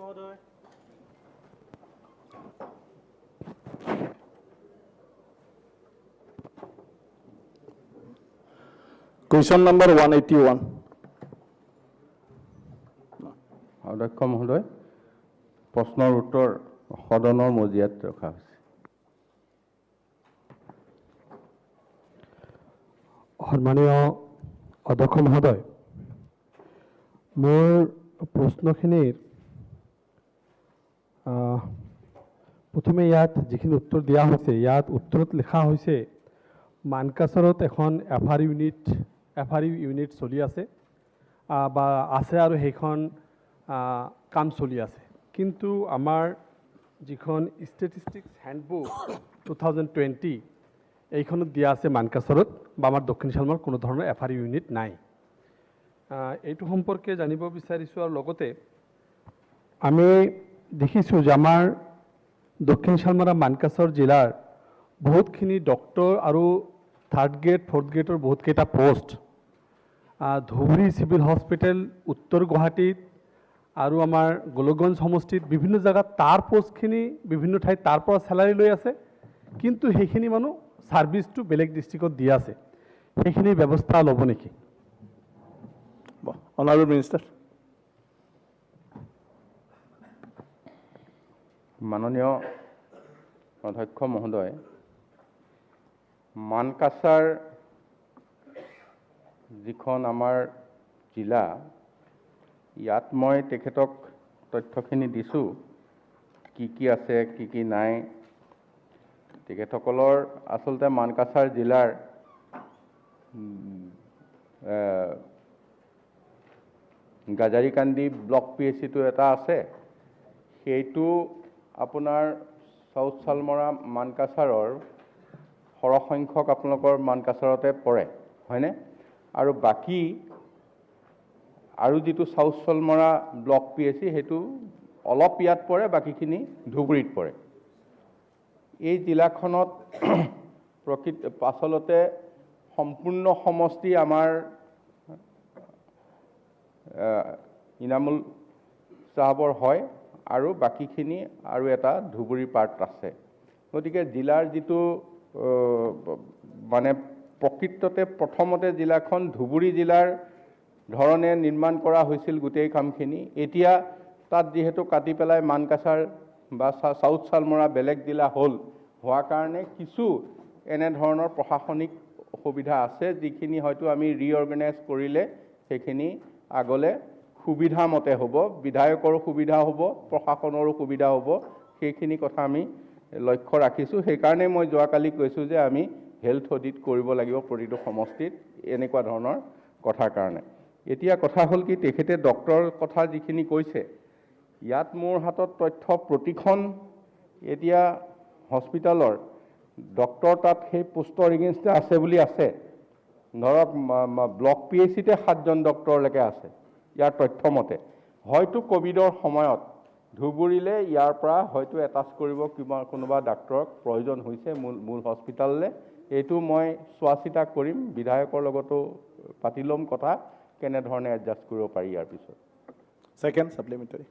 মহোদয়। Question number 181. অধ্যক্ষ মহোদয়, প্ৰশ্নৰ উত্তৰ সদনৰ মজিয়াত ৰখা হৈছে। সন্মানীয় অধ্যক্ষ মহোদয়, মোৰ প্ৰশ্নখিনিৰ প্ৰথমে ইয়াত যিখিনি উত্তৰ দিয়া হৈছে, ইয়াত উত্তৰত লিখা হৈছে মানকাছাৰত এখন এফআৰইউ ইউনিট চলি আছে বা আছে আৰু সেইখন কাম চলি আছে। কিন্তু আমাৰ যিখন ষ্টেটিষ্টিক্স হেণ্ডবুক 2020 এইখনত দিয়া আছে মানকাছাৰত বা আমাৰ দক্ষিণ শালমাৰ কোনো ধৰণৰ এফআৰইউ ইউনিট নাই। এইটো সম্পৰ্কে জানিব বিচাৰিছোঁ আৰু লগতে আমি দেখিছোঁ যে আমাৰ দক্ষিণ শালমাৰা মানকাছাৰ জিলাৰ বহুতখিনি ডক্টৰ আৰু থাৰ্ড গ্ৰেড ফ'ৰ্থ গ্ৰেডৰ বহুতকেইটা পোষ্ট ধুবুৰী চিভিল হস্পিটেল, উত্তৰ গুৱাহাটীত আৰু আমাৰ গোলকগঞ্জ সমষ্টিত বিভিন্ন জেগাত তাৰ পোষ্টখিনি বিভিন্ন ঠাইত তাৰ পৰা চেলাৰী লৈ আছে, কিন্তু সেইখিনি মানুহ ছাৰ্ভিচটো বেলেগ ডিষ্ট্ৰিক্টত দি আছে। সেইখিনি ব্যৱস্থা ল'ব নেকি? Honorable Minister. মাননীয় অধ্যক্ষ মহোদয়, মানকাছাৰ যিখন আমাৰ জিলা, ইয়াত মই তেখেতক তথ্যখিনি দিছোঁ, কি আছে কি নাই। তেখেতসকলৰ আচলতে মানকাছাৰ জিলাৰ গাজাৰিকান্দি ব্লক PHC-টো এটা আছে, সেইটো আপোনাৰ চাউথ শালমৰা মানকাছাৰৰ সৰহসংখ্যক আপোনালোকৰ মানকাছাৰতে পৰে, হয়নে? আৰু বাকী আৰু যিটো চাউথ শালমৰা ব্লক PHC সেইটো অলপ ইয়াত পৰে, বাকীখিনি ধুবুৰীত পৰে। এই জিলাখনত আচলতে সম্পূৰ্ণ সমষ্টি আমাৰ ইনামুল চাহাবৰ হয় আৰু বাকীখিনি আৰু এটা ধুবুৰী পাৰ্ট আছে। গতিকে জিলাৰ যিটো মানে প্ৰকৃততে প্ৰথমতে জিলাখন ধুবুৰী জিলাৰ ধৰণে নিৰ্মাণ কৰা হৈছিল গোটেই কামখিনি। এতিয়া তাত যিহেতু কাটি পেলাই মানকাছাৰ বা চাউথ শালমৰা বেলেগ জিলা হোৱাৰ কাৰণে কিছু এনেধৰণৰ প্ৰশাসনিক অসুবিধা আছে, যিখিনি হয়তো আমি ৰিঅৰ্গেনাইজ কৰিলে সেইখিনি আগলৈ সুবিধা মতে হ'ব, বিধায়কৰো সুবিধা হ'ব, প্ৰশাসনৰো সুবিধা হ'ব। সেইখিনি কথা আমি লক্ষ্য ৰাখিছোঁ। সেইকাৰণে মই যোৱাকালি কৈছোঁ যে আমি হেল্থ অডিট কৰিব লাগিব প্ৰতিটো সমষ্টিত, এনেকুৱা ধৰণৰ কথাৰ কাৰণে। এতিয়া কথা হ'ল কি, তেখেতে ডক্টৰৰ কথা যিখিনি কৈছে, ইয়াত মোৰ হাতত তথ্য প্ৰতিখন এতিয়া হস্পিটেলৰ ডক্টৰ তাত সেই পোষ্টৰ এগেইনষ্টে আছে বুলি আছে। ধৰক ব্লক PHC-তে 7জন ডক্টৰলৈকে আছে ইয়াৰ তথ্যমতে। হয়তো ক'ভিডৰ সময়ত ধুবুৰীলৈ ইয়াৰ পৰা হয়তো এটাচ কৰিব কোনোবা ডাক্তৰক প্ৰয়োজন হৈছে মূল হস্পিটেললৈ। এইটো মই চোৱা চিতা কৰিম, বিধায়কৰ লগতো পাতি ল'ম কথা, কেনেধৰণে এডজাষ্ট কৰিব পাৰি ইয়াৰ পিছত। Second supplementary.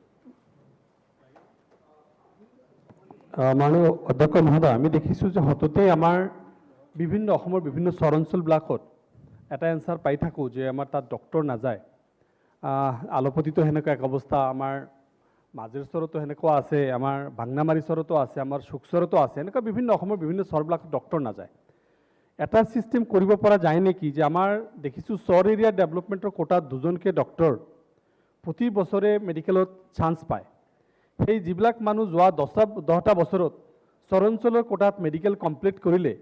মাননীয় অধ্যক্ষ মহোদয়, আমি দেখিছোঁ যে সততেই আমাৰ অসমৰ বিভিন্ন চৰাঞ্চলবিলাকত এটা এনচাৰ পাই থাকোঁ যে আমাৰ তাত ডক্টৰ নাযায়। আলপতিতো সেনেকুৱা এক অৱস্থা, আমাৰ মাজেৰ চৰতো সেনেকুৱা আছে, আমাৰ ভাংনামাৰী চৰতো আছে, আমাৰ শুকচৰতো আছে, এনেকুৱা অসমৰ বিভিন্ন চৰবিলাকত ডক্টৰ নাযায়। এটা ছিষ্টেম কৰিব পৰা যায় নেকি যে আমাৰ দেখিছোঁ চৰ এৰিয়া ডেভেলপমেণ্টৰ কোটাত 2জনকৈ ডক্টৰ প্ৰতি বছৰে মেডিকেলত চান্স পায়। সেই যিবিলাক মানুহ যোৱা 10টা বছৰত চৰাঞ্চলৰ কোটাত মেডিকেল কমপ্লিট কৰিলে,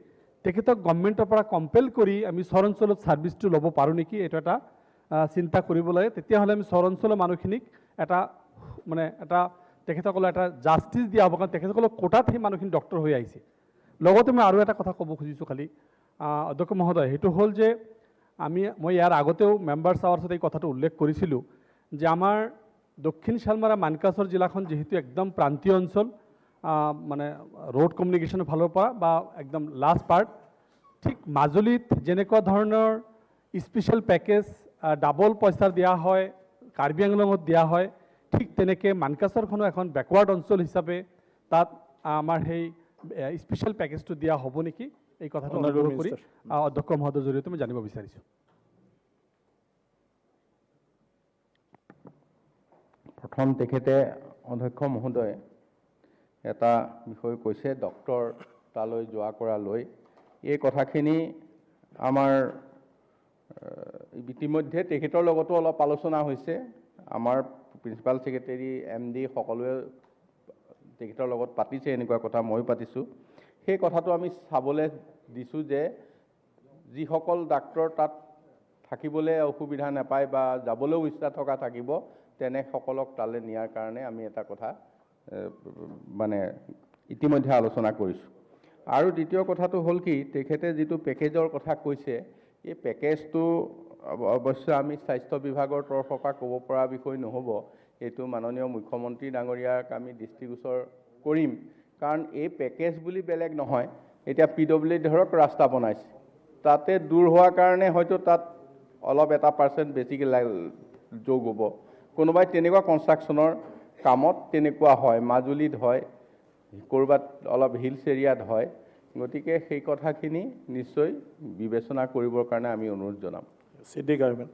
তেখেতক গভৰ্ণমেণ্টৰ পৰা কম্পেল কৰি আমি চৰাঞ্চলত ছাৰ্ভিচটো ল'ব পাৰোঁ নেকি, এইটো এটা চিন্তা কৰিব লাগে। তেতিয়াহ'লে আমি চৰাঞ্চলৰ মানুহখিনিক এটা তেখেতসকলক এটা জাষ্টিছ দিয়া হ'ব, কাৰণ তেখেতসকলক কোটাত সেই মানুহখিনি ডক্টৰ হৈ আহিছে। লগতে মই আৰু এটা কথা ক'ব খুজিছোঁ খালি অধ্যক্ষ মহোদয়, সেইটো হ'ল যে মই ইয়াৰ আগতেও মেম্বাৰ্ছ আৱাৰ্ছত এই কথাটো উল্লেখ কৰিছিলোঁ যে আমাৰ দক্ষিণ শালমাৰা মানকাছাৰ জিলাখন যিহেতু একদম প্ৰান্তীয় অঞ্চল, মানে ৰোড কমিউনিকেশ্যনৰ ফালৰ পৰা বা একদম লাষ্ট পাৰ্ট, ঠিক মাজুলীত যেনেকুৱা ধৰণৰ স্পেচিয়েল পেকেজ ডাবল পইচা দিয়া হয়, কাৰ্বি আংলঙত দিয়া হয়, ঠিক তেনেকৈ মানকাছাৰখনো এখন বেকৱাৰ্ড অঞ্চল হিচাপে তাত আমাৰ সেই স্পেচিয়েল পেকেজটো দিয়া হ'ব নেকি এই কথাটো Honorable অনুৰোধ কৰি Minister. অধ্যক্ষ মহোদয়ৰ জৰিয়তে মই জানিব বিচাৰিছোঁ। প্ৰথম তেখেতে অধ্যক্ষ মহোদয়ে এটা বিষয় কৈছে ডক্টৰ তালৈ যোৱা কৰা লৈ এই কথাখিনি আমাৰ ইতিমধ্যে তেখেতৰ লগতো অলপ আলোচনা হৈছে। আমাৰ প্ৰিন্সিপাল ছেক্ৰেটাৰী MD সকলোৱে তেখেতৰ লগত পাতিছে, এনেকুৱা কথা ময়ো পাতিছোঁ। সেই কথাটো আমি চাবলৈ দিছোঁ যে যিসকল ডাক্তৰ তাত থাকিবলৈ অসুবিধা নাপায় বা যাবলৈও ইচ্ছা থকা থাকিব তেনেসকলক তালৈ নিয়াৰ কাৰণে আমি এটা কথা মানে ইতিমধ্যে আলোচনা কৰিছোঁ। আৰু দ্বিতীয় কথাটো হ'ল কি, তেখেতে যিটো পেকেজৰ কথা কৈছে এই পেকেজটো অৱশ্যে আমি স্বাস্থ্য বিভাগৰ তৰফৰ পৰা ক'ব পৰা বিষয় নহ'ব। এইটো মাননীয় মুখ্যমন্ত্ৰী ডাঙৰীয়াক আমি দৃষ্টিগোচৰ কৰিম, কাৰণ এই পেকেজ বুলি বেলেগ নহয়। এতিয়া PWD ধৰক ৰাস্তা বনাইছে, তাতে দূৰ হোৱাৰ কাৰণে হয়তো তাত অলপ এটা % বেছিকৈ যোগ হ'ব। কোনোবাই তেনেকুৱা কনষ্ট্ৰাকশ্যনৰ কামত তেনেকুৱা হয়, মাজুলীত হয়, ক'ৰবাত অলপ হিলছ এৰিয়াত হয়। গতিকে সেই কথাখিনি নিশ্চয় বিবেচনা কৰিবৰ কাৰণে আমি অনুৰোধ জনাম। City government.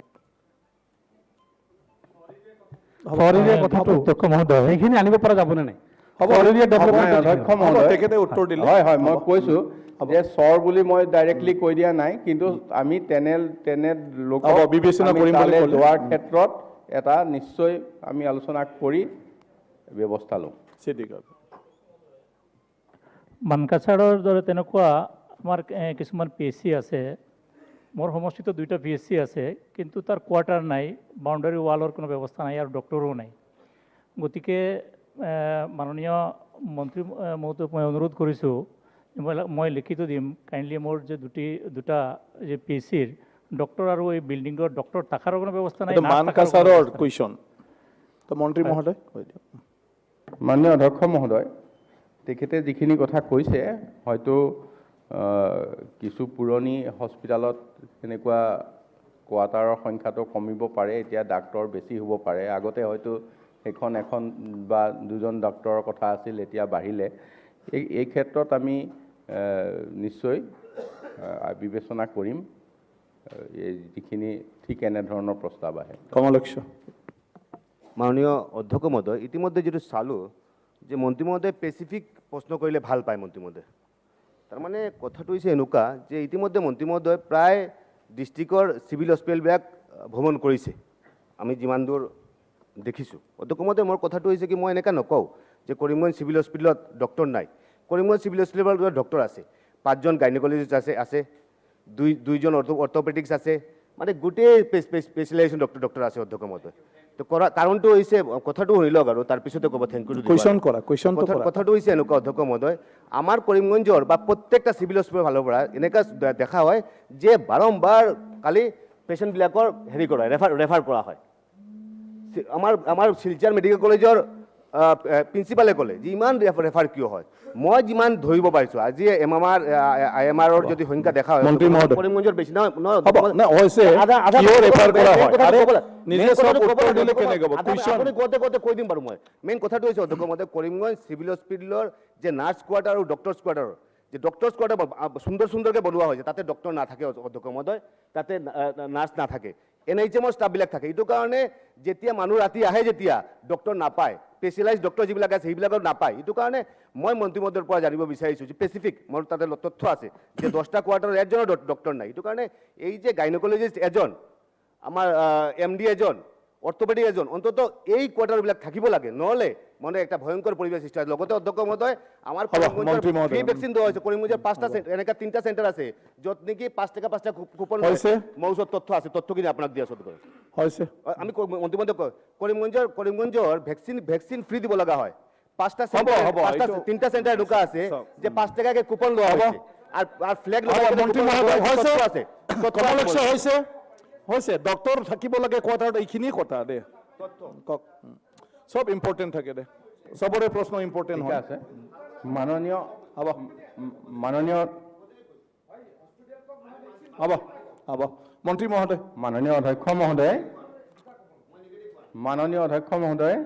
চহৰীয়া কথাটো অধ্যক্ষ মহোদয় সেইখিনি আনিব পৰা যাবনে নাই? হ'ব, চহৰীয়া ডেভেলপমেণ্ট অধ্যক্ষ মহোদয় তেখেতে উত্তৰ দিলে। হয় হয় মই কৈছোঁ যে চৰ বুলি মই ডাইৰেক্টলি কৈ দিয়া নাই, কিন্তু আমি তেনে লোকক হ'ব, বিবেচনা আমি কৰিম বুলি তালৈ ক'লে। যোৱাৰ ক্ষেত্ৰত এটা নিশ্চয় আমি আলোচনা কৰি ব্যৱস্থা ল'ম। City government. মানকাছাৰৰ দৰে তেনেকুৱা আমাৰ কিছুমান PSC আছে। মোৰ সমষ্টিতো 2টা PSC আছে, কিন্তু তাৰ কোৱাৰ্টাৰ নাই, বাউণ্ডাৰী ৱালৰ কোনো ব্যৱস্থা নাই আৰু ডক্টৰো নাই। গতিকে মাননীয় মন্ত্ৰী মহোদয়ক মই অনুৰোধ কৰিছোঁ, মই লিখিত দিম কাইণ্ডলি মোৰ যে দুটা যে PSCৰ ডক্টৰ আৰু এই বিল্ডিঙৰ ডক্টৰ থকাৰ কোনো ব্যৱস্থা নাই। এইটো মানকাছাৰৰ কুৱেশ্যন। তো মন্ত্ৰী মহোদয় কৈ দিয়ক। মাননীয় অধ্যক্ষ মহোদয়, তেখেতে যিখিনি কথা কৈছে হয়তো কিছু পুৰণি হস্পিটেলত এনেকুৱা কোৱাৰ্টাৰৰ সংখ্যাটো কমিব পাৰে, এতিয়া ডাক্তৰ বেছি হ'ব পাৰে। আগতে হয়তো এখন বা 2জন ডক্টৰৰ কথা আছিল, এতিয়া বাঢ়িলে। এই ক্ষেত্ৰত আমি নিশ্চয় বিবেচনা কৰিম যিখিনি ঠিক এনেধৰণৰ প্ৰস্তাৱ আহে। কমলক্ষ। মাননীয় অধ্যক্ষ মহোদয়, ইতিমধ্যে যেটো চালোঁ যে মন্ত্ৰী মহোদয় স্পেচিফিক প্ৰশ্ন কৰিলে ভাল পায় মন্ত্ৰী মহোদয়। তাৰমানে কথাটো হৈছে এনেকুৱা যে ইতিমধ্যে মন্ত্ৰী মহোদয় প্ৰায় ডিষ্ট্ৰিক্টৰ চিভিল হস্পিটেলবিলাক ভ্ৰমণ কৰিছে, আমি যিমান দূৰ দেখিছোঁ। অধ্যক্ষ মহোদয়, মোৰ কথাটো হৈছে কি, মই এনেকুৱা নকওঁ যে কৰিমগঞ্জ চিভিল হস্পিটেলত ডক্টৰ নাই। কৰিমগঞ্জ চিভিল হস্পিটেলত ডক্টৰ আছে, 5জন গাইনকলজিষ্ট আছে, 2জন অৰ্থপেডিক্স আছে, মানে গোটেই স্পেচিয়েলাইজেশ্যন ডক্টৰ আছে অধ্যক্ষ মহোদয়। তো কাৰণটো হৈছে, কথাটো শুনি লওক আৰু তাৰপিছতে ক'ব। Thank you. কথাটো হৈছে এনেকুৱা অধ্যক্ষ মহোদয়, আমাৰ কৰিমগঞ্জৰ বা প্ৰত্যেকটা চিভিল হস্পিটেলৰ ফালৰ পৰা এনেকুৱা দেখা হয় যে বাৰম্বাৰ কালি পেচেণ্টবিলাকৰ হেৰি কৰা ৰেফাৰ কৰা হয়। আমাৰ শিলচৰ মেডিকেল কলেজৰ প্ৰিন্সিপালে ক'লে যে ইমান ৰেফাৰ কিয় হয়। মই যিমান ধৰিব পাৰিছোঁ, আজি IMR যদি সংখ্যা দেখা হয় কৰিমগঞ্জৰ বেছি কৈ দিম বাৰু মই। মেইন কথাটো হৈছে অধ্যক্ষ মহোদয়, কৰিমগঞ্জ চিভিল হস্পিটেলৰ যে নাৰ্ছ কোৱাৰ্টাৰ আৰু ডক্টৰ্ছ কোৱাৰ্টাৰ, যে ডক্টৰ্ছ কোৱাৰ্টাৰ সুন্দৰকৈ বনোৱা হৈছে, তাতে ডক্টৰ নাথাকে অধ্যক্ষ মহোদয়, তাতে নাৰ্ছ নাথাকে, NHM ষ্টাফবিলাক থাকে। এইটো কাৰণে যেতিয়া মানুহ ৰাতি আহে, যেতিয়া ডক্টৰ নাপায়, স্পেচিয়েলাইজ ডক্টৰ যিবিলাক আছে সেইবিলাকৰ নাপায়। এইটো কাৰণে মই মন্ত্ৰী মহোদয়ৰ পৰা জানিব বিচাৰিছোঁ যে স্পেচিফিক মোৰ তাতে তথ্য আছে যে 10টা কোৱাৰ্টাৰৰ 1জনৰ ডক্টৰ নাই। এইটো কাৰণে এই যে গাইনকলজিষ্ট এজন, আমাৰ MD এজন, অৰ্থপেডিক এজন, অন্তত এই কোৱাৰ্টাৰবিলাক থাকিব লাগে, নহ'লে মানে একটা ভয়ংকৰ পৰিৱেশ সৃষ্টি হয়। লগতে অধ্যক্ষ মহোদয়, আমাৰ কৰিমগঞ্জৰ ফ্ৰী ভেকচিন দিয়া হৈছে। কৰিমগঞ্জৰ 5টা এনেকুৱা 3টা চেণ্টাৰ আছে য'ত নেকি 5 টকা 5টা কুপন হৈছে। মোৰ ওচৰত তথ্য আছে, তথ্যখিনি আপোনাক দিয়া আছোঁ। আমি মন্ত্ৰী মহোদয় কৰিমগঞ্জৰ ভেকচিন ফ্ৰী দিব লগা হয়। 5টা চেণ্টাৰ 3টা চেণ্টাৰ এনেকুৱা আছে যে 5 টকাকৈ কুপন লোৱা হৈছে আৰু ফ্লেগ লগাই হৈছে। ডক্টৰ থাকিব লাগে কোৱাৰ্টাৰত, এইখিনি কথা দে কওক। সব ইম্পৰ্টেণ্ট থাকে দে, সবৰে প্ৰশ্ন ইম্পৰ্টেণ্ট ঠিক আছে। মাননীয় মন্ত্ৰী মহোদয়। মাননীয় অধ্যক্ষ মহোদয়,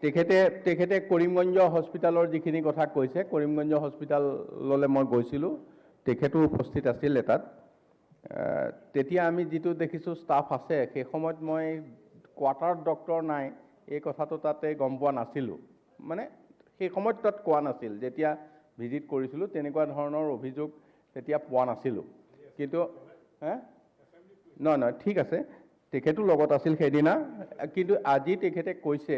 তেখেতে কৰিমগঞ্জ হস্পিটেলৰ যিখিনি কথা কৈছে, কৰিমগঞ্জ হস্পিটেললৈ মই গৈছিলোঁ, তেখেতো উপস্থিত আছিলে তাত। তেতিয়া আমি যিটো দেখিছোঁ ষ্টাফ আছে, সেই সময়ত মই কোৱাৰ্টাৰত ডক্টৰ নাই এই কথাটো তাতে গম পোৱা নাছিলোঁ, মানে সেই সময়ত তাত কোৱা নাছিল। যেতিয়া ভিজিট কৰিছিলোঁ তেনেকুৱা ধৰণৰ অভিযোগ তেতিয়া পোৱা নাছিলোঁ। কিন্তু নহয় ঠিক আছে, তেখেতো লগত আছিল সেইদিনা, কিন্তু আজি তেখেতে কৈছে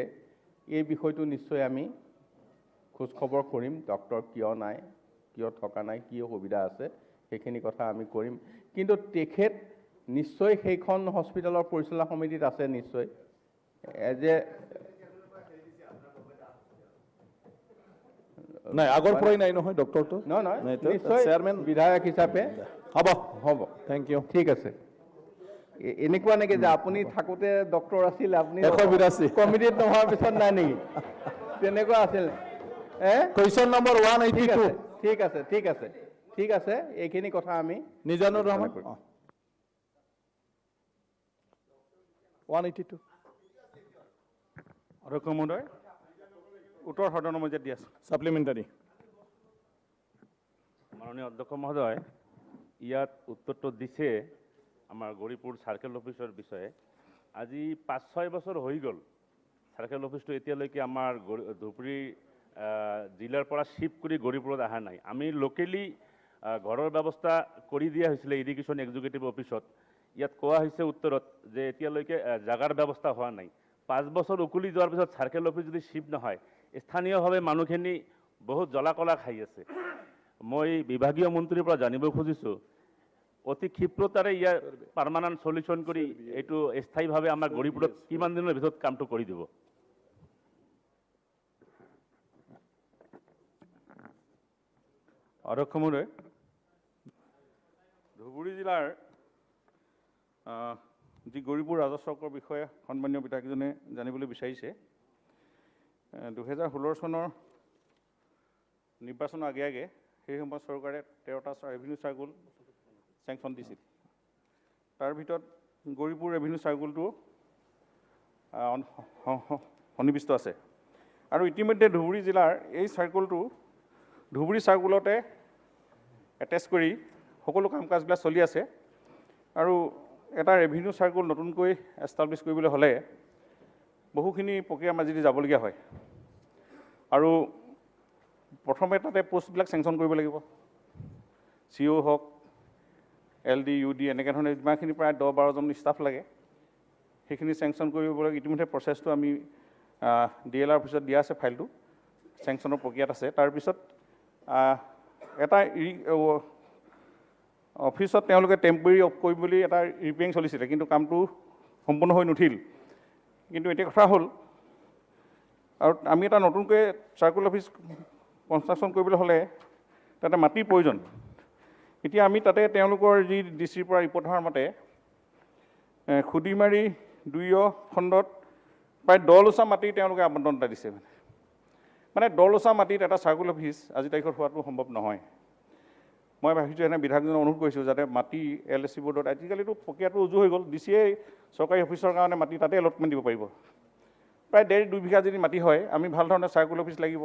এই বিষয়টো নিশ্চয় আমি খোজ খবৰ কৰিম, ডক্টৰ কিয় নাই, কিয় থকা নাই, কি অসুবিধা আছে সেইখিনি কথা আমি কৰিম। কিন্তু তেখেত নিশ্চয় সেইখন হস্পিটেলৰ পৰিচালনা সমিতিত আছে নিশ্চয়। নাই আগৰ পৰাই নাই নহয় ডক্টৰটো? নহয় নাই, নিশ্চয় চেয়াৰমেন বিধায়ক হিচাপে হ'ব। Thank you. ঠিক আছে। এনেকুৱা নেকি যে আপুনি থাকোঁতে ডক্টৰ আছিল, আপুনি 182 কমিটিত নোহোৱাৰ পিছত নাই নেকি? তেনেকুৱা আছিল। Question number 182। ঠিক আছে, এইখিনি কথা আমি নিজানুৰ ৰহমান 182। অধ্যক্ষ মহোদয়, উত্তৰ সদনৰ মজিয়াত দি আছোঁ। সাপ্লিমেণ্টাৰী। মাননীয় অধ্যক্ষ মহোদয়, ইয়াত উত্তৰটো দিছে আমাৰ গৌৰীপুৰ চাৰ্কেল অফিচৰ বিষয়ে। আজি 5-6 বছৰ হৈ গ'ল চাৰ্কেল অফিচটো এতিয়ালৈকে আমাৰ ধুবুৰী জিলাৰ পৰা শ্বিফ্ট কৰি গৌৰীপুৰত অহা নাই। আমি লোকেলি ঘৰৰ ব্যৱস্থা কৰি দিয়া হৈছিলে ইৰিগেশ্যন এক্সিকিউটিভ অফিচত। ইয়াত কোৱা হৈছে উত্তৰত যে এতিয়ালৈকে জাগাৰ ব্যৱস্থা হোৱা নাই। 5 বছৰ উকলি যোৱাৰ পিছত চাৰ্কেল অফিচ যদি শ্বিফ্ট নহয়, স্থানীয়ভাৱে মানুহখিনি বহুত জ্বলা কলা খাই আছে। মই বিভাগীয় মন্ত্ৰীৰ পৰা জানিব খুজিছোঁ অতি ক্ষিপ্ৰতাৰে ইয়াৰ পাৰ্মানেণ্ট সলিউশ্যন কৰি এইটো স্থায়ীভাৱে আমাৰ গৌৰীপুৰত কিমান দিনৰ ভিতৰত কামটো কৰি দিব? অধ্যক্ষ মহোদয়, ধুবুৰী জিলাৰ যি গৌৰীপুৰ ৰাজহ বিষয়ে সন্মানীয় বিধায়কজনে জানিবলৈ বিচাৰিছে। 2016 চনৰ নিৰ্বাচনৰ আগে আগে সেই সময়ত চৰকাৰে 13টা ৰেভিনিউ চাৰ্কুল চেংচন দিছিল। তাৰ ভিতৰত গৌৰীপুৰ ৰেভিনিউ চাৰ্কুলটো সন্নিৱিষ্ট আছে। আৰু ইতিমধ্যে ধুবুৰী জিলাৰ এই চাৰ্কুলটো ধুবুৰী চাৰ্কুলতে এটেচ কৰি সকলো কাম কাজবিলাক চলি আছে। আৰু এটা ৰেভিনিউ চাৰ্কুল নতুনকৈ এষ্টাব্লিছ কৰিবলৈ হ'লে বহুখিনি প্ৰক্ৰিয়াৰ মাজেদি যাবলগীয়া হয়। আৰু প্ৰথমে তাতে পোষ্টবিলাক চেংচন কৰিব লাগিব। CO হওক, LD, UD এনেকৈ ধৰণে যিমানখিনি প্ৰায় 10-12জন ষ্টাফ লাগে সেইখিনি চেংচন কৰিব লাগে। ইতিমধ্যে প্ৰচেছটো আমি DLR অফিচত দিয়া আছে, ফাইলটো চেংচনৰ প্ৰক্ৰিয়াত আছে। তাৰপিছত এটা অফিচত তেওঁলোকে টেম্পৰেৰী অফ কৰিম বুলি এটা ৰিপেয়াৰিং চলিছিলে, কিন্তু কামটো সম্পূৰ্ণ হৈ নুঠিল। কিন্তু এতিয়া কথা হ'ল, আৰু আমি এটা নতুনকৈ চাৰ্কুল অফিচ কনষ্ট্ৰাকশ্যন কৰিবলৈ হ'লে তাতে মাটিৰ প্ৰয়োজন। এতিয়া আমি তাতে তেওঁলোকৰ যি ডিচিৰ পৰা ৰিপৰ্ট অহাৰ মতে খুদিমাৰী 2 খণ্ডত প্ৰায় 10 লোচা মাটি তেওঁলোকে আবণ্টন এটা দিছে। মানে 10 লোচা মাটিত এটা চাৰ্কুল অফিচ আজি তাৰিখত হোৱাটো সম্ভৱ নহয়। মই ভাবিছোঁ এনে বিধায়কজনক অনুৰোধ কৰিছোঁ যাতে মাটি LSC বোৰ্ডত, আজিকালিতো প্ৰক্ৰিয়াটো উজু হৈ গ'ল, DCয়ে চৰকাৰী অফিচৰ কাৰণে মাটি তাতে এলটমেণ্ট দিব পাৰিব। প্ৰায় 1.5-2 বিঘা যদি মাটি হয়, আমি ভাল ধৰণে চাৰ্কুল অফিচ লাগিব,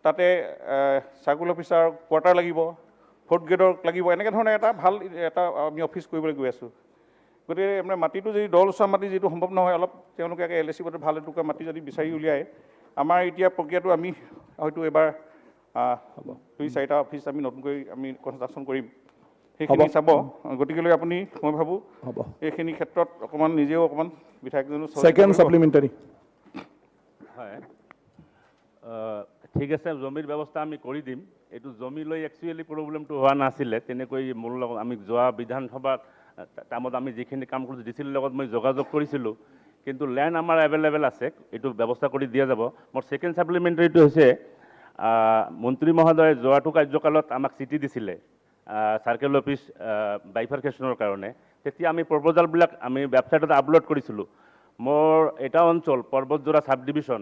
তাতে চাৰ্কুল অফিচাৰ কোৱাৰ্টাৰ লাগিব, 4th গ্ৰেডৰ লাগিব, এনেকৈ ধৰণে এটা ভাল এটা আমি অফিচ কৰিবলৈ গৈ আছোঁ। গতিকে মানে মাটিটো যদি 10 লোচা মাটি যিটো সম্ভৱ নহয়, অলপ তেওঁলোকে LSC বোৰ্ডত ভাল এটুকুৰা মাটি যদি বিচাৰি উলিয়ায়, আমাৰ এতিয়া প্ৰক্ৰিয়াটো আমি হয়তো এবাৰ 2-4টা অফিচ আমি নতুনকৈ আমি কনষ্ট্ৰাকশ্যন কৰিম, সেইখিনি চাব। গতিকেলৈ আপুনি, মই ভাবোঁ এইখিনি ক্ষেত্ৰত অকণমান নিজেও অকণমান বিধায়কজনো ছেকেণ্ড সাপ্লিমেণ্টাৰী। হয়, ঠিক আছে, জমিৰ ব্যৱস্থা আমি কৰি দিম। এইটো জমি লৈ একচুৱেলি প্ৰব্লেমটো হোৱা নাছিলে। তেনেকৈ মোৰ লগত আমি যোৱা বিধানসভাত টাইমত আমি যিখিনি কাম কৰিছোঁ DCৰ লগত মই যোগাযোগ কৰিছিলোঁ, কিন্তু লেণ্ড আমাৰ এভেইলেবল আছে, এইটো ব্যৱস্থা কৰি দিয়া যাব। মোৰ ছেকেণ্ড ছাপ্লিমেণ্টাৰীটো হৈছে মন্ত্ৰী মহোদয়ে যোৱাটো কাৰ্যকালত আমাক চিঠি দিছিলে চাৰ্কেল অফিচ বাইফাৰ্কেশ্যনৰ কাৰণে। তেতিয়া আমি প্ৰপ'জালবিলাক আমি ৱেবছাইটত আপলোড কৰিছিলোঁ। মোৰ এটা অঞ্চল পৰ্বতজোৰা চাব ডিভিশ্যন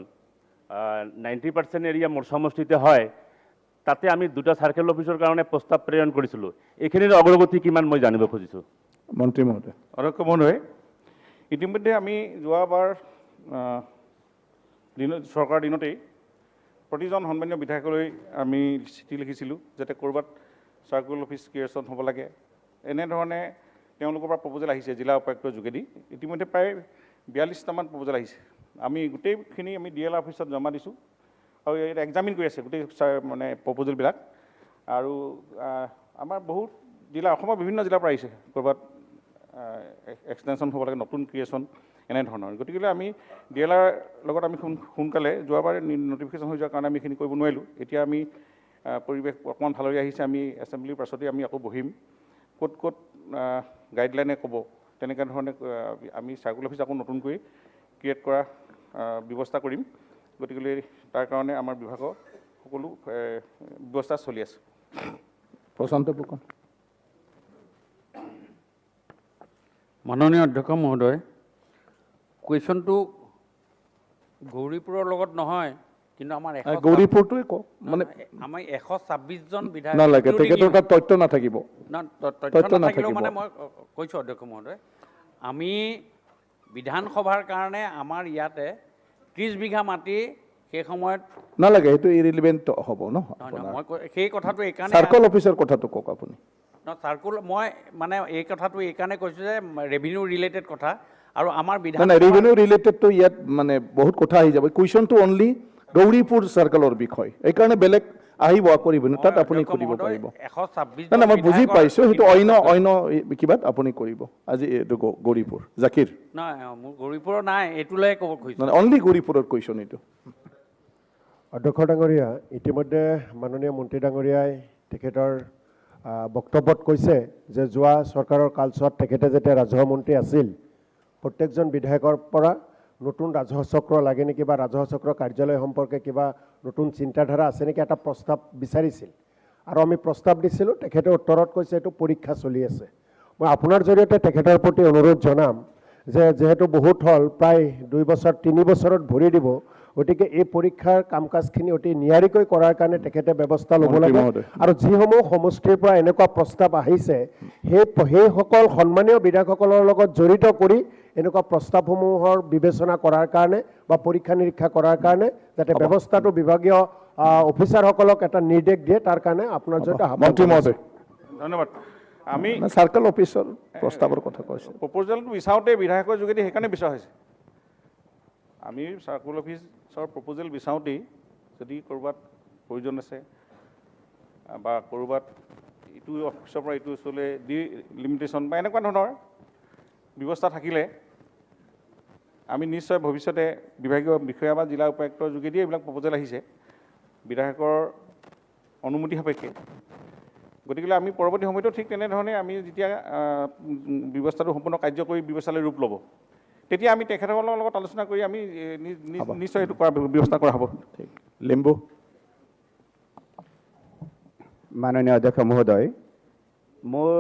90% এৰিয়া মোৰ সমষ্টিতে হয়, তাতে আমি 2টা চাৰ্কেল অফিচৰ কাৰণে প্ৰস্তাৱ প্ৰেৰণ কৰিছিলোঁ। এইখিনিৰ অগ্ৰগতি কিমান মই জানিব খুজিছোঁ। মন্ত্ৰী মহোদয়। অধ্যক্ষ মহোদয়, ইতিমধ্যে আমি যোৱাবাৰ চৰকাৰৰ দিনতেই প্ৰতিজন সন্মানীয় বিধায়কলৈ আমি চিঠি লিখিছিলোঁ যাতে ক'ৰবাত চাৰ্কুল অফিচ ক্ৰিয়েশ্যন হ'ব লাগে। এনেধৰণে তেওঁলোকৰ পৰা প্ৰপ'জেল আহিছে জিলা উপায়ুক্তৰ যোগেদি। ইতিমধ্যে প্ৰায় 42টামান প্ৰপ'জেল আহিছে। আমি গোটেইখিনি আমি DLR অফিচত জমা দিছোঁ আৰু ইয়াত এক্সামিন কৰি আছে গোটেই মানে প্ৰপ'জেলবিলাক। আৰু আমাৰ বহুত জিলা, অসমৰ বিভিন্ন জিলাৰ পৰা আহিছে, ক'ৰবাত এক্সটেনশ্যন হ'ব লাগে, নতুন ক্ৰিয়েশ্যন, এনেধৰণৰ। গতিকে আমি DLR লগত আমি সোনকালে যোৱাবাৰে নটিফিকেশ্যন হৈ যোৱাৰ কাৰণে আমি এইখিনি কৰিব নোৱাৰিলোঁ। এতিয়া আমি পৰিৱেশ অকণমান ভাললৈ আহিছে, আমি এছেম্বলিৰ পাছতেই আমি আকৌ বহিম, ক'ত ক'ত গাইডলাইনে ক'ব তেনেকুৱা ধৰণে আমি চাৰ্কুল অফিচ আকৌ নতুনকৈ ক্ৰিয়েট কৰা ব্যৱস্থা কৰিম। গতিকে তাৰ কাৰণে আমাৰ বিভাগৰ সকলো ব্যৱস্থা চলি আছে। প্ৰশান্ত ফুকন। মাননীয় অধ্যক্ষ মহোদয়, কুৱেশ্যনটো গৌৰীপুৰৰ লগত নহয়, কিন্তু আমাৰ গৌৰীপুৰটোৱে কওক, মানে আমি 126 জন বিধায়ক নালাগে, তেখেতৰ তাত তথ্য নাথাকিব। তথ্য নাথাকিলেও মানে মই কৈছোঁ অধ্যক্ষ মহোদয়, আমি বিধানসভাৰ কাৰণে আমাৰ ইয়াতে 30 বিঘা মাটি সেই সময়ত নালাগে, সেইটো ইৰিলিভেণ্ট হ'ব ন। মই সেই কথাটো এইকাৰণে চাৰ্কল অফিচৰ কথাটো কওক আপুনি। চাৰ্কুল মই মানে এই কথাটো এইকাৰণে কৈছোঁ যে ৰেভিনিউ ৰিলেটেড কথা, আৰু আমাৰ নাই ৰেভিনিউ ৰিলেটেডটো ইয়াত মানে বহুত কথা আহি যাব। কুৱেশ্যনটো অনলি গৌৰীপুৰ চাৰ্কলৰ বিষয়, এইকাৰণে বেলেগ আহিব আকৌ ৰেভিনিউ, তাত আপুনি সুধিব পাৰিব। 126 নাই মই বুজি পাইছোঁ, সেইটো অন্য কিবাত আপুনি কৰিব। আজি এইটো গৌৰীপুৰ জাকিৰ নাই, মোৰ গৌৰীপুৰৰ নাই, এইটোলৈ ক'ব খুজিছোঁ, মানে অনলি গৌৰীপুৰৰ কুৱেশ্যন এইটো। অধ্যক্ষ ডাঙৰীয়া, ইতিমধ্যে মাননীয় মন্ত্ৰী ডাঙৰীয়াই তেখেতৰ বক্তব্যত কৈছে যে যোৱা চৰকাৰৰ কালছোৱাত তেখেতে যেতিয়া ৰাজহ মন্ত্ৰী আছিল, প্ৰত্যেকজন বিধায়কৰ পৰা নতুন ৰাজহ চক্ৰ লাগে নেকি বা ৰাজহ চক্ৰ কাৰ্যালয় সম্পৰ্কে কিবা নতুন চিন্তাধাৰা আছে নেকি এটা প্ৰস্তাৱ বিচাৰিছিল, আৰু আমি প্ৰস্তাৱ দিছিলোঁ। তেখেতে উত্তৰত কৈছে এইটো পৰীক্ষা চলি আছে। মই আপোনাৰ জৰিয়তে তেখেতৰ প্ৰতি অনুৰোধ জনাম যে যিহেতু বহুত হ'ল, প্ৰায় 2 বছৰ 3 বছৰত ভৰি দিব, গতিকে এই পৰীক্ষাৰ কাম কাজখিনি অতি নিয়াৰিকৈ কৰাৰ কাৰণে তেখেতে ব্যৱস্থা ল'ব লাগে। আৰু যিসমূহ সমষ্টিৰ পৰা এনেকুৱা প্ৰস্তাৱ আহিছে, সেইসকল সন্মানীয় বিধায়কসকলৰ লগত জড়িত কৰি এনেকুৱা প্ৰস্তাৱসমূহৰ বিবেচনা কৰাৰ কাৰণে বা পৰীক্ষা নিৰীক্ষা কৰাৰ কাৰণে যাতে ব্যৱস্থাটো বিভাগীয় অফিচাৰসকলক এটা নিৰ্দেশ দিয়ে, তাৰ কাৰণে আপোনাৰ জৰিয়তে মন্ত্ৰী মহোদয় ধন্যবাদ। আমি চাৰ্কল অফিচৰ প্ৰস্তাৱৰ কথা কৈছোঁ। প্ৰপ'জেলটো বিচাৰোঁতে বিধায়কৰ যোগেদি সেইকাৰণে বিচৰা হৈছে। আমি চাৰ্কুল অফিচৰ প্ৰপ'জেল বিচাৰোঁতেই যদি ক'ৰবাত প্ৰয়োজন আছে বা ক'ৰবাত ইটো অফিচৰ পৰা ইটো ওচৰলৈ লিমিটেশ্যন বা এনেকুৱা ধৰণৰ ব্যৱস্থা থাকিলে আমি নিশ্চয় ভৱিষ্যতে বিভাগীয় বিষয়া বা জিলা উপায়ুক্তৰ যোগেদি এইবিলাক প্ৰপ'জেল আহিছে বিধায়কৰ অনুমতি সাপেক্ষে। গতিকে আমি পৰৱৰ্তী সময়তো ঠিক তেনেধৰণে আমি যেতিয়া ব্যৱস্থাটো সম্পূৰ্ণ কাৰ্যকৰী ব্যৱস্থালৈ ৰূপ ল'ব, তেতিয়া আমি তেখেতসকলৰ লগত আলোচনা কৰি আমি নিশ্চয় এইটো কৰাৰ ব্যৱস্থা কৰা হ'ব। লিম্বু। মাননীয় অধ্যক্ষ মহোদয়, মোৰ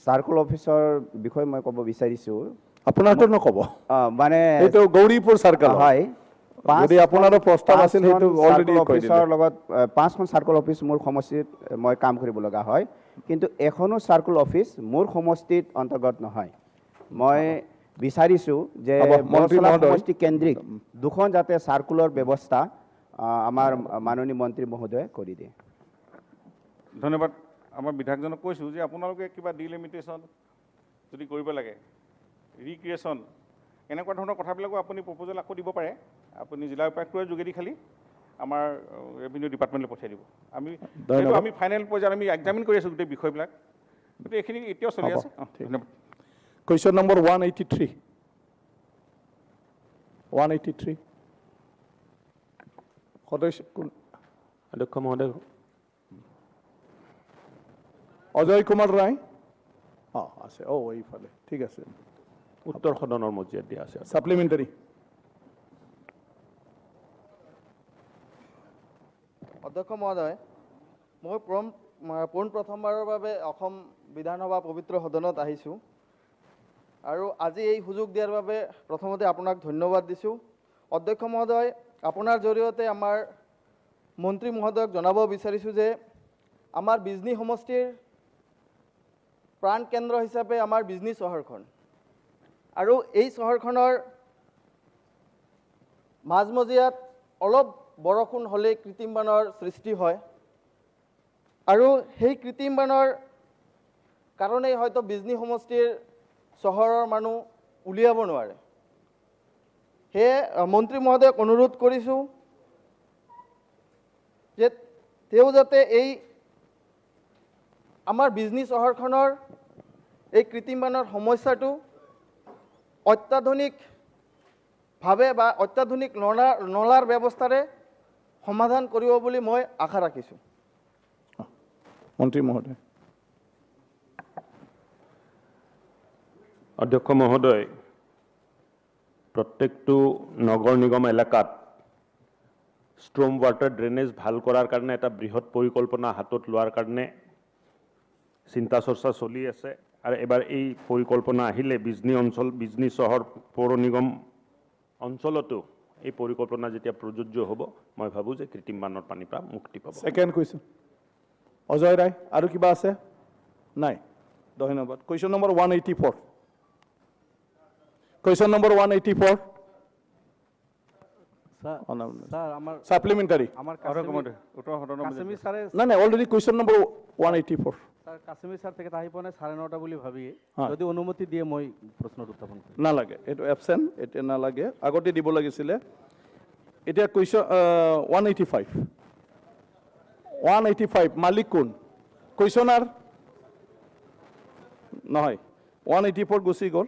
চাৰ্কুল অফিচৰ বিষয়ে মই ক'ব বিচাৰিছোঁ। আপোনাৰতো নক'ব, মানে এইটো গৌৰীপুৰ চাৰ্কল হয়। যদি আপোনাৰো প্ৰস্তাৱ আছিল সেইটো অলৰেডি অফিচৰ লগত 5খন চাৰ্কুল অফিচ মোৰ সমষ্টিত মই কাম কৰিব লগা হয়, কিন্তু এখনো চাৰ্কুল অফিচ মোৰ সমষ্টিত অন্তৰ্গত নহয়। মই বিচাৰিছোঁ যে সমষ্টি কেন্দ্ৰিক 2খন যাতে চাৰ্কুলৰ ব্যৱস্থা আমাৰ মাননীয় মন্ত্ৰী মহোদয়ে কৰি দিয়ে। ধন্যবাদ। আমাৰ বিধায়কজনক কৈছোঁ যে আপোনালোকে কিবা ডিলিমিটেশ্যন যদি কৰিব লাগে, ৰিক্ৰিয়েশ্যন, এনেকুৱা ধৰণৰ কথাবিলাকো আপুনি প্ৰপ'জেল আকৌ দিব পাৰে। আপুনি জিলা উপায়ুক্তৰ যোগেদি খালি আমাৰ ৰেভিনিউ ডিপাৰ্টমেণ্টলৈ পঠিয়াই দিব। আমি ফাইনেল পৰ্যায়ত আমি এক্সামিন কৰি আছোঁ গোটেই বিষয়বিলাক, গতিকে এইখিনি এতিয়াও চলি আছে। ধন্যবাদ। Question number 183। 183 সদস্য অধ্যক্ষ মহোদয়, অজয় কুমাৰ ৰায় আছে। এইফালে ঠিক আছে। উত্তৰ সদনৰ মজিয়াত দিয়া আছে। ছাপ্লিমেণ্টাৰী। অধ্যক্ষ মহোদয়, মই পোনপ্ৰথমবাৰৰ বাবে অসম বিধানসভা পবিত্ৰ সদনত আহিছোঁ, আৰু আজি এই সুযোগ দিয়াৰ বাবে প্ৰথমতে আপোনাক ধন্যবাদ দিছোঁ। অধ্যক্ষ মহোদয়, আপোনাৰ জৰিয়তে আমাৰ মন্ত্ৰী মহোদয়ক জনাব বিচাৰিছোঁ যে আমাৰ বিজনী সমষ্টিৰ প্ৰাণকেন্দ্ৰ হিচাপে আমাৰ বিজনী চহৰখন, আৰু এই চহৰখনৰ মাজমজিয়াত অলপ বৰষুণ হ'লেই কৃত্ৰিম বানৰ সৃষ্টি হয় আৰু সেই কৃত্ৰিম বানৰ কাৰণেই হয়তো বিজনী সমষ্টিৰ চহৰৰ মানুহ উলিয়াব নোৱাৰে। সেয়ে মন্ত্ৰী মহোদয়ক অনুৰোধ কৰিছোঁ যে তেওঁ যাতে এই আমাৰ বিজনী চহৰখনৰ এই কৃত্ৰিম বানৰ সমস্যাটো অত্যাধুনিকভাৱে বা অত্যাধুনিক নলাৰ ব্যৱস্থাৰে সমাধান কৰিব বুলি মই আশা ৰাখিছোঁ। মন্ত্ৰী মহোদয়। অধ্যক্ষ মহোদয়, প্ৰত্যেকটো নগৰ নিগম এলেকাত ষ্ট্ৰম ৱাটাৰ ড্ৰেনেজ ভাল কৰাৰ কাৰণে এটা বৃহৎ পৰিকল্পনা হাতত লোৱাৰ কাৰণে চিন্তা চৰ্চা চলি আছে আৰু এবাৰ এই পৰিকল্পনা আহিলে বিজনী চহৰ পৌৰ নিগম অঞ্চলতো এই পৰিকল্পনা যেতিয়া প্ৰযোজ্য হ'ব মই ভাবোঁ যে কৃত্ৰিম বানৰ পানীৰ পৰা মুক্তি পাব। সেকেন্ড কুৱেশ্যন অজয় ৰায়, আৰু কিবা আছে? নাই, ধন্যবাদ। Question number 184। কুৱেশ্যন নম্বৰ 184 সাপ্লিমেন্টাৰি না না already question number 184 sir Kashmir sir থেকে আহি পোৱা নাই 9:30 বুলি ভাবি যদি অনুমতি দিয়ে মই প্ৰশ্নটো উত্থাপন কৰিম। নালাগে, এইটো এবসেন্ট, এতিয়া নালাগে, আগতে দিব লাগিছিলে। এতিয়া কুৱেশ্যন 185 মালিক কোন? কুৱেশ্যনাৰ নহয়, 184 গুচি গ'ল।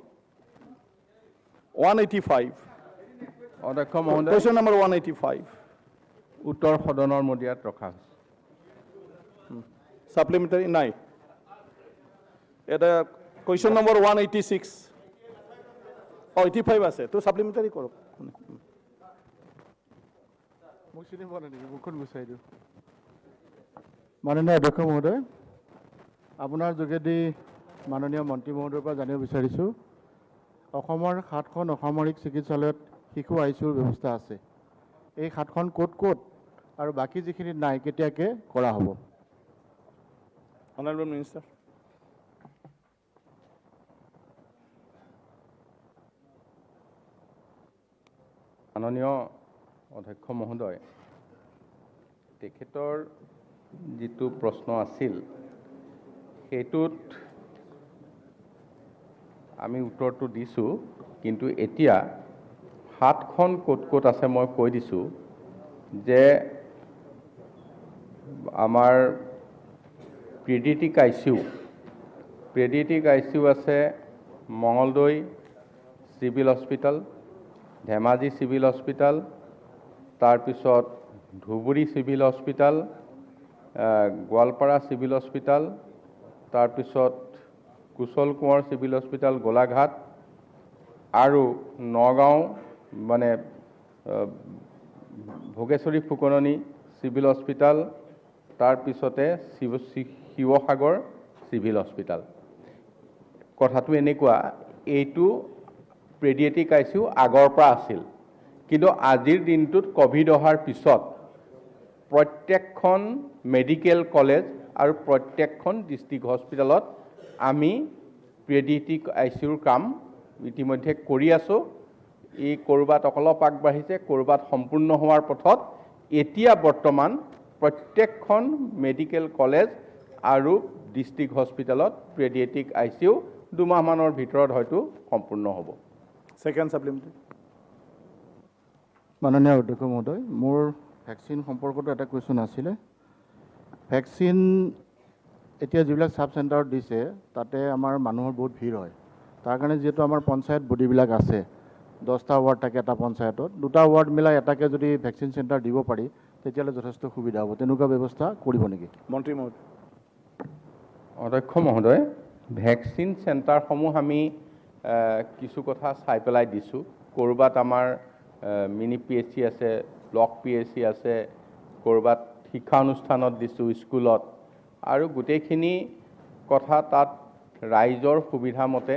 185 অধ্যক্ষ মহোদয়, কুৱেশ্যন নম্বৰ 185 উত্তৰ সদনৰ মজিয়াত ৰখা হৈছে। সাপ্লিমেন্টাৰি নাই। এটা কুৱেশ্যন নম্বৰ 186 85 আছে, তো সাপ্লিমেন্টাৰি কৰক। মোক চিনি পোৱা নাই নেকি? মুখখন গুচাই দিওঁ। মাননীয় অধ্যক্ষ মহোদয়, আপোনাৰ যোগেদি মাননীয় মন্ত্ৰী মহোদয়ৰ পৰা জানিব বিচাৰিছোঁ, অসমৰ 7খন অসামৰিক চিকিৎসালয়ত শিশু আইচিউৰ ব্যৱস্থা আছে। এই 7খন ক'ত ক'ত আৰু বাকী যিখিনি নাই কেতিয়াকৈ কৰা হ'ব? Honourable minister. মাননীয় অধ্যক্ষ মহোদয়, তেখেতৰ যিটো প্ৰশ্ন আছিল সেইটোত আমি উত্তৰটো দিছোঁ, কিন্তু এতিয়া 7খন ক'ত ক'ত আছে মই কৈ দিছোঁ যে আমাৰ পেডিয়াট্ৰিক আইচিউ আছে Mangaldoi civil hospital, Dhemaji civil hospital, তাৰপিছত Dhubri civil hospital, Goalpara civil hospital, তাৰপিছত কুশল কোঁৱৰ চিভিল হস্পিটেল গোলাঘাট, আৰু নগাঁও মানে ভোগেশ্বৰী ফুকননী চিভিল হস্পিটেল, তাৰপিছতে শিৱসাগৰ চিভিল হস্পিটেল। কথাটো এনেকুৱা, এইটো পেডিয়াট্ৰিক আইচিউ আগৰ পৰা আছিল, কিন্তু আজিৰ দিনটোত ক'ভিড অহাৰ পিছত প্ৰত্যেকখন মেডিকেল কলেজ আৰু প্ৰত্যেকখন ডিষ্ট্ৰিক্ট হস্পিটেলত আমি পেডিয়াট্ৰিক আইচিউৰ কাম ইতিমধ্যে কৰি আছোঁ। ই ক'ৰবাত অলপ আগবাঢ়িছে, ক'ৰবাত সম্পূৰ্ণ হোৱাৰ পথত। এতিয়া বৰ্তমান প্ৰত্যেকখন মেডিকেল কলেজ আৰু ডিষ্ট্ৰিক্ট হস্পিটেলত পেডিয়াট্ৰিক আইচিউ 2 মাহমানৰ ভিতৰত হয়তো সম্পূৰ্ণ হ'ব। সেকেন্ড সাপ্লিমেন্টাৰি। মাননীয় অধ্যক্ষ মহোদয়, মোৰ ভেকচিন সম্পৰ্কত এটা কুৱেশ্যন আছিলে। ভেকচিন এতিয়া যিবিলাক চাব চেণ্টাৰত দিছে তাতে আমাৰ মানুহৰ বহুত ভিৰ হয়। তাৰ কাৰণে যিহেতু আমাৰ পঞ্চায়ত বডিবিলাক আছে, 10টা ৱাৰ্ড থাকে এটা পঞ্চায়তত, 2টা ৱাৰ্ড মিলাই এটাকে যদি ভেকচিন চেণ্টাৰ দিব পাৰি তেতিয়াহ'লে যথেষ্ট সুবিধা হ'ব। তেনেকুৱা ব্যৱস্থা কৰিব নেকি? মন্ত্ৰী মহোদয়। অধ্যক্ষ মহোদয়, ভেকচিন চেণ্টাৰসমূহ আমি কিছু কথা চাই পেলাই দিছোঁ। ক'ৰবাত আমাৰ মিনি PHC আছে, ব্লক PHC আছে, ক'ৰবাত শিক্ষানুষ্ঠানত দিছোঁ, স্কুলত, আৰু গোটেইখিনি কথা তাত ৰাইজৰ সুবিধা মতে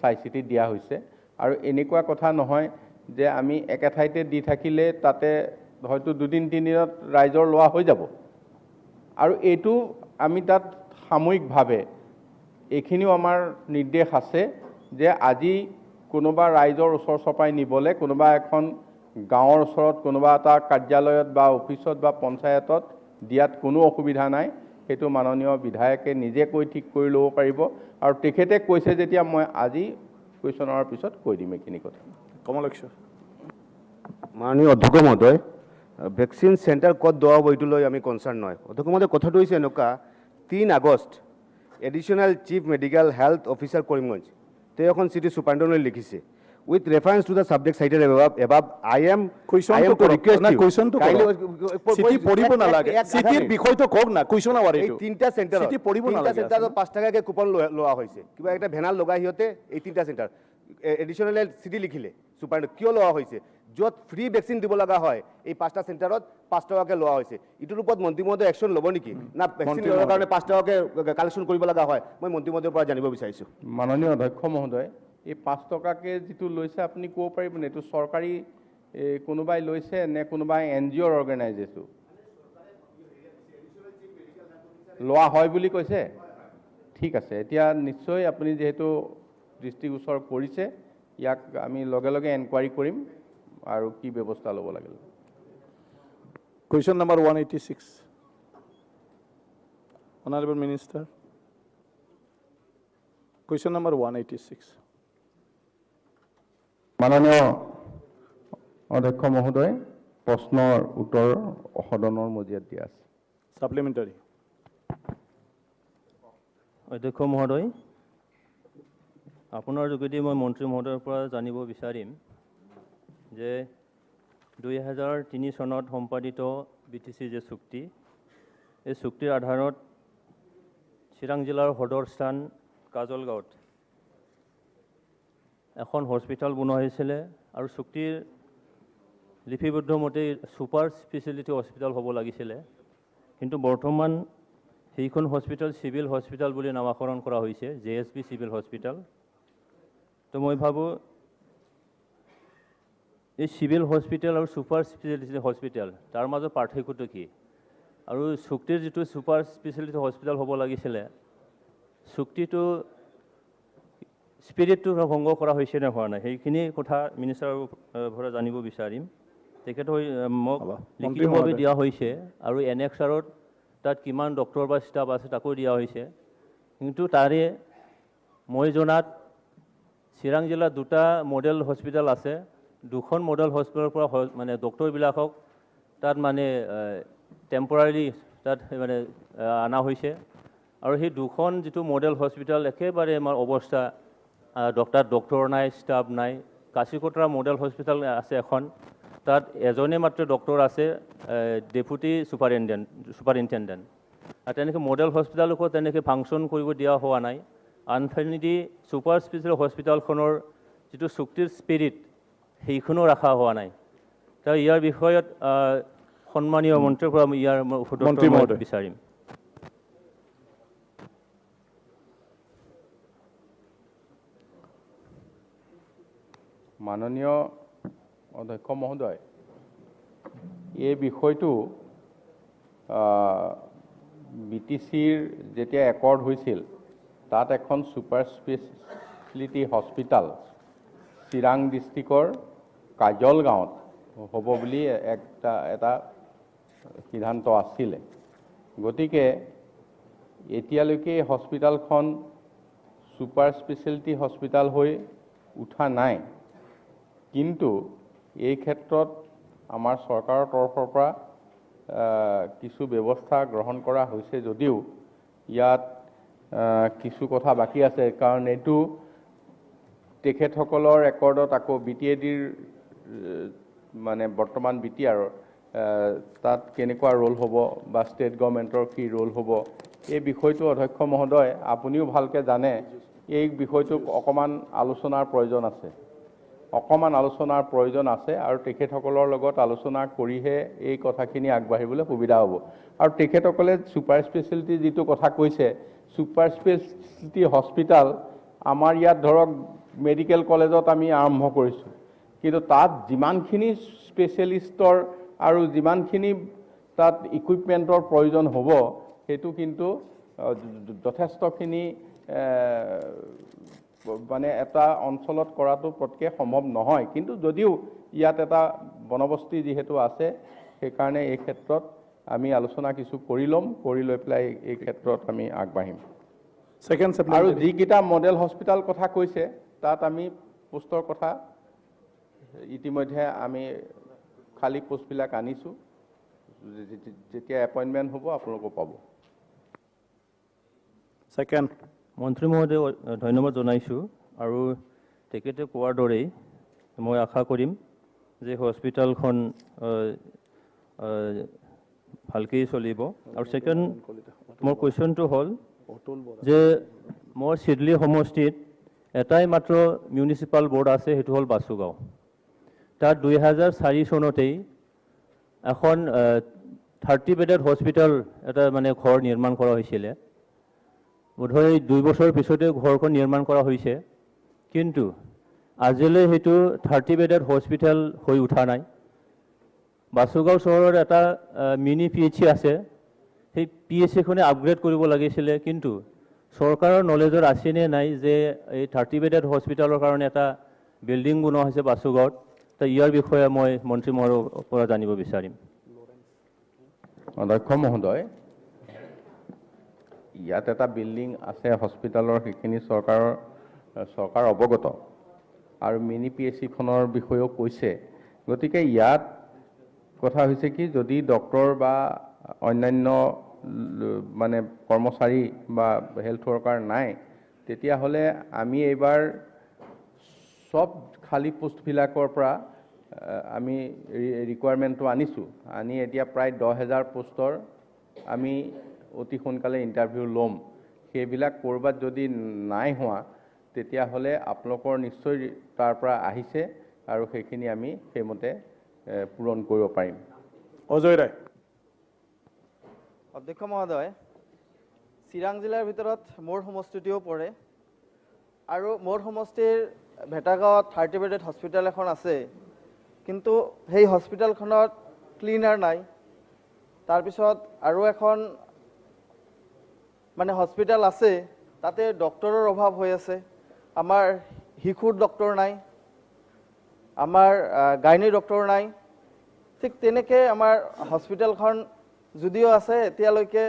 চাই চিতি দিয়া হৈছে। আৰু এনেকুৱা কথা নহয় যে আমি একে ঠাইতে দি থাকিলে তাতে হয়তো 2-3 দিনত ৰাইজৰ লোৱা হৈ যাব। আৰু এইটো আমি তাত সাময়িকভাৱে এইখিনিও আমাৰ নিৰ্দেশ আছে যে আজি কোনোবা ৰাইজৰ ওচৰ চপাই নিবলৈ কোনোবা এখন গাঁৱৰ ওচৰত কোনোবা এটা কাৰ্যালয়ত বা অফিচত বা পঞ্চায়তত দিয়াত কোনো অসুবিধা নাই সেইটো মাননীয় বিধায়কে নিজে কৈ ঠিক কৰি ল'ব পাৰিব আৰু তেখেতে কৈছে যেতিয়া মই আজি কুৱেশ্যনৰ পিছত কৈ দিম এইখিনি কথা কমলেশ্বৰ মাননীয় অধ্যক্ষ মহোদয় ভেকচিন চেণ্টাৰ ক'ত দিয়া হ'ব এইটো লৈ আমি কনচাৰ্ণ নহয় অধ্যক্ষ মহোদয় কথাটো হৈছে এনেকুৱা 3 August additional chief medical health officer Karimganj তেওঁ এখন চিঠি সুপাৰিনটেণ্ডেণ্টলৈ লিখিছে with reference to the subject cited above I am to request you চিঠি পঢ়িব নালাগে চিঠিৰ বিষয়টো কক না কুৱেশ্যন আৱাৰ এই তিনটা চেণ্টাৰ চিঠি পঢ়িব নালাগে চেণ্টাৰত 5 টাকাকে কুপন লোৱা হৈছে কিবা একটা ভেনাল লগাই হিয়তে এই তিনটা চেণ্টাৰ এডিশ্যনেল চিঠি লিখিলে সুপাৰিনটেণ্ডেণ্ট কিয় লোৱা হৈছে য'ত ফ্ৰী ভেকচিন দিব লগা হয় এই 5টা চেণ্টাৰত 5 টকাকে লোৱা হৈছে ইটোৰ ওপৰত মন্ত্ৰী মহোদয় একশ্যন ল'ব নেকি না ভেকচিন লোৱাৰ কাৰণে 5 টকাকে কালেকশ্যন কৰিব লগা হয় মই মন্ত্ৰী মহোদয়ৰ পৰা জানিব বিচাৰিছোঁ মাননীয় অধ্যক্ষ মহোদয় এই 5 টকাকে যিটো লৈছে আপুনি ক'ব পাৰিবনে এইটো চৰকাৰী কোনোবাই লৈছে নে কোনোবাই NGOৰ অৰ্গেনাইজেশ্যন লোৱা হয় বুলি কৈছে ঠিক আছে এতিয়া নিশ্চয় আপুনি যেহেতু দৃষ্টিগোচৰ কৰিছে ইয়াক আমি লগে লগে এনকুৱাৰী কৰিম আৰু কি ব্যৱস্থা ল'ব লাগে question number 186 honourable minister question number 186 মাননীয় অধ্যক্ষ মহোদয় প্ৰশ্নৰ উত্তৰ সদনৰ মজিয়াত দিয়া আছে সাপ্লিমেণ্টাৰী অধ্যক্ষ মহোদয় আপোনাৰ যোগেদি মই মন্ত্ৰী মহোদয়ৰ পৰা জানিব বিচাৰিম যে 2003 চনত সম্পাদিত BTC যে চুক্তি এই চুক্তিৰ আধাৰত চিৰাং জিলাৰ সদৰ স্থান কাজলগাঁৱত এখন হস্পিটাল বনোৱা হৈছিল আৰু চুক্তিৰ লিপিবদ্ধ মতে সুপাৰ স্পেচিয়েলিটি হস্পিটাল হ'ব লাগিছিল কিন্তু বৰ্তমান সেইখন হস্পিটাল সিভিল হস্পিটাল বুলি নামকৰণ কৰা হৈছে JSB সিভিল হস্পিটাল তো মই ভাবোঁ এই সিভিল হস্পিটাল আৰু সুপাৰ স্পেচিয়েলিটি হস্পিটাল তাৰ মাজত পাৰ্থক্যটো কি আৰু চুক্তিৰ যিটো সুপাৰ স্পেচিয়েলিটি হস্পিটাল হ'ব লাগিছিল চুক্তিটো স্পিৰিটটো ভংগ কৰা হৈছে নে হোৱা নাই সেইখিনি কথা মিনিষ্টাৰৰ পৰা জানিব বিচাৰিম তেখেত মোক লিখিতভাৱে দিয়া হৈছে আৰু এনেক্সাৰত তাত কিমান ডক্টৰ বা ষ্টাফ আছে তাকো দিয়া হৈছে কিন্তু তাৰে মই জনাত চিৰাং জিলাত 2টা মডেল হস্পিটাল আছে 2খন মডেল হস্পিটালৰ পৰা মানে ডক্টৰবিলাকক তাত মানে টেম্পৰাৰী তাত মানে অনা হৈছে আৰু সেই 2খন যিটো মডেল হস্পিটাল একেবাৰে আমাৰ অৱস্থা ডক্টৰ নাই ষ্টাফ নাই কাশীকোটৰা মডেল হস্পিটাল আছে এখন তাত এজনে মাত্ৰ ডক্টৰ আছে ডেপুটি সুপাৰিনটেণ্ডেণ্ট আৰু তেনেকৈ মডেল হস্পিটালকো তেনেকৈ ফাংচন কৰিব দিয়া হোৱা নাই আনফাইনেলি সুপাৰ স্পেচিয়েল হস্পিটালখনৰ যিটো চুক্তিৰ স্পিৰিট সেইখনো ৰখা হোৱা নাই তো ইয়াৰ বিষয়ত সন্মানীয় মন্ত্ৰীৰ পৰা ইয়াৰ উত্তৰ বিচাৰিম মাননীয় অধ্যক্ষ মহোদয় এই বিষয়টো BTCৰ যেতিয়া একৰ্ড হৈছিল তাত এখন সুপাৰ স্পেচিয়েলিটি হস্পিটাল চিৰাং ডিষ্ট্ৰিক্টৰ কাজলগাঁৱত হ'ব বুলি এটা সিদ্ধান্ত আছিলে গতিকে এতিয়ালৈকে হস্পিটালখন সুপাৰ স্পেচিয়েলিটি হস্পিটাল হৈ উঠা নাই কিন্তু এই ক্ষেত্ৰত আমাৰ চৰকাৰৰ তৰফৰ পৰা কিছু ব্যৱস্থা গ্ৰহণ কৰা হৈছে যদিও ইয়াত কিছু কথা বাকী আছে কাৰণ এইটো তেখেতসকলৰ ৰেকৰ্ডত আকৌ BTADৰ মানে বৰ্তমান BTR তাত কেনেকুৱা ৰোল হ'ব বা ষ্টেট গভৰ্ণমেণ্টৰ কি ৰোল হ'ব এই বিষয়টো অধ্যক্ষ মহোদয় আপুনিও ভালকৈ জানে এই বিষয়টোক অকণমান আলোচনাৰ প্ৰয়োজন আছে আৰু তেখেতসকলৰ লগত আলোচনা কৰিহে এই কথাখিনি আগবাঢ়িবলৈ সুবিধা হ'ব আৰু তেখেতসকলে সুপাৰ স্পেচিয়েলিটি যিটো কথা কৈছে সুপাৰ স্পেচিয়েলিটি হস্পিটাল আমাৰ ইয়াত ধৰক মেডিকেল কলেজত আমি আৰম্ভ কৰিছোঁ কিন্তু তাত যিমানখিনি স্পেচিয়েলিষ্টৰ আৰু যিমানখিনি তাত ইকুইপমেণ্টৰ প্ৰয়োজন হ'ব সেইটো কিন্তু যথেষ্টখিনি মানে এটা অঞ্চলত কৰাটো পটকৈ সম্ভৱ নহয় কিন্তু যদিও ইয়াত এটা বনবস্তি যিহেতু আছে সেইকাৰণে এই ক্ষেত্ৰত আমি আলোচনা কিছু কৰি ল'ম, কৰি লৈ পেলাই এই ক্ষেত্ৰত আমি আগবাঢ়িম। Second আৰু supplementary. যিকেইটা মডেল হস্পিটাল কথা কৈছে তাত আমি পোষ্টৰ কথা ইতিমধ্যে আমি খালী পোষ্টবিলাক আনিছোঁ, যেতিয়া এপইণ্টমেণ্ট হ'ব আপোনালোকে পাব। Second. মন্ত্ৰী মহোদয় ধন্যবাদ জনাইছোঁ আৰু তেখেতে কোৱাৰ দৰেই মই আশা কৰিম যে হস্পিটেলখন ভালকৈ চলিব। আৰু ছেকেণ্ড মোৰ কুৱেশ্যনটো হ'ল যে মোৰ চিডলি সমষ্টিত এটাই মাত্ৰ মিউনিচিপাল বৰ্ড আছে, সেইটো হ'ল বাসুগাঁও। তাত 2004 চনতেই এখন 30 বেডেড হস্পিটেল এটা মানে ঘৰ নিৰ্মাণ কৰা হৈছিলে। বোধহয় 2 বছৰ পিছতে ঘৰখন নিৰ্মাণ কৰা হৈছে, কিন্তু আজিলৈ সেইটো 30 বেডেড হস্পিটেল হৈ উঠা নাই। বাসুগাঁও চহৰত এটা মিনি PHC আছে, সেই PHCখনে আপগ্ৰেড কৰিব লাগিছিলে, কিন্তু চৰকাৰৰ নলেজৰ আছেনে নাই যে এই 30 বেডেড হস্পিটেলৰ কাৰণে এটা বিল্ডিং বনোৱা হৈছে বাসুগাঁৱত। তো ইয়াৰ বিষয়ে মই মন্ত্ৰী মহোদয়ৰ পৰা জানিব বিচাৰিম। অধ্যক্ষ মহোদয়, ইয়াত এটা বিল্ডিং আছে হস্পিটেলৰ, সেইখিনি চৰকাৰ অৱগত আৰু মিনি PHCখনৰ বিষয়েও কৈছে। গতিকে ইয়াত কথা হৈছে কি, যদি ডক্টৰ বা অন্যান্য মানে কৰ্মচাৰী বা হেল্থ ৱৰ্কাৰ নাই, তেতিয়াহ'লে আমি এইবাৰ সব খালী পোষ্টবিলাকৰ পৰা আমি ৰিকুৱাৰমেণ্টটো আনিছোঁ। আনি এতিয়া প্ৰায় 10,000 পোষ্টৰ আমি অতি সোনকালে ইণ্টাৰভিউ ল'ম। সেইবিলাক ক'ৰবাত যদি নাই হোৱা তেতিয়াহ'লে আপোনালোকৰ নিশ্চয় তাৰ পৰা আহিছে আৰু সেইখিনি আমি সেইমতে পূৰণ কৰিব পাৰিম। অজয় ৰায়। অধ্যক্ষ মহোদয়, চিৰাং জিলাৰ ভিতৰত মোৰ সমষ্টিটোও পৰে আৰু মোৰ সমষ্টিৰ ভেটাগাঁৱত 30 বেডেড হস্পিটেল এখন আছে, কিন্তু সেই হস্পিটেলখনত ক্লিনাৰ নাই। তাৰপিছত আৰু এখন মানে হস্পিটেল আছে, তাতে ডক্টৰৰ অভাৱ হৈ আছে। আমাৰ শিশুৰ ডক্টৰ নাই, আমাৰ গাইনী ডক্টৰ নাই। ঠিক তেনেকৈ আমাৰ হস্পিটেলখন যদিও আছে, এতিয়ালৈকে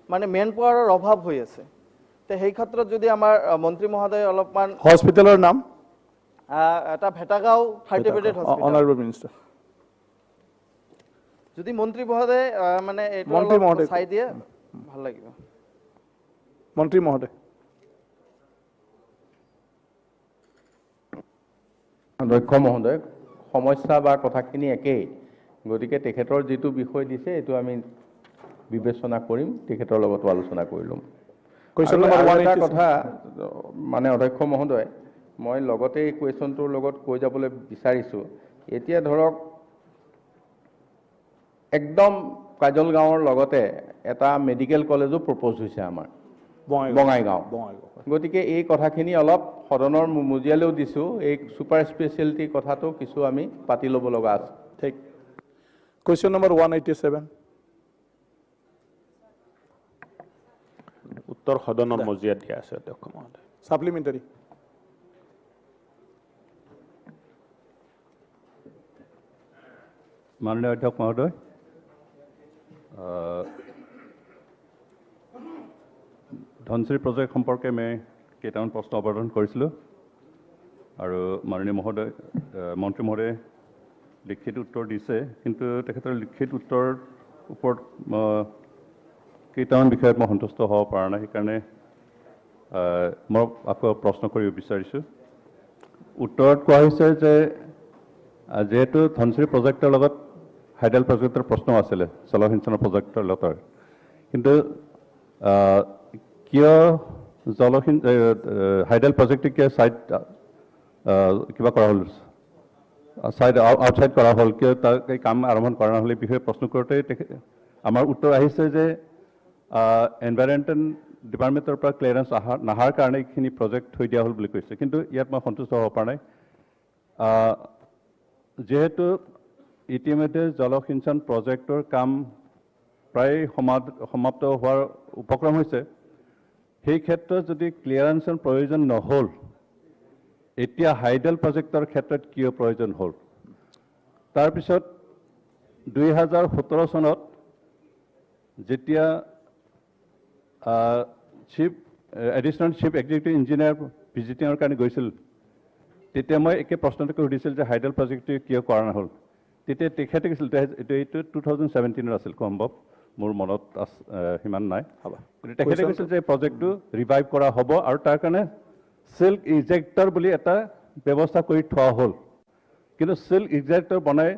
মানে মেন পাৱাৰৰ অভাৱ হৈ আছে। তো সেই ক্ষেত্ৰত যদি আমাৰ মন্ত্ৰী মহোদয় অলপমান হস্পিটেলৰ নাম এটা Bhetagaon 30 bedded hospital, honourable minister, যদি মন্ত্ৰী মহোদয় মানে এইটো মন্ত্ৰী মহোদয় চাই দিয়ে ভাল লাগিব। মন্ত্ৰী মহোদয়। অধ্যক্ষ মহোদয়, সমস্যা বা কথাখিনি একেই, গতিকে তেখেতৰ যিটো বিষয় দিছে এইটো আমি বিবেচনা কৰিম, তেখেতৰ লগতো আলোচনা কৰি ল'ম। এটা কথা মানে অধ্যক্ষ মহোদয়, মই লগতে এই কুৱেশ্যনটোৰ লগত কৈ যাবলৈ বিচাৰিছোঁ, এতিয়া ধৰক একদম কাজল গাঁৱৰ লগতে এটা মেডিকেল কলেজো প্ৰপ'জ হৈছে আমাৰ বঙাইগাঁও। গতিকে এই কথাখিনি অলপ সদনৰ মজিয়ালৈও দিছোঁ, এই ছুপাৰ স্পেচিয়েলিটি কথাটো কিছু আমি পাতি ল'ব লগা আছে। ঠিক। Question number 187। উত্তৰ সদনৰ মজিয়াত দিয়া আছে অধ্যক্ষ মহোদয়। সাপ্লিমেণ্টাৰী। মাননীয় অধ্যক্ষ মহোদয়, ধনশ্ৰী প্ৰজেক্ট সম্পৰ্কে মই কেইটামান প্ৰশ্ন অৱতাৰণ কৰিছিলোঁ আৰু মাননীয় মহোদয় মন্ত্ৰী মহোদয়ে লিখিত উত্তৰ দিছে, কিন্তু তেখেতৰ লিখিত উত্তৰৰ ওপৰত কেইটামান বিষয়ত মই সন্তুষ্ট হ'ব পৰা নাই, সেইকাৰণে মই আকৌ প্ৰশ্ন কৰিব বিচাৰিছোঁ। উত্তৰত কোৱা হৈছে যে যিহেতু ধনশ্ৰী প্ৰজেক্টৰ লগত হাইডেল প্ৰজেক্টৰ প্ৰশ্ন আছিলে, জলসিঞ্চনৰ প্ৰজেক্টৰ লগত, কিন্তু কিয় হাইডেল প্ৰজেক্টটো কিয় কিবা কৰা হ'ল, আউটছাইড কৰা হ'ল, কিয় তাৰ এই কাম আৰম্ভ কৰা নহ'লে এই বিষয়ে প্ৰশ্ন কৰোঁতে আমাৰ উত্তৰ আহিছে যে এনভাইৰনমেণ্টেল ডিপাৰ্টমেণ্টৰ পৰা ক্লিয়াৰেঞ্চ নাহাৰ কাৰণে এইখিনি প্ৰজেক্ট থৈ দিয়া হ'ল বুলি কৈছে, কিন্তু ইয়াত মই সন্তুষ্ট হ'ব পৰা নাই। যিহেতু ইতিমধ্যে জলসিঞ্চন প্ৰজেক্টৰ কাম প্ৰায় সমাপ্ত হোৱাৰ উপক্ৰম হৈছে, সেই ক্ষেত্ৰত যদি ক্লিয়াৰেঞ্চৰ প্ৰয়োজন নহ'ল, এতিয়া হাইডেল প্ৰজেক্টৰ ক্ষেত্ৰত কিয় প্ৰয়োজন হ'ল? তাৰপিছত 2017 চনত যেতিয়া এডিশ্যনেল চিফ এক্সিকিউটিভ ইঞ্জিনিয়াৰ ভিজিটিঙৰ কাৰণে গৈছিল তেতিয়া মই একে প্ৰশ্নটোকে সুধিছিল যে হাইডল প্ৰজেক্টটো কিয় কৰা নহ'ল তেতিয়া তেখেতে কৈছিল এইটো 2017 আছিল সম্ভৱ মোৰ মনত সিমান নাই কিন্তু তেখেতে কৈছিল যে প্ৰজেক্টটো ৰিভাইভ কৰা হ'ব আৰু তাৰ কাৰণে চিল্ক ইজেক্টৰ বুলি এটা ব্যৱস্থা কৰি থোৱা হ'ল কিন্তু চিল্ক ইজেক্টৰ বনাই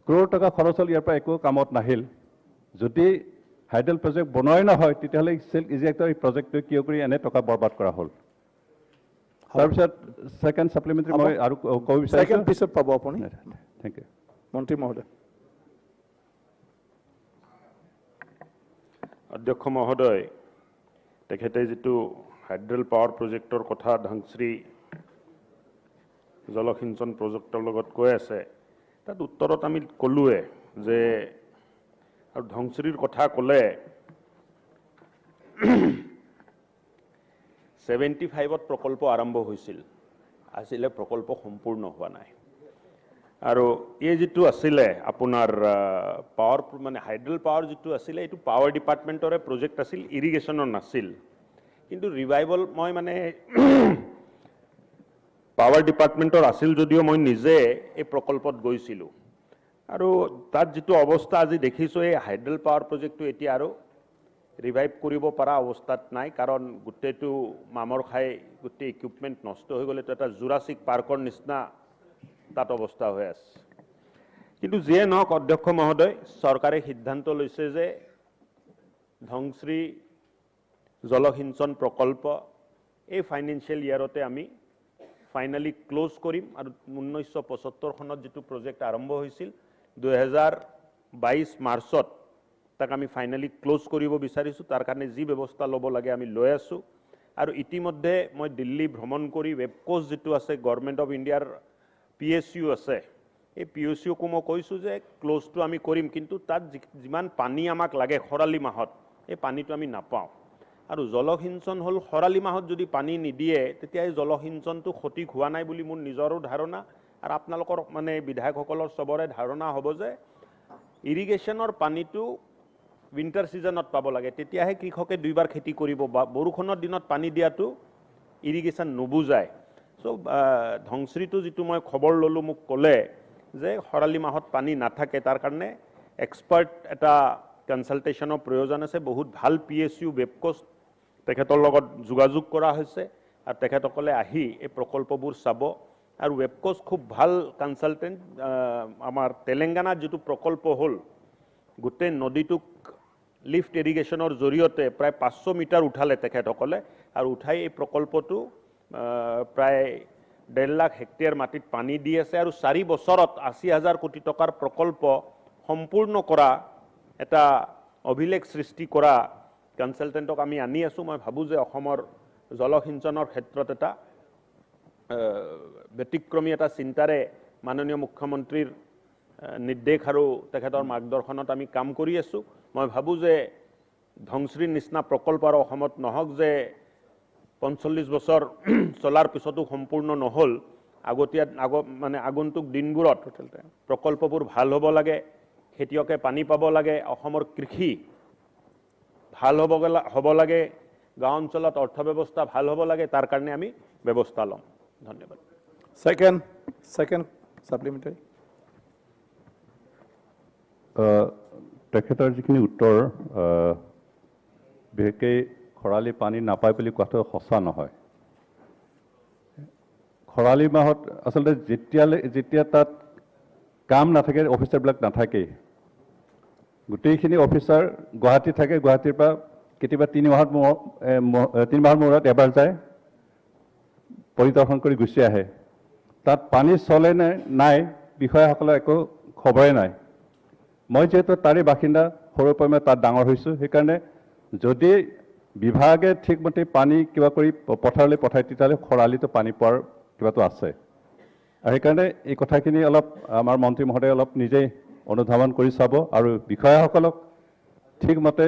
ক্ৰ'ৰ টকা খৰচ হ'ল ইয়াৰ পৰা একো কামত নাহিল যদি হাইডল প্ৰজেক্ট বনোৱাই নহয় তেতিয়াহ'লে চিল্ক ইজেক্টৰ এই প্ৰজেক্টটো কিয় কৰি এনে টকা বৰবাদ কৰা হ'ল তাৰপিছত ছেকেণ্ড ছাপ্লিমেণ্টাৰী মই আৰু ক'ব বিচাৰিছোঁ পিছত পাব আপুনি থেংক ইউ মন্ত্ৰী মহোদয় অধ্যক্ষ মহোদয় তেখেতে যিটো হাইড্ৰেল পাৱাৰ প্ৰজেক্টৰ কথা ধংশ্ৰী জলসিঞ্চন প্ৰজেক্টৰ লগত কৈ আছে তাত উত্তৰত আমি ক'লোৱে যে আৰু ধংশ্ৰীৰ কথা ক'লে 75ত প্ৰকল্প আৰম্ভ হৈছিল আছিলে প্ৰকল্প সম্পূৰ্ণ হোৱা নাই আৰু এই যিটো আছিলে আপোনাৰ পাৱাৰ মানে হাইড্ৰেল পাৱাৰ যিটো আছিলে এইটো পাৱাৰ ডিপাৰ্টমেণ্টৰে প্ৰজেক্ট আছিল ইৰিগেশ্যনৰ নাছিল কিন্তু ৰিভাইভল মই মানে পাৱাৰ ডিপাৰ্টমেণ্টৰ আছিল যদিও মই নিজে এই প্ৰকল্পত গৈছিলোঁ আৰু তাত যিটো অৱস্থা আজি দেখিছোঁ এই হাইড্ৰেল পাৱাৰ প্ৰজেক্টটো এতিয়া আৰু ৰিভাইভ কৰিব পৰা অৱস্থাত নাই কাৰণ গোটেইটো মামৰ খাই গোটেই ইকুইপমেণ্ট নষ্ট হৈ গ'লে এটা জুৰাছিক পাৰ্কৰ নিচিনা তাত অৱস্থা হৈ আছে কিন্তু যিয়ে নহওক অধ্যক্ষ মহোদয় চৰকাৰে সিদ্ধান্ত লৈছে যে ধংশ্ৰী জলসিঞ্চন প্ৰকল্প এই ফাইনেন্সিয়েল ইয়াৰতে আমি ফাইনেলি ক্লোজ কৰিম আৰু 1975 চনত যিটো প্ৰজেক্ট আৰম্ভ হৈছিল 2022 মাৰ্চত তাক আমি ফাইনেলি ক্লোজ কৰিব বিচাৰিছোঁ তাৰ কাৰণে যি ব্যৱস্থা ল'ব লাগে আমি লৈ আছোঁ আৰু ইতিমধ্যে মই দিল্লী ভ্ৰমণ কৰি ৱেবকোজ যিটো আছে গভৰ্ণমেণ্ট অফ ইণ্ডিয়াৰ PSU আছে এই PSUকো মই কৈছোঁ যে ক্লোজটো আমি কৰিম কিন্তু তাত যিমান পানী আমাক লাগে খৰালি মাহত এই পানীটো আমি নাপাওঁ আৰু জলসিঞ্চন হ'ল খৰালি মাহত যদি পানী নিদিয়ে তেতিয়া এই জলসিঞ্চনটো সঠিক হোৱা নাই বুলি মোৰ নিজৰো ধাৰণা আৰু আপোনালোকৰ মানে বিধায়কসকলৰ চবৰে ধাৰণা হ'ব যে ইৰিগেশ্যনৰ পানীটো উইণ্টাৰ ছিজনত পাব লাগে তেতিয়াহে কৃষকে দুইবাৰ খেতি কৰিব বা বৰষুণৰ দিনত পানী দিয়াটো ইৰিগেশ্যন নুবুজায় চ' ধংশ্ৰীটো যিটো মই খবৰ ল'লোঁ মোক ক'লে যে খৰালি মাহত পানী নাথাকে তাৰ কাৰণে এক্সপাৰ্ট এটা কনচালটেশ্যনৰ প্ৰয়োজন আছে বহুত ভাল PSU ৱেবকোজ তেখেতৰ লগত যোগাযোগ কৰা হৈছে আৰু তেখেতসকলে আহি এই প্ৰকল্পবোৰ চাব আৰু ৱেবকোজ খুব ভাল কনচালটেণ্ট আমাৰ তেলেংগানাত যিটো প্ৰকল্প হ'ল গোটেই নদীটোক লিফ্ট ইৰিগেশ্যনৰ জৰিয়তে প্ৰায় 500 মিটাৰ উঠালে তেখেতসকলে আৰু উঠাই এই প্ৰকল্পটো প্ৰায় 1.5 লাখ হেক্টৰ মাটিত পানী দি আছে আৰু 4 বছৰত 80,000 কোটি টকাৰ প্ৰকল্প সম্পূৰ্ণ কৰা এটা অভিলেখ সৃষ্টি কৰা কনসালটেণ্টক আমি আনি আছোঁ মই ভাবোঁ যে অসমৰ জলসিঞ্চনৰ ক্ষেত্ৰত এটা ব্যতিক্ৰমী এটা চিন্তাৰে মাননীয় মুখ্যমন্ত্ৰীৰ নিৰ্দেশ আৰু তেখেতৰ মাৰ্গদৰ্শনত আমি কাম কৰি আছোঁ মই ভাবোঁ যে ধংশ্ৰীৰ নিচিনা প্ৰকল্প আৰু অসমত নহওক যে 45 বছৰ চলাৰ পিছতো সম্পূৰ্ণ নহ'ল মানে আগন্তুক দিনবোৰত প্ৰকল্পবোৰ ভাল হ'ব লাগে খেতিয়কে পানী পাব লাগে অসমৰ কৃষি ভাল হ'ব লাগে গাঁও অঞ্চলত অৰ্থব্যৱস্থা ভাল হ'ব লাগে তাৰ কাৰণে আমি ব্যৱস্থা ল'ম ধন্যবাদ সেকেন্ড সাপ্লিমেন্টাৰী তেখেতৰ যিখিনি উত্তৰ বিশেষকৈ খৰালি পানী নাপায় বুলি কোৱাটো সঁচা নহয় খৰালি মাহত আচলতে যেতিয়া তাত কাম নাথাকে অফিচাৰবিলাক নাথাকে গোটেইখিনি অফিচাৰ গুৱাহাটী থাকে গুৱাহাটীৰ পৰা কেতিয়াবা 3 মাহৰ মূৰত এবাৰ যায় পৰিদৰ্শন কৰি গুচি আহে তাত পানী চলে নে নাই বিষয়াসকলৰ একো খবৰে নাই মই যেহেতু তাৰে বাসিন্দা সৰুৰ পৰা মই তাত ডাঙৰ হৈছোঁ সেইকাৰণে যদি বিভাগে ঠিকমতে পানী কিবা কৰি পথাৰলৈ পঠায় তেতিয়াহ'লে খৰালিতো পানী পোৱাৰ কিবাটো আছে আৰু সেইকাৰণে এই কথাখিনি অলপ আমাৰ মন্ত্ৰী মহোদয়ে অলপ নিজেই অনুধাৱন কৰি চাব আৰু বিষয়াসকলক ঠিকমতে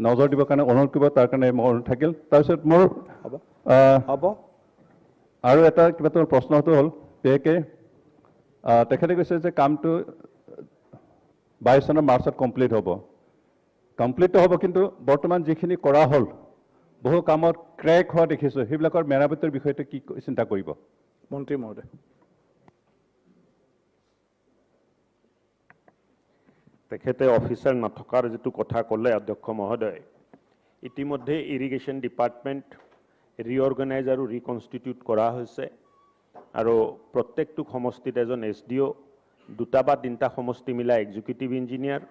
নজৰ দিবৰ কাৰণে অনুৰোধ কৰিব তাৰ কাৰণে মই অনুৰোধ থাকিল তাৰপিছত মোৰ আৰু এটা কিবাটো প্ৰশ্নটো হ'ল বিশেষকৈ তেখেতে কৈছে যে কামটো 22 চনৰ মাৰ্চত কমপ্লিট হ'ব। কমপ্লিটটো হ'ব, কিন্তু বৰ্তমান যিখিনি কৰা হ'ল বহু কামত ক্ৰেক হোৱা দেখিছোঁ, সেইবিলাকৰ মেৰামতিৰ বিষয়টো কি চিন্তা কৰিব? মন্ত্ৰী মহোদয়। তেখেতে অফিচাৰ নথকাৰ যিটো কথা ক'লে অধ্যক্ষ মহোদয়, ইতিমধ্যে ইৰিগেশ্যন ডিপাৰ্টমেণ্ট ৰিঅৰ্গেনাইজ আৰু ৰিকনষ্টিটিউট কৰা হৈছে আৰু প্ৰত্যেকটো সমষ্টিত এজন SDO, 2টা বা 3টা সমষ্টি মিলাই এক্সিকিউটিভ ইঞ্জিনিয়াৰ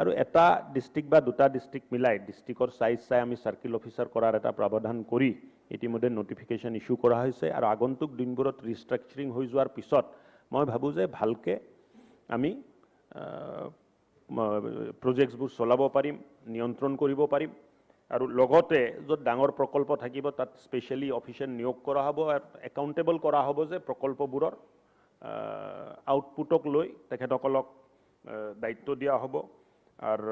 আৰু এটা ডিষ্ট্ৰিক্ট বা 2টা ডিষ্ট্ৰিক্ট মিলাই ডিষ্ট্ৰিক্টৰ চাইজ চাই আমি চাৰ্কিল অফিচাৰ কৰাৰ এটা প্ৰাৱধান কৰি ইতিমধ্যে নটিফিকেশ্যন ইছ্যু কৰা হৈছে আৰু আগন্তুক দিনবোৰত ৰিষ্ট্ৰাকচাৰিং হৈ যোৱাৰ পিছত মই ভাবোঁ যে ভালকৈ আমি প্ৰজেক্টছবোৰ চলাব পাৰিম, নিয়ন্ত্ৰণ কৰিব পাৰিম আৰু লগতে য'ত ডাঙৰ প্ৰকল্প থাকিব তাত স্পেচিয়েলি অফিচাৰ নিয়োগ কৰা হ'ব, একাউণ্টেবল কৰা হ'ব যে প্ৰকল্পবোৰৰ আউটপুটক লৈ তেখেতসকলক দায়িত্ব দিয়া হ'ব আৰু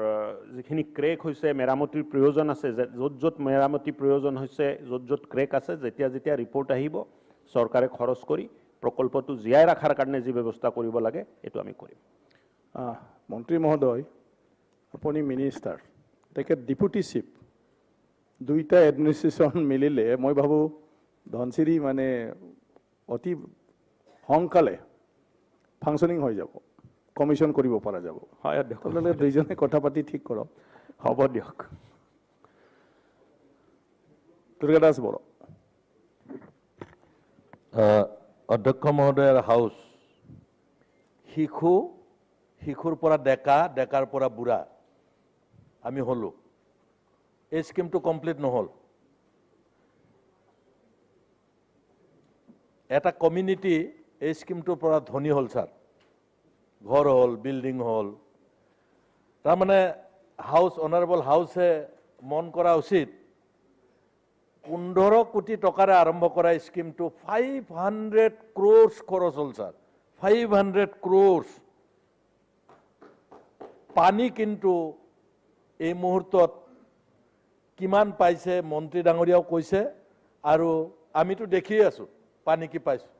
যিখিনি ক্ৰেক হৈছে মেৰামতিৰ প্ৰয়োজন আছে, য'ত য'ত মেৰামতি প্ৰয়োজন হৈছে, য'ত য'ত ক্ৰেক আছে, যেতিয়া যেতিয়া ৰিপৰ্ট আহিব চৰকাৰে খৰচ কৰি প্ৰকল্পটো জীয়াই ৰখাৰ কাৰণে যি ব্যৱস্থা কৰিব লাগে এইটো আমি কৰিম। মন্ত্ৰী মহোদয়, আপুনি মিনিষ্টাৰ, তেখেত ডেপুটি চিফ, 2টা এডমিনিষ্ট্ৰেশ্যন মিলিলে মই ভাবোঁ ধনচিৰি মানে অতি সোনকালে ফাংচনিং হৈ যাব, কমিশ্যন কৰিব পৰা যাব। হয় অধ্যক্ষ, আপোনালোকে দুইজনে কথা পাতি ঠিক কৰক। হ'ব দিয়ক। দুৰ্গা দাস বড়ো। অধ্যক্ষ মহোদয়ৰ হাউচ, শিশুৰ পৰা ডেকা, ডেকাৰ পৰা বুঢ়া আমি হ'লোঁ, এই স্কিমটো কমপ্লিট নহ'ল। এটা কমিউনিটি এই স্কিমটোৰ পৰা ধনী হ'ল ছাৰ, ঘৰ হ'ল, বিল্ডিং হ'ল। তাৰমানে অনাৰেবল হাউচে মন কৰা উচিত 15 কোটি টকাৰে আৰম্ভ কৰা স্কিমটো 500 crores খৰচ হ'ল ছাৰ, 500 crores। পানী কিন্তু এই মুহূৰ্তত কিমান পাইছে মন্ত্ৰী ডাঙৰীয়াও কৈছে আৰু আমিতো দেখিয়ে আছোঁ পানী কি পাইছোঁ।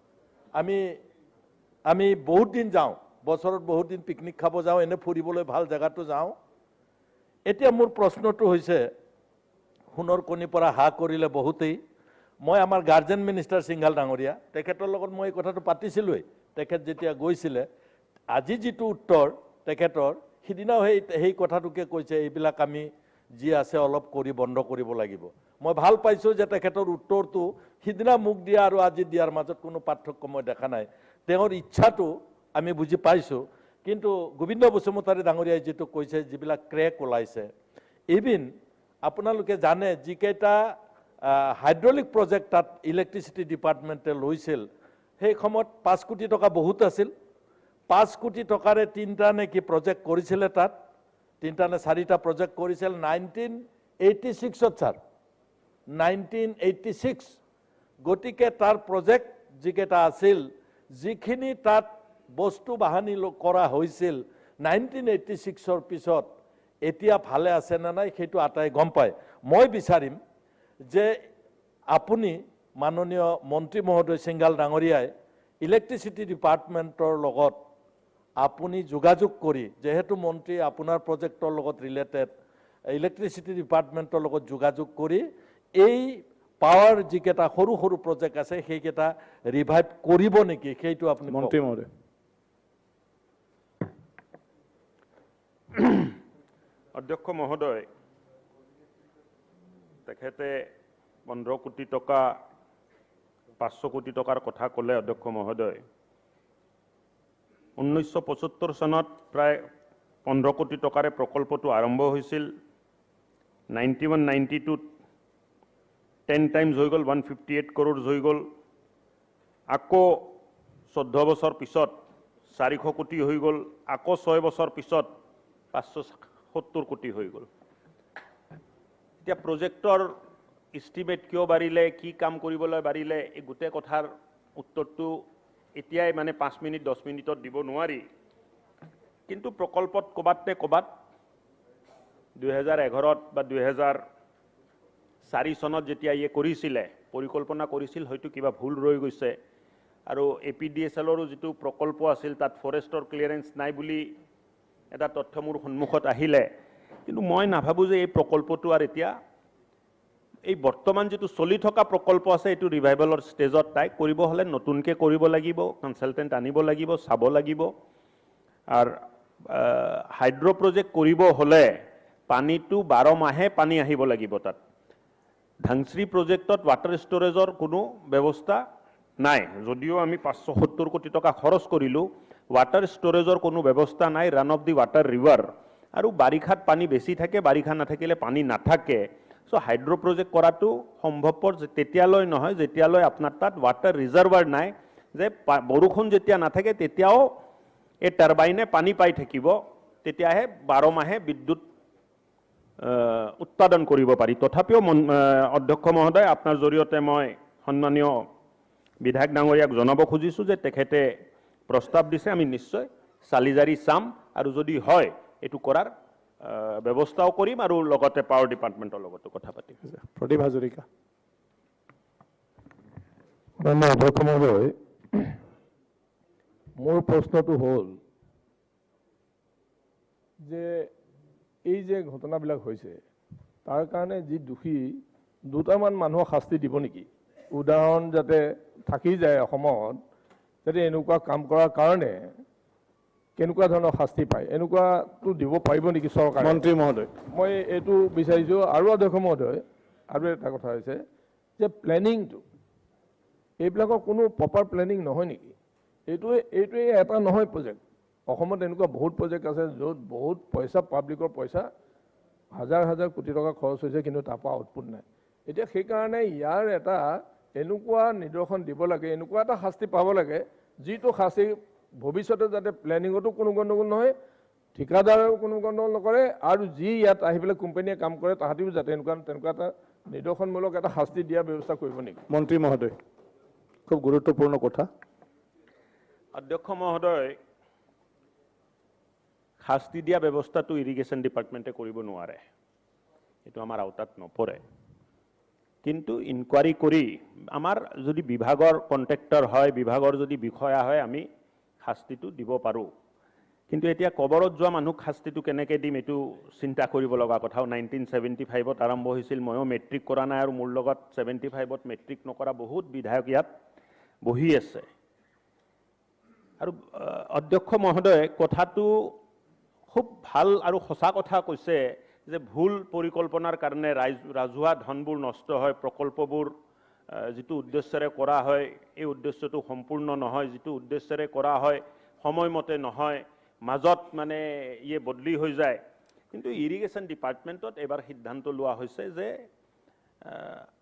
আমি বহুত দিন যাওঁ, বছৰত বহুত দিন পিকনিক খাব যাওঁ, এনে ফুৰিবলৈ ভাল জেগাটো যাওঁ। এতিয়া মোৰ প্ৰশ্নটো হৈছে, সোণৰ কণীৰ পৰা হাঁহ কৰিলে বহুতেই। মই আমাৰ গাৰ্জেন মিনিষ্টাৰ সিংঘাল ডাঙৰীয়া, তেখেতৰ লগত মই এই কথাটো পাতিছিলোঁৱেই, তেখেত যেতিয়া গৈছিলে। আজি যিটো উত্তৰ তেখেতৰ, সিদিনাও সেই কথাটোকে কৈছে, এইবিলাক আমি যি আছে অলপ কৰি বন্ধ কৰিব লাগিব। মই ভাল পাইছোঁ যে তেখেতৰ উত্তৰটো সিদিনা মোক দিয়া আৰু আজি দিয়াৰ মাজত কোনো পাৰ্থক্য মই দেখা নাই। তেওঁৰ ইচ্ছাটো আমি বুজি পাইছোঁ, কিন্তু গোবিন্দ বসুমতাৰী ডাঙৰীয়াই যিটো কৈছে, যিবিলাক ক্ৰেক ওলাইছে, ইভিন আপোনালোকে জানে যিকেইটা হাইড্ৰলিক প্ৰজেক্ট তাত ইলেক্ট্ৰিচিটি ডিপাৰ্টমেণ্টে লৈছিল, সেই সময়ত 5 কোটি টকা বহুত আছিল। 5 কোটি টকাৰে 3টা নে কি প্ৰজেক্ট কৰিছিলে তাত, 3টা নে 4টা প্ৰজেক্ট কৰিছিল 1986ত ছাৰ, 1986। গতিকে তাৰ প্ৰজেক্ট যিকেইটা আছিল, যিখিনি তাত বস্তু বাহানি কৰা হৈছিল 1986ৰ পিছত, এতিয়া ভালে আছে নে নাই সেইটো আটাই গম পায়। মই বিচাৰিম যে আপুনি মাননীয় মন্ত্ৰী মহোদয় সিংঘাল ডাঙৰীয়াই ইলেক্ট্ৰিচিটি ডিপাৰ্টমেণ্টৰ লগত আপুনি যোগাযোগ কৰি, যেহেতু মন্ত্ৰী আপোনাৰ প্ৰজেক্টৰ লগত ৰিলেটেড, ইলেক্ট্ৰিচিটি ডিপাৰ্টমেণ্টৰ লগত যোগাযোগ কৰি এই পাৱাৰ যিকেইটা সৰু সৰু প্ৰজেক্ট আছে সেইকেইটা ৰিভাইভ কৰিব নেকি সেইটো আপুনি মন্ত্ৰী মহোদয়। অধ্যক্ষ মহোদয়, তেখেতে 15 কোটি টকা 500 কোটি টকাৰ কথা ক'লে। অধ্যক্ষ মহোদয়, 1975 চনত প্ৰায় 15 কোটি টকাৰে প্ৰকল্পটো আৰম্ভ হৈছিল। 91-92ত 10 টাইমছ হৈ গ'ল, 158 crores হৈ গ'ল। আকৌ 14 বছৰ পিছত 400 কোটি হৈ গ'ল। আকৌ 6 বছৰ পিছত 570 কোটি হৈ গ'ল। এতিয়া প্ৰজেক্টৰ ইষ্টিমেট কিয় বাঢ়িলে, কি কাম কৰিবলৈ বাঢ়িলে, এই গোটেই কথাৰ উত্তৰটো এতিয়াই মানে 5 মিনিট 10 মিনিটত দিব নোৱাৰি। কিন্তু প্ৰকল্পত ক'বাত নে ক'বাত 2011ত বা 2004 চনত যেতিয়া ইয়ে কৰিছিলে, পৰিকল্পনা কৰিছিল, হয়তো কিবা ভুল ৰৈ গৈছে। আৰু APDSLৰো যিটো প্ৰকল্প আছিল তাত ফৰেষ্টৰ ক্লিয়াৰেন্স নাই বুলি এটা তথ্য মোৰ সন্মুখত আহিলে, কিন্তু মই নাভাবোঁ যে এই প্ৰকল্পটো আৰু এতিয়া এই বৰ্তমান যিটো চলি থকা প্ৰকল্প আছে এইটো ৰিভাইভেলৰ ষ্টেজত তাই কৰিব হ'লে নতুনকৈ কৰিব লাগিব, কনচালটেণ্ট আনিব লাগিব, চাব লাগিব। আৰু হাইড্ৰ' প্ৰজেক্ট কৰিব হ'লে পানীটো 12 মাহে পানী আহিব লাগিব তাত। ধাংশ্ৰী প্ৰজেক্টত ৱাটাৰ ষ্ট'ৰেজৰ কোনো ব্যৱস্থা নাই, যদিও আমি 570 কোটি টকা খৰচ কৰিলোঁ, ৱাটাৰ ষ্ট'ৰেজৰ কোনো ব্যৱস্থা নাই, run of the water river. আৰু বাৰিষাত পানী বেছি থাকে, বাৰিষা নাথাকিলে পানী নাথাকে। চ' হাইড্ৰ' প্ৰজেক্ট কৰাটো সম্ভৱপৰ তেতিয়ালৈ নহয় যেতিয়ালৈ আপোনাৰ তাত ৱাটাৰ ৰিজাৰ্ভাৰ নাই, যে বৰষুণ যেতিয়া নাথাকে তেতিয়াও এই টাৰ্বাইনে পানী পাই থাকিব, তেতিয়াহে 12 মাহে বিদ্যুৎ উৎপাদন কৰিব পাৰি। তথাপিও অধ্যক্ষ মহোদয়, আপোনাৰ জৰিয়তে মই সন্মানীয় বিধায়ক ডাঙৰীয়াক জনাব খুজিছোঁ যে তেখেতে প্ৰস্তাৱ দিছে, আমি নিশ্চয় চালি জাৰি চাম আৰু যদি হয় এইটো কৰাৰ ব্যৱস্থাও কৰিম আৰু লগতে পাৱাৰ ডিপাৰ্টমেণ্টৰ লগতো কথা পাতিম। প্ৰদীপ হাজৰিকা। অধ্যক্ষ মহোদয়, মোৰ প্ৰশ্নটো হ'ল যে এই যে ঘটনাবিলাক হৈছে তাৰ কাৰণে যি দোষী দুটামান মানুহক শাস্তি দিব নেকি? উদাহৰণ যাতে থাকি যায় অসমত, যাতে এনেকুৱা কাম কৰাৰ কাৰণে কেনেকুৱা ধৰণৰ শাস্তি পায়, এনেকুৱাটো দিব পাৰিব নেকি চৰকাৰে? মন্ত্ৰী মহোদয়, মই এইটো বিচাৰিছোঁ। আৰু অধ্যক্ষ মহোদয়, আৰু এটা কথা হৈছে যে প্লেনিংটো, এইবিলাকৰ কোনো প্ৰপাৰ প্লেনিং নহয় নেকি? এইটোৱে এটা নহয় প্ৰজেক্ট। অসমত এনেকুৱা বহুত প্ৰজেক্ট আছে য'ত বহুত পইচা, পাব্লিকৰ পইচা হাজাৰ হাজাৰ কোটি টকা খৰচ হৈছে, কিন্তু তাৰপৰা আউটপুট নাই। এতিয়া সেইকাৰণে ইয়াৰ এটা এনেকুৱা নিদৰ্শন দিব লাগে, এনেকুৱা এটা শাস্তি পাব লাগে, যিটো শাস্তি ভৱিষ্যতে যাতে প্লেনিঙতো কোনো গণ্ডগোল নহয়, ঠিকাদাৰেও কোনো গণ্ডগোল নকৰে, আৰু যি ইয়াত আহি পেলাই কোম্পানীয়ে কাম কৰে তাহাঁতিও যাতে তেনেকুৱা এটা নিদৰ্শনমূলক এটা শাস্তি দিয়াৰ ব্যৱস্থা কৰিব নেকি? মন্ত্ৰী মহোদয়, খুব গুৰুত্বপূৰ্ণ কথা। অধ্যক্ষ মহোদয়, শাস্তি দিয়া ব্যৱস্থাটো ইৰিগেশ্যন ডিপাৰ্টমেণ্টে কৰিব নোৱাৰে, এইটো আমাৰ আওতাত নপৰে। কিন্তু ইনকুৱাৰী কৰি আমাৰ যদি বিভাগৰ কণ্ট্ৰেক্টৰ হয়, বিভাগৰ যদি বিষয়া হয়, আমি শাস্তিটো দিব পাৰোঁ। কিন্তু এতিয়া কবৰত যোৱা মানুহক শাস্তিটো কেনেকৈ দিম এইটো চিন্তা কৰিব লগা কথাও। 1975ত আৰম্ভ হৈছিল, ময়ো মেট্ৰিক কৰা নাই, আৰু মোৰ লগত 75ত মেট্ৰিক নকৰা বহুত বিধায়ক ইয়াত বহি আছে। আৰু অধ্যক্ষ মহোদয়, কথাটো খুব ভাল আৰু সঁচা কথা কৈছে যে ভুল পৰিকল্পনাৰ কাৰণে ৰাজহুৱা ধনবোৰ নষ্ট হয়, প্ৰকল্পবোৰ যিটো উদ্দেশ্যেৰে কৰা হয় এই উদ্দেশ্যটো সম্পূৰ্ণ নহয়, যিটো উদ্দেশ্যেৰে কৰা হয় সময়মতে নহয়, মাজত মানে ইয়ে বদলি হৈ যায়। কিন্তু ইৰিগেশ্যন ডিপাৰ্টমেণ্টত এবাৰ সিদ্ধান্ত লোৱা হৈছে যে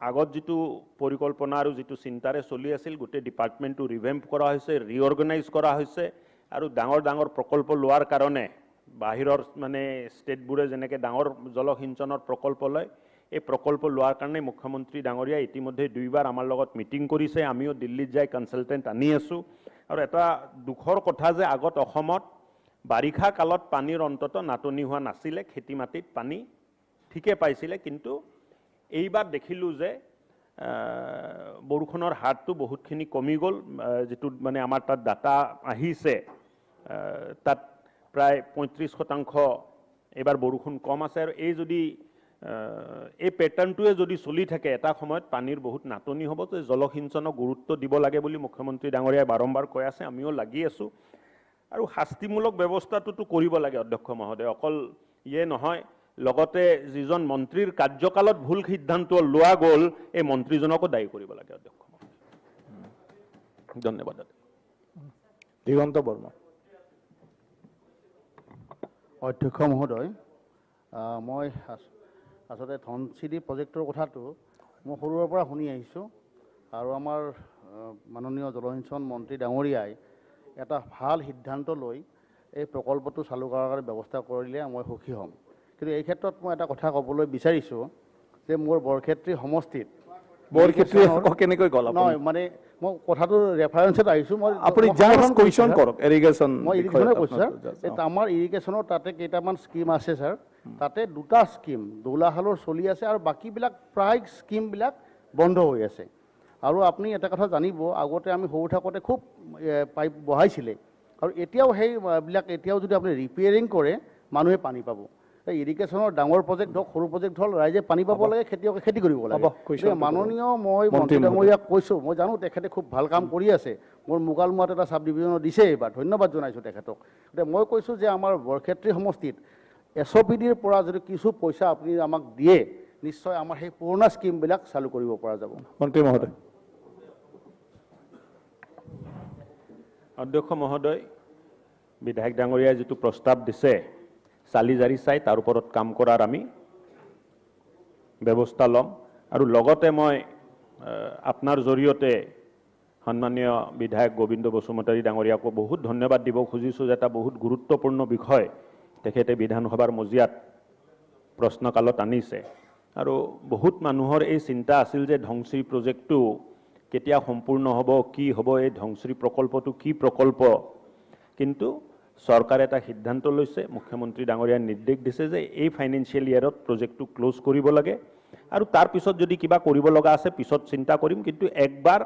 আগত যিটো পৰিকল্পনা আৰু যিটো চিন্তাৰে চলি আছিল, গোটেই ডিপাৰ্টমেণ্টটো ৰিভেম্প কৰা হৈছে, ৰিঅৰ্গেনাইজ কৰা হৈছে, আৰু ডাঙৰ ডাঙৰ প্ৰকল্প লোৱাৰ কাৰণে বাহিৰৰ মানে ষ্টেটবোৰে যেনেকৈ ডাঙৰ জলসিঞ্চনৰ প্ৰকল্প লয়, এই প্ৰকল্প লোৱাৰ কাৰণে মুখ্যমন্ত্ৰী ডাঙৰীয়া ইতিমধ্যে 2বাৰ আমাৰ লগত মিটিং কৰিছে, আমিও দিল্লীত যাই কনচালটেণ্ট আনি আছোঁ। আৰু এটা দুখৰ কথা যে আগত অসমত বাৰিষা কালত পানীৰ অন্তত নাটনি হোৱা নাছিলে, খেতি মাটিত পানী ঠিকে পাইছিলে, কিন্তু এইবাৰ দেখিলোঁ যে বৰষুণৰ হাৰটো বহুতখিনি কমি গ'ল। যিটো মানে আমাৰ তাত ডাটা আহিছে, তাত প্ৰায় 35% এইবাৰ বৰষুণ কম আছে। আৰু এই পেটাৰ্ণটোৱে যদি চলি থাকে, এটা সময়ত পানীৰ বহুত নাটনি হ'ব। তো জলসিঞ্চনক গুৰুত্ব দিব লাগে বুলি মুখ্যমন্ত্ৰী ডাঙৰীয়াই বাৰম্বাৰ কৈ আছে, আমিও লাগি আছোঁ। আৰু শাস্তিমূলক ব্যৱস্থাটোতো কৰিব লাগে অধ্যক্ষ মহোদয়, অকল ইয়ে নহয়, লগতে যিজন মন্ত্ৰীৰ কাৰ্যকালত ভুল সিদ্ধান্ত লোৱা গ'ল এই মন্ত্ৰীজনকো দায়ী কৰিব লাগে অধ্যক্ষ মহোদয়। ধন্যবাদ। দিগন্ত বৰ্মা। অধ্যক্ষ মহোদয়, মই আচলতে ধনশিৰি প্ৰজেক্টৰ কথাটো মই সৰুৰে পৰা শুনি আহিছোঁ, আৰু আমাৰ মাননীয় জলসিঞ্চন মন্ত্ৰী ডাঙৰীয়াই এটা ভাল সিদ্ধান্ত লৈ এই প্ৰকল্পটো চালু কৰাৰ কাৰণে ব্যৱস্থা কৰিলে মই সুখী হ'ম। কিন্তু এই ক্ষেত্ৰত মই এটা কথা ক'বলৈ বিচাৰিছোঁ যে মোৰ বৰক্ষেত্ৰী সমষ্টিত কেনেকৈ গ'ল নহয়, মানে মই কথাটো ৰেফাৰেঞ্চত আহিছোঁ, আপুনি জাষ্ট কুৱেশ্যন কৰক। ইৰিগেশ্যন মই ইৰিগেশ্যনে কৈছোঁ ছাৰ, আমাৰ ইৰিগেশ্যনৰ তাতে কেইটামান স্কিম আছে ছাৰ, তাতে 2টা স্কিম দৌলাশালৰ চলি আছে, আৰু বাকীবিলাক প্ৰায় স্কিমবিলাক বন্ধ হৈ আছে। আৰু আপুনি এটা কথা জানিব, আগতে আমি সৰু থাকোঁতে খুব পাইপ বহাইছিলে, আৰু এতিয়াও সেইবিলাক এতিয়াও যদি আপুনি ৰিপেয়াৰিং কৰে মানুহে পানী পাব ইৰিগেশ্যনৰ ডাঙৰ প্ৰজেক্ট হওক সৰু প্ৰজেক্ট হ'ল ৰাইজে পানী পাব লাগে খেতিয়কে খেতি কৰিব লাগে মাননীয় মই মন্ত্ৰী ডাঙৰীয়াক কৈছোঁ মই জানো তেখেতে খুব ভাল কাম কৰি আছে মোৰ মুগালমুৱাত এটা চাব ডিভিজনত দিছে এইবাৰ ধন্যবাদ জনাইছোঁ তেখেতক গতিকে মই কৈছোঁ যে আমাৰ বৰক্ষেত্ৰী সমষ্টিত SOPDৰ পৰা যদি কিছু পইচা আপুনি আমাক দিয়ে নিশ্চয় আমাৰ সেই পুৰণা স্কিমবিলাক চালু কৰিব পৰা যাব মন্ত্ৰী মহোদয় অধ্যক্ষ মহোদয় বিধায়ক ডাঙৰীয়াই যিটো প্ৰস্তাৱ দিছে চালি জাৰি চাই তাৰ ওপৰত কাম কৰাৰ আমি ব্যৱস্থা ল'ম আৰু লগতে মই আপোনাৰ জৰিয়তে সন্মানীয় বিধায়ক গোবিন্দ বসুমতাৰী ডাঙৰীয়াকো বহুত ধন্যবাদ দিব খুজিছোঁ যে এটা বহুত গুৰুত্বপূৰ্ণ বিষয় তেখেতে বিধানসভাৰ মজিয়াত প্ৰশ্নকালত আনিছে আৰু বহুত মানুহৰ এই চিন্তা আছিল যে ধংশ্ৰী প্ৰজেক্টটো কেতিয়া সম্পূৰ্ণ হ'ব কি হ'ব এই ধংশ্ৰী প্ৰকল্পটো কি প্ৰকল্প কিন্তু চৰকাৰে এটা সিদ্ধান্ত লৈছে মুখ্যমন্ত্ৰী ডাঙৰীয়াই নিৰ্দেশ দিছে যে এই ফাইনেন্সিয়েল ইয়াৰত প্ৰজেক্টটো ক্লোজ কৰিব লাগে আৰু তাৰ পিছত যদি কিবা কৰিব লগা আছে পিছত চিন্তা কৰিম কিন্তু একবাৰ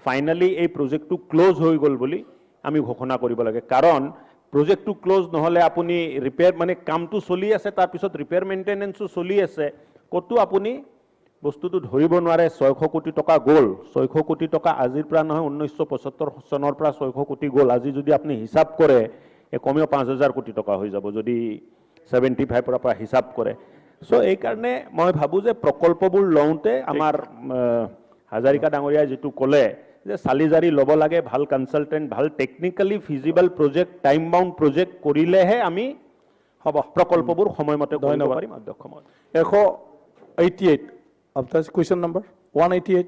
ফাইনালি এই প্ৰজেক্টটো ক্লোজ হৈ গ'ল বুলি আমি ঘোষণা কৰিব লাগে কাৰণ প্ৰজেক্টটো ক্লোজ নহ'লে আপুনি ৰিপেয়াৰ মানে কামটো চলি আছে তাৰ পিছত ৰিপেয়াৰ মেইনটেনেন্সো চলি আছে কতো আপুনি বস্তুটো ধৰিব নোৱাৰে 600 কোটি টকা গ'ল 600 কোটি টকা আজিৰ পৰা নহয় 1975 চনৰ পৰা 600 কোটি গ'ল আজি যদি আপুনি হিচাপ কৰে কমেও 5000 কোটি টকা হৈ যাব যদি 75 পৰা হিচাপ কৰে সো এই কাৰণে মই ভাবো যে প্ৰকল্পবোৰ লওঁতে আমাৰ হাজাৰিকা ডাঙৰীয়া যেটো ক'লে যে চালিজাৰি ল'ব লাগে ভাল কনসালটেন্ট ভাল technically feasible project time bound project কৰিলেহে আমি হ'ব প্ৰকল্পবোৰ সময়মতে কৰিব পাৰিম অধ্যক্ষ মহোদয় 188 of the question number 188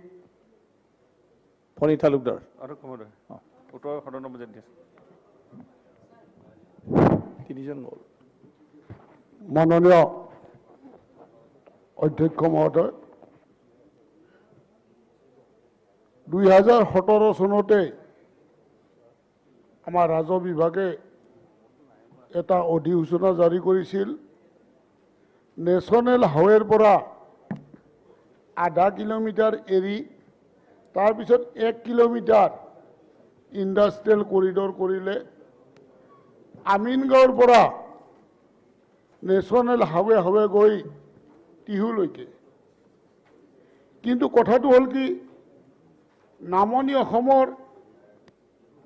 Pony Talukdar অধ্যক্ষ মহোদয় উত্তৰ সদনৰ মজিয়াত দিছে তিনিজন গ'ল মাননীয় অধ্যক্ষ মহোদয় 2017 চনতে আমাৰ ৰাজহ বিভাগে এটা অধিসূচনা জাৰি কৰিছিল নেশ্যনেল হাইৱেৰ পৰা আধা কিলোমিটাৰ এৰি তাৰপিছত 1 কিলোমিটাৰ ইণ্ডাষ্ট্ৰিয়েল কৰিডৰ কৰিলে আমিনগাঁৱৰ পৰা নেশ্যনেল হাইৱে গৈ টিহুলৈকে কিন্তু কথাটো হ'ল কি নামনি অসমৰ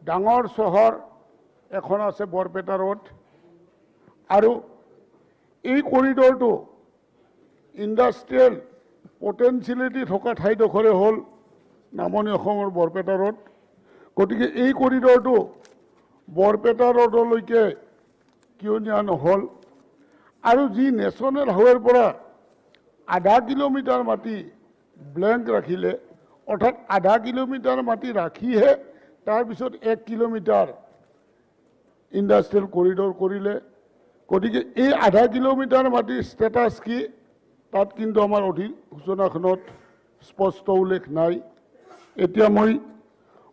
ডাঙৰ চহৰ এখন আছে বৰপেটা ৰোড আৰু এই কৰিডৰটো ইণ্ডাষ্ট্ৰিয়েল পটেনচিয়েলিটি থকা ঠাইডোখৰে হ'ল নামনি অসমৰ বৰপেটা ৰোড গতিকে এই কৰিডৰটো বৰপেটা ৰোডলৈকে কিয় নিয়া নহ'ল আৰু যি নেশ্যনেল হাইৱেৰ পৰা আধা কিলোমিটাৰ মাটি ব্লেংক ৰাখিলে অৰ্থাৎ আধা কিলোমিটাৰ মাটি ৰাখিহে তাৰপিছত 1 কিলোমিটাৰ ইণ্ডাষ্ট্ৰিয়েল কৰিডৰ কৰিলে গতিকে এই আধা কিলোমিটাৰ মাটিৰ ষ্টেটাছ কি তাত কিন্তু আমাৰ অধিসূচনাখনত স্পষ্ট উল্লেখ নাই এতিয়া মই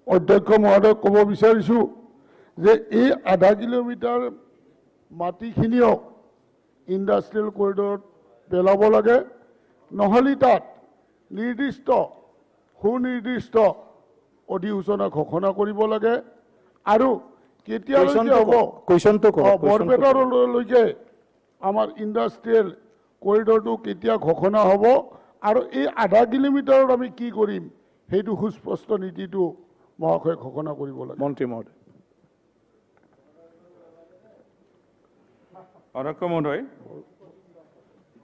অধ্যক্ষ মহোদয়ক ক'ব বিচাৰিছোঁ যে এই আধা কিলোমিটাৰ মাটিখিনিও ইণ্ডাষ্ট্ৰিয়েল কৰিডৰত পেলাব লাগে নহ'লে তাত নিৰ্দিষ্ট সুনিৰ্দিষ্ট অধিসূচনা ঘোষণা কৰিব লাগে আৰু কেতিয়ালৈকে হ'ব বৰপেটালৈকে আমাৰ ইণ্ডাষ্ট্ৰিয়েল কৰিডৰটো কেতিয়া ঘোষণা হ'ব আৰু এই আধা কিলোমিটাৰত আমি কি কৰিম সেইটো সুস্পষ্ট নীতিটো মহাশয়ে ঘোষণা কৰিব লাগে মন্ত্ৰী মহোদয় অধ্যক্ষ মহোদয়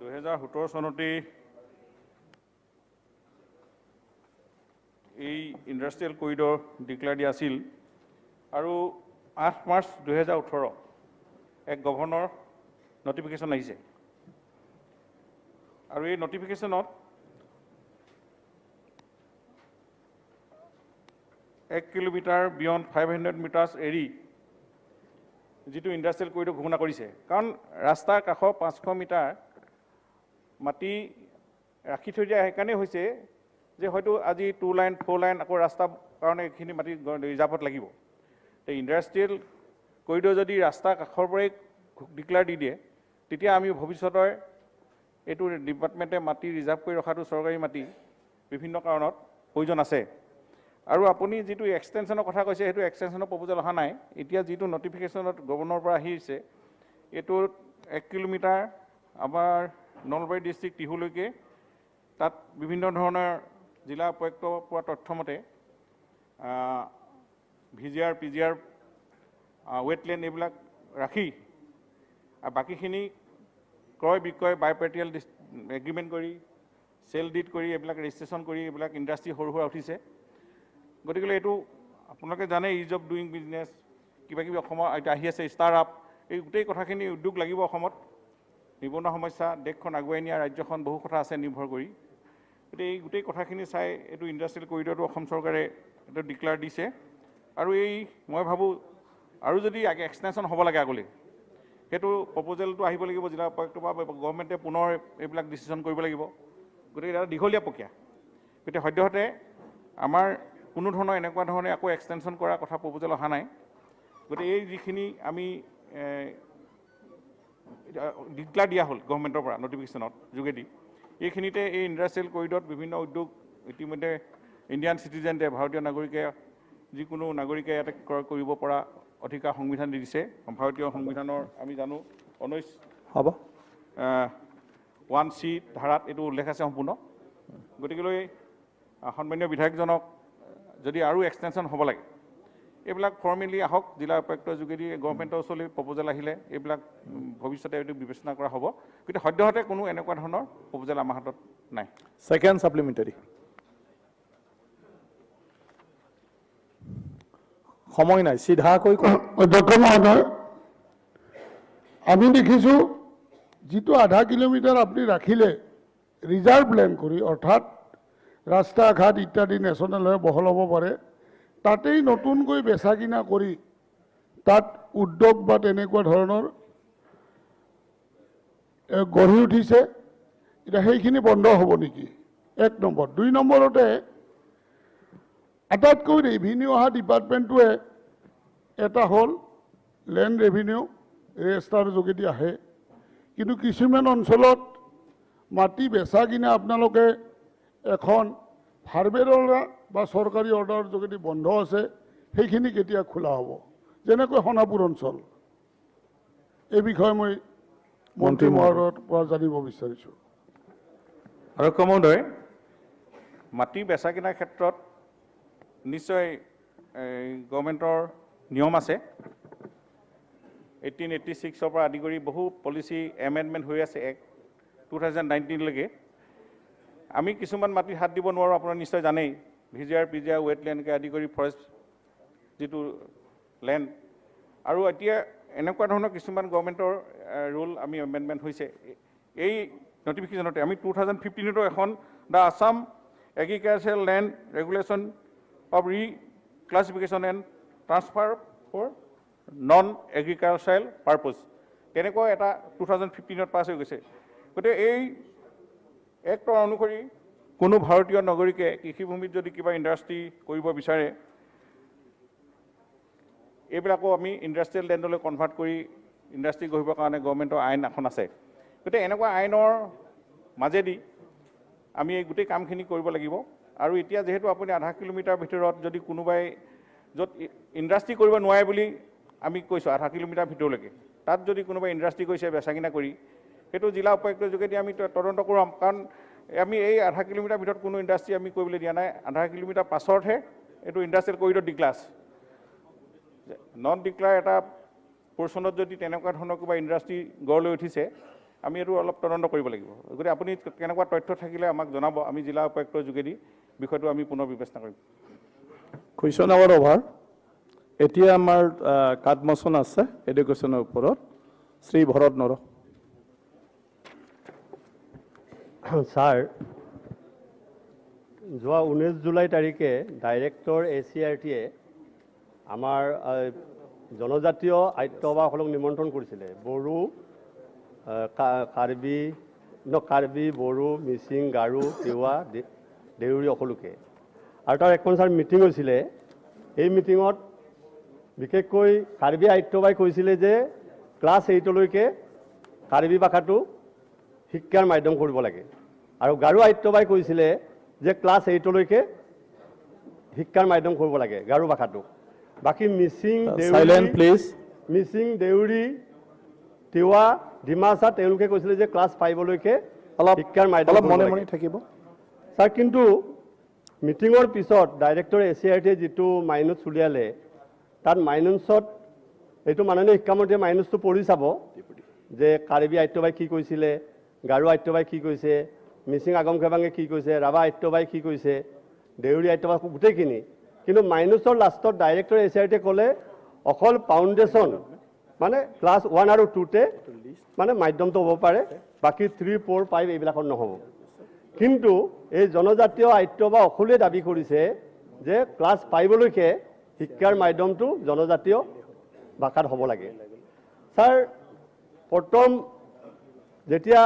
2017 চনতে এই ইণ্ডাষ্ট্ৰিয়েল কৰিডৰ ডিক্লেয়াৰ দিয়া আছিল আৰু 8 মাৰ্চ 2018 এক গভৰ্ণৰ নটিফিকেশ্যন আহিছে আৰু এই নটিফিকেশ্যনত 1 কিলোমিটাৰ বিয়ণ্ড 500 মিটাৰ্ছ এৰি যিটো ইণ্ডাষ্ট্ৰিয়েল কৰিডৰ ঘোষণা কৰিছে কাৰণ ৰাস্তাৰ কাষৰ 500 মিটাৰ মাটি ৰাখি থৈ দিয়া সেইকাৰণে হৈছে যে হয়তো আজি 2 লাইন 4 লাইন আকৌ ৰাস্তাৰ কাৰণে এইখিনি মাটি ৰিজাৰ্ভত লাগিব তো ইণ্ডাষ্ট্ৰিয়েল কৰিডৰ যদি ৰাস্তাৰ কাষৰ পৰাই ডিক্লেয়াৰ দি দিয়ে তেতিয়া আমি ভৱিষ্যতৰ এইটো ডিপাৰ্টমেণ্টে মাটি ৰিজাৰ্ভ কৰি ৰখাটো চৰকাৰী মাটি বিভিন্ন কাৰণত প্ৰয়োজন আছে আৰু আপুনি যিটো এক্সটেনশ্যনৰ কথা কৈছে সেইটো এক্সটেনশ্যনৰ প্ৰপ'জেল অহা নাই এতিয়া যিটো নটিফিকেশ্যনত গভৰ্ণৰৰ পৰা আহিছে এইটো 1 কিলোমিটাৰ আমাৰ নলবাৰী ডিষ্ট্ৰিক্ট টিহুলৈকে তাত বিভিন্ন ধৰণৰ জিলা উপায়ুক্ত পোৱা তথ্যমতে ভিজিআৰ পিজিআৰ ৱেটলেণ্ড এইবিলাক ৰাখি আৰু বাকীখিনি ক্ৰয় বিক্ৰয় বাইপেৰিয়েল এগ্ৰিমেণ্ট কৰি চেল ডিড কৰি এইবিলাক ৰেজিষ্ট্ৰেশ্যন কৰি এইবিলাক ইণ্ডাষ্ট্ৰী সৰু সুৰা উঠিছে গতিকে এইটো আপোনালোকে জানে ইজ অফ ডুইং বিজনেছ কিবা কিবি অসমত এতিয়া আহি আছে ষ্টাৰ্টআপ এই গোটেই কথাখিনি উদ্যোগ লাগিব অসমত নিবনুৱা সমস্যা দেশখন আগুৱাই নিয়া ৰাজ্যখন বহু কথা আছে নিৰ্ভৰ কৰি গতিকে এই গোটেই কথাখিনি চাই এইটো ইণ্ডাষ্ট্ৰিয়েল কৰিডৰটো অসম চৰকাৰে এইটো ডিক্লেয়াৰ দিছে আৰু এই মই ভাবোঁ আৰু যদি এক্সটেনশ্যন হ'ব লাগে আগলৈ সেইটো প্ৰপ'জেলটো আহিব লাগিব জিলা উপায়ুক্ত বা গভৰ্ণমেণ্টে পুনৰ এইবিলাক ডিচিশ্যন কৰিব লাগিব গতিকে এটা দীঘলীয়া প্ৰক্ৰিয়া গতিকে সদ্যহতে আমাৰ কোনো ধৰণৰ এনেকুৱা ধৰণে আকৌ এক্সটেনশ্যন কৰাৰ কথা প্ৰপ'জেল অহা নাই গতিকে এই যিখিনি আমি ডিক্লেয়াৰ দিয়া হ'ল গভৰ্ণমেণ্টৰ পৰা নটিফিকেশ্যনত যোগেদি এইখিনিতে এই ইণ্ডাষ্ট্ৰিয়েল কৰিডৰত বিভিন্ন উদ্যোগ ইতিমধ্যে ইণ্ডিয়ান চিটিজেনে ভাৰতীয় নাগৰিকে যিকোনো নাগৰিকে ইয়াতে ক্ৰয় কৰিব পৰা অধিকাৰ সংবিধান দি দিছে ভাৰতীয় সংবিধানৰ আমি জানো 1C ধাৰাত এইটো উল্লেখ আছে সম্পূৰ্ণ গতিকেলৈ সন্মানীয় বিধায়কজনক যদি আৰু এক্সটেনশ্যন হ'ব লাগে এইবিলাক ফৰ্মেলি আহক জিলা উপায়ুক্তৰ যোগেদি গভৰ্ণমেণ্টৰ ওচৰলৈ প্ৰপ'জেল আহিলে এইবিলাক ভৱিষ্যতে এইটো বিবেচনা কৰা হ'ব গতিকে সদ্যহতে কোনো এনেকুৱা ধৰণৰ প্ৰপ'জেল আমাৰ হাতত নাই সেকেন্ড সাপ্লিমেন্টাৰি সময় নাই সিধাকৈ অধ্যক্ষ মহোদয় আমি দেখিছোঁ যিটো আধা কিলোমিটাৰ আপুনি ৰাখিলে ৰিজাৰ্ভ লেণ্ড কৰি অৰ্থাৎ ৰাস্তা ঘাট ইত্যাদি নেশ্যনেল হৈ বহল হ'ব পাৰে তাতেই নতুনকৈ বেচা কিনা কৰি তাত উদ্যোগ বা তেনেকুৱা ধৰণৰ গঢ়ি উঠিছে এতিয়া সেইখিনি বন্ধ হ'ব নেকি 1 নম্বৰ 2 নম্বৰতে আটাইতকৈ ৰেভিনিউ অহা ডিপাৰ্টমেণ্টটোৱে এটা হ'ল লেণ্ড ৰেভিনিউ ৰেজিষ্টাৰ যোগেদি আহে কিন্তু কিছুমান অঞ্চলত মাটি বেচা কিনা আপোনালোকে এখন ফাৰ্মেৰৰ বা চৰকাৰী অৰ্ডাৰৰ যোগেদি বন্ধ আছে সেইখিনি কেতিয়া খোলা হ'ব যেনেকৈ সোণাপুৰ অঞ্চল এই বিষয়ে মই মন্ত্ৰী মহোদয়ৰ পৰা জানিব বিচাৰিছোঁ আৰু মহোদয় মাটি বেচা কিনাৰ ক্ষেত্ৰত নিশ্চয় গভৰ্ণমেণ্টৰ নিয়ম আছে 1886 পৰা আদি কৰি বহু পলিচি এমেণ্ডমেণ্ট হৈ আছে এক্ট 2019 লৈকে আমি কিছুমান মাটিত হাত দিব নোৱাৰোঁ আপোনাৰ নিশ্চয় জানেই ভিজিআৰ পিজিআৰ ৱেটলেণ্ডকে আদি কৰি ফৰেষ্ট যিটো লেণ্ড আৰু এতিয়া এনেকুৱা ধৰণৰ কিছুমান গভৰ্ণমেণ্টৰ ৰুল আমি এমেণ্ডমেণ্ট হৈছে এই নটিফিকেশ্যনতে আমি 2015তো এখন the Assam agricultural land regulation of reclassification and transfer for non agricultural purpose তেনেকুৱা এটা 2015ত পাছ হৈ গৈছে গতিকে এই এক্টৰ অনুসৰি কোনো ভাৰতীয় নাগৰিকে কৃষিভূমিত যদি কিবা ইণ্ডাষ্ট্ৰী কৰিব বিচাৰে এইবিলাকো আমি ইণ্ডাষ্ট্ৰিয়েল লেণ্ডলৈ কনভাৰ্ট কৰি ইণ্ডাষ্ট্ৰী গঢ়িবৰ কাৰণে গভৰ্ণমেণ্টৰ আইন এখন আছে গতিকে এনেকুৱা আইনৰ মাজেদি আমি এই গোটেই কামখিনি কৰিব লাগিব আৰু এতিয়া যেহেতু আপুনি আধা কিলোমিটাৰ ভিতৰত যদি কোনোবাই য'ত ইণ্ডাষ্ট্ৰী কৰিব নোৱাৰে বুলি আমি কৈছোঁ আধা কিলোমিটাৰ ভিতৰলৈকে তাত যদি কোনোবাই ইণ্ডাষ্ট্ৰী কৰিছে বেচা কিনা কৰি সেইটো জিলা উপায়ুক্তৰ যোগেদি আমি তদন্ত কৰাম কাৰণ আমি এই আধা কিলোমিটাৰ ভিতৰত কোনো ইণ্ডাষ্ট্ৰী আমি কৰিবলৈ দিয়া নাই আধা কিলোমিটাৰ পাছতহে এইটো ইণ্ডাষ্ট্ৰিয়েল কৰিডৰ ডিক্লাছ নন ডিক্লাৰ এটা পৰ্চনত যদি তেনেকুৱা ধৰণৰ কিবা ইণ্ডাষ্ট্ৰী গঢ় লৈ উঠিছে আমি এইটো অলপ তদন্ত কৰিব লাগিব গতিকে আপুনি কেনেকুৱা তথ্য থাকিলে আমাক জনাব আমি জিলা উপায়ুক্তৰ যোগেদি বিষয়টো আমি পুনৰ বিবেচনা কৰিম কুৱেশ্যন আৱাৰ অভাৰ এতিয়া আমাৰ কাটমোচন আছে এডুকেশ্যনৰ ওপৰত শ্ৰী ভৰত নৰ ছাৰ যোৱা 19 জুলাই তাৰিখে ডাইৰেক্টৰ ACRTয়ে আমাৰ জনজাতীয় আয়ত্তবাসকলক নিমন্ত্ৰণ কৰিছিলে বড়ো কাৰ্বি বড়ো মিচিং গাৰো তিৱা দেউৰী সকলোকে আৰু তাৰ এখন ছাৰ মিটিং হৈছিলে এই মিটিঙত বিশেষকৈ কাৰ্বি আয়ত্তবাই কৈছিলে যে ক্লাছ 8লৈকে কাৰ্বি ভাষাটো শিক্ষাৰ মাধ্যম কৰিব লাগে আৰু গাৰো আয়ত্তবাই কৈছিলে যে ক্লাছ 8লৈকে শিক্ষাৰ মাধ্যম কৰিব লাগে গাৰো ভাষাটো বাকী মিচিং সাইলেন্ট প্লিজ মিচিং দেউৰী তিৱা ডিমাচা তেওঁলোকে কৈছিলে যে ক্লাছ 5 লৈকে শিক্ষাৰ মাধ্যম অলপ মনে মনে থাকিব স্যাৰ কিন্তু মিটিঙৰ পিছত ডাইৰেক্টৰ এচিআৰটিয়ে যিটো মাইনুচ উলিয়ালে তাত মাইনুচত এইটো মাননীয় শিক্ষামন্ত্ৰীয়ে মাইনুচটো পঢ়ি চাব যে কাৰ্বি আত্যবাই কি কৈছিলে গাৰো আত্যবাই কি কৈছে মিচিং আগম খেবাঙে কি কৈছে ৰাভা আত্যবাই কি কৈছে দেউৰী আত্যবাই গোটেইখিনি কিন্তু মাইনুচৰ লাষ্টত ডাইৰেক্টৰ এচিআৰটিয়ে ক'লে অকল ফাউণ্ডেশ্যন মানে ক্লাছ 1 আৰু 2 মানে মাধ্যমটো হ'ব পাৰে বাকি 3 4 5 এইবিলাকত নহ'ব কিন্তু এই জনজাতীয় আয়ত্ত বা অকলে দাবী কৰিছে যে ক্লাছ 5 লৈকে শিক্ষাৰ মাধ্যমটো জনজাতীয় ভাষাত হ'ব লাগে স্যাৰ প্ৰথম যেতিয়া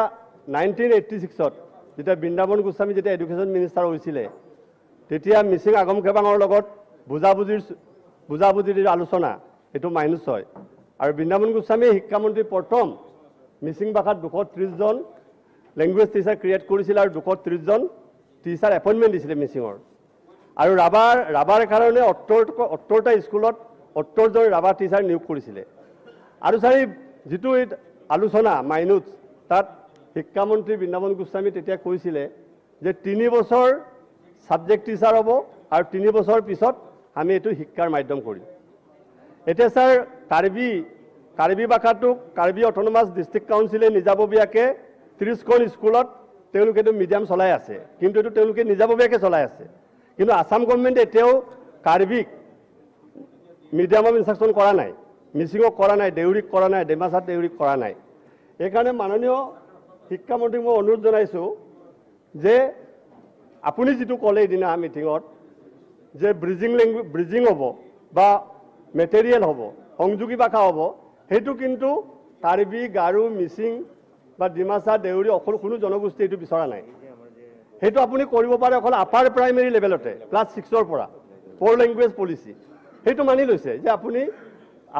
1986ত যেতিয়া বৃন্দাবন গোস্বামী যেতিয়া এডুকেশ্যন মিনিষ্টাৰ হৈছিলে তেতিয়া মিচিং আগম খেবাঙৰ লগত বুজাবুজিৰ আলোচনা এইটো মাইনুচ হয় আৰু বৃন্দাবন গোস্বামী শিক্ষামন্ত্ৰী প্ৰথম মিচিং ভাষাত 230 জন লেংগুৱেজ টিচাৰ ক্ৰিয়েট কৰিছিল আৰু 230 জন টিচাৰ এপইণ্টমেণ্ট দিছিলে মিচিঙৰ আৰু ৰাভাৰ কাৰণে 78টা স্কুলত 78 জন ৰাভা টিচাৰ নিয়োগ কৰিছিলে আৰু স্যাৰ যিটো আলোচনা মাইনুচ তাত শিক্ষামন্ত্ৰী বৃন্দাবন গোস্বামী তেতিয়া কৈছিলে যে 3 বছৰ সাবজেক্ট টিচাৰ হ'ব আৰু 3 বছৰ পিছত আমি এইটো শিক্ষাৰ মাধ্যম কৰিম এতিয়া স্যাৰ কাৰ্বি ভাষাটোক কাৰ্বি অট'নমাছ ডিষ্ট্ৰিক্ট কাউন্সিলে নিজাববীয়াকৈ 30খন স্কুলত তেওঁলোকে এইটো মিডিয়াম চলাই আছে কিন্তু এইটো তেওঁলোকে নিজাববীয়াকৈ চলাই আছে কিন্তু আসাম গভৰ্ণমেণ্টে এতিয়াও কাৰ্বিক মিডিয়াম অফ ইনষ্ট্ৰাকশ্যন কৰা নাই মিচিঙক কৰা নাই দেউৰীক কৰা নাই ডিমাচা দেউৰীক কৰা নাই এইকাৰণে মাননীয় শিক্ষামন্ত্ৰীক মই অনুৰোধ জনাইছোঁ যে আপুনি যিটো ক'লে এদিনা মিটিঙত যে ব্ৰিজিং হ'ব বা মেটেৰিয়েল হ'ব সংযোগী ভাষা হ'ব সেইটো কিন্তু কাৰ্বি গাৰো মিচিং বা ডিমাচা দেউৰী অকল কোনো জনগোষ্ঠী এইটো বিচৰা নাই সেইটো আপুনি কৰিব পাৰে অকল আপাৰ প্ৰাইমেৰী লেভেলতে ক্লাছ 6ৰ পৰা 4 লেংগুৱেজ পলিচি সেইটো মানি লৈছে যে আপুনি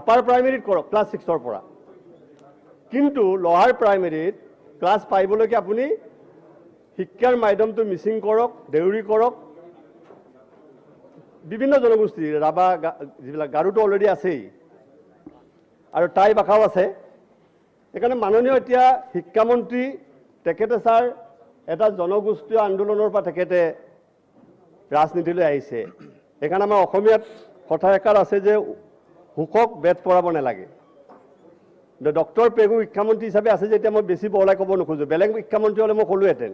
আপাৰ প্ৰাইমেৰীত কৰক ক্লাছ 6ৰ পৰা কিন্তু লোৱাৰ প্ৰাইমেৰীত ক্লাছ 5 লৈকে আপুনি শিক্ষাৰ মাধ্যমটো মিচিং কৰক দেউৰী কৰক বিভিন্ন জনগোষ্ঠী ৰাভা যিবিলাক গাৰোটো অলৰেডি আছেই আৰু টাই ভাষাও আছে এইকাৰণে মাননীয় এতিয়া শিক্ষামন্ত্ৰী তেখেতে স্যাৰ এটা জনগোষ্ঠীয় আন্দোলনৰ পৰা তেখেতে ৰাজনীতিলৈ আহিছে এইকাৰণে আমাৰ অসমীয়াত কথা এষাৰ আছে যে হুকক বেদ পঢ়াব নালাগে ডক্টৰ পেগু শিক্ষামন্ত্ৰী হিচাপে আছে যেতিয়া মই বেছি বহলাই ক'ব নোখোজোঁ বেলেগ শিক্ষামন্ত্ৰী হ'লে মই ক'লোহেঁতেন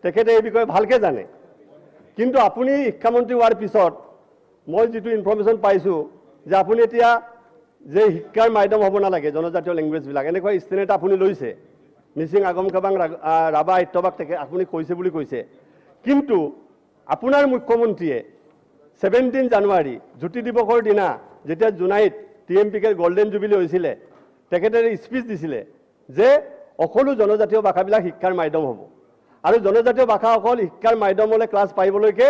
তেখেতে এই বিষয়ে ভালকৈ জানে কিন্তু আপুনি শিক্ষামন্ত্ৰী হোৱাৰ পিছত মই যিটো ইনফৰমেশ্যন পাইছোঁ যে আপুনি এতিয়া যে শিক্ষাৰ মাধ্যম হ'ব নালাগে জনজাতীয় লেংগুৱেজবিলাক এনেকুৱা ষ্টেণ্ড এটা আপুনি লৈছে মিচিং আগম খেবাং ৰাভা আত্যবাক তেখেত আপুনি কৈছে বুলি কৈছে কিন্তু আপোনাৰ মুখ্যমন্ত্ৰীয়ে 17 জানুৱাৰী জ্যোতি দিৱসৰ দিনা যেতিয়া জুনাইত TMPK গল্ডেন জুবিলি হৈছিলে তেখেতে স্পিচ দিছিলে যে সকলো জনজাতীয় ভাষাবিলাক শিক্ষাৰ মাধ্যম হ'ব আৰু জনজাতীয় ভাষাসকল শিক্ষাৰ মাধ্যম হ'লে ক্লাছ 5 লৈকে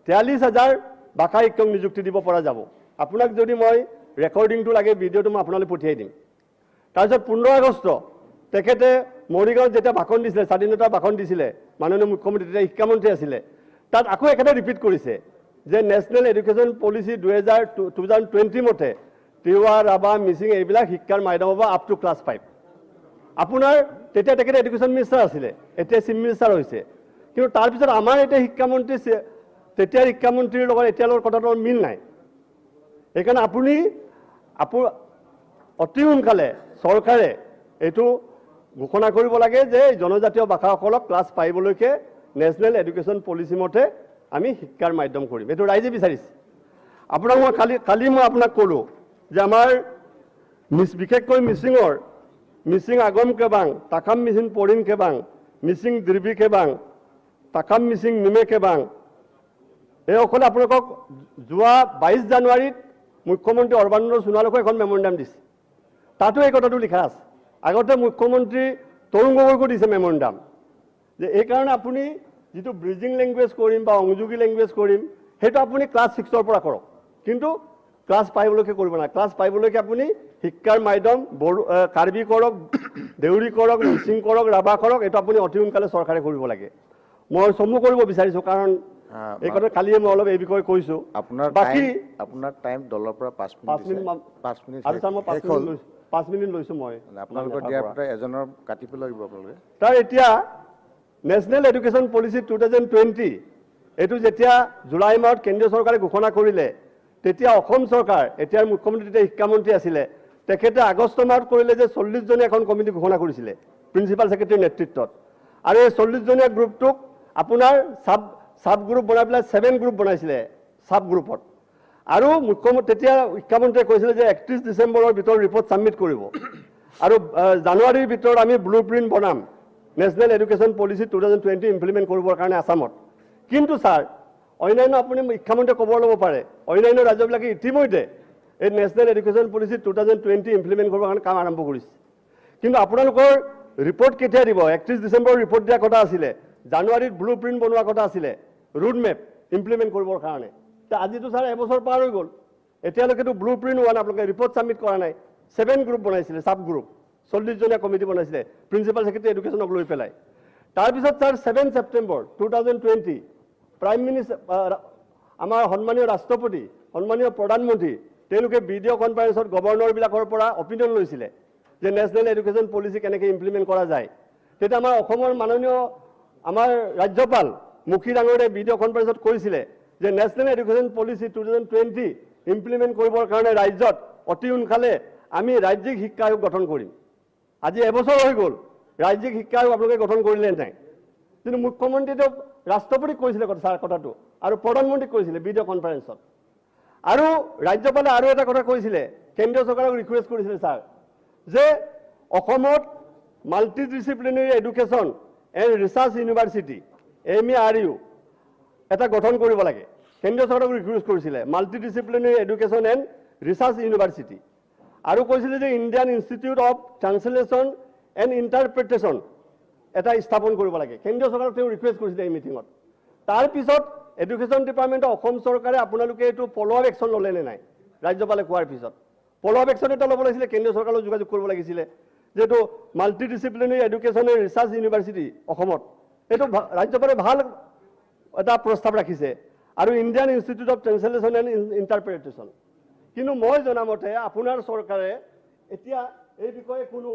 43,000 ভাষা শিক্ষক নিযুক্তি দিব পৰা যাব আপোনাক যদি মই ৰেকৰ্ডিংটো লাগে ভিডিঅ'টো মই আপোনালৈ পঠিয়াই দিম তাৰপিছত 15 আগষ্ট তেখেতে মৰিগাঁৱত যেতিয়া ভাষণ দিছিলে স্বাধীনতা ভাষণ দিছিলে মাননীয় মুখ্যমন্ত্ৰী তেতিয়া শিক্ষামন্ত্ৰী আছিলে তাত আকৌ একেটা ৰিপিট কৰিছে যে নেশ্যনেল এডুকেশ্যন পলিচি 2020 মতে তিৱা ৰাভা মিচিং এইবিলাক শিক্ষাৰ মাধ্যম হ'ব আপ টু ক্লাছ 5 আপোনাৰ তেতিয়া তেখেতে এডুকেশ্যন মিনিষ্টাৰ আছিলে এতিয়া চিফ মিনিষ্টাৰ হৈছে কিন্তু তাৰপিছত আমাৰ এতিয়া শিক্ষামন্ত্ৰী তেতিয়াৰ শিক্ষামন্ত্ৰীৰ লগত এতিয়ালৈকে কথাটো মিল নাই এইকাৰণে আপুনি অতি সোনকালে চৰকাৰে এইটো ঘোষণা কৰিব লাগে যে জনজাতীয় ভাষাসকলক ক্লাছ 5 লৈকে নেশ্যনেল এডুকেশ্যন পলিচি মতে আমি শিক্ষাৰ মাধ্যম কৰিম এইটো ৰাইজে বিচাৰিছে আপোনাক মই কালি মই আপোনাক ক'লোঁ যে আমাৰ বিশেষকৈ মিচিং আগম খেবাং তাকাম মিচিং পৰিণ খেবাং মিচিং দ্ৰিবি খেবাং তাকাম মিচিং নিমে খেবাং এইসকলে আপোনালোকক যোৱা 22 জানুৱাৰীত মুখ্যমন্ত্ৰী সৰ্বানন্দ সোণোৱালকো এখন মেমৰেণ্ডাম দিছে তাতো এই কথাটো লিখা আছে আগতে মুখ্যমন্ত্ৰী তৰুণ গগৈকো দিছে মেমৰেণ্ডাম যে এইকাৰণে আপুনি যিটো ব্ৰিজিং লেংগুৱেজ কৰিম বা সংযোগী লেংগুৱেজ কৰিম সেইটো আপুনি ক্লাছ 6ৰ পৰা কৰক কিন্তু ক্লাছ 5 লৈকে কৰিব না ক্লাছ 5 লৈকে আপুনি শিক্ষাৰ মাধ্যম কাৰ্বি কৰক দেউৰী কৰক মিচিং কৰক ৰাভা কৰক এইটো আপুনি অতি সোনকালে চৰকাৰে কৰিব লাগে মই চমু কৰিব বিচাৰিছোঁ কাৰণ এই কথা কালিয়ে মই অলপ এই বিষয়ে কৈছোঁ। বাকী আপোনাৰ টাইম দলৰ পৰা 5 মিনিট 5 মিনিট আৰু ছাৰ মই 5 মিনিট লৈছোঁ মই আপোনালোকৰ দিয়াৰ পৰা এজনৰ কাটিব লাগিব আপোনালোকে। তাৰ এতিয়া নেশ্যনেল এডুকেশ্যন পলিচি 2020 এইটো যেতিয়া জুলাই মাহত কেন্দ্ৰীয় চৰকাৰে ঘোষণা কৰিলে তেতিয়া অসম চৰকাৰ এতিয়াৰ মুখ্যমন্ত্ৰী তেতিয়া শিক্ষামন্ত্ৰী আছিলে তেখেতে আগষ্ট মাহত কৰিলে যে 40 জনীয়া এখন কমিটি ঘোষণা কৰিছিলে প্ৰিন্সিপাল ছেক্ৰেটাৰীৰ নেতৃত্বত আৰু এই 40 জনীয়া গ্ৰুপটোক আপোনাৰ সাব গ্ৰুপ বনাই পেলাই 7 গ্ৰুপ বনাইছিলে সাব গ্ৰুপত আৰু মুখ্যমন্ত্ৰী তেতিয়া শিক্ষামন্ত্ৰীয়ে কৈছিলে যে 31 ডিচেম্বৰৰ ভিতৰত ৰিপৰ্ট ছাবমিট কৰিব আৰু জানুৱাৰীৰ ভিতৰত আমি ব্লু প্ৰিণ্ট বনাম নেশ্যনেল এডুকেশ্যন পলিচি 2020 ইমপ্লিমেণ্ট কৰিবৰ কাৰণে আসামত। কিন্তু ছাৰ অন্যান্য আপুনি শিক্ষামন্ত্ৰীয়ে খবৰ ল'ব পাৰে অন্যান্য ৰাজ্যবিলাকে ইতিমধ্যে এই নেশ্যনেল এডুকেশ্যন পলিচি 2020 ইমপ্লিমেণ্ট কৰিবৰ কাৰণে কাম আৰম্ভ কৰিছে কিন্তু আপোনালোকৰ ৰিপৰ্ট কেতিয়া দিব 31 ডিচেম্বৰৰ ৰিপৰ্ট দিয়া কথা আছিলে জানুৱাৰীত ব্লু প্ৰিণ্ট বনোৱা কথা আছিলে ৰুট মেপ ইমপ্লিমেণ্ট কৰিবৰ কাৰণে আজিতো ছাৰ এবছৰ পাৰ হৈ গ'ল এতিয়ালৈকেতো ব্লু প্ৰিণ্ট হোৱা নাই আপোনালোকে ৰিপৰ্ট ছাবমিট কৰা নাই 7 গ্ৰুপ বনাইছিলে সাব গ্ৰুপ 40 জনীয়া কমিটি বনাইছিলে প্ৰিন্সিপাল ছেক্ৰেটাৰী এডুকেশ্যনক লৈ পেলাই তাৰপিছত ছাৰ 7 ছেপ্টেম্বৰ 2020 প্ৰাইম মিনিষ্টাৰ আমাৰ সন্মানীয় ৰাষ্ট্ৰপতি সন্মানীয় প্ৰধানমন্ত্ৰী তেওঁলোকে ভিডিঅ' কনফাৰেন্সত গভৰ্ণৰবিলাকৰ পৰা অপিনিয়ন লৈছিলে যে নেশ্যনেল এডুকেশ্যন পলিচি কেনেকৈ ইমপ্লিমেণ্ট কৰা যায় তেতিয়া আমাৰ অসমৰ মাননীয় আমাৰ ৰাজ্যপাল মুখী ডাঙৰীয়াই ভিডিঅ' কনফাৰেন্সত কৈছিলে যে নেশ্যনেল এডুকেশ্যন পলিচি 2020 ইমপ্লিমেণ্ট কৰিবৰ কাৰণে ৰাজ্যত অতি সোনকালে আমি ৰাজ্যিক শিক্ষা আয়োগ গঠন কৰিম আজি এবছৰ হৈ গ'ল ৰাজ্যিক শিক্ষা আয়োগ আপোনালোকে গঠন কৰিলে নাই কিন্তু মুখ্যমন্ত্ৰীটো ৰাষ্ট্ৰপতিক কৈছিলে কথাটো আৰু প্ৰধানমন্ত্ৰীক কৈছিলে ভিডিঅ' কনফাৰেন্সত আৰু ৰাজ্যপালে আৰু এটা কথা কৈছিলে কেন্দ্ৰীয় চৰকাৰক ৰিকুৱেষ্ট কৰিছিলে ছাৰ যে অসমত multi disciplinary education and research university MERU এটা গঠন কৰিব লাগে কেন্দ্ৰীয় চৰকাৰক ৰিকুৱেষ্ট কৰিছিলে multi disciplinary education and research university আৰু কৈছিলে যে Indian institute of translation and interpretation এটা স্থাপন কৰিব লাগে কেন্দ্ৰীয় চৰকাৰক তেওঁ ৰিকুৱেষ্ট কৰিছিলে এই মিটিঙত তাৰপিছত এডুকেশ্যন ডিপাৰ্টমেণ্টৰ অসম চৰকাৰে আপোনালোকে এইটো ফ'ল' আপ একশ্যন ল'লে নে নাই ৰাজ্যপালে কোৱাৰ পিছত ফ'ল' আপ একশ্যন এটা ল'ব লাগিছিলে কেন্দ্ৰীয় চৰকাৰৰ লগত যোগাযোগ কৰিব লাগিছিলে যেটো multi disciplinary education and research university অসমত এইটো ৰাজ্যপালে ভাল এটা প্ৰস্তাৱ ৰাখিছে আৰু Indian institute of translation and interpretation কিন্তু মই জনামতে আপোনাৰ চৰকাৰে এতিয়া এই বিষয়ে কোনো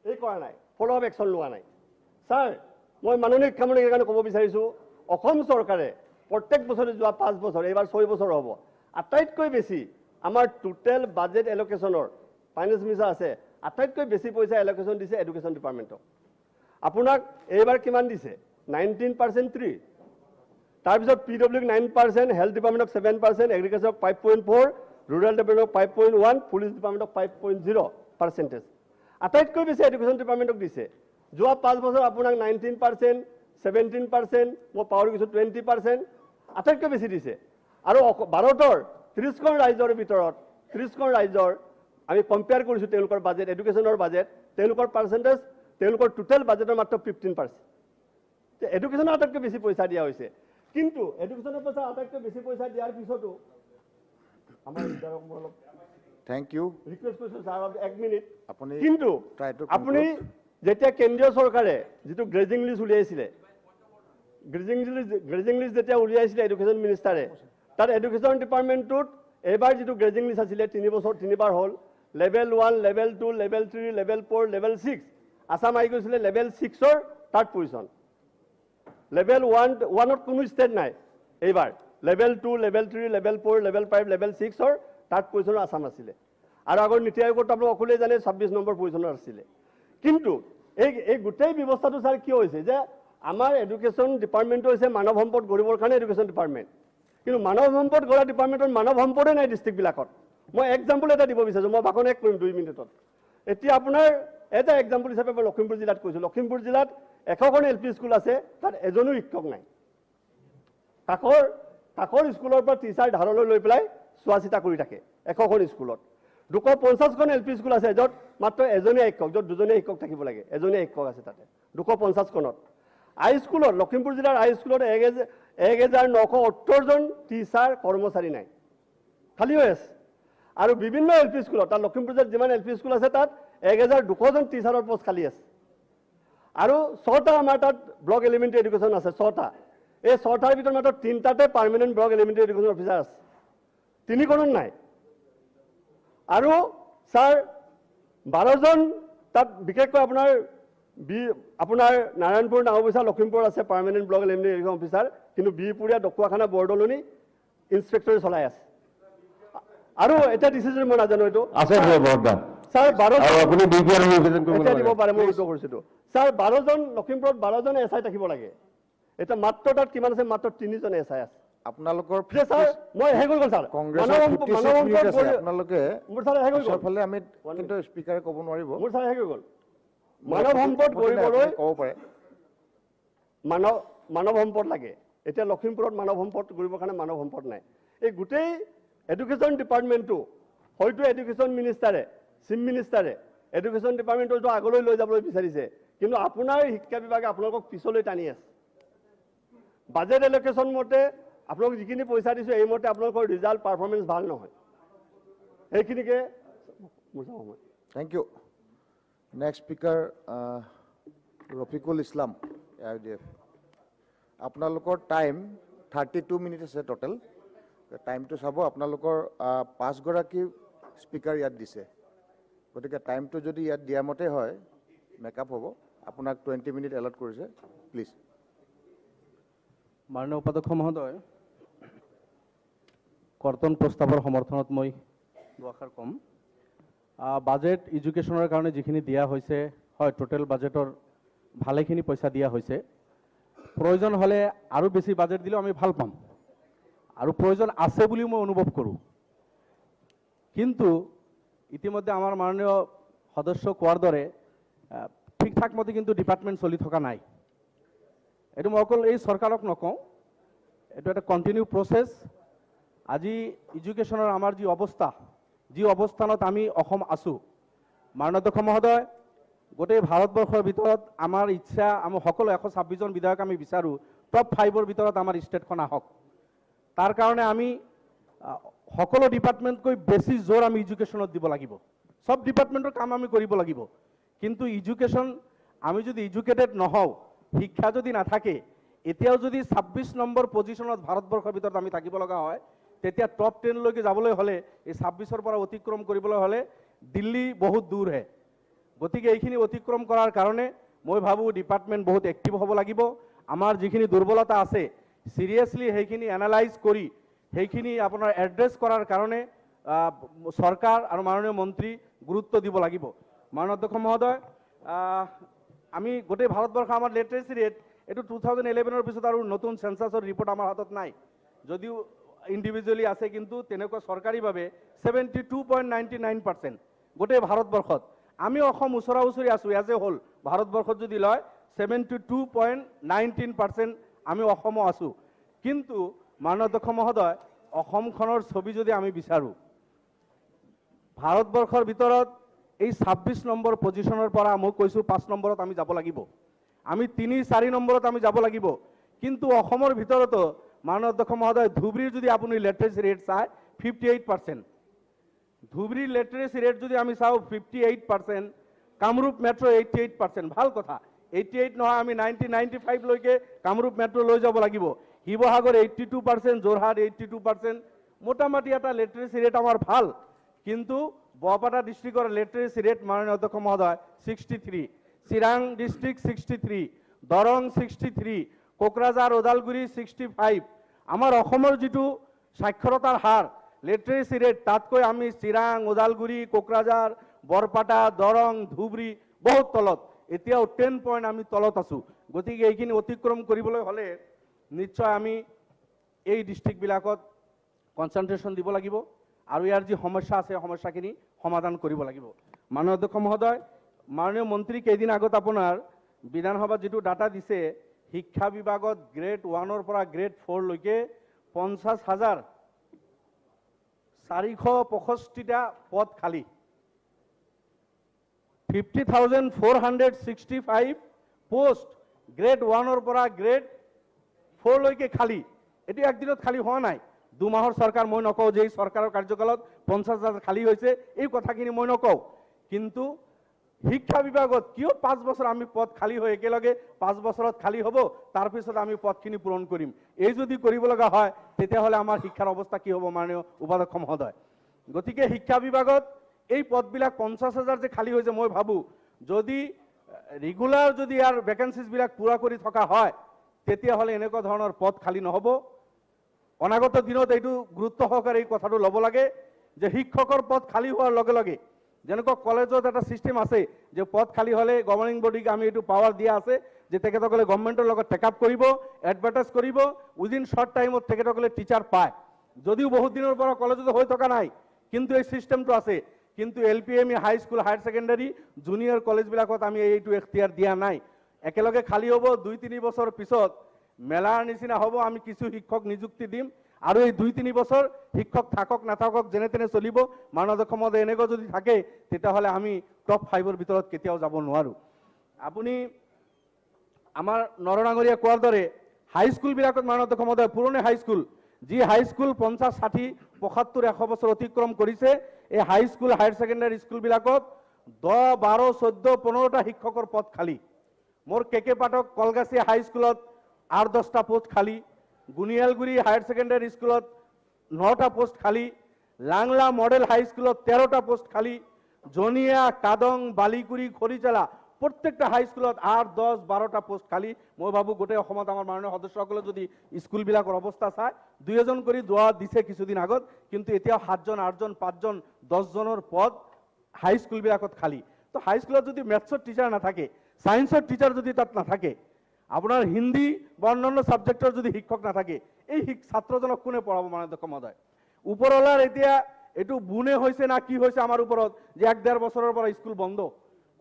এই কৰা নাই ফ'ল' আপ একশ্যন লোৱা নাই ছাৰ মই মাননীয় শিক্ষামন্ত্ৰীৰ কাৰণে ক'ব বিচাৰিছোঁ অসম চৰকাৰে প্ৰত্যেক বছৰে যোৱা 5 বছৰ এইবাৰ 6 বছৰ হ'ব আটাইতকৈ বেছি আমাৰ টোটেল বাজেট এল'কেশ্যনৰ ফাইনেন্স মিনিষ্টাৰ আছে আটাইতকৈ বেছি পইচা এল'কেশ্যন দিছে এডুকেশ্যন ডিপাৰ্টমেণ্টক আপোনাক এইবাৰ কিমান দিছে 19% 3 তাৰপিছত PWক 9% হেল্থ ডিপাৰ্টমেণ্টক 7% এগ্ৰিকালচাৰক 5.4 ৰুৰেল ডেভেলপমেণ্টক 5.1 পুলিচ ডিপাৰ্টমেণ্টক 5.0% আটাইতকৈ বেছি এডুকেশ্যন ডিপাৰ্টমেণ্টক দিছে যোৱা 5 বছৰ আপোনাক 19% 17% মই পাহৰি গৈছোঁ 20% আটাইতকৈ বেছি দিছে আৰু ভাৰতৰ 30খন ৰাজ্যৰ ভিতৰত 30খন ৰাজ্যৰ আমি কম্পেয়াৰ কৰিছোঁ তেওঁলোকৰ বাজেট এডুকেশ্যনৰ বাজেট তেওঁলোকৰ পাৰ্চেণ্টেজ তেওঁলোকৰ টোটেল বাজেটৰ মাত্ৰ 15% এডুকেশ্যনৰ আটাইতকৈ বেছি পইচা দিয়া হৈছে কিন্তু এডুকেশ্যনৰ পইচা আটাইতকৈ বেছি পইচা দিয়াৰ পিছতো আমাৰ অলপ থ্যাংক ইউ ৰিকুৱেষ্ট কৰিছোঁ ছাৰ 1 মিনিট কিন্তু আপুনি যেতিয়া কেন্দ্ৰীয় চৰকাৰে যিটো গ্ৰেজিং লিষ্ট উলিয়াইছিলে গ্ৰেজিং লিষ্ট যেতিয়া উলিয়াইছিলে এডুকেশ্যন মিনিষ্টাৰে তাত এডুকেশ্যন ডিপাৰ্টমেণ্টটোত এইবাৰ যিটো গ্ৰেজিং লিষ্ট আছিলে 3 বছৰ 3বাৰ হ'ল level 1 level 2 level 3 level 4 level 6 Assam আহি গৈছিলে লেভেল 6ৰ 3rd পজিশ্যন লেভেল 1ত কোনো ষ্টেট নাই এইবাৰ level 2 level 3 level 4 level 5 level 6ৰ 3rd পজিশ্যনৰ আসাম আছিলে আৰু আগৰ নীতি আয়োগত আপোনালোক সকলোৱে জানে 26 নম্বৰ পজিশ্যনৰ আছিলে কিন্তু এই গোটেই ব্যৱস্থাটো ছাৰ কি হৈছে যে আমাৰ এডুকেশ্যন ডিপাৰ্টমেণ্টটো হৈছে মানৱ সম্পদ গঢ়িবৰ কাৰণে এডুকেশ্যন ডিপাৰ্টমেণ্ট কিন্তু মানৱ সম্পদ গঢ়া ডিপাৰ্টমেণ্টত মানৱ সম্পদে নাই ডিষ্ট্ৰিক্টবিলাকত মই এক্সাম্পল এটা দিব বিচাৰিছোঁ মই ভাষণ এক কৰিম 2 মিনিটত এতিয়া আপোনাৰ এটা এক্সাম্পল হিচাপে মই লখিমপুৰ জিলাত কৈছোঁ লখিমপুৰ জিলাত 100খন LP স্কুল আছে তাত এজনো শিক্ষক নাই কাষৰ স্কুলৰ পৰা টিচাৰ ধাৰলৈ লৈ পেলাই চোৱা চিতা কৰি থাকে 100খন স্কুলত 250খন LP স্কুল আছে য'ত মাত্ৰ এজনীয়া শিক্ষক য'ত দুজনীয়া শিক্ষক থাকিব লাগে এজনীয়া শিক্ষক আছে তাতে 250খনত হাইস্কুলত লখিমপুৰ জিলাৰ হাইস্কুলত 1970জন টিচাৰ কৰ্মচাৰী নাই খালী হৈ আছে আৰু বিভিন্ন LP স্কুলত তাত লখিমপুৰ জিলাত যিমান LP স্কুল আছে তাত 1200জন টিচাৰৰ পোষ্ট খালী আছে আৰু 6টা আমাৰ তাত ব্লক এলিমেণ্টাৰী এডুকেশ্যন আছে 6টা এই 6টাৰ ভিতৰত মাত্ৰ 3টাতে permanent block elementary education officer আছে, 3খনত নাই। আৰু ছাৰ 12জন তাত বিশেষকৈ আপোনাৰ নাৰায়ণপুৰ, নাওবৈচা, লখিমপুৰ আছে permanent block elementary education officer, কিন্তু বিহপুৰীয়া, ডকুৱাখানা, বৰদলনি ইনস্পেক্টৰে চলাই আছে। আৰু এটা ডিচিজন মই নাজানো, এইটো আছে ছাৰ 12 আপুনি এতিয়া দিব পাৰে, মই উত্তৰ কৰিছোঁ। ছাৰ 12জন, লখিমপুৰত 12জন SI থাকিব লাগে, এতিয়া মাত্ৰ তাত কিমান আছে? মাত্ৰ 3জন SI আছে। আপোনালোকৰ ছাৰ মই শেষ হৈ গ'ল ছাৰ, কংগ্ৰেছৰ 56 মিনিট আছে, আপোনালোকে মোৰ ছাৰ শেষ হৈ গ'ল, ফালে আমি কিন্তু স্পিকাৰে ক'ব নোৱাৰিব। মোৰ ছাৰ শেষ হৈ গ'ল। মানৱ সম্পদ কৰিবলৈ ক'ব পাৰে, মানৱ সম্পদ লাগে। এতিয়া লখিমপুৰত মানৱ সম্পদ কৰিবৰ কাৰণে মানৱ সম্পদ নাই। এই গোটেই এডুকেশ্যন ডিপাৰ্টমেণ্টটো হয়তো এডুকেশ্যন মিনিষ্টাৰে, চিফ মিনিষ্টাৰে এডুকেশ্যন ডিপাৰ্টমেণ্টটো আগলৈ লৈ যাবলৈ বিচাৰিছে, কিন্তু আপোনাৰ শিক্ষা বিভাগে আপোনালোকক পিছলৈ টানি আছে। বাজেট এলকেশ্যন মতে আপোনালোক যিখিনি পইচা দিছোঁ, এইমতে আপোনালোকৰ ৰিজাল্ট পাৰফৰ্মেঞ্চ ভাল নহয়। সেইখিনিকে thank you. Next speaker Rafiqul Islam, AIUDF। আপোনালোকৰ টাইম 32 মিনিট আছে টোটেল। টাইমটো চাব, আপোনালোকৰ 5গৰাকী স্পিকাৰ ইয়াত দিছে, গতিকে টাইমটো যদি ইয়াত দিয়া মতে হয় মেকআপ হ'ব। আপোনাক 20 মিনিট এলট কৰিছে, প্লিজ। মাননীয় উপাধ্যক্ষ মহোদয়, কৰ্তন প্ৰস্তাৱৰ সমৰ্থনত মই দুআষাৰ ক'ম। বাজেট এডুকেশ্যনৰ কাৰণে যিখিনি দিয়া হৈছে, হয় টোটেল বাজেটৰ ভালেখিনি পইচা দিয়া হৈছে। প্ৰয়োজন হ'লে আৰু বেছি বাজেট দিলেও আমি ভাল পাম, আৰু প্ৰয়োজন আছে বুলিও মই অনুভৱ কৰোঁ। কিন্তু ইতিমধ্যে আমাৰ মাননীয় সদস্য কোৱাৰ দৰে ঠিক ঠাক মতে কিন্তু ডিপাৰ্টমেণ্ট চলি থকা নাই। এইটো মই অকল এই চৰকাৰক নকওঁ, এইটো এটা কণ্টিনিউ প্ৰচেছ। আজি এডুকেশ্যনৰ আমাৰ যি অৱস্থা, যি অৱস্থানত আমি অসম আছোঁ, মাননীয় অধ্যক্ষ মহোদয়, গোটেই ভাৰতবৰ্ষৰ ভিতৰত আমাৰ ইচ্ছা, আমি সকলো 126জন বিধায়ক আমি বিচাৰোঁ টপ 5ৰ ভিতৰত আমাৰ ষ্টেটখন আহক। তাৰ কাৰণে আমি সকলো ডিপাৰ্টমেণ্টকৈ বেছি জোৰ আমি এডুকেশ্যনত দিব লাগিব। সব ডিপাৰ্টমেণ্টৰ কাম আমি কৰিব লাগিব, কিন্তু এডুকেশ্যন আমি যদি এডুকেটেড নহওঁ, শিক্ষা যদি নাথাকে, এতিয়াও যদি 26 নম্বৰ পজিশ্যনত ভাৰতবৰ্ষৰ ভিতৰত আমি থাকিব লগা হয়, তেতিয়া টপ 10লৈকে যাবলৈ হ'লে, এই 26ৰ পৰা অতিক্ৰম কৰিবলৈ হ'লে দিল্লী বহুত দূৰ হে। গতিকে এইখিনি অতিক্ৰম কৰাৰ কাৰণে মই ভাবোঁ ডিপাৰ্টমেণ্ট বহুত এক্টিভ হ'ব লাগিব। আমাৰ যিখিনি দুৰ্বলতা আছে চিৰিয়াছলি সেইখিনি এনালাইজ কৰি সেইখিনি আপোনাৰ এড্ৰেছ কৰাৰ কাৰণে চৰকাৰ আৰু মাননীয় মন্ত্ৰী গুৰুত্ব দিব লাগিব। মাননীয় অধ্যক্ষ মহোদয়, আমি গোটেই ভাৰতবৰ্ষ আমাৰ লিটাৰেচি ৰেট এইটো 2011ৰ পিছত আৰু নতুন সেন্সাছৰ ৰিপৰ্ট আমাৰ হাতত নাই, যদিও ইণ্ডিভিজুৱেলি আছে, কিন্তু তেনেকুৱা চৰকাৰীভাৱে 72.99% গোটেই ভাৰতবৰ্ষত। আমি অসম ওচৰা ওচৰি আছোঁ এজ এ হোল, ভাৰতবৰ্ষত যদি লয় 72.19% আমি অসমো আছোঁ। কিন্তু মাননীয় অধ্যক্ষ মহোদয়, অসমখনৰ ছবি যদি আমি বিচাৰোঁ, ভাৰতবৰ্ষৰ ভিতৰত এই 26 নম্বৰ পজিশ্যনৰ পৰা মই কৈছোঁ 5 নম্বৰত আমি যাব লাগিব, আমি 3-4 নম্বৰত আমি যাব লাগিব। কিন্তু অসমৰ ভিতৰতো মাননীয় অধ্যক্ষ মহোদয়, ধুবুৰীৰ যদি আপুনি লিটাৰেচি ৰেট চায় 58%, ধুবুৰীৰ লিটাৰেচি ৰেট যদি আমি চাওঁ 58%, কামৰূপ মেট্ৰ' 88%, ভাল কথা। 88 নহয়, আমি 90-95লৈকে কামৰূপ মেট্ৰ' লৈ যাব লাগিব। শিৱসাগৰ 82%, যোৰহাট 82%, মোটামুটি এটা লিটাৰেচি ৰেট আমাৰ ভাল। কিন্তু বৰপেটা ডিষ্ট্ৰিক্টৰ লিটাৰেচি ৰেট মাননীয় অধ্যক্ষ মহোদয় 63, চিৰাং ডিষ্ট্ৰিক্ট 63, দৰং 63, কোকৰাঝাৰ ওদালগুৰি 65। আমাৰ অসমৰ যিটো সাক্ষৰতাৰ হাৰ, লিটাৰেচি ৰেট, তাতকৈ আমি চিৰাং, ওদালগুৰি, কোকৰাঝাৰ, বৰপেটা, দৰং, ধুবুৰী বহুত তলত, এতিয়াও 10 পইণ্ট আমি তলত আছোঁ। গতিকে এইখিনি অতিক্ৰম কৰিবলৈ হ'লে নিশ্চয় আমি এই ডিষ্ট্ৰিক্টবিলাকত কনচেনট্ৰেশ্যন দিব লাগিব, আৰু ইয়াৰ যি সমস্যা আছে সমস্যাখিনি সমাধান কৰিব লাগিব। মাননীয় অধ্যক্ষ মহোদয়, মাননীয় মন্ত্ৰী কেইদিন আগত আপোনাৰ বিধানসভাত যিটো ডাটা দিছে, শিক্ষা বিভাগত গ্ৰেড 1ৰ পৰা গ্ৰেড 4লৈকে 50,465টা পদ খালী, 50,465 পোষ্ট গ্ৰেড 1ৰ পৰা গ্ৰেড 4লৈকে খালী। এইটো একদিনত খালী হোৱা নাই, 2 মাহৰ চৰকাৰ মই নকওঁ যে এই চৰকাৰৰ কাৰ্যকালত 50,000 খালী হৈছে, এই কথাখিনি মই নকওঁ। কিন্তু শিক্ষা বিভাগত কিয় 5 বছৰ আমি পদ খালী হৈ একেলগে 5 বছৰত খালী হ'ব, তাৰপিছত আমি পদখিনি পূৰণ কৰিম। এই যদি কৰিব লগা হয় তেতিয়াহ'লে আমাৰ শিক্ষাৰ অৱস্থা কি হ'ব মাননীয় উপাধ্যক্ষ মহোদয়? গতিকে শিক্ষা বিভাগত এই পদবিলাক 50,000 যে খালী হৈছে, মই ভাবোঁ যদি ৰেগুলাৰ যদি ইয়াৰ ভেকেঞ্চিছবিলাক পূৰা কৰি থকা হয় তেতিয়াহ'লে এনেকুৱা ধৰণৰ পদ খালী নহ'ব। অনাগত দিনত এইটো গুৰুত্ব সহকাৰে এই কথাটো ল'ব লাগে যে শিক্ষকৰ পদ খালী হোৱাৰ লগে লগে যেনেকুৱা কলেজত এটা ছিষ্টেম আছে যে পদ খালী হ'লে গভৰ্ণিং বডিক আমি এইটো পাৱাৰ দিয়া আছে যে তেখেতসকলে গভৰ্ণমেণ্টৰ লগত টেকআপ কৰিব, এডভাৰটাইজ কৰিব, উইদিন শ্বৰ্ট টাইমত তেখেতসকলে টিচাৰ পায়। যদিও বহুত দিনৰ পৰা কলেজত হৈ থকা নাই কিন্তু এই ছিষ্টেমটো আছে। কিন্তু LPM high school, higher secondary, junior কলেজবিলাকত আমি এইটো এখতিয়াৰ দিয়া নাই। একেলগে খালী হ'ব, 2-3 বছৰ পিছত মেলাৰ নিচিনা হ'ব, আমি কিছু শিক্ষক নিযুক্তি দিম আৰু এই 2-3 বছৰ শিক্ষক থাকক নাথাকক যেনে তেনে চলিব। মাননীয় অধ্যক্ষ মহোদয় এনেকুৱা যদি থাকে তেতিয়াহ'লে আমি টপ 5ৰ ভিতৰত কেতিয়াও যাব নোৱাৰোঁ। আপুনি আমাৰ নৰনাগৰীয়া কোৱাৰ দৰে হাইস্কুলবিলাকত মাননীয় অধ্যক্ষ মহোদয় পুৰণি হাইস্কুল, যি হাইস্কুল 50, 60, 75, 100 বছৰ অতিক্ৰম কৰিছে, এই হাইস্কুল, হায়াৰ ছেকেণ্ডাৰী স্কুলবিলাকত 10, 12, 14, 15টা শিক্ষকৰ পদ খালী। মোৰ KK পাঠক কলগাছি হাইস্কুলত 8-10টা পোষ্ট খালী, গুনিয়ালগুৰি হায়াৰ ছেকেণ্ডাৰী স্কুলত 9টা পোষ্ট খালী, লাংলা মডেল হাইস্কুলত 13টা পোষ্ট খালী, জনিয়া, কাদং, বালিকুৰি, খৰিচালা প্ৰত্যেকটা হাইস্কুলত 8, 10, 12টা পোষ্ট খালী। মই ভাবোঁ গোটেই অসমত আমাৰ মাননীয় সদস্যসকলে যদি স্কুলবিলাকৰ অৱস্থা চায় 2-এজন কৰি যোৱা দিছে কিছুদিন আগত, কিন্তু এতিয়াও 7জন, 8জন, 5জন, 10জনৰ পদ হাইস্কুলবিলাকত খালী। তো হাইস্কুলত যদি মেথছৰ টিচাৰ নাথাকে, ছায়েন্সৰ টিচাৰ যদি তাত নাথাকে, আপোনাৰ হিন্দী বা অন্যান্য ছাবজেক্টৰ যদি শিক্ষক নাথাকে, এই ছাত্ৰজনক কোনে পঢ়াব মাননীয় অধ্যক্ষ মহোদয়? ওপৰৱালাৰ এতিয়া এইটো বুনে হৈছে না কি হৈছে আমাৰ ওপৰত যে 1-1.5 বছৰৰ পৰা স্কুল বন্ধ।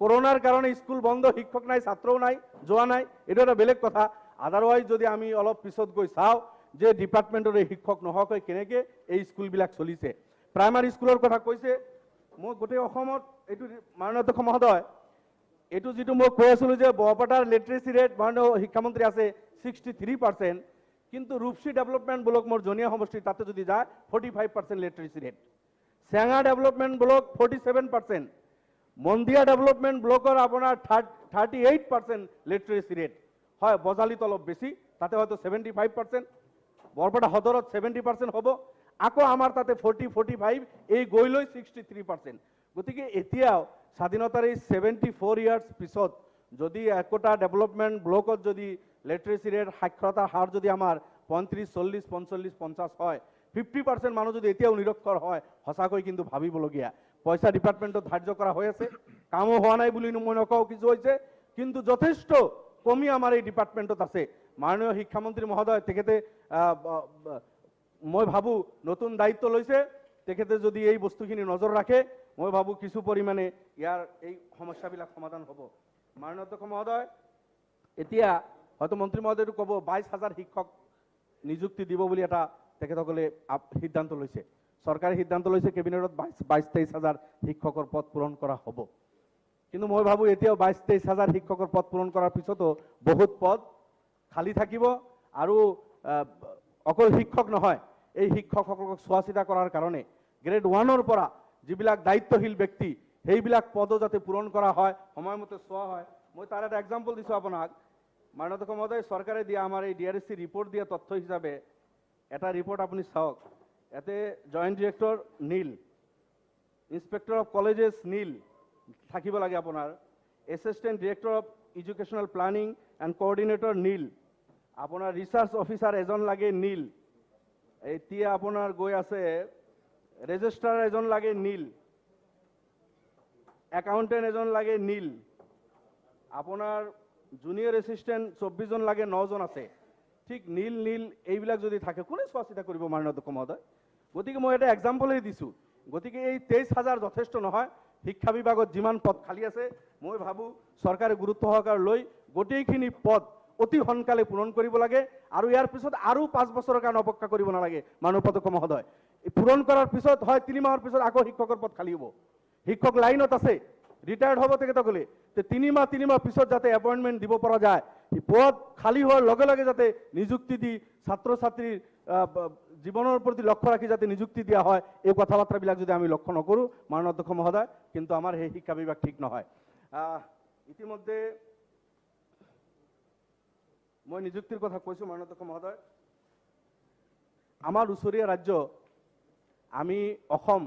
কৰোনাৰ কাৰণে স্কুল বন্ধ, শিক্ষক নাই, ছাত্ৰও নাই, যোৱা নাই, এইটো এটা বেলেগ কথা। আদাৰৱাইজ যদি আমি অলপ পিছত গৈ চাওঁ যে ডিপাৰ্টমেণ্টৰ এই শিক্ষক নোহোৱাকৈ কেনেকৈ এই স্কুলবিলাক চলিছে। প্ৰাইমাৰী স্কুলৰ কথা কৈছে, মই গোটেই অসমত এইটো মাননীয় অধ্যক্ষ মহোদয় এইটো যিটো মই কৈ আছিলোঁ যে বৰপেটাৰ লিটাৰেচি ৰেট মাননীয় শিক্ষামন্ত্ৰী আছে 63%, কিন্তু ৰূপসী ডেভেলপমেণ্ট ব্লক মোৰ জনীয়া সমষ্টি তাতে যদি যায় 45% লিটাৰেচি ৰেট, চেঙা ডেভেলপমেণ্ট ব্লক 47%, মন্দিয়া ডেভেলপমেণ্ট ব্লকৰ আপোনাৰ 38% লিটাৰেচি ৰেট। হয়, বজালিত অলপ বেছি, তাতে হয়তো 75%, বৰপেটা সদৰত 70% হ'ব, আকৌ আমাৰ তাতে 40-45, এই গৈ লৈ 63%। গতিকে এতিয়াও স্বাধীনতাৰ এই 74 ইয়াৰ্ছ পিছত যদি একোটা ডেভেলপমেণ্ট ব্লকত যদি লিটাৰেচি ৰেট, সাক্ষৰতাৰ হাৰ যদি আমাৰ 35, 40, 45, 50 হয়, 50% মানুহ যদি এতিয়াও নিৰক্ষৰ হয়, সঁচাকৈ কিন্তু ভাবিবলগীয়া। পইচা ডিপাৰ্টমেণ্টত ধাৰ্য কৰা হৈ আছে, কামো হোৱা নাই বুলি মই নকওঁ, কিছু হৈছে, কিন্তু যথেষ্ট কমি আমাৰ এই ডিপাৰ্টমেণ্টত আছে। মাননীয় শিক্ষামন্ত্ৰী মহোদয় তেখেতে মই ভাবোঁ নতুন দায়িত্ব লৈছে, তেখেতে যদি এই বস্তুখিনি নজৰ ৰাখে মই ভাবোঁ কিছু পৰিমাণে ইয়াৰ এই সমস্যাবিলাক সমাধান হ'ব। মাননীয় অধ্যক্ষ মহোদয় এতিয়া হয়তো মন্ত্ৰী মহোদয়টো ক'ব 22,000 শিক্ষক নিযুক্তি দিব বুলি এটা তেখেতসকলে সিদ্ধান্ত লৈছে, চৰকাৰে সিদ্ধান্ত লৈছে, কেবিনেটত 22-23,000 শিক্ষকৰ পদ পূৰণ কৰা হ'ব। কিন্তু মই ভাবোঁ এতিয়াও 22-23,000 শিক্ষকৰ পদ পূৰণ কৰাৰ পিছতো বহুত পদ খালী থাকিব আৰু অকল শিক্ষক নহয়, এই শিক্ষকসকলক চোৱা চিতা কৰাৰ কাৰণে গ্ৰেড 1ৰ পৰা যিবিলাক দায়িত্বশীল ব্যক্তি সেইবিলাক পদো যাতে পূৰণ কৰা হয়, সময়মতে চোৱা হয়। মই তাৰ এটা এক্সাম্পল দিছোঁ আপোনাক। মাননীয় অধ্যক্ষ মহোদয় চৰকাৰে দিয়া আমাৰ এই DRSC ৰিপৰ্ট দিয়া তথ্য হিচাপে এটা ৰিপৰ্ট আপুনি চাওক। ইয়াতে joint director nil, inspector of colleges nil থাকিব লাগে আপোনাৰ, assistant director of educational planning and coordinator nil, আপোনাৰ ৰিচাৰ্চ অফিচাৰ এজন লাগে নীল, এতিয়া আপোনাৰ গৈ আছে ৰেজিষ্ট্ৰাৰ এজন লাগে নীল, একাউণ্টেণ্ট এজন লাগে নীল, আপোনাৰ জুনিয়ৰ এছিষ্টেণ্ট 24 জন লাগে, 9 জন আছে। ঠিক নীল নীল এইবিলাক যদি থাকে কোনে চোৱা চিতা কৰিব মাননীয় অধ্যক্ষ মহোদয়? গতিকে মই এটা এক্সাম্পলেই দিছোঁ। গতিকে এই 23,000 যথেষ্ট নহয়। শিক্ষা বিভাগত যিমান পদ খালী আছে মই ভাবোঁ চৰকাৰে গুৰুত্ব সহকাৰে লৈ গোটেইখিনি পদ অতি সোনকালে পূৰণ কৰিব লাগে আৰু ইয়াৰ পিছত আৰু 5 বছৰৰ কাৰণে অপেক্ষা কৰিব নালাগে মাননীয় অধ্যক্ষ মহোদয়। পূৰণ কৰাৰ পিছত হয় 3 মাহৰ পিছত আকৌ শিক্ষকৰ পদ খালী হ'ব, শিক্ষক লাইনত আছে, ৰিটায়াৰ্ড হ'ব তেখেতসকলে, 3 মাহ পিছত যাতে এপইণ্টমেণ্ট দিব পৰা যায়, পদ খালী হোৱাৰ লগে লগে যাতে নিযুক্তি দি ছাত্ৰ ছাত্ৰীৰ জীৱনৰ প্ৰতি লক্ষ্য ৰাখি যাতে নিযুক্তি দিয়া হয়, এই কথা বাৰ্তাবিলাক যদি আমি লক্ষ্য নকৰোঁ মাননীয় অধ্যক্ষ মহোদয়, কিন্তু আমাৰ সেই শিক্ষা বিভাগ ঠিক নহয়। ইতিমধ্যে মই নিযুক্তিৰ কথা কৈছোঁ মাননীয় অধ্যক্ষ মহোদয়। আমাৰ ওচৰীয়া ৰাজ্য আমি অসম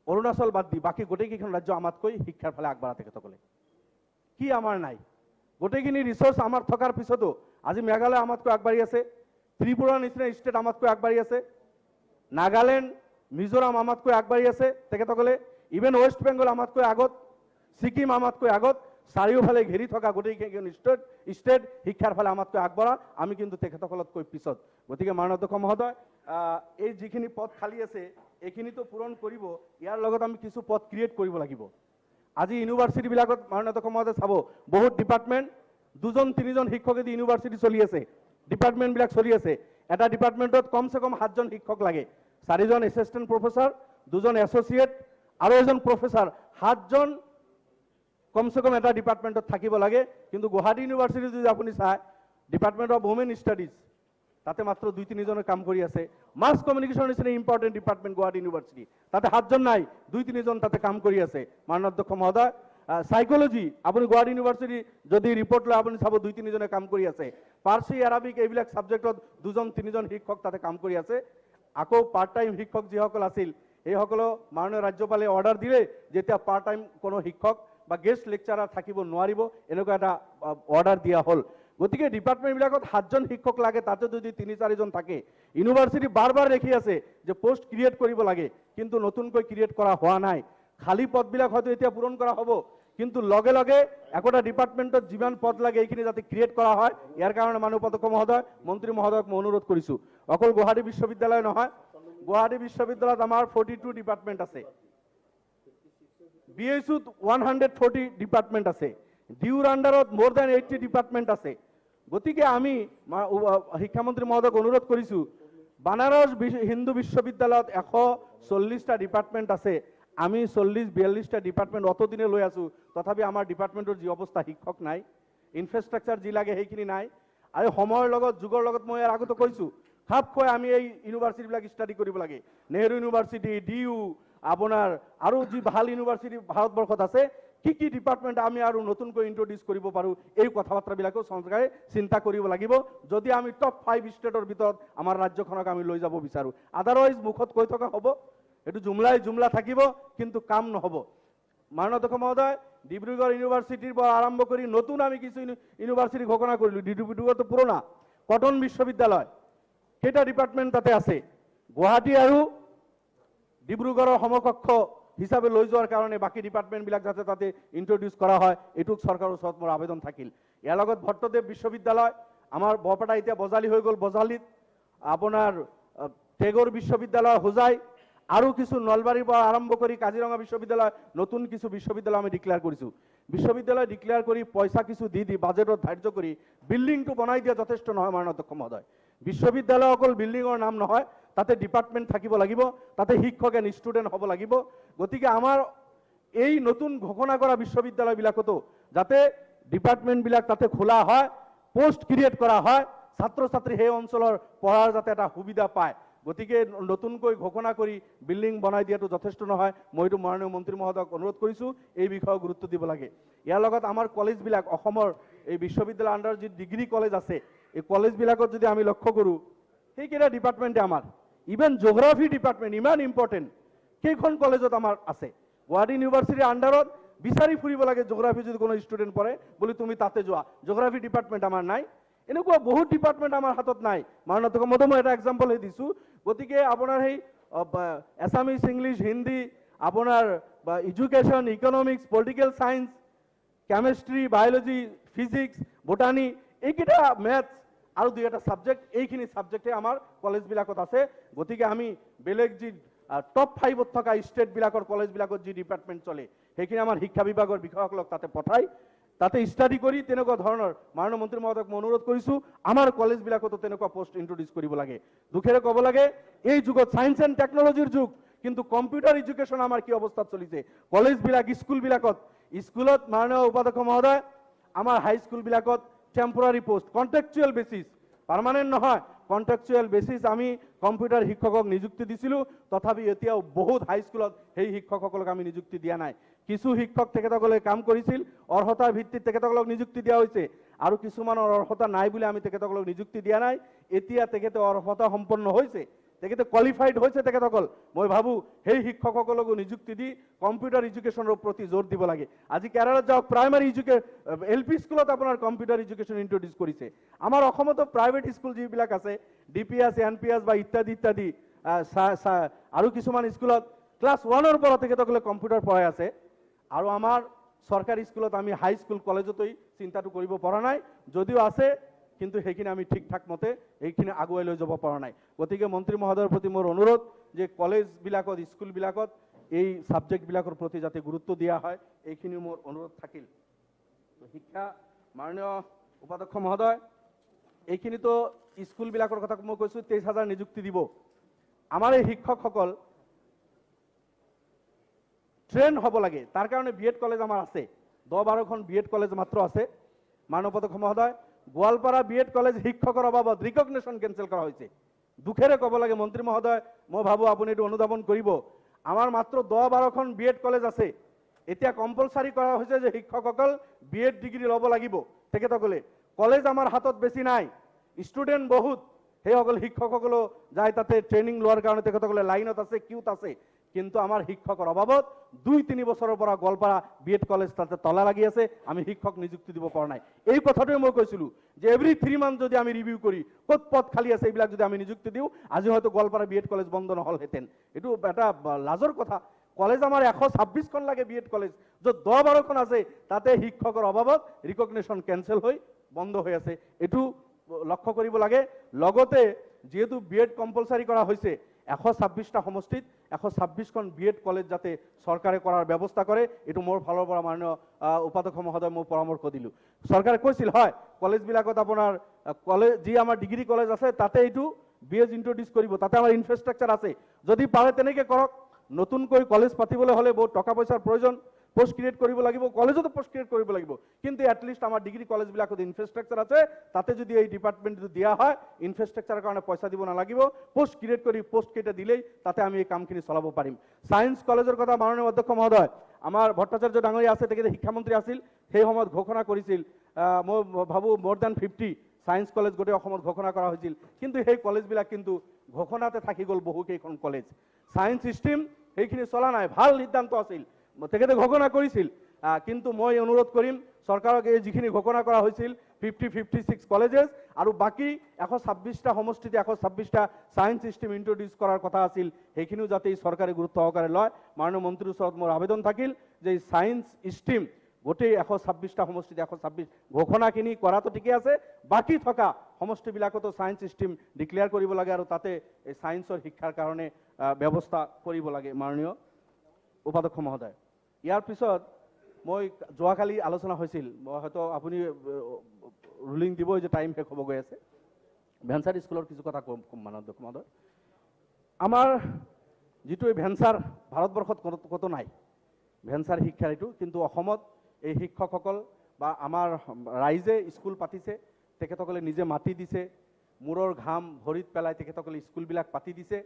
অৰুণাচল বাদ দি বাকী গোটেইকেইখন ৰাজ্য আমাতকৈ শিক্ষাৰ ফালে আগবঢ়া তেখেতসকলে। কি আমাৰ নাই? গোটেইখিনি ৰিচোৰ্চ আমাৰ থকাৰ পিছতো আজি মেঘালয় আমাতকৈ আগবাঢ়ি আছে, ত্ৰিপুৰাৰ নিচিনা ষ্টেট আমাতকৈ আগবাঢ়ি আছে, নাগালেণ্ড মিজোৰাম আমাতকৈ আগবাঢ়ি আছে তেখেতসকলে, ইভেন ৱেষ্ট বেংগল আমাতকৈ আগত, ছিকিম আমাতকৈ আগত, চাৰিওফালে ঘেৰি থকা গোটেইকেইখন ষ্টেট শিক্ষাৰ ফালে আমাতকৈ আগবঢ়া, আমি কিন্তু তেখেতসকলতকৈ পিছত। গতিকে মাননীয় অধ্যক্ষ মহোদয়, এই যিখিনি পদ খালী আছে এইখিনিতো পূৰণ কৰিব, ইয়াৰ লগত আমি কিছু পদ ক্ৰিয়েট কৰিব লাগিব। আজি ইউনিভাৰ্চিটিবিলাকত মাননীয় অধ্যক্ষ মহোদয় চাব, বহুত ডিপাৰ্টমেণ্ট 2-3জন শিক্ষকেদি ইউনিভাৰ্চিটি চলি আছে, ডিপাৰ্টমেণ্টবিলাক চলি আছে। এটা ডিপাৰ্টমেণ্টত কমচে কম 7জন শিক্ষক লাগে, 4জন এছিষ্টেণ্ট প্ৰফেচাৰ, 2জন এছ'চিয়েট আৰু এজন প্ৰফেচাৰ, 7জন কমচে কম এটা ডিপাৰ্টমেণ্টত থাকিব লাগে। কিন্তু গুৱাহাটী ইউনিভাৰ্চিটি যদি আপুনি চায়, ডিপাৰ্টমেণ্ট অফ ওমেন ষ্টাডিজ তাতে মাত্ৰ 2-3জনে কাম কৰি আছে। মাছ কমিউনিকেশ্যন নিচিনা ইম্পৰ্টেণ্ট ডিপাৰ্টমেণ্ট গুৱাহাটী ইউনিভাৰ্চিটি, তাতে 7জন নাই, 2-3জন তাতে কাম কৰি আছে। মাননীয় অধ্যক্ষ মহোদয়, সাইকোলজি আপুনি গুৱাহাটী ইউনিভাৰ্চিটি যদি ৰিপৰ্ট লয় আপুনি চাব 2-3জনে কাম কৰি আছে। পাৰ্চি, আৰবিক এইবিলাক ছাবজেক্টত 2-3জন শিক্ষক তাতে কাম কৰি আছে। আকৌ পাৰ্ট টাইম শিক্ষক যিসকল আছিল সেইসকলক মাননীয় ৰাজ্যপালে অৰ্ডাৰ দিলে, যেতিয়া পাৰ্ট টাইম কোনো শিক্ষক বা গেষ্ট লেকচাৰাৰ থাকিব নোৱাৰিব, এনেকুৱা এটা অৰ্ডাৰ দিয়া হ'ল। গতিকে ডিপাৰ্টমেণ্টবিলাকত 7জন শিক্ষক লাগে, তাতে যদি 3-4জন থাকে, ইউনিভাৰ্চিটি বাৰ বাৰ দেখি আছে যে পোষ্ট ক্ৰিয়েট কৰিব লাগে, কিন্তু নতুনকৈ ক্ৰিয়েট কৰা হোৱা নাই। খালী পদবিলাক হয়তো এতিয়া পূৰণ কৰা হ'ব, কিন্তু লগে লগে একোটা ডিপাৰ্টমেণ্টত যিমান পদ লাগে এইখিনি যাতে ক্ৰিয়েট কৰা হয়, ইয়াৰ কাৰণে মাননীয় অধ্যক্ষ মহোদয়, মন্ত্ৰী মহোদয়ক মই অনুৰোধ কৰিছোঁ। অকল গুৱাহাটী বিশ্ববিদ্যালয় নহয়, গুৱাহাটী বিশ্ববিদ্যালয়ত আমাৰ 42 ডিপাৰ্টমেণ্ট আছে, BSUত 140 ডিপাৰ্টমেণ্ট আছে, ডিউৰ আণ্ডাৰত মোৰ দেন 80 ডিপাৰ্টমেণ্ট আছে। গতিকে আমি শিক্ষামন্ত্ৰী মহোদয়ক অনুৰোধ কৰিছোঁ, বানাৰস হিন্দু বিশ্ববিদ্যালয়ত 140টা ডিপাৰ্টমেণ্ট আছে, আমি 40-42টা ডিপাৰ্টমেণ্ট অতদিনে লৈ আছোঁ, তথাপি আমাৰ ডিপাৰ্টমেণ্টৰ যি অৱস্থা, শিক্ষক নাই, ইনফ্ৰাষ্ট্ৰাকচাৰ যি লাগে সেইখিনি নাই। আৰু সময়ৰ লগত যুগৰ লগত মই ইয়াৰ আগতে কৈছোঁ, খাপ খুৱাই আমি এই ইউনিভাৰ্চিটিবিলাক ষ্টাডি কৰিব লাগে। নেহৰু ইউনিভাৰ্চিটি, DU, আপোনাৰ আৰু যি ভাল ইউনিভাৰ্চিটি ভাৰতবৰ্ষত আছে, কি কি ডিপাৰ্টমেণ্ট আমি আৰু নতুনকৈ ইন্ট্ৰডিউচ কৰিব পাৰোঁ, এই কথা বাৰ্তাবিলাকো চৰকাৰে চিন্তা কৰিব লাগিব, যদি আমি টপ 5 ষ্টেটৰ ভিতৰত আমাৰ ৰাজ্যখনক আমি লৈ যাব বিচাৰোঁ। আদাৰৱাইজ মুখত কৈ থকা হ'ব, এইটো জুমলা থাকিব, কিন্তু কাম নহ'ব। মাননীয় অধ্যক্ষ মহোদয়, ডিব্ৰুগড় ইউনিভাৰ্চিটিৰ পৰা আৰম্ভ কৰি নতুন আমি কিছু ইউনিভাৰ্চিটি ঘোষণা কৰিলোঁ। ডিব্ৰুগড়টো পুৰণা, কটন বিশ্ববিদ্যালয়, কেইটা ডিপাৰ্টমেণ্ট তাতে আছে, গুৱাহাটী আৰু ডিব্ৰুগড়ৰ সমকক্ষ হিচাপে লৈ যোৱাৰ কাৰণে বাকী ডিপাৰ্টমেণ্টবিলাক যাতে তাতে ইন্ট্ৰডিউচ কৰা হয়, এইটোক চৰকাৰৰ ওচৰত মোৰ আবেদন থাকিল। ইয়াৰ লগত ভট্টদেৱ বিশ্ববিদ্যালয়, আমাৰ বৰপেটা এতিয়া বজালি হৈ গ'ল, বজালিত আপোনাৰ টেগৰ বিশ্ববিদ্যালয়, হোজাই, আৰু কিছু নলবাৰীৰ পৰা আৰম্ভ কৰি কাজিৰঙা বিশ্ববিদ্যালয়, নতুন কিছু বিশ্ববিদ্যালয় আমি ডিক্লেয়াৰ কৰিছোঁ। বিশ্ববিদ্যালয় ডিক্লেয়াৰ কৰি পইচা কিছু দি বাজেটত ধাৰ্য কৰি বিল্ডিংটো বনাই দিয়া যথেষ্ট নহয় মাননীয় অধ্যক্ষ মহোদয়। বিশ্ববিদ্যালয় অকল বিল্ডিঙৰ নাম নহয়, তাতে ডিপাৰ্টমেণ্ট থাকিব লাগিব, তাতে শিক্ষক এণ্ড ষ্টুডেণ্ট হ'ব লাগিব। গতিকে আমাৰ এই নতুন ঘোষণা কৰা বিশ্ববিদ্যালয়বিলাকতো যাতে ডিপাৰ্টমেণ্টবিলাক তাতে খোলা হয়, পোষ্ট ক্ৰিয়েট কৰা হয়, ছাত্ৰ ছাত্ৰী সেই অঞ্চলৰ পঢ়াৰ যাতে এটা সুবিধা পায়। গতিকে নতুনকৈ ঘোষণা কৰি বিল্ডিং বনাই দিয়াটো যথেষ্ট নহয়, মইতো মাননীয় মন্ত্ৰী মহোদয়ক অনুৰোধ কৰিছোঁ এই বিষয়ে গুৰুত্ব দিব লাগে। ইয়াৰ লগত আমাৰ কলেজবিলাক, অসমৰ এই বিশ্ববিদ্যালয়ৰ আণ্ডাৰ যি ডিগ্ৰী কলেজ আছে, এই কলেজবিলাকত যদি আমি লক্ষ্য কৰোঁ, সেইকেইটা ডিপাৰ্টমেণ্টে আমাৰ, ইভেন জিঅ'গ্ৰাফি ডিপাৰ্টমেণ্ট ইমান ইম্পৰ্টেণ্ট, কেইখন কলেজত আমাৰ আছে। গুৱাহাটী ইউনিভাৰ্চিটিৰ আণ্ডাৰত বিচাৰি ফুৰিব লাগে, জিঅ'গ্ৰাফি যদি কোনো ষ্টুডেণ্ট পঢ়ে বুলি তুমি তাতে যোৱা, জিঅ'গ্ৰাফি ডিপাৰ্টমেণ্ট আমাৰ নাই। এনেকুৱা বহুত ডিপাৰ্টমেণ্ট আমাৰ হাতত নাই। মাননীয় অধ্যক্ষ মহোদয়, মই এটা এক্সাম্পল দিছোঁ। গতিকে আপোনাৰ সেই এছামিছ, ইংলিছ, হিন্দী, আপোনাৰ education, economics, political science, chemistry, biology, physics, botany, এইকেইটা মেথছ আৰু 2-এটা ছাবজেক্ট, এইখিনি ছাবজেক্টে আমাৰ কলেজবিলাকত আছে। গতিকে আমি বেলেগ যি টপ 5ত থকা ষ্টেটবিলাকৰ কলেজবিলাকত যি ডিপাৰ্টমেণ্ট চলে, সেইখিনি আমাৰ শিক্ষা বিভাগৰ বিষয়াসকলক তাতে পঠাই তাতে ষ্টাডি কৰি তেনেকুৱা ধৰণৰ মাননীয় মন্ত্ৰী মহোদয়ক মই অনুৰোধ কৰিছোঁ, আমাৰ কলেজবিলাকতো তেনেকুৱা পোষ্ট ইন্ট্ৰডিউচ কৰিব লাগে। দুখেৰে ক'ব লাগে, এই যুগত ছায়েন্স এণ্ড টেকনলজিৰ যুগ, কিন্তু কম্পিউটাৰ এডুকেশ্যন আমাৰ কি অৱস্থাত চলিছে। কলেজবিলাক, স্কুলত মাননীয় উপাধ্যক্ষ মহোদয়, আমাৰ হাইস্কুলবিলাকত temporary post, contractual basis, permanent নহয়, কণ্ট্ৰেকচুৱেল বেচিছ আমি কম্পিউটাৰ শিক্ষকক নিযুক্তি দিছিলোঁ, তথাপি এতিয়াও বহুত হাইস্কুলত সেই শিক্ষকসকলক আমি নিযুক্তি দিয়া নাই। কিছু শিক্ষক তেখেতসকলে কাম কৰিছিল, অৰ্হতাৰ ভিত্তিত তেখেতসকলক নিযুক্তি দিয়া হৈছে, আৰু কিছুমানৰ অৰ্হতা নাই বুলি আমি তেখেতসকলক নিযুক্তি দিয়া নাই। এতিয়া তেখেতে অৰ্হতা সম্পন্ন হৈছে, তেখেতে কোৱালিফাইড হৈছে তেখেতসকল। মই ভাবোঁ সেই শিক্ষকসকলকো নিযুক্তি দি কম্পিউটাৰ এডুকেশ্যনৰ প্ৰতি জোৰ দিব লাগে। আজি কেৰালাত যাওক, প্ৰাইমাৰী LP স্কুলত আপোনাৰ কম্পিউটাৰ এডুকেশ্যন ইন্ট্ৰডিউচ কৰিছে। আমাৰ অসমতো প্ৰাইভেট স্কুল যিবিলাক আছে, DPS, NPS বা ইত্যাদি ইত্যাদি, আৰু কিছুমান স্কুলত ক্লাছ 1ৰ পৰা তেখেতসকলে কম্পিউটাৰ পঢ়াই আছে। আৰু আমাৰ চৰকাৰী স্কুলত আমি হাই স্কুল কলেজতেই চিন্তাটো কৰিব পৰা নাই, যদিও আছে কিন্তু সেইখিনি আমি ঠিক ঠাক মতে এইখিনি আগুৱাই লৈ যাব পৰা নাই। গতিকে মন্ত্ৰী মহোদয়ৰ প্ৰতি মোৰ অনুৰোধ যে কলেজবিলাকত, স্কুলবিলাকত এই ছাবজেক্টবিলাকৰ প্ৰতি যাতে গুৰুত্ব দিয়া হয়, এইখিনি মোৰ অনুৰোধ থাকিল। শিক্ষা মাননীয় উপাধ্যক্ষ মহোদয়, এইখিনিতো স্কুলবিলাকৰ কথা মই কৈছোঁ 23,000 নিযুক্তি দিব। আমাৰ এই শিক্ষকসকল ট্ৰেইন হ'ব লাগে, তাৰ কাৰণে BEd কলেজ আমাৰ আছে, 10-12খন BEd কলেজ মাত্ৰ আছে। মাননীয় উপাধ্যক্ষ মহোদয়, গোৱালপাৰা BEd কলেজ শিক্ষকৰ অভাৱত ৰিকগনিশ্যন কেঞ্চেল কৰা হৈছে। দুখেৰে ক'ব লাগে মন্ত্ৰী মহোদয়, মই ভাবোঁ আপুনি এইটো অনুধাৱন কৰিব। আমাৰ মাত্ৰ 10-12খন BEd কলেজ আছে। এতিয়া কম্পালচাৰী কৰা হৈছে যে শিক্ষকসকল BEd ডিগ্ৰী ল'ব লাগিব তেখেতসকলে। কলেজ আমাৰ হাতত বেছি নাই, ষ্টুডেণ্ট বহুত, সেইসকল শিক্ষকসকলেও যায় তাতে ট্ৰেইনিং লোৱাৰ কাৰণে তেখেতসকলে লাইনত আছে, কিউত আছে। কিন্তু আমাৰ শিক্ষকৰ অভাৱত 2-3 বছৰৰ পৰা গোৱালপাৰা BEd কলেজ তাতে তলা লাগি আছে, আমি শিক্ষক নিযুক্তি দিব পৰা নাই। এই কথাটোৱে মই কৈছিলোঁ যে এভৰি 3 মান্থ যদি আমি ৰিভিউ কৰি ক'ত পদ খালী আছে এইবিলাক যদি আমি নিযুক্তি দিওঁ, আজি হয়তো গোৱালপাৰা BEd কলেজ বন্ধ নহ'লহেঁতেন। এইটো এটা লাজৰ কথা। কলেজ আমাৰ 126খন লাগে BEd কলেজ, য'ত 10-12খন আছে, তাতে শিক্ষকৰ অভাৱত ৰিকগনিশ্যন কেঞ্চেল হৈ বন্ধ হৈ আছে। এইটো লক্ষ্য কৰিব লাগে। লগতে যিহেতু BEd কম্পালচাৰী কৰা হৈছে, 126টা সমষ্টিত 126খন BEd কলেজ যাতে চৰকাৰে কৰাৰ ব্যৱস্থা কৰে, এইটো মোৰ ফালৰ পৰা মাননীয় উপাধ্যক্ষ মহোদয় মই পৰামৰ্শ দিলোঁ। চৰকাৰে কৈছিল হয় কলেজবিলাকত আপোনাৰ কলেজ যি আমাৰ ডিগ্ৰী কলেজ আছে তাতে এইটো BEd ইন্ট্ৰডিউচ কৰিব, তাতে আমাৰ ইনফ্ৰাষ্ট্ৰাকচাৰ আছে, যদি পাৰে তেনেকৈ কৰক। নতুনকৈ কলেজ পাতিবলৈ হ'লে বহুত টকা পইচাৰ প্ৰয়োজন, পোষ্ট ক্ৰিয়েট কৰিব লাগিব, কলেজতো পোষ্ট ক্ৰিয়েট কৰিব লাগিব। কিন্তু এটলিষ্ট আমাৰ ডিগ্ৰী কলেজবিলাকত ইনফ্ৰাষ্ট্ৰাকচাৰ আছে, তাতে যদি এই ডিপাৰ্টমেণ্টটো দিয়া হয়, ইনফ্ৰাষ্ট্ৰাকচাৰৰ কাৰণে পইচা দিব নালাগিব, পোষ্ট ক্ৰিয়েট কৰি পোষ্টকেইটা দিলেই তাতে আমি এই কামখিনি চলাব পাৰিম। ছায়েন্স কলেজৰ কথা মাননীয় অধ্যক্ষ মহোদয়, আমাৰ ভট্টাচাৰ্য ডাঙৰীয়া আছে, তেখেতে শিক্ষামন্ত্ৰী আছিল, সেই সময়ত ঘোষণা কৰিছিল, মই ভাবোঁ more than 50 ছায়েন্স কলেজ গোটেই অসমত ঘোষণা কৰা হৈছিল। কিন্তু সেই কলেজবিলাক কিন্তু ঘোষণাতে থাকি গ'ল বহুকেইখন কলেজ। ছায়েন্স ষ্ট্ৰীম সেইখিনি চলা নাই, ভাল সিদ্ধান্ত আছিল, তেখেতে ঘোষণা কৰিছিল। কিন্তু মই অনুৰোধ কৰিম চৰকাৰক এই যিখিনি ঘোষণা কৰা হৈছিল 56 কলেজেছ আৰু বাকী 126টা সমষ্টিতে 126টা ছায়েন্স ষ্ট্ৰীম ইন্ট্ৰডিউচ কৰাৰ কথা আছিল, সেইখিনিও যাতে চৰকাৰে গুৰুত্ব সহকাৰে লয়। মাননীয় মন্ত্ৰীৰ ওচৰত মোৰ আবেদন থাকিল যে ছায়েন্স ষ্ট্ৰীম গোটেই 126টা সমষ্টিতে 126 ঘোষণাখিনি কৰাটো ঠিকে আছে, বাকী থকা সমষ্টিবিলাকতো ছায়েন্স ষ্ট্ৰীম ডিক্লেয়াৰ কৰিব লাগে আৰু তাতে এই ছায়েন্সৰ শিক্ষাৰ কাৰণে ব্যৱস্থা কৰিব লাগে মাননীয় উপাধ্যক্ষ মহোদয়। ইয়াৰ পিছত মই যোৱাকালি আলোচনা হৈছিল, হয়তো আপুনি ৰুলিং দিব যে টাইম শেষ হ'ব গৈ আছে, ভেঞ্চাৰ স্কুলৰ কিছু কথা কম মাননীয় অধ্যক্ষ মহোদয়। আমাৰ যিটো এই ভেঞ্চাৰ ভাৰতবৰ্ষত ক'তো নাই, ভেঞ্চাৰ শিক্ষাৰ এইটো, কিন্তু অসমত এই শিক্ষকসকল বা আমাৰ ৰাইজে স্কুল পাতিছে, তেখেতসকলে নিজে মাটি দিছে, মূৰৰ ঘাম ভৰিত পেলাই তেখেতসকলে স্কুলবিলাক পাতি দিছে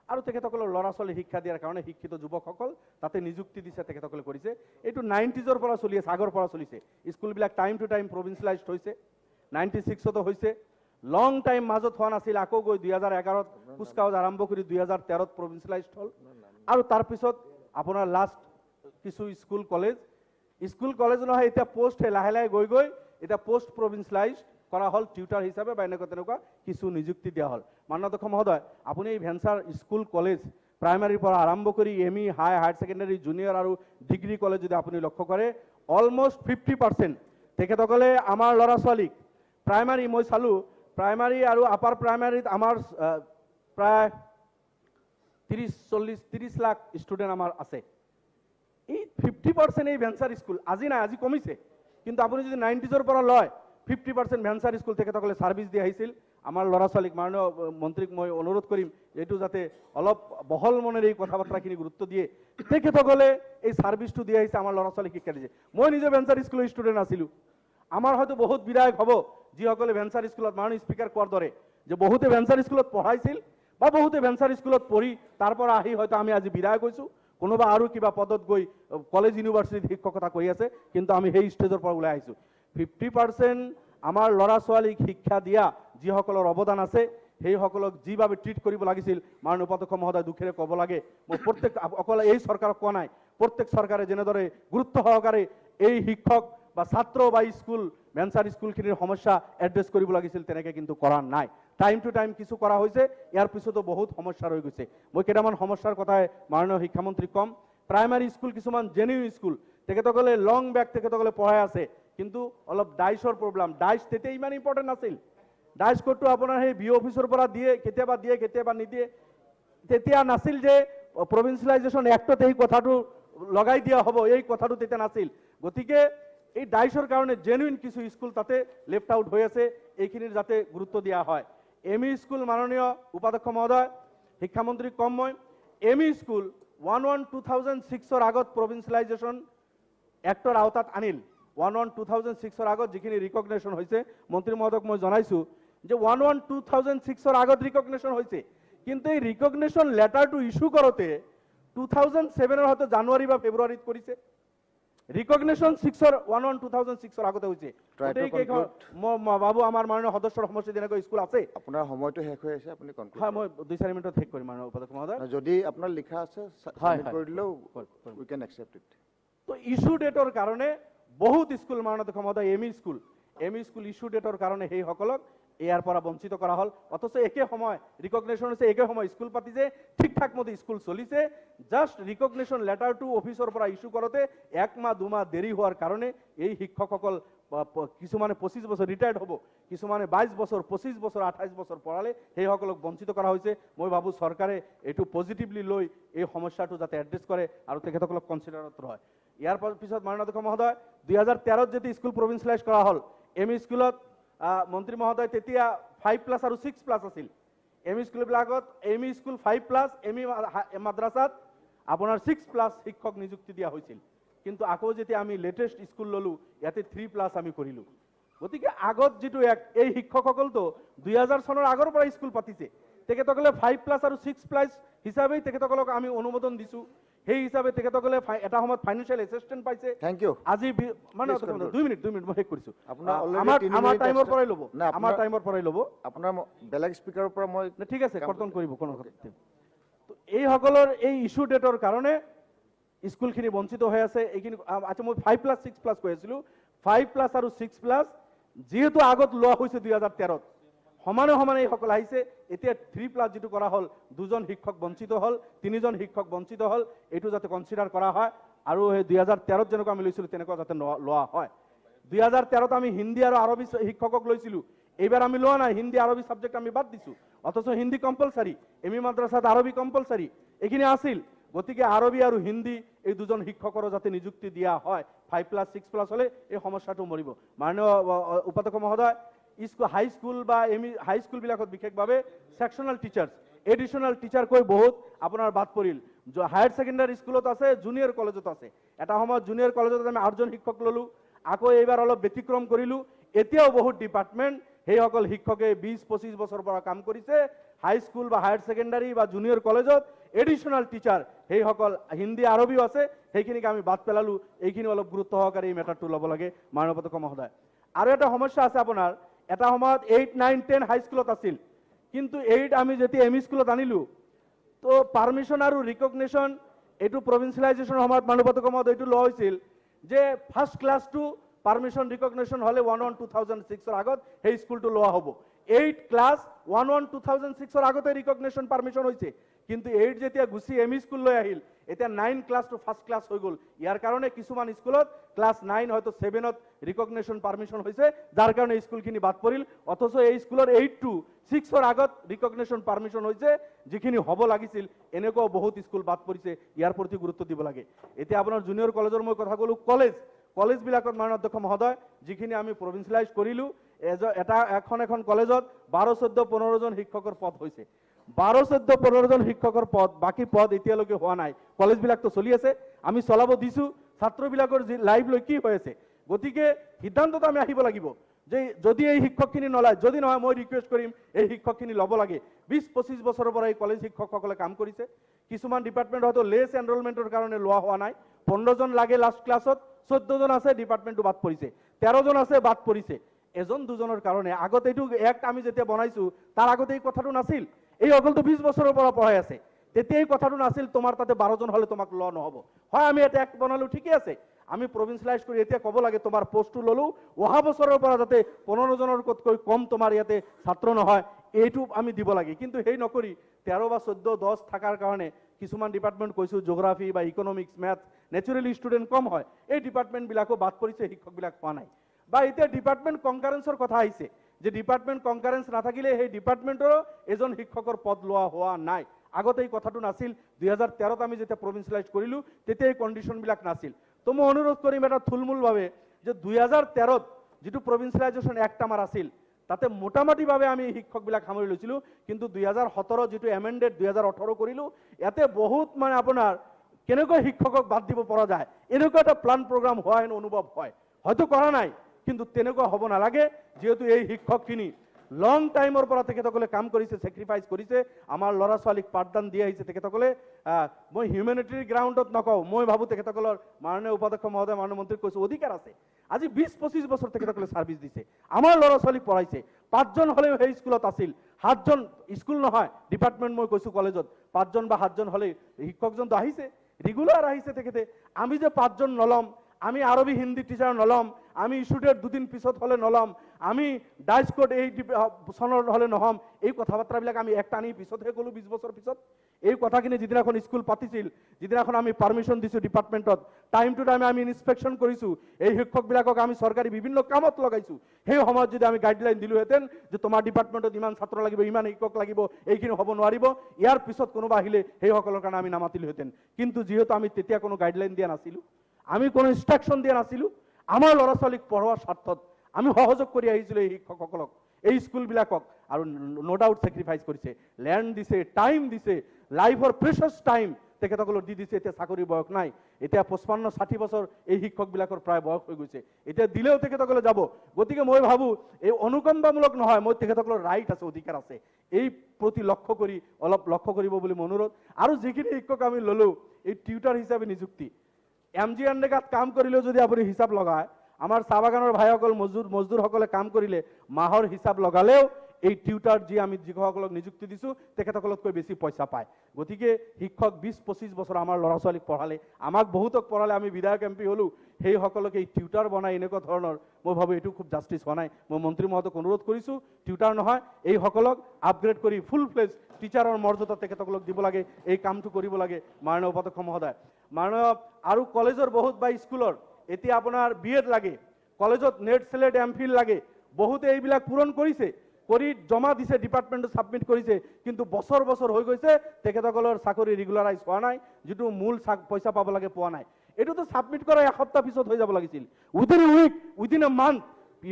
আৰু তেখেতসকলৰ ল'ৰা ছোৱালী শিক্ষা দিয়াৰ কাৰণে শিক্ষিত যুৱকসকল তাতে নিযুক্তি দিছে, তেখেতসকলে কৰিছে। এইটো 90sৰ পৰা চলি আছে, আগৰ পৰা চলিছে। স্কুলবিলাক টাইম টু টাইম প্ৰভিন্সিয়েলাইজড হৈছে, 96তো হৈছে, লং টাইম মাজত হোৱা নাছিল, আকৌ গৈ 2011ত কুচকাৱাজ আৰম্ভ কৰি 2013ত প্ৰভিন্সিয়েলাইজড হ'ল। আৰু তাৰপিছত আপোনাৰ লাষ্ট কিছু স্কুল কলেজ নহয়, এতিয়া পোষ্ট লাহে লাহে গৈ গৈ এতিয়া পোষ্ট প্ৰভিন্সিয়েলাইজড কৰা হ'ল, টিউটাৰ হিচাপে বা এনেকুৱা তেনেকুৱা কিছু নিযুক্তি দিয়া হ'ল। মাননীয় অধ্যক্ষ মহোদয়, আপুনি এই ভেঞ্চাৰ স্কুল কলেজ প্ৰাইমাৰীৰ পৰা আৰম্ভ কৰি ME, হায়াৰ ছেকেণ্ডাৰী, জুনিয়ৰ আৰু ডিগ্ৰী কলেজ যদি আপুনি লক্ষ্য কৰে, অলমষ্ট 50% তেখেতসকলে আমাৰ ল'ৰা ছোৱালীক প্ৰাইমাৰী, মই চালোঁ প্ৰাইমাৰী আৰু আপাৰ প্ৰাইমাৰীত আমাৰ প্ৰায় 30 লাখ ষ্টুডেণ্ট আমাৰ আছে। এই 50% এই ভেঞ্চাৰ স্কুল আজি নাই, আজি কমিছে, কিন্তু আপুনি যদি 90sৰ পৰা লয় 50% ভেঞ্চাৰ স্কুল তেখেতসকলে ছাৰ্ভিচ দি আহিছিল। আমাৰ ল'ৰা ছোৱালীক মাননীয় মন্ত্ৰীক মই অনুৰোধ কৰিম এইটো যাতে অলপ বহল মনেৰে এই কথা বাৰ্তাখিনি গুৰুত্ব দিয়ে, তেখেতসকলে এই ছাৰ্ভিচটো দি আহিছে, আমাৰ ল'ৰা ছোৱালীক শিক্ষা দিছে। মই নিজে ভেঞ্চাৰ স্কুলৰ ষ্টুডেণ্ট আছিলোঁ। আমাৰ হয়তো বহুত বিধায়ক হ'ব যিসকলে ভেঞ্চাৰ স্কুলত মাননীয় স্পীকাৰ কোৱাৰ দৰে যে বহুতে ভেঞ্চাৰ স্কুলত পঢ়াইছিল বা বহুতে ভেঞ্চাৰ স্কুলত পঢ়ি তাৰ পৰা আহি হয়তো আমি আজি বিদায় কৈছোঁ, কোনোবা আৰু কিবা পদত গৈ কলেজ ইউনিভাৰ্চিটিত শিক্ষকতা কৰি আছে, কিন্তু আমি সেই ষ্টেজৰ পৰা ওলাই আহিছোঁ। 50% আমাৰ ল'ৰা ছোৱালীক শিক্ষা দিয়া যিসকলৰ অৱদান আছে সেইসকলক যিভাৱে ট্ৰিট কৰিব লাগিছিল, মাননীয় উপাধ্যক্ষ মহোদয় দুখেৰে ক'ব লাগে, মই প্ৰত্যেক অকল এই চৰকাৰক কোৱা নাই, প্ৰত্যেক চৰকাৰে যেনেদৰে গুৰুত্ব সহকাৰে এই শিক্ষক বা ছাত্ৰ বা স্কুল ভেঞ্চাৰ স্কুলখিনিৰ সমস্যা এড্ৰেছ কৰিব লাগিছিল, তেনেকৈ কিন্তু কৰা নাই। টাইম টু টাইম কিছু কৰা হৈছে, ইয়াৰ পিছতো বহুত সমস্যা ৰৈ গৈছে। মই কেইটামান সমস্যাৰ কথাই মাননীয় শিক্ষামন্ত্ৰীক ক'ম। প্ৰাইমাৰী স্কুল কিছুমান জেনুইন স্কুল, তেখেতসকলে লং বেক তেখেতসকলে পঢ়াই আছে, কিন্তু অলপ ডাইচৰ প্ৰব্লেম। ডাইচ তেতিয়া ইমান ইম্পৰ্টেণ্ট নাছিল। ডাইচ কোডটো আপোনাৰ সেই বিঅ' অফিচৰ পৰা দিয়ে, কেতিয়াবা নিদিয়ে। তেতিয়া নাছিল যে প্ৰভিন্সিয়েলাইজেশ্যন এক্টত এই কথাটো লগাই দিয়া হ'ব, এই কথাটো তেতিয়া নাছিল। গতিকে এই ডাইচৰ কাৰণে জেনুইন কিছু স্কুল তাতে লেফ্ট আউট হৈ আছে, এইখিনিৰ যাতে গুৰুত্ব দিয়া হয়। এম ই স্কুল মাননীয় উপাধ্যক্ষ মহোদয়, শিক্ষামন্ত্ৰীক কম মই, এম ই স্কুল 1/1/2006 আগত প্ৰভিন্সিয়েলাইজেশ্যন এক্টৰ আওতাত আনিল। 1/1/2006 আগত যিখিনি ৰিকগনেশ্যন হৈছে, মন্ত্ৰী মহোদয়ক মই জনাইছোঁ যে 1/1/2006 আগত ৰিকগনেশ্যন হৈছে, কিন্তু এই ৰিকগনেশ্যন লেটাৰটো ইছ্যু কৰোঁতে 2007 হয়তো জানুৱাৰী বা ফেব্ৰুৱাৰীত কৰিছে। ৰিকগনেশ্যন 1/1/2006 আগতে হৈছে। মই ভাবোঁ আমাৰ মাননীয় সদস্যৰ সমষ্টিত এনেকৈ স্কুল আছে। আপোনাৰ সময়টো শেষ হৈ আছে, আপুনি কনক্লুড হয়, মই 2-4 মিনিটত শেষ কৰিম মাননীয় উপাধ্যক্ষ মহোদয়। যদি আপোনাৰ লিখা আছে সাবমিট কৰি দিলেও উই কেন একচেপ্ট ইট। তো ইস্যু ডেটৰ কাৰণে বহুত স্কুল মাননীয় অধ্যক্ষ মহোদয় এম ই স্কুল ইস্যু ডেটৰ কাৰণে সেইসকলক ইয়াৰ পৰা বঞ্চিত কৰা হ'ল। অথচ একে সময় ৰিকগনেশ্যন হৈছে, একে সময় স্কুল পাতিছে, ঠিক ঠাক মতে স্কুল চলিছে। জাষ্ট ৰিকগনেশ্যন লেটাৰটো অফিচৰ পৰা ইস্যু কৰোঁতে 1 মাহ 2 মাহ দেৰি হোৱাৰ কাৰণে এই শিক্ষকসকল কিছুমানে 25 বছৰ ৰিটায়াৰ্ড হ'ব, কিছুমানে 22 বছৰ 25 বছৰ 28 বছৰ পঢ়ালে, সেইসকলক বঞ্চিত কৰা হৈছে। মই ভাবোঁ চৰকাৰে এইটো পজিটিভলি লৈ এই সমস্যাটো যাতে এড্ৰেছ কৰে আৰু তেখেতসকলক কনচিডাৰত লয়। ইয়াৰ পিছত মাননীয় অধ্যক্ষ মহোদয় 2013 যেতিয়া স্কুল প্ৰভিন্সিয়েলাইজ কৰা হ'ল, এম ই স্কুলত মন্ত্ৰী মহোদয় তেতিয়া 5+ আৰু 6+ আছিল। এম ই স্কুলবিলাকত M E school 5+, M E মাদ্ৰাছাত আপোনাৰ 6+ শিক্ষক নিযুক্তি দিয়া হৈছিল। কিন্তু আকৌ যেতিয়া আমি লেটেষ্ট স্কুল ল'লোঁ, ইয়াতে 3+ আমি কৰিলোঁ। গতিকে আগত যিটো এই শিক্ষকসকলতো 2000 চনৰ আগৰ পৰা স্কুল পাতিছে, তেখেতসকলে 5+ আৰু 6+ হিচাপেই তেখেতসকলক আমি অনুমোদন দিছোঁ। সেই হিচাপে তেখেতসকলে এটা সময়ত ফাইনেন্সিয়েল এছিষ্টেণ্ট পাইছে। Thank you. আজি মানে 2 মিনিট মই শেষ কৰিছোঁ। আমাৰ টাইমৰ পৰাই ল'ব, আমাৰ টাইমৰ পৰাই ল'ব। আপোনাৰ বেলেগ স্পীকাৰৰ পৰা মই ঠিক আছে, কৰ্তন কৰিব কোনো কথা। তো এইসকলৰ এই ইস্যু ডেটৰ কাৰণে স্কুলখিনি বঞ্চিত হৈ আছে। এইখিনি আচ্ছা, মই 5+, 6+ কৈ আছিলোঁ। 5+ আৰু 6+ যিহেতু আগত লোৱা হৈছে 2013ত, সমানে এইসকল আহিছে। এতিয়া 3+ যিটো কৰা হ'ল, 2জন শিক্ষক বঞ্চিত হ'ল, 3জন শিক্ষক বঞ্চিত হ'ল। এইটো যাতে কনচিডাৰ কৰা হয় আৰু সেই 2013ত যেনেকুৱা আমি লৈছিলোঁ তেনেকুৱা যাতে লোৱা হয়। 2013ত আমি হিন্দী আৰু আৰবী শিক্ষকক লৈছিলোঁ, এইবাৰ আমি লোৱা নাই। হিন্দী আৰবী ছাবজেক্ট আমি বাদ দিছোঁ, অথচ হিন্দী কম্পালচাৰী, এম ই মাদ্ৰাছাত আৰবী কম্পালচাৰী, এইখিনি আছিল। গতিকে আৰবী আৰু হিন্দী এই 2জন শিক্ষকৰো যাতে নিযুক্তি দিয়া হয়। 5+, 6+ হ'লে এই সমস্যাটো মৰিব। মাননীয় উপাধ্যক্ষ মহোদয়, হাইস্কুল বা এম ই হাইস্কুলবিলাকত বিশেষভাৱে ছেকশ্যনেল টিচাৰ্ছ, এডিশ্যনেল টিচাৰ কৈ বহুত আপোনাৰ বাদ পৰিল। হায়াৰ ছেকেণ্ডাৰী স্কুলত আছে, জুনিয়ৰ কলেজত আছে। এটা সময়ত জুনিয়ৰ কলেজত আমি 8জন শিক্ষক ল'লোঁ, আকৌ এইবাৰ অলপ ব্যতিক্ৰম কৰিলোঁ। এতিয়াও বহুত ডিপাৰ্টমেণ্ট সেইসকল শিক্ষকে 20-25 বছৰৰ পৰা কাম কৰিছে। হাইস্কুল বা হায়াৰ ছেকেণ্ডাৰী বা জুনিয়ৰ কলেজত এডিশ্যনেল টিচাৰ সেইসকল হিন্দী আৰবীও আছে, সেইখিনিক আমি বাদ পেলালোঁ। এইখিনি অলপ গুৰুত্ব সহকাৰে এই মেটাৰটো ল'ব লাগে মাননীয় অধ্যক্ষ মহোদয়। আৰু এটা সমস্যা আছে আপোনাৰ, এটা সময়ত 8, 9, 10 হাইস্কুলত আছিল, কিন্তু 8 আমি যেতিয়া এম ই স্কুলত আনিলোঁ, তো পাৰ্মিশ্যন আৰু ৰিকগনেশ্যন এইটো প্ৰভিন্সিয়েলাইজেশ্যনৰ সময়ত মাননীয় অধ্যক্ষ মহোদয় এইটো লোৱা হৈছিল যে ফাৰ্ষ্ট ক্লাছটো পাৰ্মিশ্যন ৰিকগনেশ্যন হ'লে 1/1/2006 আগত সেই স্কুলটো লোৱা হ'ব। 8 ক্লাছ 1/1/2006 আগতে ৰিকগনেশ্যন পাৰ্মিশ্যন হৈছে, কিন্তু 8 যেতিয়া গুচি এম ই স্কুললৈ আহিল, এতিয়া 9 ক্লাছটো ফাৰ্ষ্ট ক্লাছ হৈ গ'ল। ইয়াৰ কাৰণে কিছুমান স্কুলত ক্লাছ 9 হয়তো 7ত ৰিকগনেশ্যন পাৰ্মিশ্যন হৈছে, যাৰ কাৰণে স্কুলখিনি বাদ পৰিল। অথচ এই স্কুলৰ 8 to 6 আগত ৰিকগনেশ্যন পাৰ্মিশ্যন হৈছে, যিখিনি হ'ব লাগিছিল। এনেকুৱাও বহুত স্কুল বাদ পৰিছে, ইয়াৰ প্ৰতি গুৰুত্ব দিব লাগে। এতিয়া আপোনাৰ জুনিয়ৰ কলেজৰ মই কথা ক'লোঁ, কলেজবিলাকত মাননীয় অধ্যক্ষ মহোদয় যিখিনি আমি প্ৰভিন্সিয়েলাইজ কৰিলোঁ, এখন কলেজত 12, 14, 15জন শিক্ষকৰ পদ হৈছে। 12, 14, 15জন শিক্ষকৰ পদ, বাকী পদ এতিয়ালৈকে হোৱা নাই। কলেজবিলাকতো চলি আছে, আমি চলাব দিছোঁ। ছাত্ৰবিলাকৰ যি লাইফ লৈ কি হৈ আছে, গতিকে সিদ্ধান্তত আমি আহিব লাগিব যে যদি এই শিক্ষকখিনি নলয়, যদি নহয় মই ৰিকুৱেষ্ট কৰিম এই শিক্ষকখিনি ল'ব লাগে। 20-25 বছৰৰ পৰা এই কলেজ শিক্ষকসকলে কাম কৰিছে। কিছুমান ডিপাৰ্টমেণ্ট হয়তো লেছ এনৰোলমেণ্টৰ কাৰণে লোৱা হোৱা নাই। 15 জন লাগে লাষ্ট ক্লাছত, 14 জন আছে ডিপাৰ্টমেণ্টটো বাদ পৰিছে, 13 জন আছে বাদ পৰিছে। এজন দুজনৰ কাৰণে আগতে এইটো এক্ট আমি যেতিয়া বনাইছো তাৰ আগতে এই কথাটো নাছিল। এই অকলটো 20 বছৰৰ পৰা পঢ়াই আছে, তেতিয়া এই কথাটো নাছিল তোমাৰ তাতে 12 জন হ'লে তোমাক ল নহ'ব। হয় আমি এটা এক্ট বনালো, ঠিকে আছে, আমি প্ৰভিন্সিয়েলাইজ কৰি এতিয়া ক'ব লাগে তোমাৰ পোষ্টটো ল'লো, অহা বছৰৰ পৰা যাতে 15 জনতকৈ কম তোমাৰ ইয়াতে ছাত্ৰ নহয় এইটো আমি দিব লাগে। কিন্তু সেই নকৰি 13 বা 14, 10 থকাৰ কাৰণে কিছুমান ডিপাৰ্টমেণ্ট কৈছোঁ জিঅ'গ্ৰাফি বা ইকনমিক্স, মেথছ, নেচাৰেলি ষ্টুডেণ্ট কম হয়, এই ডিপাৰ্টমেণ্টবিলাকো বাদ পৰিছে, শিক্ষকবিলাক পোৱা নাই। বা এতিয়া ডিপাৰ্টমেণ্ট কনকাৰেন্সৰ কথা আহিছে যে ডিপাৰ্টমেণ্ট কনকাৰেন্স নাথাকিলে সেই ডিপাৰ্টমেণ্টৰো এজন শিক্ষকৰ পদ লোৱা হোৱা নাই। আগতে এই কথাটো নাছিল। 2013ত আমি যেতিয়া প্ৰভিন্সিয়েলাইজ কৰিলোঁ তেতিয়া এই কণ্ডিশ্যনবিলাক নাছিল। তো মই অনুৰোধ কৰিম এটা থুলমূলভাৱে যে 2013ত যিটো প্ৰভিন্সিয়েলাইজেশ্যন এক্ট আমাৰ আছিল তাতে মোটামুটিভাৱে আমি শিক্ষকবিলাক সামৰি লৈছিলোঁ। কিন্তু 2017 যিটো এমেণ্ডেড 2018 কৰিলোঁ, ইয়াতে বহুত মানে আপোনাৰ কেনেকৈ শিক্ষকক বাদ দিব পৰা যায় এনেকুৱা এটা প্লান প্ৰগ্ৰাম হোৱা হেন অনুভৱ হয়। হয়তো কৰা নাই, কিন্তু তেনেকুৱা হ'ব নালাগে, যিহেতু এই শিক্ষকখিনি লং টাইমৰ পৰা তেখেতসকলে কাম কৰিছে, ছেক্ৰিফাইচ কৰিছে, আমাৰ ল'ৰা ছোৱালীক পাঠদান দি আহিছে তেখেতসকলে। মই হিউমেনিটিৰ গ্ৰাউণ্ডত নকওঁ, মই ভাবোঁ তেখেতসকলৰ মাননীয় উপাধ্যক্ষ মহোদয়, মাননীয় মন্ত্ৰীক কৈছোঁ অধিকাৰ আছে। আজি 20-25 বছৰ তেখেতসকলে ছাৰ্ভিচ দিছে, আমাৰ ল'ৰা ছোৱালীক পঢ়াইছে। 5 জন হ'লেও সেই স্কুলত আছিল, 7 জন স্কুল নহয় ডিপাৰ্টমেণ্ট মই কৈছোঁ কলেজত 5 জন বা 7 জন হ'লেই শিক্ষকজনটো আহিছে, ৰেগুলাৰ আহিছে তেখেতে। আমি যে 5 জন নল'ম, আমি আৰবী হিন্দী টিচাৰ নল'ম, আমি ইছ্যুডেট 2 দিন পিছত হ'লে নল'ম, আমি ডাইচ কোড এই চনৰ হ'লে নহ'ম, এই কথা বাৰ্তাবিলাক আমি একটা আনি পিছতহে ক'লোঁ 20 বছৰ পিছত। এই কথাখিনি যিদিনাখন স্কুল পাতিছিল, যিদিনাখন আমি পাৰ্মিশ্যন দিছোঁ ডিপাৰ্টমেণ্টত, টাইম টু টাইম আমি ইনস্পেকশ্যন কৰিছোঁ, এই শিক্ষকবিলাকক আমি চৰকাৰী বিভিন্ন কামত লগাইছোঁ। সেই সময়ত যদি আমি গাইডলাইন দিলোহেঁতেন যে তোমাৰ ডিপাৰ্টমেণ্টত ইমান ছাত্ৰ লাগিব, ইমান শিক্ষক লাগিব, এইখিনি হ'ব নোৱাৰিব, ইয়াৰ পিছত কোনোবা আহিলে সেইসকলৰ কাৰণে আমি নামাতিলোহেঁতেন। কিন্তু যিহেতু আমি তেতিয়া কোনো গাইডলাইন দিয়া নাছিলোঁ, আমি কোনো ইনষ্ট্ৰাকশ্যন দিয়া নাছিলোঁ, আমাৰ ল'ৰা ছোৱালীক পঢ়োৱাৰ স্বাৰ্থত আমি সহযোগ কৰি আহিছিলোঁ এই শিক্ষকসকলক, এই স্কুলবিলাকক। আৰু ন' ডাউট ছেক্ৰিফাইচ কৰিছে, লেণ্ড দিছে, টাইম দিছে, লাইফৰ প্ৰেচাছ টাইম তেখেতসকলক দি দিছে। এতিয়া চাকৰি বয়স নাই, এতিয়া 55-60 বছৰ এই শিক্ষকবিলাকৰ প্ৰায় বয়স হৈ গৈছে, এতিয়া দিলেও তেখেতসকলে যাব। গতিকে মই ভাবোঁ এই অনুকম্পামূলক নহয়, মই তেখেতসকলৰ ৰাইট আছে, অধিকাৰ আছে, এই প্ৰতি লক্ষ্য কৰি অলপ লক্ষ্য কৰিব বুলি মই অনুৰোধ। আৰু যিখিনি শিক্ষক আমি ল'লোঁ এই টিউটাৰ হিচাপে নিযুক্তি, MG আন্ডেকাত কাম কৰিলেও যদি আপুনি হিচাপ লগায়, আমাৰ চাহ বাগানৰ ভাইসকল মজদুৰসকলে কাম কৰিলে মাহৰ হিচাপ লগালেও এই টিউটাৰ যি আমি যিসকলক নিযুক্তি দিছোঁ তেখেতসকলতকৈ বেছি পইচা পায়। গতিকে শিক্ষক 20-25 বছৰ আমাৰ ল'ৰা ছোৱালীক পঢ়ালে, আমাক বহুতক পঢ়ালে, আমি বিধায়ক MP হ'লোঁ, সেইসকলক এই টিউটাৰ বনাই এনেকুৱা ধৰণৰ, মই ভাবোঁ এইটো খুব জাষ্টিছ হোৱা নাই। মই মন্ত্ৰী মহোদয়ক অনুৰোধ কৰিছোঁ টিউটাৰ নহয়, এইসকলক আপগ্ৰেড কৰি ফুল ফ্লেজ টিচাৰৰ মৰ্যাদা তেখেতসকলক দিব লাগে, এই কামটো কৰিব লাগে মাননীয় উপাধ্যক্ষ মহোদয়। মাননীয় আৰু কলেজৰ বহুত বা স্কুলৰ এতিয়া আপোনাৰ BEd লাগে, কলেজত নেট চেলেট MPhil লাগে, বহুতে এইবিলাক পূৰণ কৰিছে, কৰি জমা দিছে, ডিপাৰ্টমেণ্টত ছাবমিট কৰিছে, কিন্তু বছৰ বছৰ হৈ গৈছে তেখেতসকলৰ চাকৰি ৰেগুলাৰাইজ হোৱা নাই, যিটো মূল পইচা পাব লাগে পোৱা নাই। এইটোতো ছাবমিট কৰা এসপ্তাহ পিছত হৈ যাব লাগিছিল, within a week, within a month.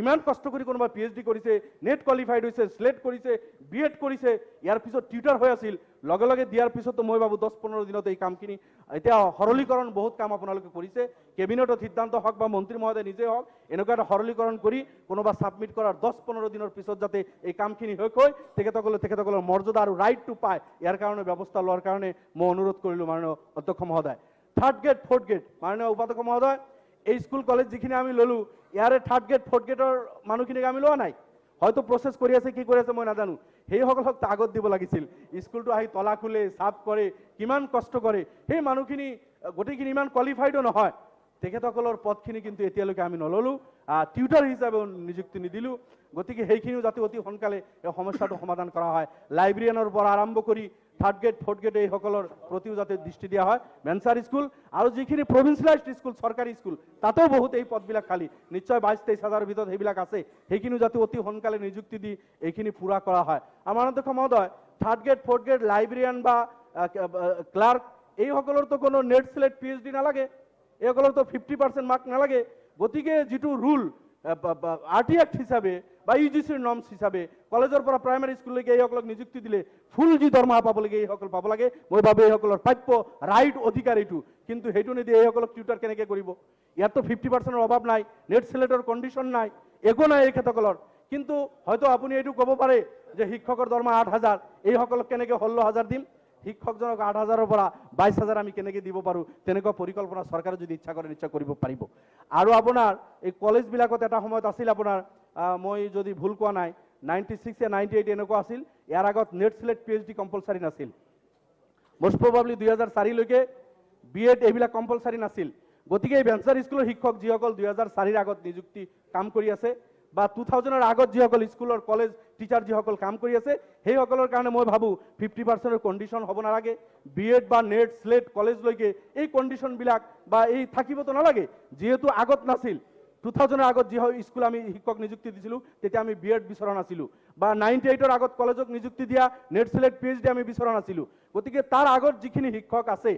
ইমান কষ্ট কৰি কোনোবা PhD কৰিছে, নেট কোৱালিফাইড হৈছে, স্লেট কৰিছে, BEd কৰিছে, ইয়াৰ পিছত টিউটাৰ হৈ আছিল, লগে লগে দিয়াৰ পিছতো মই ভাবোঁ 10-15 দিনত এই কামখিনি এতিয়া সৰলীকৰণ বহুত কাম আপোনালোকে কৰিছে, কেবিনেটত সিদ্ধান্ত হওক বা মন্ত্ৰী মহোদয় নিজে হওক, এনেকুৱা এটা সৰলীকৰণ কৰি কোনোবা ছাবমিট কৰাৰ 10-15 দিনৰ পিছত যাতে এই কামখিনি শেষ হৈ তেখেতসকলৰ মৰ্যাদা আৰু ৰাইটটো পায়, ইয়াৰ কাৰণে ব্যৱস্থা লোৱাৰ কাৰণে মই অনুৰোধ কৰিলোঁ মাননীয় অধ্যক্ষ মহোদয়। 3rd গ্ৰেড 4th গ্ৰেড মাননীয় উপাধ্যক্ষ মহোদয়, এই স্কুল কলেজ যিখিনি আমি ল'লোঁ ইয়াৰে 3rd গ্ৰেড 4th গ্ৰেডৰ মানুহখিনিক আমি লোৱা নাই, হয়তো প্ৰচেছ কৰি আছে, কি কৰি আছে মই নাজানো, সেইসকলক আগত দিব লাগিছিল। স্কুলটো আহি তলা খোলে, চাফ কৰে, কিমান কষ্ট কৰে, সেই মানুহখিনি গোটেইখিনি ইমান কোৱালিফাইডো নহয়, তেখেতসকলৰ পদখিনি কিন্তু এতিয়ালৈকে আমি নল'লোঁ, টিউটাৰ হিচাপেও নিযুক্তি নিদিলোঁ। গতিকে সেইখিনিও যাতে অতি সোনকালে এই সমস্যাটো সমাধান কৰা হয়, লাইব্ৰেৰিয়ানৰ পৰা আৰম্ভ কৰি 3rd গ্ৰেড 4th গ্ৰেড এইসকলৰ প্ৰতিও যাতে দৃষ্টি দিয়া হয়। মেনচাৰ স্কুল আৰু যিখিনি প্ৰভিন্সিয়েলাইজড স্কুল, চৰকাৰী স্কুল, তাতেও বহুত এই পদবিলাক খালী, নিশ্চয় 22-23 হাজাৰৰ ভিতৰত সেইবিলাক আছে, সেইখিনিও যাতে অতি সোনকালে নিযুক্তি দি এইখিনি পূৰা কৰা হয়। আমাৰ অধ্যক্ষ মহোদয়, 3rd grade 4th grade librarian বা ক্লাৰ্ক এইসকলৰতো কোনো নেট স্লেট PhD নালাগে, এইসকলৰতো 50% মাৰ্ক নালাগে। গতিকে যিটো ৰুল RT Act হিচাপে বা UGCৰ নৰ্মছ হিচাপে কলেজৰ পৰা প্ৰাইমাৰী স্কুললৈকে এইসকলক নিযুক্তি দিলে ফুল যি দৰমহা পাব লাগে এইসকল পাব লাগে, মই ভাবোঁ এইসকলৰ প্ৰাপ্য ৰাইট অধিকাৰ এইটো, কিন্তু সেইটো নিদিয়ে এইসকলক টিউটাৰ কেনেকৈ কৰিব? ইয়াততো 50%ৰ অভাৱ নাই, নেট চেলেটৰ কণ্ডিশ্যন নাই, একো নাই এইখেতসকলৰ। কিন্তু হয়তো আপুনি এইটো ক'ব পাৰে যে শিক্ষকৰ দৰমহা 8,000, এইসকলক কেনেকৈ 16,000 দিম, শিক্ষকজনক 8,000-ৰ পৰা 22,000 আমি কেনেকৈ দিব পাৰোঁ, তেনেকুৱা পৰিকল্পনা চৰকাৰে যদি ইচ্ছা কৰে নিশ্চয় কৰিব পাৰিব। আৰু আপোনাৰ এই কলেজবিলাকত এটা সময়ত আছিল আপোনাৰ, মই যদি ভুল কোৱা নাই, 96 या 98 এনেকুৱা আছিল, ইয়াৰ আগত নেট স্লেট PhD কম্পালচাৰী নাছিল। মষ্ট প্ৰবাবলি 2004লৈকে BEd এইবিলাক কম্পালচাৰী নাছিল। গতিকে এই ভেঞ্চাৰ স্কুলৰ শিক্ষক যিসকল 2004ৰ আগত নিযুক্তি কাম কৰি আছে বা 2000-ৰ আগত যিসকল স্কুলৰ কলেজ টিচাৰ যিসকল কাম কৰি আছে, সেইসকলৰ কাৰণে মই ভাবোঁ 50%-ৰ কণ্ডিশ্যন হ'ব নালাগে। BEd বা নেট স্লেট কলেজলৈকে এই কণ্ডিশ্যনবিলাক বা এই থাকিবতো নালাগে, যিহেতু আগত নাছিল। 2000-ৰ আগত যি স্কুল আমি শিক্ষক নিযুক্তি দিছিলোঁ তেতিয়া আমি BEd বিচৰা নাছিলোঁ, বা 98-ৰ আগত কলেজক নিযুক্তি দিয়া নেট স্লেট PhD আমি বিচৰা নাছিলোঁ। গতিকে তাৰ আগত যিখিনি শিক্ষক আছে,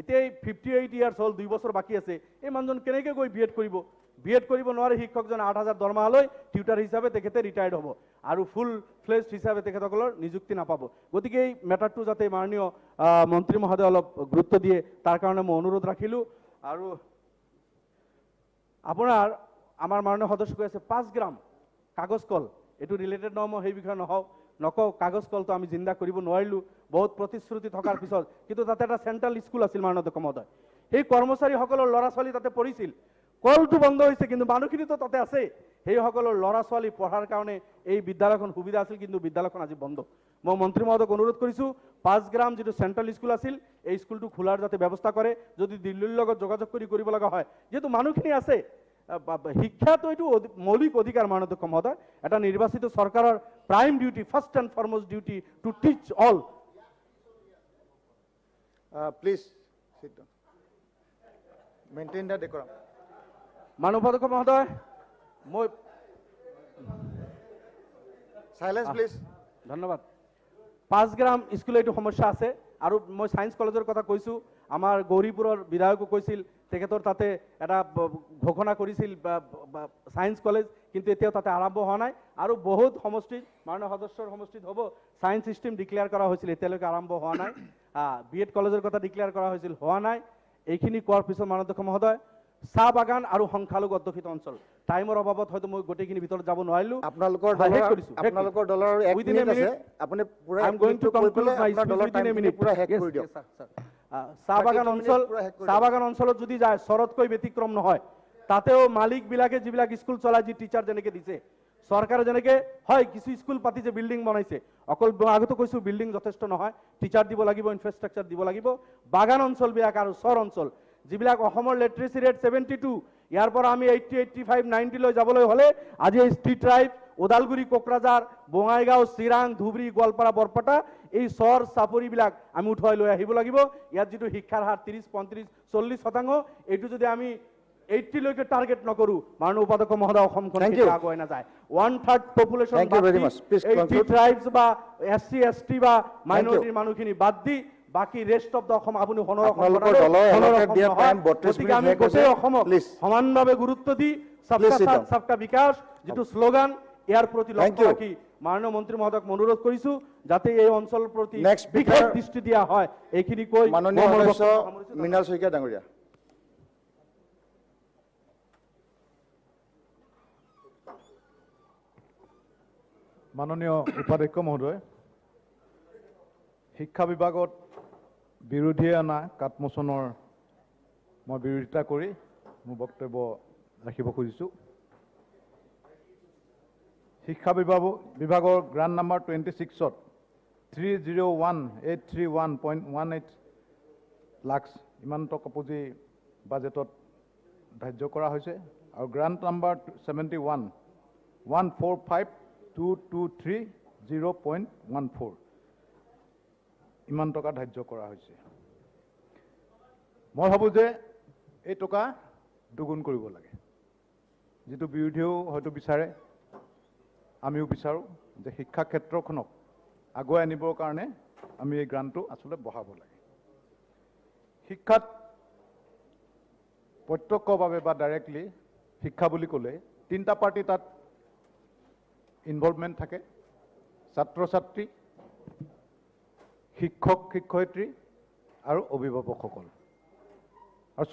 এতিয়া 58 ইয়াৰ্ছ হ'ল, 2 বছৰ বাকী আছে, এই মানুহজন কেনেকৈ গৈ BEd কৰিব? BEd কৰিব নোৱাৰে শিক্ষকজন 8,000 দৰমহা লৈ টিউটাৰ হিচাপে তেখেতে ৰিটায়াৰ্ড হ'ব আৰু ফুল ফ্লেজড হিচাপে তেখেতসকলৰ নিযুক্তি নাপাব। গতিকে এই মেটাৰটো যাতে মাননীয় মন্ত্ৰী মহোদয়ে অলপ গুৰুত্ব দিয়ে, তাৰ কাৰণে মই অনুৰোধ ৰাখিলোঁ। আৰু আপোনাৰ আমাৰ মাননীয় সদস্য কৈ আছে 5 গ্ৰাম কাগজ কল, এইটো ৰিলেটেড নহয়, মই সেই বিষয়ে নকওঁ। কাগজ কলটো আমি জিন্দা কৰিব নোৱাৰিলোঁ বহুত প্ৰতিশ্ৰুতি থকাৰ পিছত, কিন্তু তাতে এটা চেণ্ট্ৰেল স্কুল আছিল মাননীয় অধ্যক্ষ মহোদয়। সেই কৰ্মচাৰীসকলৰ ল'ৰা ছোৱালী তাতে পঢ়িছিল। কলটো বন্ধ হৈছে কিন্তু মানুহখিনিতো তাতে আছে। সেইসকলৰ ল'ৰা ছোৱালী পঢ়াৰ কাৰণে এই বিদ্যালয়খন সুবিধা আছিল, কিন্তু বিদ্যালয়খন আজি বন্ধ। মই মন্ত্ৰী মহোদয়ক অনুৰোধ কৰিছোঁ 5 গ্ৰাম যিটো চেণ্ট্ৰেল স্কুল আছিল, এই স্কুলটো খোলাৰ যাতে ব্যৱস্থা কৰে। যদি দিল্লীৰ লগত যোগাযোগ কৰিব লগা হয়, যিহেতু মানুহখিনি আছে, শিক্ষাটো এইটো মৌলিক অধিকাৰ মাননীয় অধ্যক্ষ মহোদয়। এটা নিৰ্বাচিত চৰকাৰৰ prime duty, first and foremost duty to teach all. Please sit down. Maintain the decorum. মাননীয় অধ্যক্ষ মহোদয়, মই Silence please. ধন্যবাদ। 5 গ্ৰাম স্কুলে এইটো সমস্যা আছে। আৰু মই ছায়েন্স কলেজৰ কথা কৈছোঁ, আমাৰ গৌৰীপুৰৰ বিধায়কো কৈছিল, তেখেতৰ তাতে এটা ঘোষণা কৰিছিল ছায়েন্স কলেজ, কিন্তু এতিয়াও তাতে আৰম্ভ হোৱা নাই। আৰু বহুত সমষ্টিত, মাননীয় সদস্যৰ সমষ্টিত হ'ব, ছায়েন্স ষ্ট্ৰীম ডিক্লেয়াৰ কৰা হৈছিল, এতিয়ালৈকে আৰম্ভ হোৱা নাই। BEd কলেজৰ কথা ডিক্লেয়াৰ কৰা হৈছিল, হোৱা নাই। এইখিনি কোৱাৰ পিছত মাননীয় অধ্যক্ষ মহোদয়, চাহ বাগান আৰু সংখ্যালঘু অধ্যুষিত অঞ্চল, টাইমৰ অভাৱত হয়তো মই গোটেইখিনি ভিতৰত যাব নোৱাৰিলোঁ। আপোনালোকৰ দলৰ 1 মিনিট আছে, আপুনি পুৰা চাহ বাগান অঞ্চলত যদি যায়, চৰতকৈ ব্যতিক্ৰম নহয়। তাতেও মালিকবিলাকে যিবিলাক স্কুল চলাই, যি টিচাৰ যেনেকৈ দিছে, চৰকাৰে যেনেকৈ হয় কিছু স্কুল পাতিছে, বিল্ডিং বনাইছে, অকল আগতে কৈছোঁ বিল্ডিং যথেষ্ট নহয়, টিচাৰ দিব লাগিব, ইনফ্ৰাষ্ট্ৰাকচাৰ দিব লাগিব। বাগান অঞ্চলবিলাক আৰু চৰ অঞ্চল যিবিলাক, অসমৰ লিটাৰেচি ৰেট 72, ইয়াৰ পৰা আমি 80, 85, 90 যাবলৈ হ'লে আজি এই ষ্ট্ৰীট ৰাইট, ওদালগুৰি, কোকৰাঝাৰ, বঙাইগাঁও, চিৰাং, ধুবুৰী, গোৱালপাৰা, বৰপেটা, এই চৰ চাপৰিবিলাক আমি উঠুৱাই লৈ আহিব লাগিব। ইয়াত যিটো শিক্ষাৰ হাৰ 30, 35, 40%, এইটো যদি আমি 80লৈকে টাৰ্গেট নকৰোঁ, মাননীয় উপাধ্যক্ষ মহোদয়, অসমখন আগুৱাই নাযায়। 1/3 পপুলেশ্যন, 80 ট্ৰাইবছ বা SC, ST বা মাইনৰিটিৰ মানুহখিনি বাদ দি বাকি ৰেষ্ট অফ দ্য অসম আপুনি গতিকে আমি গোটেই অসমক সমানভাৱে গুৰুত্ব দি সবকা সাথ সবকা বিকাশ যিটো শ্লোগান, ইয়াৰ প্ৰতি লক্ষ্য ৰাখি মাননীয় মন্ত্ৰী মহোদয়ক অনুৰোধ কৰিছোঁ যাতে এই অঞ্চলৰ প্ৰতি বিশেষ দৃষ্টি দিয়া হয়। এইখিনি কৈ মাননীয় সদস্য মৃণাল শইকীয়া ডাঙৰীয়া। মাননীয় উপাধ্যক্ষ মহোদয়, শিক্ষা বিভাগত বিৰোধীয়ে অনা কাটমোচনৰ মই বিৰোধিতা কৰি মোৰ বক্তব্য ৰাখিব খুজিছোঁ। শিক্ষা বিভাগৰ গ্ৰাণ্ট নাম্বাৰ 26ত 301,831.18 লাখ ইমান টকা পুঁজি বাজেটত ধাৰ্য কৰা হৈছে, আৰু গ্ৰাণ্ট নাম্বাৰ 71 145,223.0.14 ইমান টকা ধাৰ্য কৰা হৈছে। মই ভাবোঁ যে এই টকা দুগুণ কৰিব লাগে, যিটো বিৰোধীয়েও হয়তো বিচাৰে, আমিও বিচাৰোঁ যে শিক্ষা ক্ষেত্ৰখনক আগুৱাই আনিবৰ কাৰণে আমি এই গ্ৰাণ্টটো আচলতে বঢ়াব লাগে। শিক্ষাত প্ৰত্যক্ষভাৱে বা ডাইৰেক্টলি শিক্ষা বুলি ক'লে 3টা পাৰ্টি তাত ইনভলভমেণ্ট থাকে, ছাত্ৰ ছাত্ৰী, শিক্ষক শিক্ষয়িত্ৰী আৰু অভিভাৱকসকল। আৰু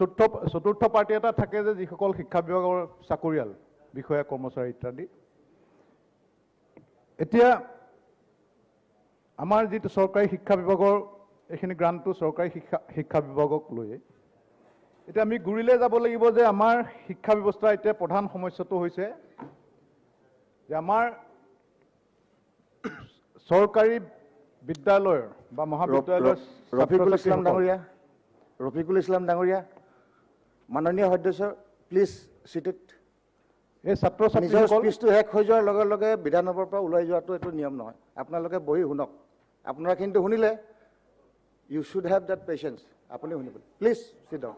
চতুৰ্থ পাৰ্টি এটা থাকে যে যিসকল শিক্ষা বিভাগৰ চাকৰিয়াল, বিষয়া কৰ্মচাৰী ইত্যাদি। এতিয়া আমাৰ যিটো চৰকাৰী শিক্ষা বিভাগৰ এইখিনি গ্ৰাণ্টটো চৰকাৰী শিক্ষা বিভাগক লৈ এতিয়া আমি গুৰিলে যাব লাগিব যে আমাৰ শিক্ষা ব্যৱস্থা এতিয়া প্ৰধান সমস্যাটো হৈছে যে আমাৰ চৰকাৰী বিদ্যালয়ৰ বা মহাবিদ্যালয়ৰ ৰফিকুল ইছলাম ডাঙৰীয়া মাননীয় সদস্য প্লিজ চিটেড। এই ছাত্ৰ নিজৰ ছাত্ৰীসকল স্পীচটো শেষ হৈ যোৱাৰ লগে লগে বিধানসভাৰ পৰা ওলাই যোৱাটো এইটো নিয়ম নহয়। আপোনালোকে বহি শুনক। আপোনাৰ কিন্তু শুনিলে you should have that patience. আপুনি শুনিব প্লিজ চিট ডাউন।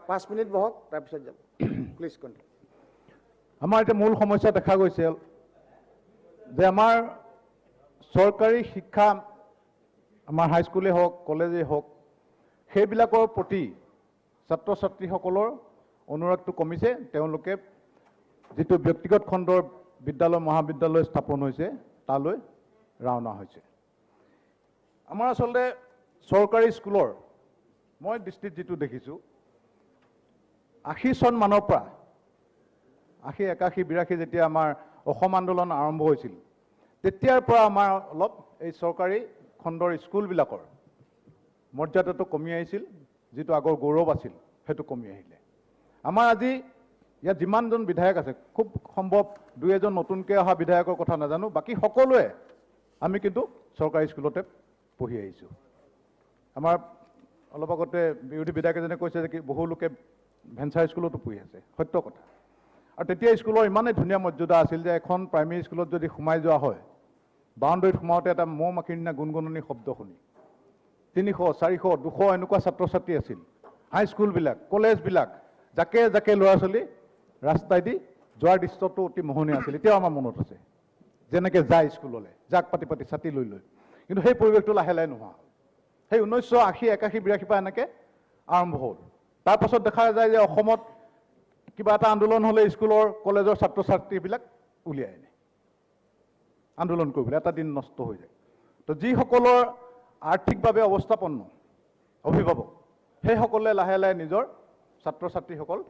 5 মিনিট বহক তাৰপিছত যাব প্লিজ কণ্টিনিউ। আমাৰ এতিয়া মূল সমস্যা দেখা গৈছে যে আমাৰ চৰকাৰী শিক্ষা আমাৰ হাইস্কুলেই হওক কলেজেই হওক সেইবিলাকৰ প্ৰতি ছাত্ৰ ছাত্ৰীসকলৰ অনুৰাগটো কমিছে। তেওঁলোকে যিটো ব্যক্তিগত খণ্ডৰ বিদ্যালয় মহাবিদ্যালয় স্থাপন হৈছে তালৈ ৰাওনা হৈছে। আমাৰ আচলতে চৰকাৰী স্কুলৰ মই দৃষ্টিত যিটো দেখিছোঁ 80 চন মানৰ পৰা 80, 81, 82 যেতিয়া আমাৰ অসম আন্দোলন আৰম্ভ হৈছিল তেতিয়াৰ পৰা আমাৰ অলপ এই চৰকাৰী খণ্ডৰ স্কুলবিলাকৰ মৰ্যাদাটো কমি আহিছিল। যিটো আগৰ গৌৰৱ আছিল সেইটো কমি আহিলে। আমাৰ আজি ইয়াত যিমানজন বিধায়ক আছে খুব সম্ভৱ 2-এজন নতুনকৈ অহা বিধায়কৰ কথা নাজানো, বাকী সকলোৱে আমি কিন্তু চৰকাৰী স্কুলতে পঢ়ি আহিছোঁ। আমাৰ অলপ আগতে বিৰোধী বিধায়ক এজনে কৈছে যে কি বহু লোকে ভেঞ্চাৰ স্কুলতো পঢ়ি আছে, সত্য কথা। আৰু তেতিয়া স্কুলৰ ইমানেই ধুনীয়া মৰ্যাদা আছিল যে এখন প্ৰাইমেৰী স্কুলত যদি সোমাই যোৱা হয় বাউণ্ডেৰীত সোমাওঁতে এটা মৌ মাখিৰ নিচিনা গুণগুণনি শব্দ শুনি 300, 400, 200 এনেকুৱা ছাত্ৰ ছাত্ৰী আছিল। হাইস্কুলবিলাক কলেজবিলাক জাকে জাকে ল'ৰা ছোৱালী ৰাস্তাইদি যোৱাৰ দৃশ্যটো অতি মোহনীয় আছিল। এতিয়াও আমাৰ মনত আছে যেনেকৈ যায় স্কুললৈ জাক পাতি পাতি ছাতি লৈ লৈ। কিন্তু সেই পৰিৱেশটো লাহে লাহে নোহোৱা হ'ল। সেই 1980, 81, 82 পৰা এনেকৈ আৰম্ভ হ'ল। তাৰপাছত দেখা যায় যে অসমত কিবা এটা আন্দোলন হ'লে স্কুলৰ কলেজৰ ছাত্ৰ ছাত্ৰীবিলাক উলিয়াই আনে আন্দোলন কৰিবলৈ, এটা দিন নষ্ট হৈ যায়। তো যিসকলৰ আৰ্থিকভাৱে অৱস্থাপন্ন অভিভাৱক সেইসকলে লাহে লাহে নিজৰ ছাত্ৰ ছাত্ৰীসকল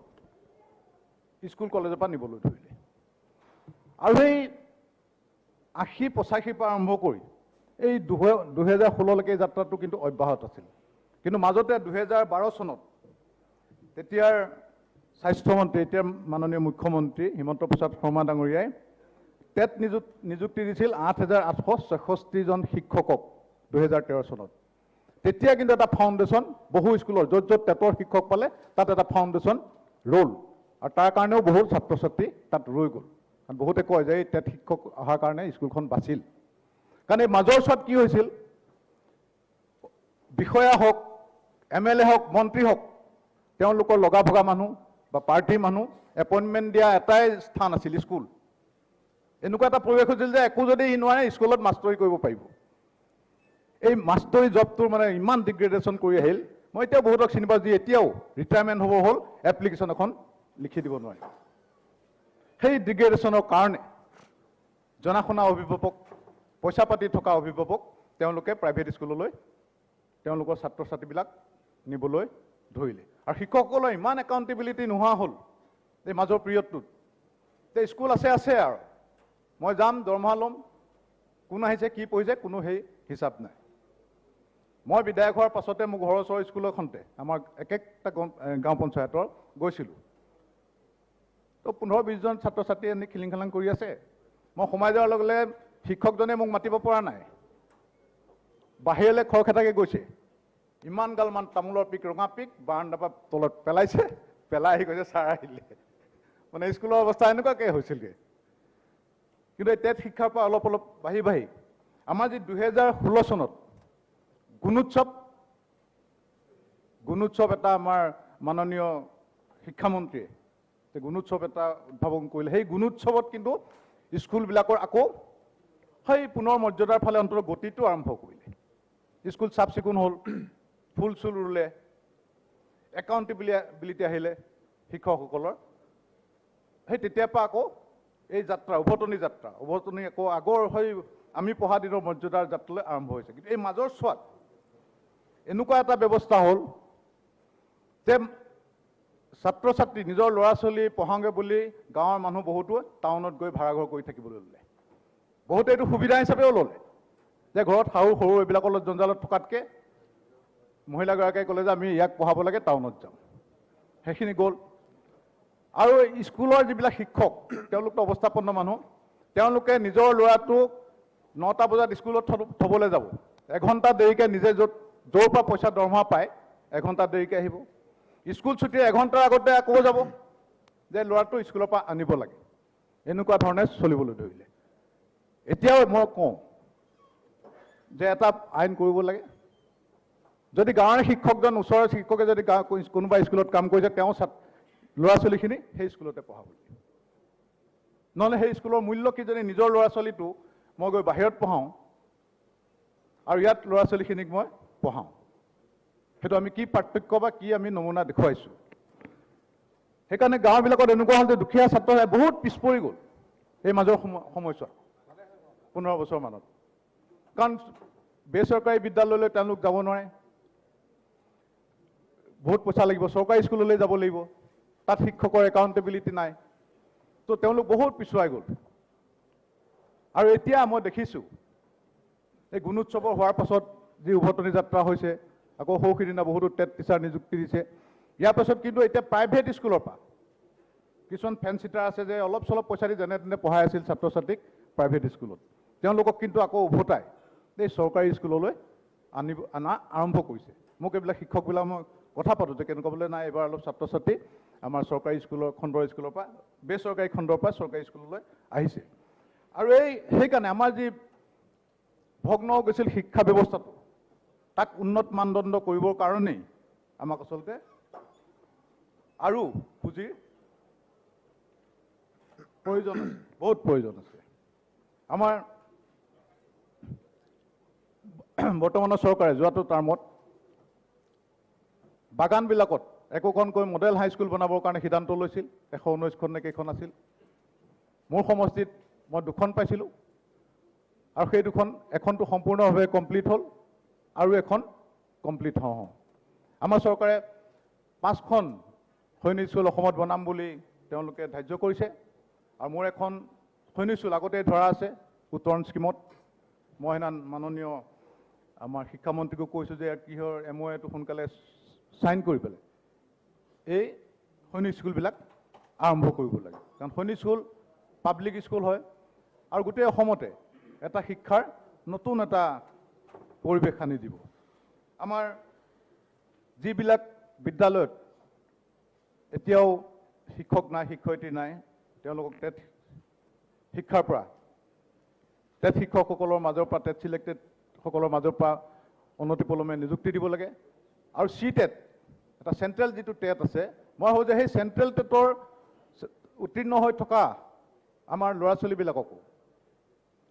স্কুল কলেজৰ পৰা নিবলৈ ধৰিলে। আৰু সেই 80, 85 পৰা আৰম্ভ কৰি এই 2016লৈকে যাত্ৰাটো কিন্তু অব্যাহত আছিল। কিন্তু মাজতে 2012 চনত তেতিয়াৰ স্বাস্থ্যমন্ত্ৰী এতিয়াৰ মাননীয় মুখ্যমন্ত্ৰী হিমন্ত প্ৰসাদ শৰ্মা ডাঙৰীয়াই টেট নিযুক্তি দিছিল 8,866জন শিক্ষকক 2013 চনত। তেতিয়া কিন্তু এটা ফাউণ্ডেশ্যন বহু স্কুলৰ য'ত য'ত টেটৰ শিক্ষক পালে তাত এটা ফাউণ্ডেশ্যন ৰ'ল। আৰু তাৰ কাৰণেও বহু ছাত্ৰ ছাত্ৰী তাত ৰৈ গ'ল। কাৰণ বহুতে কয় যে এই টেট শিক্ষক অহাৰ কাৰণে স্কুলখন বাচিল। কাৰণ এই মাজৰ চোৱাত কি হৈছিল, বিষয়া হওক MLA হওক মন্ত্ৰী হওক তেওঁলোকৰ লগা ভগা মানুহ বা পাৰ্টীৰ মানুহ এপইণ্টমেণ্ট দিয়া এটাই স্থান আছিল স্কুল। এনেকুৱা এটা পৰিৱেশ হৈছিল যে একো যদি নোৱাৰে স্কুলত মাষ্টৰী কৰিব পাৰিব। এই মাষ্টৰী জবটোৰ মানে ইমান ডিগ্ৰেডেশ্যন কৰি আহিল। মই এতিয়াও বহুতক চিনি পাওঁ যি এতিয়াও ৰিটায়াৰমেণ্ট হ'ব হ'ল এপ্লিকেশ্যন এখন লিখি দিব নোৱাৰে। সেই ডিগ্ৰেডেশ্যনৰ কাৰণে জনা শুনা অভিভাৱক পইচা পাতি থকা অভিভাৱক তেওঁলোকে প্ৰাইভেট স্কুললৈ তেওঁলোকৰ ছাত্ৰ ছাত্ৰীবিলাক নিবলৈ ধৰিলে। আৰু শিক্ষকসকলৰ ইমান একাউণ্টেবিলিটি নোহোৱা হ'ল এই মাজৰ পিৰিয়ডটোত। এতিয়া স্কুল আছে আৰু মই যাম দৰমহা ল'ম, কোন আহিছে কি পঢ়িছে কোনো সেই হিচাপ নাই। মই বিধায়ক হোৱাৰ পাছতে মোৰ ঘৰৰ ওচৰৰ স্কুল এখনতে আমাৰ একেটা গাঁও পঞ্চায়তৰ গৈছিলোঁ। তো 15-20 জন ছাত্ৰ ছাত্ৰী এনে খিলিং খালাং কৰি আছে। মই সোমাই যোৱাৰ লগে লগে শিক্ষকজনে মোক মাতিব পৰা নাই, বাহিৰলৈ খৰখেদাকে গৈছে। ইমান গালমান তামোলৰ পিক ৰঙা পিক বাৰাণ্ডাৰ পৰা তলত পেলাইছে, পেলাই আহি গৈছে ছাৰ আহিলে। মানে স্কুলৰ অৱস্থা এনেকুৱাকৈ হৈছিলগৈ। কিন্তু এই টেট শিক্ষাৰ পৰা অলপ অলপ বাঢ়ি বাঢ়ি আমাৰ যি 2016 চনত গুণোৎসৱ এটা আমাৰ মাননীয় শিক্ষামন্ত্ৰীয়ে গুণোৎসৱ এটা উদ্ভাৱন কৰিলে। সেই গুণোৎসৱত কিন্তু স্কুলবিলাকৰ আকৌ সেই পুনৰ মৰ্যাদাৰ ফালে অন্তত গতিটো আৰম্ভ কৰিলে। স্কুল চাফ চিকুণ হ'ল, ফুল চুল ৰুলে, একাউণ্টেবিলিটি আহিলে শিক্ষকসকলৰ। সেই তেতিয়াৰ পৰা আকৌ এই যাত্ৰা উভতনি আকৌ আগৰ সেই আমি পঢ়া দিনৰ মৰ্যাদাৰ যাত্ৰালৈ আৰম্ভ হৈছে। কিন্তু এই মাজৰ চোৱাত এনেকুৱা এটা ব্যৱস্থা হ'ল যে ছাত্ৰ ছাত্ৰী নিজৰ ল'ৰা ছোৱালী পঢ়াওঁগৈ বুলি গাঁৱৰ মানুহ বহুতো টাউনত গৈ ভাড়াঘৰ কৰি থাকিবলৈ ল'লে। বহুতে এইটো সুবিধা হিচাপেও ল'লে যে ঘৰত শাহু সৰু এইবিলাকৰ লগত জঞ্জালত থকাতকৈ মহিলাগৰাকীয়ে ক'লে যে আমি ইয়াক পঢ়াব লাগে, টাউনত যাম। সেইখিনি গ'ল। আৰু স্কুলৰ যিবিলাক শিক্ষক তেওঁলোকতো অৱস্থাপন্ন মানুহ, তেওঁলোকে নিজৰ ল'ৰাটোক 9টা বজাত স্কুলত থ'বলৈ যাব, এঘণ্টা দেৰিকৈ নিজে য'ৰ পৰা পইচা দৰমহা পায় এঘণ্টা দেৰিকৈ আহিব। স্কুল ছুটিৰ এঘণ্টাৰ আগতে আকৌ যাব যে ল'ৰাটো স্কুলৰ পৰা আনিব লাগে। এনেকুৱা ধৰণে চলিবলৈ ধৰিলে। এতিয়াও মই কওঁ যে এটা আইন কৰিব লাগে। যদি গাঁৱৰ শিক্ষকজন, ওচৰৰ শিক্ষকে যদি কোনোবা স্কুলত কাম কৰিছে, তেওঁ ল'ৰা ছোৱালীখিনি সেই স্কুলতে পঢ়াব লাগে। নহ'লে সেই স্কুলৰ মূল্য কি যদি নিজৰ ল'ৰা ছোৱালীটো মই গৈ বাহিৰত পঢ়াওঁ আৰু ইয়াত ল'ৰা ছোৱালীখিনিক মই পঢ়াওঁ, সেইটো আমি কি পাৰ্থক্য বা কি আমি নমুনা দেখুৱাইছোঁ। সেইকাৰণে গাঁওবিলাকত এনেকুৱা হ'ল যে দুখীয়া ছাত্ৰ বহুত পিছ পৰি গ'ল এই মাজৰ সময়ছোৱাত 15 বছৰ মানত। কাৰণ বেচৰকাৰী বিদ্যালয়লৈ তেওঁলোক যাব নোৱাৰে, বহুত পইচা লাগিব, চৰকাৰী স্কুললৈ যাব লাগিব, তাত শিক্ষকৰ একাউণ্টেবিলিটি নাই, তো তেওঁলোক বহুত পিছুৱাই গ'ল। আৰু এতিয়া মই দেখিছোঁ এই গুণোৎসৱৰ হোৱাৰ পাছত যি উভতনি যাত্ৰা হৈছে, আকৌ সৌসিদিনা বহুতো টেট টিচাৰ নিযুক্তি দিছে। ইয়াৰ পাছত কিন্তু এতিয়া প্ৰাইভেট স্কুলৰ পৰা কিছুমান ফেন চিটাৰ আছে যে অলপ চলপ পইচা দি যেনে তেনে পঢ়াই আছিল ছাত্ৰ ছাত্ৰীক প্ৰাইভেট স্কুলত, তেওঁলোকক কিন্তু আকৌ উভতাই এই চৰকাৰী স্কুললৈ অনা আৰম্ভ কৰিছে। মোক এইবিলাক শিক্ষকবিলাক মই কথা পাতোঁ যে কেনেকুৱা বোলে নাই, এইবাৰ অলপ ছাত্ৰ ছাত্ৰী আমাৰ চৰকাৰী স্কুলৰ খণ্ডৰ স্কুলৰ পৰা বেচৰকাৰী খণ্ডৰ পৰা চৰকাৰী স্কুললৈ আহিছে। আৰু সেইকাৰণে আমাৰ যি ভগ্ন গৈছিল শিক্ষা ব্যৱস্থাটো, তাক উন্নত মানদণ্ড কৰিবৰ কাৰণেই আমাক আচলতে আৰু পুঁজিৰ প্ৰয়োজন আছে, বহুত প্ৰয়োজন আছে। আমাৰ বৰ্তমানৰ চৰকাৰে যোৱাটো টাৰ্মত বাগানবিলাকত একোখনকৈ মডেল হাইস্কুল বনাবৰ কাৰণে সিদ্ধান্ত লৈছিল। 119খন নে কেইখন আছিল। মোৰ সমষ্টিত মই 2খন পাইছিলোঁ, আৰু সেই 2খন, এখনটো সম্পূৰ্ণভাৱে কমপ্লিট হ'ল আৰু এখন কমপ্লিট হওঁ। আমাৰ চৰকাৰে 5খন সৈনিক স্কুল অসমত বনাম বুলি তেওঁলোকে ধাৰ্য কৰিছে। আৰু মোৰ এখন সৈনিক স্কুল আগতে ধৰা আছে উত্তৰণ স্কীমত। মই সেইদিনা মাননীয় আমাৰ শিক্ষামন্ত্ৰীকো কৈছোঁ যে কিহৰ MOAটো সোনকালে চাইন কৰি পেলাই এই সৈনিক স্কুলবিলাক আৰম্ভ কৰিব লাগে। কাৰণ সৈনিক স্কুল পাব্লিক স্কুল হয় আৰু গোটেই অসমতে এটা শিক্ষাৰ নতুন এটা পৰিৱেশ আনি দিব। আমাৰ যিবিলাক বিদ্যালয়ত এতিয়াও শিক্ষক নাই, শিক্ষয়িত্ৰী নাই, তেওঁলোকক টেট শিক্ষাৰ পৰা, টেট শিক্ষকসকলৰ মাজৰ পৰা, টেট চিলেক্টেড সকলৰ মাজৰ পৰা অনতিপলমে নিযুক্তি দিব লাগে। আৰু CTET এটা চেণ্ট্ৰেল যিটো টেট আছে, মই ভাবোঁ যে সেই চেণ্ট্ৰেল টেটৰ উত্তীৰ্ণ হৈ থকা আমাৰ ল'ৰা ছোৱালীবিলাককো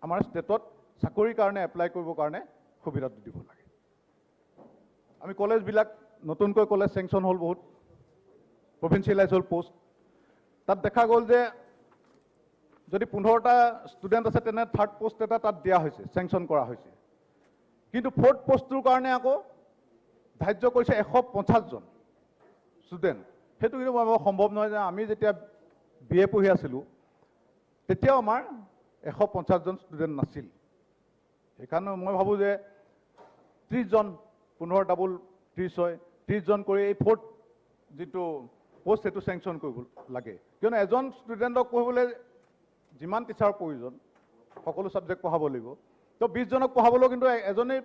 আমাৰ ষ্টেটত চাকৰিৰ কাৰণে এপ্লাই কৰিবৰ কাৰণে সুবিধাটো দিব লাগে। আমি কলেজবিলাক নতুনকৈ কলেজ চেংচন হ'ল, বহুত প্ৰভিঞ্চিয়েলাইজ হ'ল পোষ্ট। তাত দেখা গ'ল যে যদি 15টা ষ্টুডেণ্ট আছে তেনে 3rd পোষ্ট এটা তাত দিয়া হৈছে, চেংচন কৰা হৈছে। কিন্তু 4th পোষ্টটোৰ কাৰণে আকৌ ধাৰ্য কৰিছে 150জন ষ্টুডেণ্ট। সেইটো কিন্তু মই সম্ভৱ নহয় যে আমি যেতিয়া BA পঢ়ি আছিলোঁ তেতিয়াও আমাৰ 150জন ষ্টুডেণ্ট নাছিল। সেইকাৰণে মই ভাবোঁ যে 30জন, 15 ডাবল 30 হয়, 30জন কৰি এই 4th যিটো পোষ্ট সেইটো চেংচন কৰিব লাগে। কিয়নো এজন ষ্টুডেণ্টক পঢ়িবলৈ যিমান টিচাৰৰ প্ৰয়োজন, সকলো ছাবজেক্ট পঢ়াব লাগিব, তো 20জনক পঢ়াবলৈও কিন্তু এজনেই,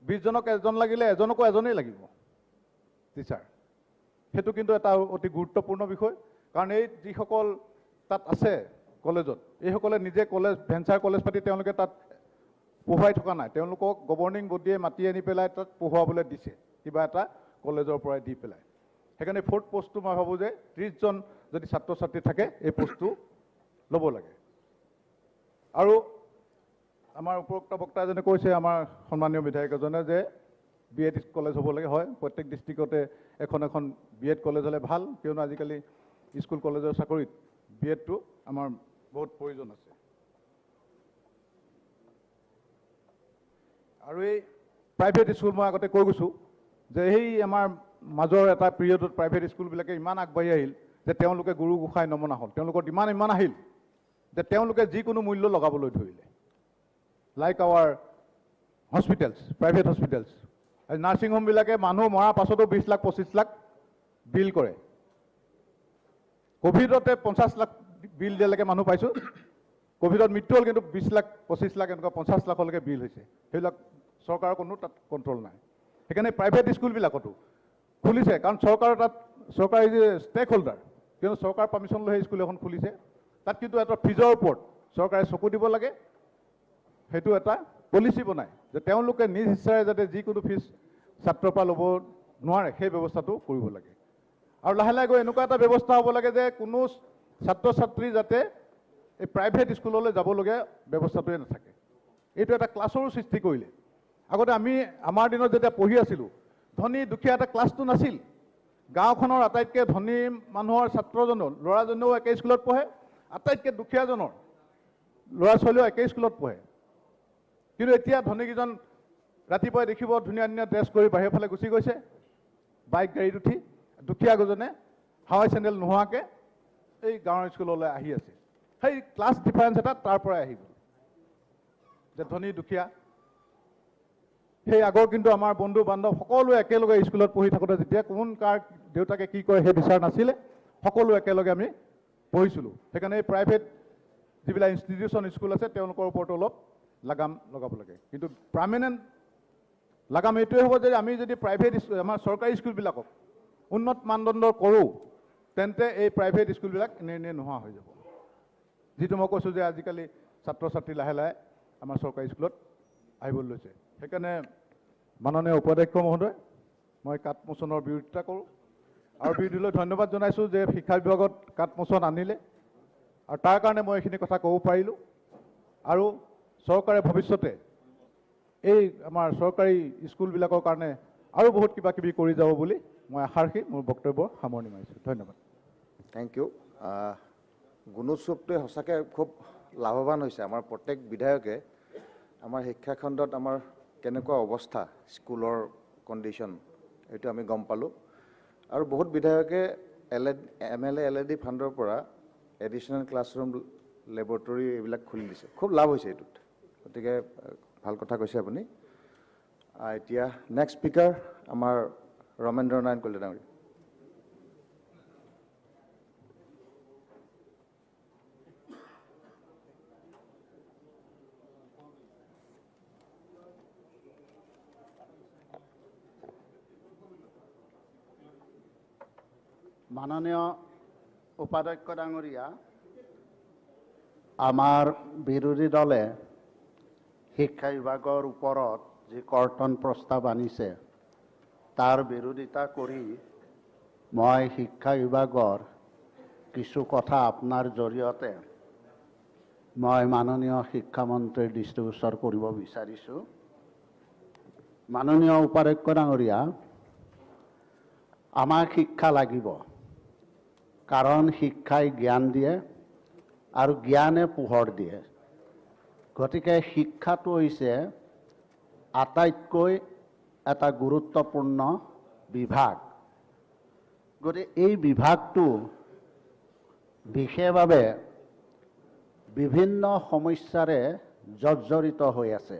20জনক এজন লাগিলে এজনকো এজনেই লাগিব টিচাৰ। সেইটো কিন্তু এটা অতি গুৰুত্বপূৰ্ণ বিষয়। কাৰণ এই যিসকল তাত আছে কলেজত, এইসকলে নিজে কলেজ ভেঞ্চাৰ কলেজ পাতি তেওঁলোকে তাত পঢ়ুৱাই থকা নাই, তেওঁলোকক গভৰ্ণিং বডিয়ে মাতি আনি পেলাই তাত পঢ়ুৱাবলৈ দিছে, কিবা এটা কলেজৰ পৰাই দি পেলাই। সেইকাৰণে 4th পোষ্টটো মই ভাবোঁ যে 30জন যদি ছাত্ৰ ছাত্ৰী থাকে এই পোষ্টটো ল'ব লাগে। আৰু আমাৰ উপৰোক্ত বক্তা এজনে কৈছে, আমাৰ সন্মানীয় বিধায়ক এজনে, যে BEd কলেজ হ'ব লাগে। হয়, প্ৰত্যেক ডিষ্ট্ৰিক্টতে এখন এখন BEd কলেজ হ'লে ভাল, কিয়নো আজিকালি স্কুল কলেজৰ চাকৰিত BEdটো আমাৰ বহুত প্ৰয়োজন আছে। আৰু এই প্ৰাইভেট স্কুল মই আগতে কৈ গৈছোঁ যে সেই আমাৰ মাজৰ এটা পিৰিয়ডত প্ৰাইভেট স্কুলবিলাকে ইমান আগবাঢ়ি আহিল যে তেওঁলোকে গুৰু গোসাঁই নমনা হ'ল, তেওঁলোকৰ ডিমাণ্ড ইমান আহিল যে তেওঁলোকে যিকোনো মূল্য লগাবলৈ ধৰিলে। Like our hospitals, private hospitals, nursing হোমবিলাকে মানুহ মৰাৰ পাছতো 20 লাখ 25 লাখ বিল কৰে। কোভিডতে 50 লাখ বিল দিয়ালৈকে মানুহ পাইছোঁ। কোভিডত মৃত্যু হ'ল, কিন্তু 20 লাখ 25 লাখ এনেকুৱা 50 লাখলৈকে বিল হৈছে। সেইবিলাক চৰকাৰৰ কোনো তাত কণ্ট্ৰল নাই। সেইকাৰণে প্ৰাইভেট স্কুলবিলাকতো খুলিছে, কাৰণ চৰকাৰৰ তাত চৰকাৰী যে ষ্টেক হোল্ডাৰ, কিয়নো চৰকাৰ পাৰ্মিশ্যন লৈ স্কুল এখন খুলিছে, তাত কিন্তু এটা ফিজৰ ওপৰত চৰকাৰে চকু দিব লাগে। সেইটো এটা পলিচি বনায় যে তেওঁলোকে নিজ ইচ্ছাৰে যাতে যিকোনো ফিজ ছাত্ৰৰ পৰা ল'ব নোৱাৰে, সেই ব্যৱস্থাটো কৰিব লাগে। আৰু লাহে লাহে গৈ এনেকুৱা এটা ব্যৱস্থা হ'ব লাগে যে কোনো ছাত্ৰ ছাত্ৰী যাতে এই প্ৰাইভেট স্কুললৈ যাবলগীয়া ব্যৱস্থাটোৱে নাথাকে। এইটো এটা ক্লাছৰো সৃষ্টি কৰিলে। আগতে আমাৰ দিনত যেতিয়া পঢ়ি আছিলোঁ, ধনী দুখীয়া এটা ক্লাছটো নাছিল। গাঁওখনৰ আটাইতকৈ ধনী মানুহৰ ছাত্ৰজনো ল'ৰাজনেও একে স্কুলত পঢ়ে, আটাইতকৈ দুখীয়াজনৰ ল'ৰা ছোৱালীও একে স্কুলত পঢ়ে। কিন্তু এতিয়া ধনীকেইজন ৰাতিপুৱাই দেখিব ধুনীয়া ধুনীয়া ড্ৰেছ কৰি বাহিৰৰ ফালে গুচি গৈছে বাইক গাড়ীত উঠি, দুখীয়াজনে হাৱাই চেণ্ডেল নোহোৱাকৈ এই গাঁৱৰ স্কুললৈ আহি আছে। সেই ক্লাছ ডিফাৰেঞ্চ এটা তাৰ পৰাই আহিব যে ধনী দুখীয়া। সেই আগৰ কিন্তু আমাৰ বন্ধু বান্ধৱ সকলোৱে একেলগে স্কুলত পঢ়ি থাকোঁতে যেতিয়া কোন কাৰ দেউতাকে কি কৰে সেই বিচাৰ নাছিলে, সকলো একেলগে আমি পঢ়িছিলোঁ। সেইকাৰণে এই প্ৰাইভেট যিবিলাক ইনষ্টিটিউশ্যন স্কুল আছে তেওঁলোকৰ ওপৰত অলপ লাগাম লগাব লাগে। কিন্তু পাৰ্মানেণ্ট লাগাম এইটোৱে হ'ব যে আমি যদি প্ৰাইভেট আমাৰ চৰকাৰী স্কুলবিলাকক উন্নত মানদণ্ডৰ কৰোঁ, তেন্তে এই প্ৰাইভেট স্কুলবিলাক এনে নোহোৱা হৈ যাব। যিটো মই কৈছোঁ যে আজিকালি ছাত্ৰ ছাত্ৰী লাহে লাহে আমাৰ চৰকাৰী স্কুলত আহিবলৈ লৈছে। সেইকাৰণে মাননীয় উপাধ্যক্ষ মহোদয়, মই কাটমোচনৰ বিৰোধিতা কৰোঁ আৰু বিৰোধীলৈ ধন্যবাদ জনাইছোঁ যে শিক্ষা বিভাগত কাটমোচন আনিলে আৰু তাৰ কাৰণে মই এইখিনি কথা ক'ব পাৰিলোঁ। আৰু চৰকাৰে ভৱিষ্যতে এই আমাৰ চৰকাৰী স্কুলবিলাকৰ কাৰণে আৰু বহুত কিবা কিবি কৰি যাব বুলি মই আশা ৰাখি মোৰ বক্তব্য সামৰণি মাৰিছোঁ। ধন্যবাদ। Thank U. গুণোৎসৱটোৱে সঁচাকৈ খুব লাভৱান হৈছে। আমাৰ প্ৰত্যেক বিধায়কে আমাৰ শিক্ষাখণ্ডত আমাৰ কেনেকুৱা অৱস্থা, স্কুলৰ কণ্ডিশ্যন, এইটো আমি গম পালোঁ। আৰু বহুত বিধায়কে MLA LED ফাণ্ডৰ পৰা এডিশ্যনেল ক্লাছৰুম, লেবৰেটৰী এইবিলাক খুলি দিছে। খুব লাভ হৈছে এইটোত। গতিকে ভাল কথা কৈছে আপুনি। এতিয়া নেক্সট স্পীকাৰ আমাৰ ৰমেন্দ্ৰ নাৰায়ণ কলিতা ডাঙৰীয়া। মাননীয় উপাধ্যক্ষ ডাঙৰীয়া, আমাৰ বিৰোধী দলে শিক্ষা বিভাগৰ ওপৰত যি কৰ্তন প্ৰস্তাৱ আনিছে তাৰ বিৰোধিতা কৰি মই শিক্ষা বিভাগৰ কিছু কথা আপোনাৰ জৰিয়তে মই মাননীয় শিক্ষামন্ত্ৰীৰ দৃষ্টিগোচৰ কৰিব বিচাৰিছোঁ। মাননীয় উপাধ্যক্ষ ডাঙৰীয়া, আমাক শিক্ষা লাগিব, কাৰণ শিক্ষাই জ্ঞান দিয়ে আৰু জ্ঞানে পোহৰ দিয়ে। গতিকে শিক্ষাটো হৈছে আটাইতকৈ এটা গুৰুত্বপূৰ্ণ বিভাগ। গতিকে এই বিভাগটো বিশেষভাৱে বিভিন্ন সমস্যাৰে জৰ্জৰিত হৈ আছে।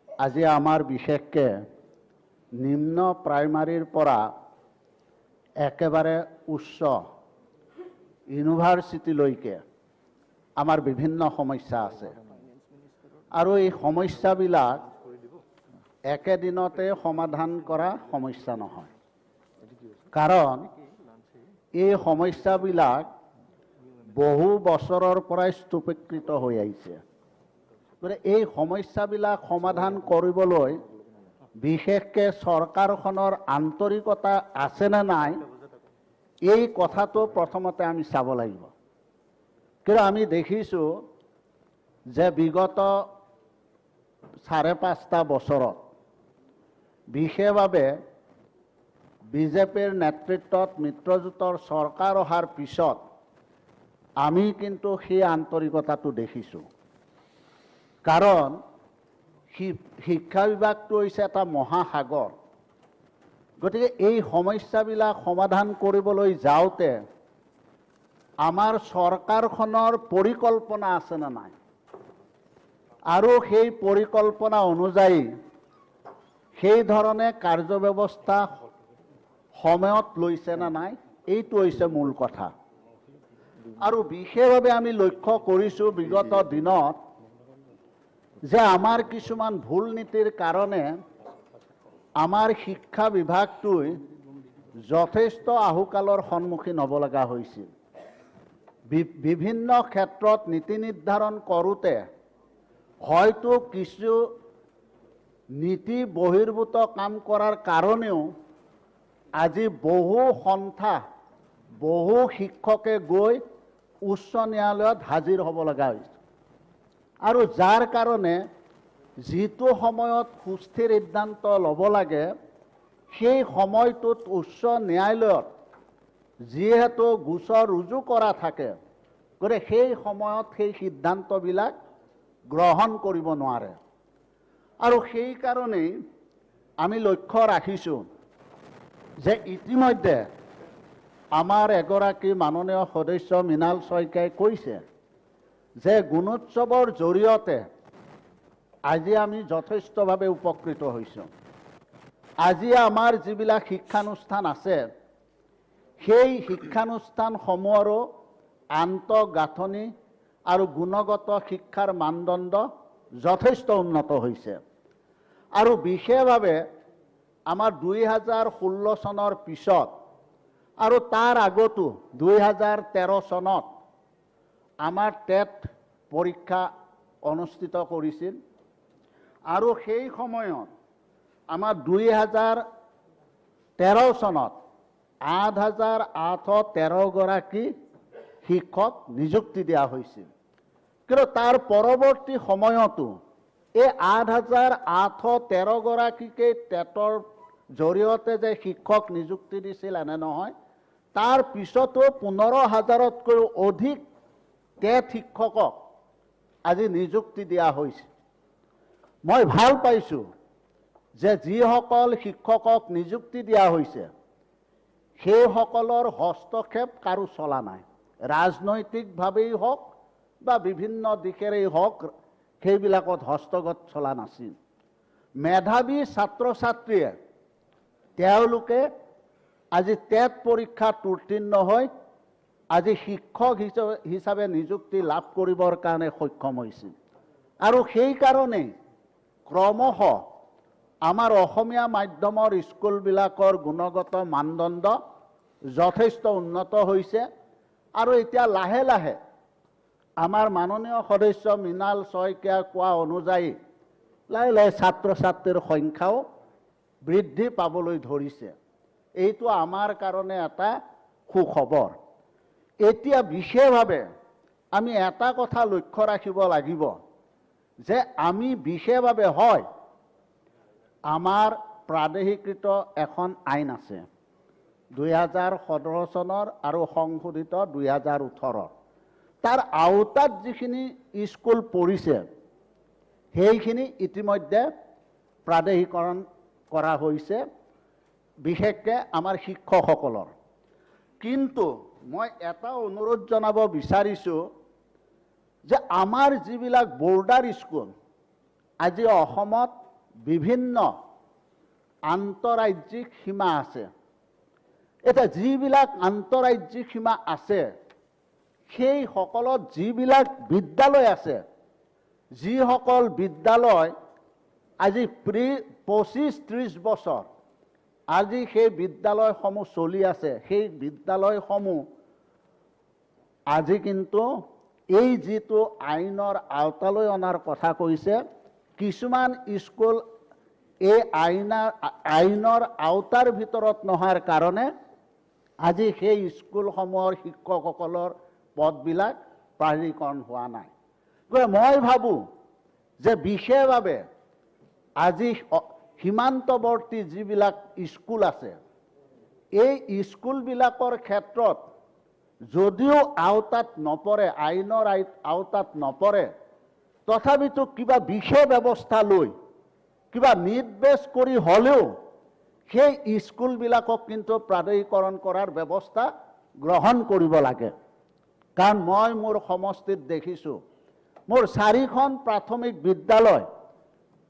আজি আমাৰ বিশেষকৈ নিম্ন প্ৰাইমাৰীৰ পৰা একেবাৰে উচ্চ ইউনিভাৰ্চিটিলৈকে আমাৰ বিভিন্ন সমস্যা আছে আৰু এই সমস্যাবিলাক একেদিনতে সমাধান কৰা সমস্যা নহয়। কাৰণ এই সমস্যাবিলাক বহু বছৰৰ পৰাই স্থূপীকৃত হৈ আহিছে। গতিকে এই সমস্যাবিলাক সমাধান কৰিবলৈ বিশেষকৈ চৰকাৰখনৰ আন্তৰিকতা আছেনে নাই, এই কথাটো প্ৰথমতে আমি চাব লাগিব। কিন্তু আমি দেখিছোঁ যে বিগত 5.5 বছৰত বিশেষভাৱে বিজেপিৰ নেতৃত্বত মিত্ৰজোঁটৰ চৰকাৰ অহাৰ পিছত আমি কিন্তু সেই আন্তৰিকতাটো দেখিছোঁ। কাৰণ শিক্ষা বিভাগটো হৈছে এটা মহাসাগৰ গতিকে এই সমস্যাবিলাক সমাধান কৰিবলৈ যাওঁতে আমাৰ চৰকাৰখনৰ পৰিকল্পনা আছে নে নাই, আৰু সেই পৰিকল্পনা অনুযায়ী সেই ধৰণে কাৰ্যব্যৱস্থা সময়ত লৈছে নে নাই, এইটো হৈছে মূল কথা। আৰু বিশেষভাৱে আমি লক্ষ্য কৰিছোঁ বিগত দিনত যে আমাৰ কিছুমান ভুল নীতিৰ কাৰণে আমাৰ শিক্ষা বিভাগটোই যথেষ্ট আহুকালৰ সন্মুখীন হ'ব লগা হৈছিল। বিভিন্ন ক্ষেত্ৰত নীতি নিৰ্ধাৰণ কৰোঁতে হয়তো কিছু নীতি বহিৰ্ভূত কাম কৰাৰ কাৰণেও আজি বহু সন্থা বহু শিক্ষকে গৈ উচ্চ ন্যায়ালয়ত হাজিৰ হ'ব লগা হৈছে। আৰু যাৰ কাৰণে যিটো সময়ত সুস্থিৰ সিদ্ধান্ত ল'ব লাগে সেই সময়টোত উচ্চ ন্যায়ালয়ত যিহেতু গোচৰ ৰুজু কৰা থাকে, গতিকে সেই সময়ত সেই সিদ্ধান্তবিলাক গ্ৰহণ কৰিব নোৱাৰে। আৰু সেইকাৰণেই আমি লক্ষ্য ৰাখিছোঁ যে ইতিমধ্যে আমাৰ এগৰাকী মাননীয় সদস্য মৃণাল শইকীয়াই কৈছে যে গুণোৎসৱৰ জৰিয়তে আজি আমি যথেষ্টভাৱে উপকৃত হৈছোঁ। আজি আমাৰ যিবিলাক শিক্ষানুষ্ঠান আছে সেই শিক্ষানুষ্ঠানসমূহৰো আন্তঃগাঁথনি আৰু গুণগত শিক্ষাৰ মানদণ্ড যথেষ্ট উন্নত হৈছে। আৰু বিশেষভাৱে আমাৰ 2016 চনৰ পিছত আৰু তাৰ আগতো 2013 চনত আমাৰ টেট পৰীক্ষা অনুষ্ঠিত কৰিছিল। আৰু সেই সময়ত আমাৰ 2013 চনত 8,813 গৰাকী শিক্ষক নিযুক্তি দিয়া হৈছিল। কিন্তু তাৰ পৰৱৰ্তী সময়তো এই 8,813 গৰাকীকে টেটৰ জৰিয়তে যে শিক্ষক নিযুক্তি দিছিল এনে নহয়, তাৰ পিছতো 15,000তকৈও অধিক টেট শিক্ষকক আজি নিযুক্তি দিয়া হৈছে। মই ভাল পাইছোঁ যে যিসকল শিক্ষকক নিযুক্তি দিয়া হৈছে সেইসকলৰ হস্তক্ষেপ কাৰো চলা নাই। ৰাজনৈতিকভাৱেই হওক বা বিভিন্ন দিশেৰেই হওক সেইবিলাকত হস্তগত চলা নাছিল। মেধাৱী ছাত্ৰ ছাত্ৰীয়ে তেওঁলোকে আজি টেট পৰীক্ষাত উত্তীৰ্ণ হৈ আজি শিক্ষক হিচাপে নিযুক্তি লাভ কৰিবৰ কাৰণে সক্ষম হৈছিল। আৰু সেইকাৰণেই ক্ৰমশ আমাৰ অসমীয়া মাধ্যমৰ স্কুলবিলাকৰ গুণগত মানদণ্ড যথেষ্ট উন্নত হৈছে। আৰু এতিয়া লাহে লাহে আমাৰ মাননীয় সদস্য মৃণাল শইকীয়াই কোৱা অনুযায়ী লাহে লাহে ছাত্ৰ ছাত্ৰীৰ সংখ্যাও বৃদ্ধি পাবলৈ ধৰিছে। এইটো আমাৰ কাৰণে এটা সুখবৰ। এতিয়া বিশেষভাৱে আমি এটা কথা লক্ষ্য ৰাখিব লাগিব যে আমি বিশেষভাৱে হয় আমাৰ প্ৰাদেশিকৃত এখন আইন আছে 2017 চনৰ আৰু সংশোধিত 2018। তাৰ আওতাত যিখিনি স্কুল পৰিছে সেইখিনি ইতিমধ্যে প্ৰাদেশিকৰণ কৰা হৈছে, বিশেষকৈ আমাৰ শিক্ষকসকলৰ। কিন্তু মই এটা অনুৰোধ জনাব বিচাৰিছোঁ যে আমাৰ যিবিলাক বৰ্ডাৰ স্কুল আজি অসমত বিভিন্ন আন্তঃৰাজ্যিক সীমা আছে, এতিয়া যিবিলাক আন্তঃৰাজ্যিক সীমা আছে সেই সকলত যিবিলাক বিদ্যালয় আছে, যিসকল বিদ্যালয় আজি 25-30 বছৰ আজি সেই বিদ্যালয়সমূহ চলি আছে, সেই বিদ্যালয়সমূহ আজি কিন্তু এই যিটো আইনৰ আওতালৈ অনাৰ কথা কৈছে, কিছুমান স্কুল এই আইনৰ আওতাৰ ভিতৰত নোহোৱাৰ কাৰণে আজি সেই স্কুলসমূহৰ শিক্ষকসকলৰ পদবিলাক প্ৰাধিকৰণ হোৱা নাই। গতিকে মই ভাবোঁ যে বিশেষভাৱে আজি সীমান্তৱৰ্তী যিবিলাক স্কুল আছে এই স্কুলবিলাকৰ ক্ষেত্ৰত যদিও আওতাত নপৰে, আইনৰ আওতাত নপৰে, তথাপিতো কিবা বিশেষ ব্যৱস্থা লৈ কিবা নিৰ্দেশ কৰি হ'লেও সেই স্কুলবিলাকক কিন্তু প্ৰাদেশিকৰণ কৰাৰ ব্যৱস্থা গ্ৰহণ কৰিব লাগে। কাৰণ মই মোৰ সমষ্টিত দেখিছোঁ মোৰ 4খন প্ৰাথমিক বিদ্যালয়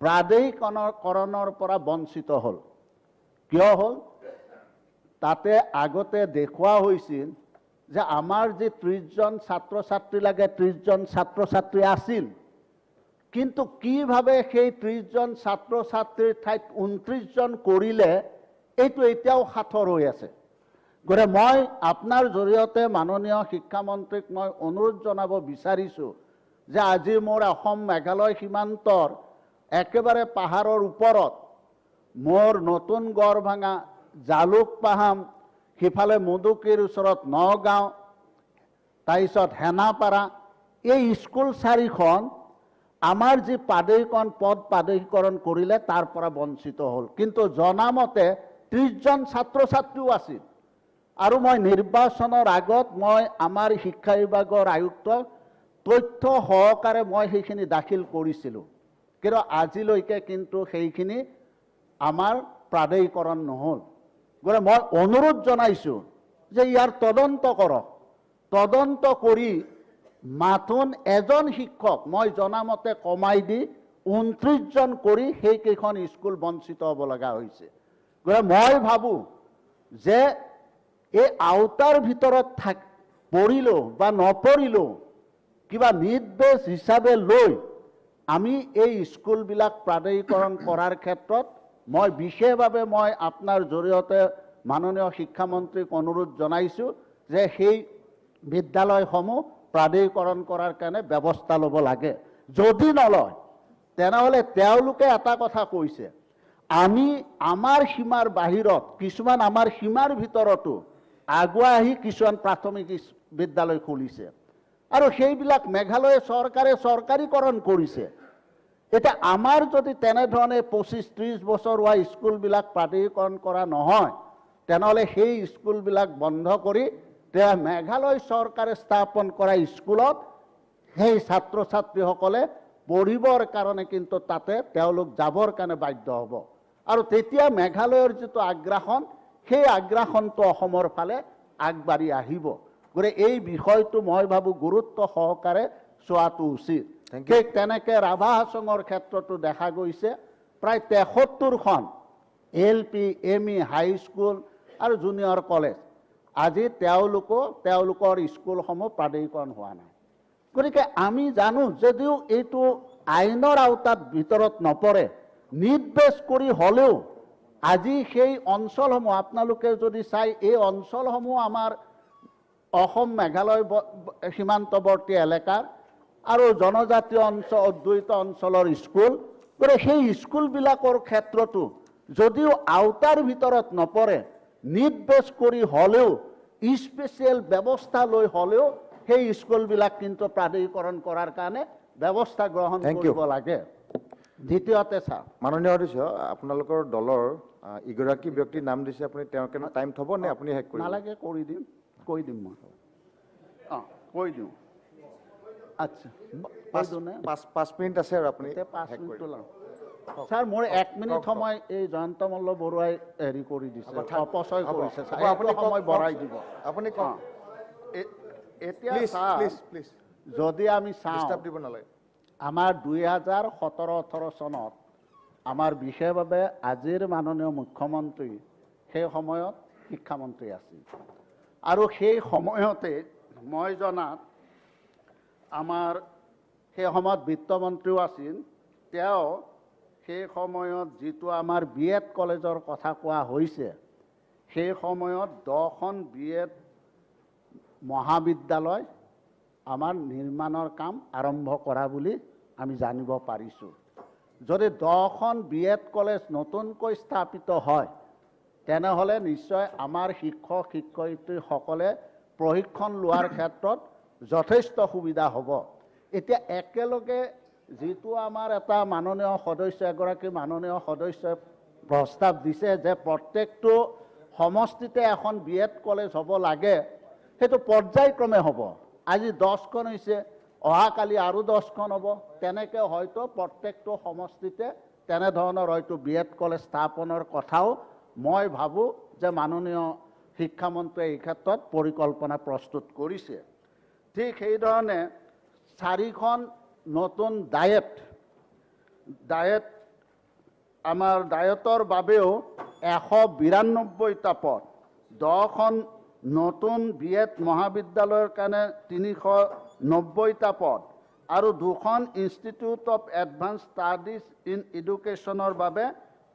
প্ৰাদেশিকৰণৰ পৰা বঞ্চিত হ'ল। কিয় হ'ল? তাতে আগতে দেখুওৱা হৈছিল যে আমাৰ যে 30জন ছাত্ৰ ছাত্ৰী লাগে 30জন ছাত্ৰ ছাত্ৰী আছিল, কিন্তু কিভাৱে সেই 30জন ছাত্ৰ ছাত্ৰীৰ ঠাইত 29জন কৰিলে এইটো এতিয়াও সাঁথৰ হৈ আছে। গতিকে মই আপোনাৰ জৰিয়তে মাননীয় শিক্ষামন্ত্ৰীক মই অনুৰোধ জনাব বিচাৰিছোঁ যে আজি মোৰ অসম মেঘালয় সীমান্তৰ একেবাৰে পাহাৰৰ ওপৰত মোৰ নতুন গড়ভাঙা, জালুকপাহাম, সিফালে মুদুকিৰ ওচৰত নগাঁও, তাৰপিছত হেনাপাৰা, এই স্কুল 4খন আমাৰ যি প্ৰাদেশিকৰণ কৰিলে তাৰ পৰা বঞ্চিত হ'ল। কিন্তু জনামতে 30জন ছাত্ৰ ছাত্ৰীও আছিল। আৰু মই নিৰ্বাচনৰ আগত মই আমাৰ শিক্ষা বিভাগৰ আয়ুক্তক তথ্য সহকাৰে মই সেইখিনি দাখিল কৰিছিলোঁ, কিন্তু আজিলৈকে কিন্তু সেইখিনি আমাৰ প্ৰাদেশিকৰণ নহ'ল। গতিকে মই অনুৰোধ জনাইছোঁ যে ইয়াৰ তদন্ত কৰক, তদন্ত কৰি মাথোন এজন শিক্ষক মই জনামতে কমাই দি 29জন কৰি সেইকেইখন স্কুল বঞ্চিত হ'ব লগা হৈছে। গতিকে মই ভাবোঁ যে এই আওতাৰ ভিতৰত পৰিলেও বা নপৰিলেও কিবা নিৰ্দেশ হিচাপে লৈ আমি এই স্কুলবিলাক প্ৰাদেশিকৰণ কৰাৰ ক্ষেত্ৰত মই বিশেষভাৱে মই আপোনাৰ জৰিয়তে মাননীয় শিক্ষামন্ত্ৰীক অনুৰোধ জনাইছোঁ যে সেই বিদ্যালয়সমূহ প্ৰাদেশিকৰণ কৰাৰ কাৰণে ব্যৱস্থা ল'ব লাগে। যদি নলয় তেনেহ'লে তেওঁলোকে এটা কথা কৈছে, আমি আমাৰ সীমাৰ বাহিৰত কিছুমান আমাৰ সীমাৰ ভিতৰতো আগুৱাই আহি কিছুমান প্ৰাথমিক বিদ্যালয় খুলিছে আৰু সেইবিলাক মেঘালয় চৰকাৰে চৰকাৰীকৰণ কৰিছে। এতিয়া আমাৰ যদি তেনেধৰণে 25-30 বছৰ হোৱা স্কুলবিলাক প্ৰাদেশিকৰণ কৰা নহয়, তেনেহ'লে সেই স্কুলবিলাক বন্ধ কৰি মেঘালয় চৰকাৰে স্থাপন কৰা স্কুলত সেই ছাত্ৰ ছাত্ৰীসকলে পঢ়িবৰ কাৰণে কিন্তু তাতে তেওঁলোক যাবৰ কাৰণে বাধ্য হ'ব। আৰু তেতিয়া মেঘালয়ৰ যিটো আগ্ৰাসন, সেই আগ্ৰাসনটো অসমৰ ফালে আগবাঢ়ি আহিব। গতিকে এই বিষয়টো মই ভাবোঁ গুৰুত্ব সহকাৰে চোৱাটো উচিত। ঠিক তেনেকৈ ৰাভা হাছঙৰ ক্ষেত্ৰতো দেখা গৈছে প্ৰায় 73খন LP, ME, হাইস্কুল আৰু জুনিয়ৰ কলেজ আজি তেওঁলোকৰ স্কুলসমূহ প্ৰাদেশিকৰণ হোৱা নাই। গতিকে আমি জানো যদিও এইটো আইনৰ আওতাত ভিতৰত নপৰে, নিৰ্দেশ কৰি হ'লেও আজি সেই অঞ্চলসমূহ আপোনালোকে যদি চাই এই অঞ্চলসমূহ আমাৰ অসম মেঘালয় সীমান্তৱৰ্তী এলেকাৰ আৰু জনজাতীয় অঞ্চল অধ্যুষিত অঞ্চলৰ স্কুল। গতিকে সেই স্কুলবিলাকৰ ক্ষেত্ৰতো যদিও আওতাৰ ভিতৰত নপৰে, নিৰ্দেশ কৰি হ'লেও স্পেচিয়েল ব্যৱস্থা লৈ হ'লেও সেই স্কুলবিলাক কিন্তু প্ৰাদেশিকৰণ কৰাৰ কাৰণে ব্যৱস্থা গ্ৰহণ কৰিব লাগে। দ্বিতীয়তে ছাৰ, মাননীয় সদস্য, আপোনালোকৰ দলৰ ইগৰাকী ব্যক্তিৰ নাম দিছে, আপুনি তেওঁৰ কাৰণে টাইম থ'ব নে আপুনি শেষ কৰিব? নালাগে, কৈ দিম মই। কৈ দিওঁ। আচ্ছা, 5 মিনিট আছে আৰু আপুনি 5 মিনিটটো লওঁ। ছাৰ মোৰ 1 মিনিট সময় এই জয়ন্ত মল্ল বৰুৱাই হেৰি কৰি দিছে, অপচয় কৰিছে। আপুনি সময় বঢ়াই দিব। আপুনি এতিয়া যদি আমি চাওঁ আমাৰ 2017-18 চনত আমাৰ বিশেষভাৱে আজিৰ মাননীয় মুখ্যমন্ত্ৰী সেই সময়ত শিক্ষামন্ত্ৰী আছিল আৰু সেই সময়তে মই জনাত আমাৰ সেই সময়ত বিত্তমন্ত্ৰীও আছিল। তেওঁ সেই সময়ত যিটো আমাৰ BEd কলেজৰ কথা কোৱা হৈছে, সেই সময়ত 10খন BEd মহাবিদ্যালয় আমাৰ নিৰ্মাণৰ কাম আৰম্ভ কৰা বুলি আমি জানিব পাৰিছোঁ। যদি 10খন BEd কলেজ নতুনকৈ স্থাপিত হয়, তেনেহ'লে নিশ্চয় আমাৰ শিক্ষক শিক্ষয়িত্ৰীসকলে প্ৰশিক্ষণ লোৱাৰ ক্ষেত্ৰত যথেষ্ট সুবিধা হ'ব। এতিয়া একেলগে যিটো আমাৰ এটা মাননীয় সদস্য, এগৰাকী মাননীয় সদস্যই প্ৰস্তাৱ দিছে যে প্ৰত্যেকটো সমষ্টিতে এখন BEd কলেজ হ'ব লাগে, সেইটো পৰ্যায়ক্ৰমে হ'ব। আজি 10খন হৈছে, অহাকালি আৰু 10খন হ'ব। তেনেকৈ হয়তো প্ৰত্যেকটো সমষ্টিতে তেনেধৰণৰ হয়তো BEd কলেজ স্থাপনৰ কথাও মই ভাবোঁ যে মাননীয় শিক্ষামন্ত্ৰীয়ে এই ক্ষেত্ৰত পৰিকল্পনা প্ৰস্তুত কৰিছে। ঠিক সেইধৰণে 4খন নতুন ডায়েট আমাৰ ডায়েটৰ বাবেও 192টা পদ, 10খন নতুন BEd মহাবিদ্যালয়ৰ কাৰণে 390টা পদ আৰু 2খন institute of advance studies in এডুকেশ্যনৰ বাবে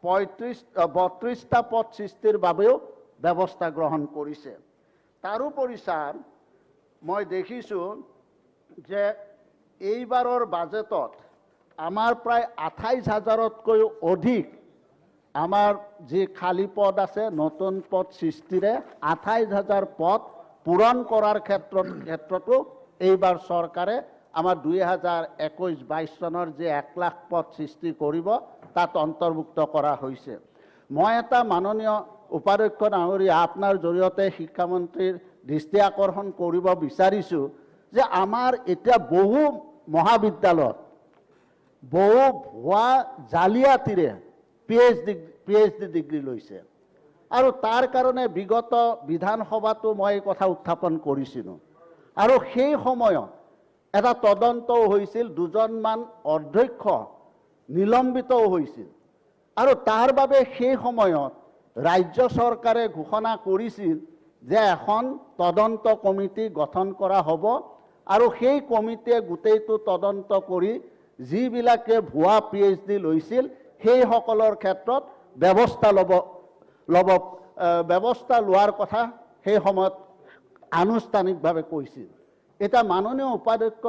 32টা পদ সৃষ্টিৰ বাবেও ব্যৱস্থা গ্ৰহণ কৰিছে। তাৰোপৰি ছাৰ মই দেখিছোঁ যে এইবাৰৰ বাজেটত আমাৰ প্ৰায় 28,000তকৈও অধিক আমাৰ যি খালী পদ আছে নতুন পদ সৃষ্টিৰে 28,000 পদ পূৰণ কৰাৰ ক্ষেত্ৰতো এইবাৰ চৰকাৰে আমাৰ 2021-22 চনৰ যে 1 লাখ পদ সৃষ্টি কৰিব তাত অন্তৰ্ভুক্ত কৰা হৈছে। মই এটা মাননীয় উপাধ্যক্ষ ডাঙৰীয়া আপোনাৰ জৰিয়তে শিক্ষামন্ত্ৰীৰ দৃষ্টি আকৰ্ষণ কৰিব বিচাৰিছোঁ যে আমাৰ এতিয়া বহু মহাবিদ্যালয়ত বহু ভুৱা জালিয়াতিৰে PhD ডিগ্ৰী লৈছে আৰু তাৰ কাৰণে বিগত বিধানসভাতো মই এই কথা উত্থাপন কৰিছিলোঁ আৰু সেই সময়ত এটা তদন্তও হৈছিল, 2জনমান অধ্যক্ষ নিলম্বিতও হৈছিল আৰু তাৰ বাবে সেই সময়ত ৰাজ্য চৰকাৰে ঘোষণা কৰিছিল যে এখন তদন্ত কমিটি গঠন কৰা হ'ব আৰু সেই কমিটিয়ে গোটেইটো তদন্ত কৰি যিবিলাকে ভুৱা PhD লৈছিল সেইসকলৰ ক্ষেত্ৰত ব্যৱস্থা লোৱাৰ কথা সেই সময়ত আনুষ্ঠানিকভাৱে কৈছিল। এটা মাননীয় উপাধ্যক্ষ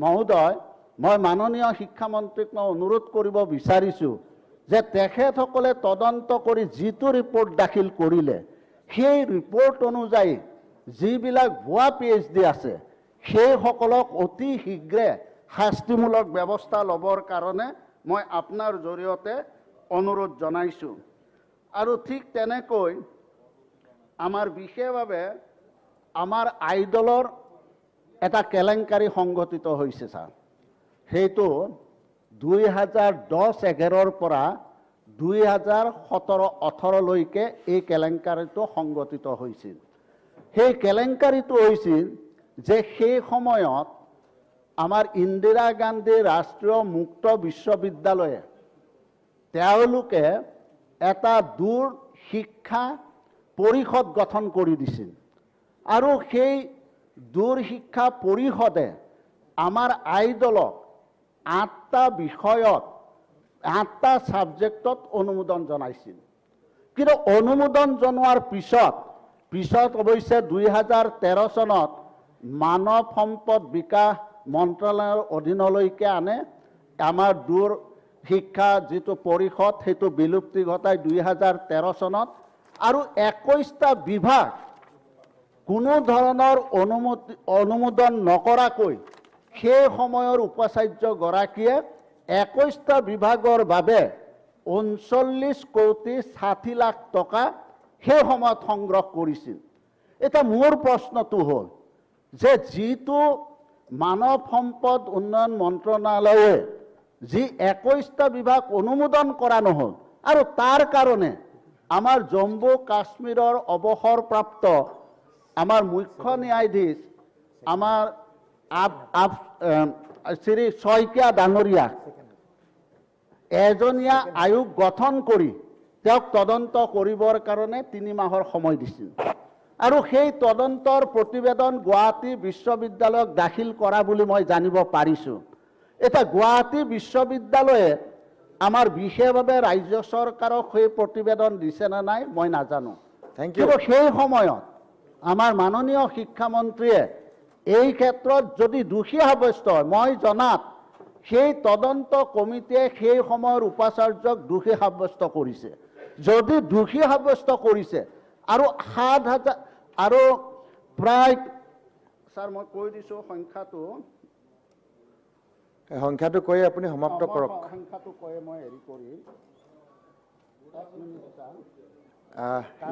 মহোদয়, মই মাননীয় শিক্ষামন্ত্ৰীক মই অনুৰোধ কৰিব বিচাৰিছোঁ যে তেখেতসকলে তদন্ত কৰি যিটো ৰিপৰ্ট দাখিল কৰিলে সেই ৰিপৰ্ট অনুযায়ী যিবিলাক ভুৱা PhD আছে সেইসকলক অতি শীঘ্ৰে শাস্তিমূলক ব্যৱস্থা ল'বৰ কাৰণে মই আপোনাৰ জৰিয়তে অনুৰোধ জনাইছোঁ। আৰু ঠিক তেনেকৈ আমাৰ বিশেষভাৱে আমাৰ আইডলৰ এটা কেলেংকাৰী সংঘটিত হৈছে ছাৰ। সেইটো 2010-11ৰ পৰা 2017-18লৈকে এই কেলেংকাৰীটো সংঘটিত হৈছিল। সেই কেলেংকাৰীটো হৈছিল যে সেই সময়ত আমাৰ ইন্দিৰা গান্ধী ৰাষ্ট্ৰীয় মুক্ত বিশ্ববিদ্যালয়ে তেওঁলোকে এটা দূৰ শিক্ষা পৰিষদ গঠন কৰি দিছিল আৰু সেই দূৰ শিক্ষা পৰিষদে আমাৰ আইডলক 8টা বিষয়ত 8টা ছাবজেক্টত অনুমোদন জনাইছিল। কিন্তু অনুমোদন জনোৱাৰ পিছত অৱশ্যে 2013 চনত মানৱ সম্পদ বিকাশ মন্ত্ৰালয়ৰ অধীনলৈকে আনে। আমাৰ দূৰ শিক্ষা যিটো পৰিষদ সেইটো বিলুপ্তি ঘটাই 2013 চনত আৰু 21টা বিভাগ কোনো ধৰণৰ অনুমোদন নকৰাকৈ সেই সময়ৰ উপাচাৰ্যগৰাকীয়ে 21টা বিভাগৰ বাবে 39,60,00,000 টকা সেই সময়ত সংগ্ৰহ কৰিছিল। এটা মোৰ প্ৰশ্নটো হ'ল যে যিটো মানৱ সম্পদ উন্নয়ন মন্ত্ৰণালয়ে যি 21টা বিভাগ অনুমোদন কৰা নহ'ল আৰু তাৰ কাৰণে আমাৰ জম্মু কাশ্মীৰৰ অৱসৰপ্ৰাপ্ত আমাৰ মুখ্য ন্যায়াধীশ আমাৰ শ্ৰী শইকীয়া ডাঙৰীয়া এজনীয়া আয়োগ গঠন কৰি তেওঁক তদন্ত কৰিবৰ কাৰণে 3 মাহৰ সময় দিছিল আৰু সেই তদন্তৰ প্ৰতিবেদন গুৱাহাটী বিশ্ববিদ্যালয়ক দাখিল কৰা বুলি মই জানিব পাৰিছোঁ। এটা গুৱাহাটী বিশ্ববিদ্যালয়ে আমাৰ বিশেষভাৱে ৰাজ্য চৰকাৰক সেই প্ৰতিবেদন দিছে নে নাই মই নাজানো। কিন্তু সেই সময়ত আমাৰ মাননীয় শিক্ষামন্ত্ৰীয়ে এই ক্ষেত্ৰত যদি দোষী সাব্যস্ত হয়, মই জনাত সেই তদন্ত কমিটিয়ে সেই সময়ৰ উপাচাৰ্যক দোষী সাব্যস্ত কৰিছে। যদি দোষী সাব্যস্ত কৰিছে আৰু 7,000 আৰু প্ৰায় ছাৰ মই কৈ দিছোঁ সংখ্যাটো কৈ আপুনি সমাপ্ত কৰক। সংখ্যাটো কৈ মই হেৰি কৰিম।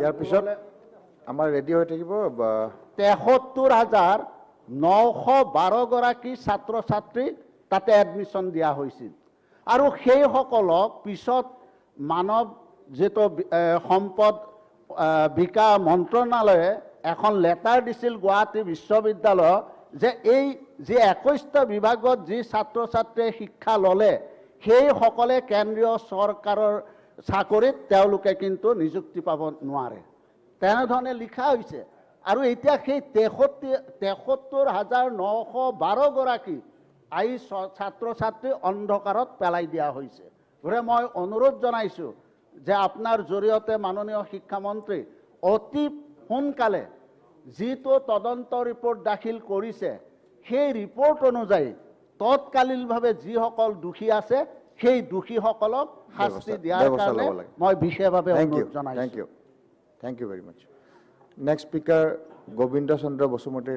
ইয়াৰ পিছত আমাৰ ৰেডি হৈ থাকিব 73,912 গৰাকী ছাত্ৰ ছাত্ৰীক তাতে এডমিশ্যন দিয়া হৈছিল আৰু সেইসকলক পিছত মানৱ যিটো সম্পদ বিকাশ মন্ত্ৰণালয়ে এখন লেটাৰ দিছিল গুৱাহাটী বিশ্ববিদ্যালয় যে এই যি 21টা বিভাগত যি ছাত্ৰ ছাত্ৰীয়ে শিক্ষা ল'লে সেইসকলে কেন্দ্ৰীয় চৰকাৰৰ চাকৰিত তেওঁলোকে কিন্তু নিযুক্তি পাব নোৱাৰে তেনেধৰণে লিখা হৈছে আৰু এতিয়া সেই ৭৩,৯১২ গৰাকী ছাত্ৰ ছাত্ৰী অন্ধকাৰত পেলাই দিয়া হৈছে গতিকে মই অনুৰোধ জনাইছোঁ যে আপোনাৰ জৰিয়তে মাননীয় শিক্ষামন্ত্ৰী অতি সোনকালে যিটো তদন্ত ৰিপৰ্ট দাখিল কৰিছে সেই ৰিপৰ্ট অনুযায়ী তৎকালীনভাৱে যিসকল দোষী আছে সেই দোষীসকলক শাস্তি দিয়াৰ কাৰণে মই বিশেষভাৱে অনুৰোধ জনাইছোঁ Thank you very much. Next speaker, Govinda Chandra Basumati.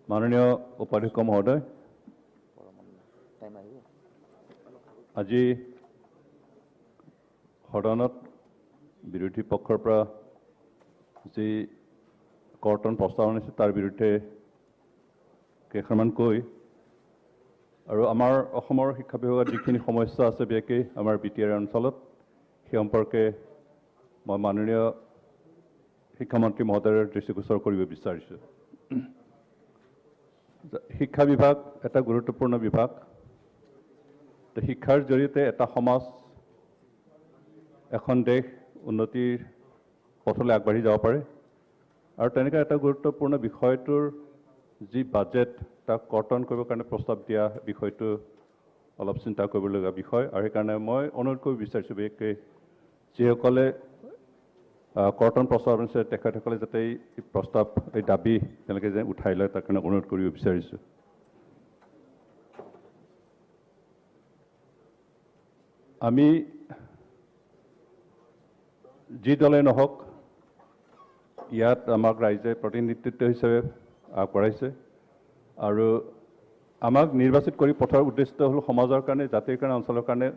মাননীয় উপাধ্যক্ষ মহোদয়, আজি সদনত বিৰোধী পক্ষৰ পৰা যি কৰ্তন প্ৰস্তাৱ আনিছে তাৰ বিৰুদ্ধে কেইখনমান কৈ আৰু আমাৰ অসমৰ শিক্ষা বিভাগত যিখিনি সমস্যা আছে বিশেষকৈ আমাৰ BTR অঞ্চলত সেই সম্পৰ্কে মই মাননীয় শিক্ষামন্ত্ৰী মহোদয়ৰ দৃষ্টিগোচৰ কৰিব বিচাৰিছোঁ শিক্ষা বিভাগ এটা গুৰুত্বপূৰ্ণ বিভাগ শিক্ষাৰ জৰিয়তে এটা সমাজ এখন দেশ উন্নতিৰ পথলৈ আগবাঢ়ি যাব পাৰে আৰু তেনেকৈ এটা গুৰুত্বপূৰ্ণ বিষয়টোৰ যি বাজেট তাক কৰ্তন কৰিবৰ কাৰণে প্ৰস্তাৱ দিয়া বিষয়টো অলপ চিন্তা কৰিবলগীয়া বিষয় আৰু সেইকাৰণে মই অনুৰোধ কৰিব বিচাৰিছোঁ বিশেষকৈ যিসকলে কৰ্তন প্ৰস্তাৱ আনিছে তেখেতসকলে যাতে এই প্ৰস্তাৱ এই দাবী তেওঁলোকে যে উঠাই লয় তাৰ কাৰণে অনুৰোধ কৰিব বিচাৰিছোঁ আমি যি দলে নহওক ইয়াত আমাক ৰাইজে প্ৰতিনিধিত্ব হিচাপে আগবঢ়াইছে আৰু আমাক নিৰ্বাচিত কৰি পঠোৱাৰ উদ্দেশ্য হ'ল সমাজৰ কাৰণে জাতিৰ কাৰণে অঞ্চলৰ কাৰণে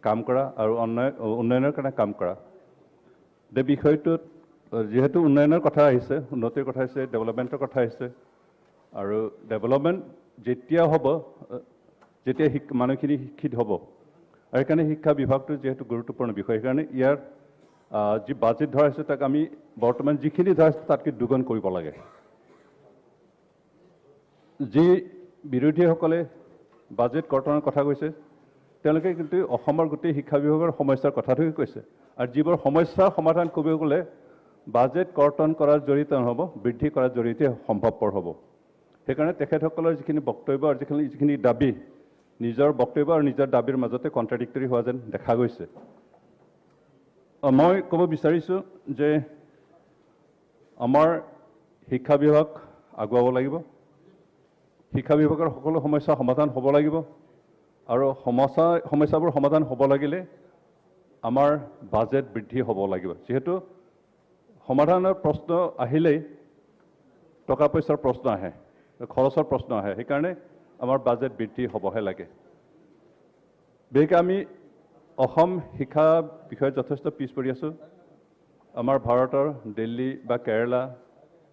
কাম কৰা আৰু উন্নয়নৰ কাৰণে কাম কৰা এই বিষয়টোত যেহেতু উন্নয়নৰ কথা আহিছে উন্নতিৰ কথা আহিছে ডেভেলপমেণ্টৰ কথা আহিছে আৰু ডেভেলপমেণ্ট যেতিয়া হ'ব যেতিয়া মানুহখিনি শিক্ষিত হ'ব আৰু সেইকাৰণে শিক্ষা বিভাগটো যিহেতু গুৰুত্বপূৰ্ণ বিষয় সেইকাৰণে ইয়াৰ যি বাজেট ধৰা হৈছে তাক আমি বৰ্তমান যিখিনি ধৰা হৈছে তাতকৈ দুগুণ কৰিব লাগে যি বিৰোধীসকলে বাজেট কৰ্তনৰ কথা কৈছে তেওঁলোকে কিন্তু অসমৰ গোটেই শিক্ষা বিভাগৰ সমস্যাৰ কথাটোকে কৈছে আৰু যিবোৰ সমস্যাৰ সমাধান কৰিব গ'লে বাজেট কৰ্তন কৰাৰ জৰিয়তে নহ'ব বৃদ্ধি কৰাৰ জৰিয়তে সম্ভৱপৰ হ'ব সেইকাৰণে তেখেতসকলৰ যিখিনি বক্তব্য আৰু যিখিনি দাবী নিজৰ বক্তব্য আৰু নিজৰ দাবীৰ মাজতে কণ্ট্ৰাডিক্টৰী হোৱা যেন দেখা গৈছে মই ক'ব বিচাৰিছোঁ যে আমাৰ শিক্ষা বিভাগ আগুৱাব লাগিব শিক্ষা বিভাগৰ সকলো সমস্যা সমাধান হ'ব লাগিব আৰু সমস্যাবোৰ সমাধান হ'ব লাগিলে আমাৰ বাজেট বৃদ্ধি হ'ব লাগিব যিহেতু সমাধানৰ প্ৰশ্ন আহিলেই টকা পইচাৰ প্ৰশ্ন আহে খৰচৰ প্ৰশ্ন আহে সেইকাৰণে আমাৰ বাজেট বৃদ্ধি হ'বহে লাগে বিশেষকৈ আমি অসম শিক্ষা বিষয়ত যথেষ্ট পিছ পৰি আছোঁ আমাৰ ভাৰতৰ দিল্লী বা কেৰালা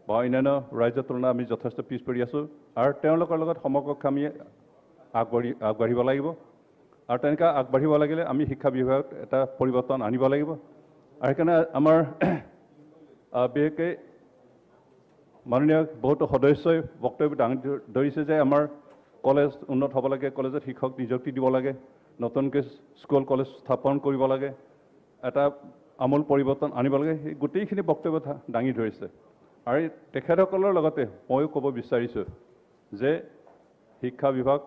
বা অন্যান্য ৰাজ্যৰ তুলনাত আমি যথেষ্ট পিছ পৰি আছোঁ আৰু তেওঁলোকৰ লগত সমকক্ষ আমি আগবাঢ়িব লাগিব আৰু তেনেকৈ আগবাঢ়িব লাগিলে আমি শিক্ষা বিভাগত এটা পৰিৱৰ্তন আনিব লাগিব আৰু সেইকাৰণে আমাৰ বিশেষকৈ মাননীয় বহুতো সদস্যই বক্তব্য দাঙি ধৰিছে যে আমাৰ কলেজ উন্নত হ'ব লাগে কলেজত শিক্ষক নিযুক্তি দিব লাগে নতুনকৈ স্কুল কলেজ স্থাপন কৰিব লাগে এটা আমূল পৰিৱৰ্তন আনিব লাগে সেই গোটেইখিনি বক্তব্য দাঙি ধৰিছে আৰু তেখেতসকলৰ লগতে ময়ো ক'ব বিচাৰিছোঁ যে শিক্ষা বিভাগ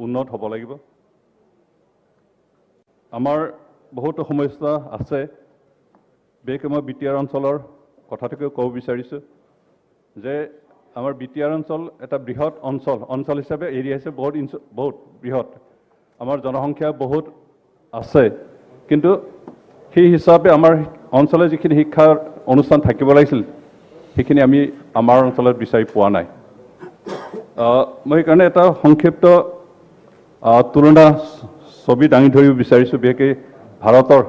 উন্নত হ'ব লাগিব আমাৰ বহুতো সমস্যা আছে বিশেষকৈ মই BTR অঞ্চলৰ কথাটোকে ক'ব বিচাৰিছোঁ যে আমাৰ BTR অঞ্চল এটা বৃহৎ অঞ্চল হিচাপে এৰিয়া হিচাপে বহুত বৃহৎ আমাৰ জনসংখ্যা বহুত আছে কিন্তু সেই হিচাপে আমাৰ অঞ্চলত যিখিনি শিক্ষাৰ অনুষ্ঠান থাকিব লাগিছিল সেইখিনি আমি আমাৰ অঞ্চলত বিচাৰি পোৱা নাই মই সেইকাৰণে এটা সংক্ষিপ্ত তুলনা ছবি দাঙি ধৰিব বিচাৰিছোঁ বিশেষকৈ ভাৰতৰ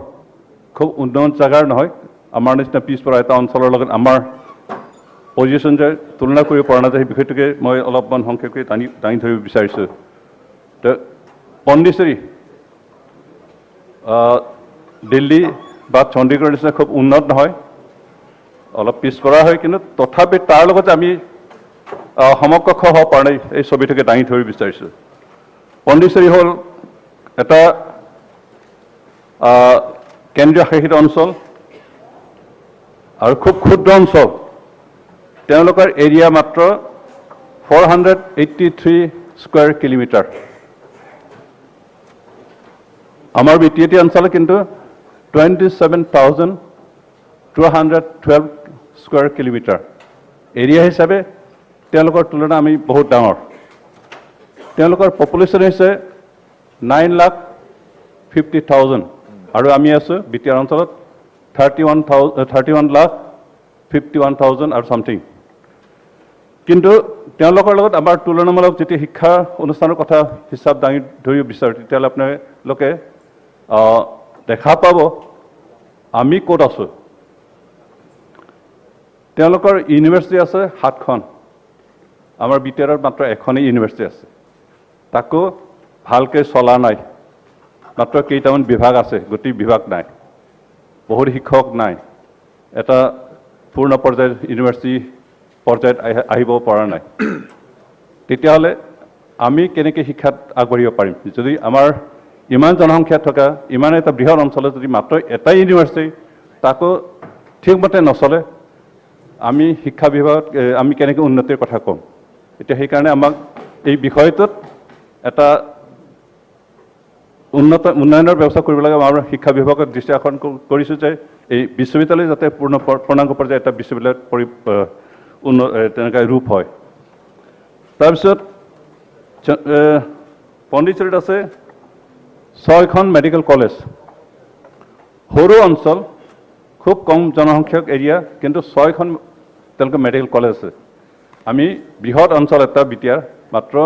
খুব উন্নত জেগাৰ নহয় আমাৰ নিচিনা পিছপৰা এটা অঞ্চলৰ লগত আমাৰ পজিশ্যন যে তুলনা কৰিব পৰা নাযায় সেই বিষয়টোকে মই অলপমান সংক্ষেপে দাঙি ধৰিব বিচাৰিছোঁ। তো পণ্ডিচেৰী দিল্লী বা চণ্ডীগড়ৰ নিচিনা খুব উন্নত নহয়, অলপ পিছপৰা হয়, কিন্তু তথাপি তাৰ লগতে আমি সমকক্ষ হ'ব পৰা নাই এই ছবিটোকে দাঙি ধৰিব বিচাৰিছোঁ। পণ্ডিচেৰী হ'ল এটা কেন্দ্ৰীয় শাসিত অঞ্চল আৰু খুব ক্ষুদ্ৰ অঞ্চল। তেওঁলোকৰ এৰিয়া মাত্ৰ 483 স্কোয়াৰ কিলোমিটাৰ। আমাৰ বিটিএটি অঞ্চলে কিন্তু 27,212 স্কোয়াৰ কিলোমিটাৰ এৰিয়া হিসাবে তেওঁলোকৰ তুলনা আমি বহুত ডাঙৰ। তেওঁলোকৰ পপুলেশ্যন হৈছে 9,50,000 আৰু আমি আছো বিটিআৰ অঞ্চলত 31,51,51,000 আৰু সামথিং। কিন্তু তেওঁলোকৰ লগত আমাৰ তুলনামূলক যেতিয়া শিক্ষা অনুষ্ঠানৰ কথা হিচাপ দাঙি ধৰিব বিচাৰোঁ তেতিয়াহ'লে আপোনালোকে দেখা পাব আমি ক'ত আছোঁ। তেওঁলোকৰ ইউনিভাৰ্চিটি আছে 7খন, আমাৰ বিটিআৰত মাত্ৰ এখনেই ইউনিভাৰ্চিটি আছে, তাকো ভালকৈ চলা নাই, মাত্ৰ কেইটামান বিভাগ আছে, গোটেই বিভাগ নাই, বহুত শিক্ষক নাই, এটা পূৰ্ণ পৰ্যায়ৰ ইউনিভাৰ্চিটি পৰ্যায়ত আহিব পৰা নাই। তেতিয়াহ'লে আমি কেনেকৈ শিক্ষাত আগবাঢ়িব পাৰিম যদি আমাৰ ইমান জনসংখ্যা থকা ইমান এটা বৃহৎ অঞ্চলত যদি মাত্ৰ এটাই ইউনিভাৰ্চিটি তাকো ঠিকমতে নচলে, আমি শিক্ষা বিভাগত আমি কেনেকৈ উন্নতিৰ কথা ক'ম। এতিয়া সেইকাৰণে আমাক এই বিষয়টোত এটা উন্নয়নৰ ব্যৱস্থা কৰিব লাগে। আমাৰ শিক্ষা বিভাগত দৃষ্টি আকৰ্ষণ কৰিছোঁ যে এই বিশ্ববিদ্যালয় যাতে পূৰ্ণাংগ পৰ্যায়ত এটা বিশ্ববিদ্যালয়ত তেনেকৈ ৰূপ হয়। তাৰপিছত পণ্ডিচেৰীত আছে 6খন মেডিকেল কলেজ, সৰু অঞ্চল, খুব কম জনসংখ্যক এৰিয়া, কিন্তু 6খন তেওঁলোকে মেডিকেল কলেজ আছে। আমি বৃহৎ অঞ্চল এটা বিটিআৰ, মাত্ৰ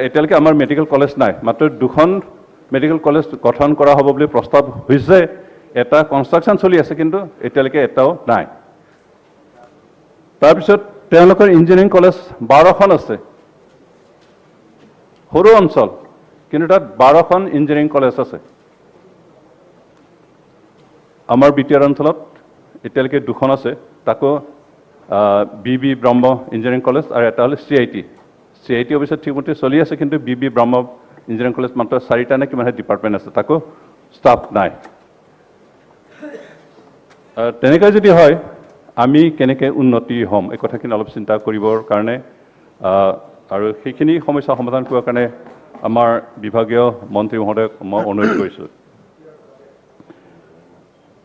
এতিয়ালৈকে আমাৰ মেডিকেল কলেজ নাই, মাত্ৰ 2খন মেডিকেল কলেজ গঠন কৰা হ'ব বুলি প্ৰস্তাৱ হৈছে, এটা কনষ্ট্ৰাকশ্যন চলি আছে, কিন্তু এতিয়ালৈকে এটাও নাই। তাৰপিছত তেওঁলোকৰ ইঞ্জিনিয়াৰিং কলেজ 12খন আছে, সৰু অঞ্চল, কিন্তু তাত 12খন ইঞ্জিনিয়াৰিং কলেজ আছে। আমাৰ বিটিআৰ অঞ্চলত এতিয়ালৈকে 2খন আছে, তাকো BB ব্ৰহ্ম ইঞ্জিনিয়াৰিং কলেজ আৰু এটা হ'ল CIT অৱশ্যে ঠিকমতে চলি আছে, কিন্তু BB ব্ৰহ্ম ইঞ্জিনিয়াৰিং কলেজ মাত্ৰ 4টা নে কিমানহে ডিপাৰ্টমেণ্ট আছে, তাকো ষ্টাফ নাই। তেনেকৈ যদি হয় আমি কেনেকৈ উন্নতি হ'ম এই কথাখিনি অলপ চিন্তা কৰিবৰ কাৰণে আৰু সেইখিনি সমস্যা সমাধান কৰাৰ কাৰণে আমাৰ বিভাগীয় মন্ত্ৰী মহোদয়ক মই অনুৰোধ কৰিছোঁ।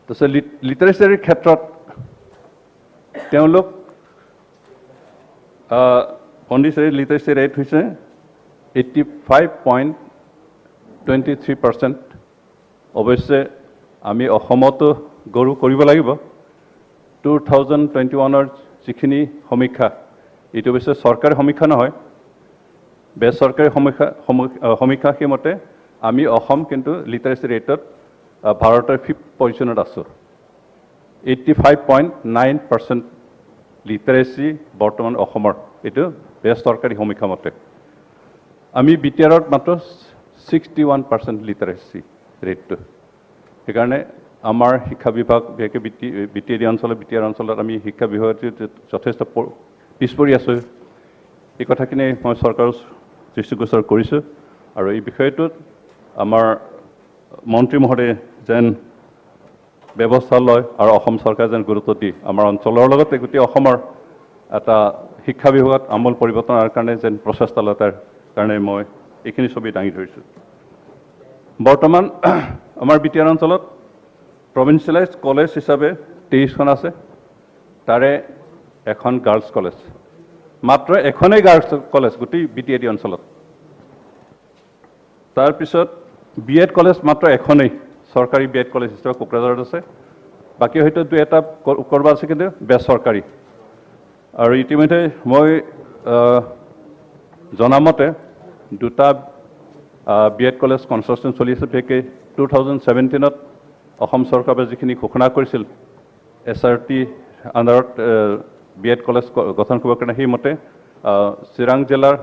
তাৰপিছত লিটাৰেচাৰীৰ ক্ষেত্ৰত তেওঁলোক পণ্ডিচেৰীৰ লিটাৰেচি ৰেট হৈছে 85.23%। অৱশ্যে আমি অসমতো গৌৰৱ কৰিব লাগিব। 2021ৰ যিখিনি সমীক্ষা, এইটো অৱশ্যে চৰকাৰী সমীক্ষা নহয়, বেচৰকাৰী সমীক্ষা সেইমতে আমি অসম কিন্তু লিটাৰেচি ৰেটত ভাৰতৰ 5th পজিশ্যনত আছোঁ। 85.9% লিটাৰেচি বৰ্তমান অসমৰ, এইটো বেচৰকাৰী সমীক্ষা মতে। আমি বিটিআৰত মাত্ৰ 61% লিটাৰেচি ৰেটটো। সেইকাৰণে আমাৰ শিক্ষা বিভাগ বিশেষকৈ বিটিআৰ অঞ্চলত আমি শিক্ষা বিভাগত যথেষ্ট পিছ পৰি আছোঁ। এই কথাখিনি মই চৰকাৰৰ দৃষ্টিগোচৰ কৰিছোঁ আৰু এই বিষয়টোত আমাৰ মন্ত্ৰী মহোদয়ে যেন ব্যৱস্থা লয় আৰু অসম চৰকাৰে যেন গুৰুত্ব দি আমাৰ অঞ্চলৰ লগতে গোটেই অসমৰ এটা শিক্ষা বিভাগত আমূল পৰিৱৰ্তন কৰাৰ কাৰণে যেন প্ৰচেষ্টা লয়, তাৰ কাৰণে মই এইখিনি ছবি দাঙি ধৰিছোঁ। বৰ্তমান আমাৰ বিটিআৰ অঞ্চলত প্ৰভিঞ্চিয়েলাইজ কলেজ হিচাপে 23খন আছে, তাৰে এখন গাৰ্লছ কলেজ, মাত্ৰ এখনেই গাৰ্লছ কলেজ গোটেই বিটিআৰটি অঞ্চলত। তাৰপিছত BEd কলেজ মাত্ৰ এখনেই, চৰকাৰী BEd কলেজ হিচাপে কোকৰাঝাৰত আছে, বাকী হয়তো 2-এটা ক'ৰবাত আছে, কিন্তু বেচৰকাৰী। আৰু ইতিমধ্যে মই জনামতে 2টা BEd কলেজ কনষ্ট্ৰাকশ্যন চলি আছে, বিশেষকৈ 2017ত অসম চৰকাৰে যিখিনি ঘোষণা কৰিছিল SRT আণ্ডাৰত BEd কলেজ গঠন কৰিবৰ কাৰণে সেইমতে চিৰাং জিলাৰ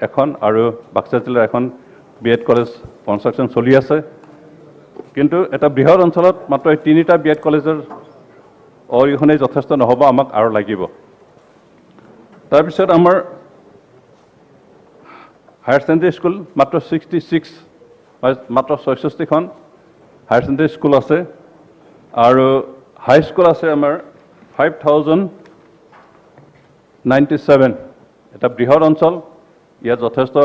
এখন আৰু বাক্সা জিলাৰ এখন BEd কলেজ কনষ্ট্ৰাকশ্যন চলি আছে কিন্তু এটা বৃহৎ অঞ্চলত মাত্ৰ 3টা BEd কলেজৰ অৰিহণে যথেষ্ট নহ'ব আমাক আৰু লাগিব তাৰপিছত আমাৰ হায়াৰ ছেকেণ্ডেৰী স্কুল মাত্ৰ 66 মাত্ৰ 66খন হায়াৰ ছেকেণ্ডেৰী স্কুল আছে আৰু হাই স্কুল আছে আমাৰ 5097 এটা বৃহৎ অঞ্চল ইয়াত যথেষ্ট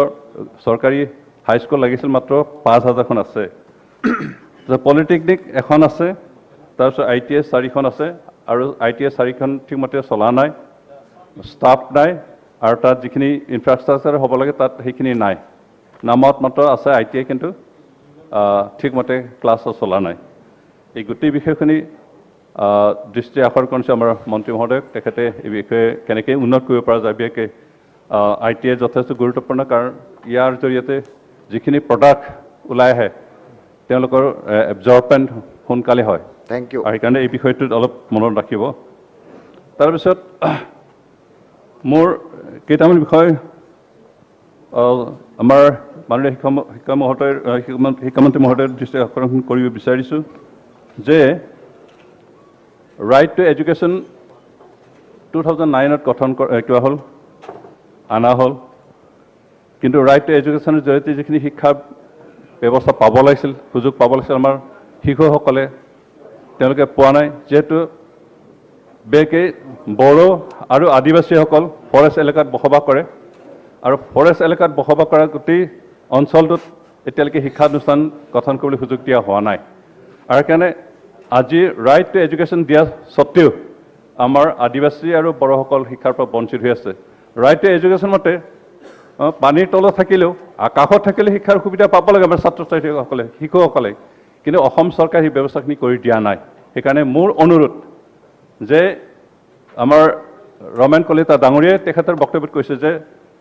চৰকাৰী হাই স্কুল লাগিছিল মাত্ৰ 5000খন আছে পলিটেকনিক এখন আছে তাৰপিছত ITS 4খন আছে আৰু ITS 4খন ঠিকমতে চলা নাই ষ্টাফ নাই আৰু তাত যিখিনি ইনফ্ৰাষ্ট্ৰাকচাৰ হ'ব লাগে তাত সেইখিনি নাই নামত মাত্ৰ আছে ITI কিন্তু ঠিকমতে ক্লাছ চলা নাই এই গোটেই বিষয়খিনি দৃষ্টি আকৰ্ষণ কৰিছে আমাৰ মন্ত্ৰী মহোদয়ক তেখেতে এই বিষয়ে কেনেকৈ উন্নত কৰিব পৰা যায় বিশেষকৈ ITI যথেষ্ট গুৰুত্বপূৰ্ণ কাৰণ ইয়াৰ জৰিয়তে যিখিনি প্ৰডাক্ট ওলাই আহে তেওঁলোকৰ এবজৰ্বমেণ্ট সোনকালে হয় থেংক ইউ আৰু সেইকাৰণে এই বিষয়টোত অলপ মনত ৰাখিব তাৰপিছত মোৰ কেইটামান বিষয় আমাৰ মাননীয় শিক্ষামন্ত্ৰী মহোদয়ৰ দৃষ্টি আকৰ্ষণ কৰিব বিচাৰিছোঁ যে ৰাইট টু এডুকেশ্যন 2009ত গঠন কৰা হ'ল আনা হ'ল কিন্তু ৰাইট টু এডুকেশ্যনৰ জৰিয়তে যিখিনি শিক্ষা ব্যৱস্থা পাব লাগিছিল সুযোগ পাব লাগিছিল আমাৰ শিশুসকলে তেওঁলোকে পোৱা নাই যিহেতু বিশেষকৈ বড়ো আৰু আদিবাসীসকল ফৰেষ্ট এলেকাত বসবাস কৰে আৰু ফৰেষ্ট এলেকাত বসবাস কৰা গোটেই অঞ্চলটোত এতিয়ালৈকে শিক্ষানুষ্ঠান গঠন কৰিবলৈ সুযোগ দিয়া হোৱা নাই আৰু কাৰণে আজি ৰাইট টু এডুকেশ্যন দিয়া স্বত্তেও আমাৰ আদিবাসী আৰু বড়োসকল শিক্ষাৰ পৰা বঞ্চিত হৈ আছে ৰাইট টু এডুকেশ্যন মতে পানীৰ তলত থাকিলেও আকাশত থাকিলে শিক্ষাৰ সুবিধা পাব লাগে আমাৰ ছাত্ৰ ছাত্ৰীসকলে শিশুসকলে কিন্তু অসম চৰকাৰে সেই ব্যৱস্থাখিনি কৰি দিয়া নাই সেইকাৰণে মোৰ অনুৰোধ যে আমাৰ ৰমেন কলিতা ডাঙৰীয়াই তেখেতৰ বক্তব্যত কৈছে যে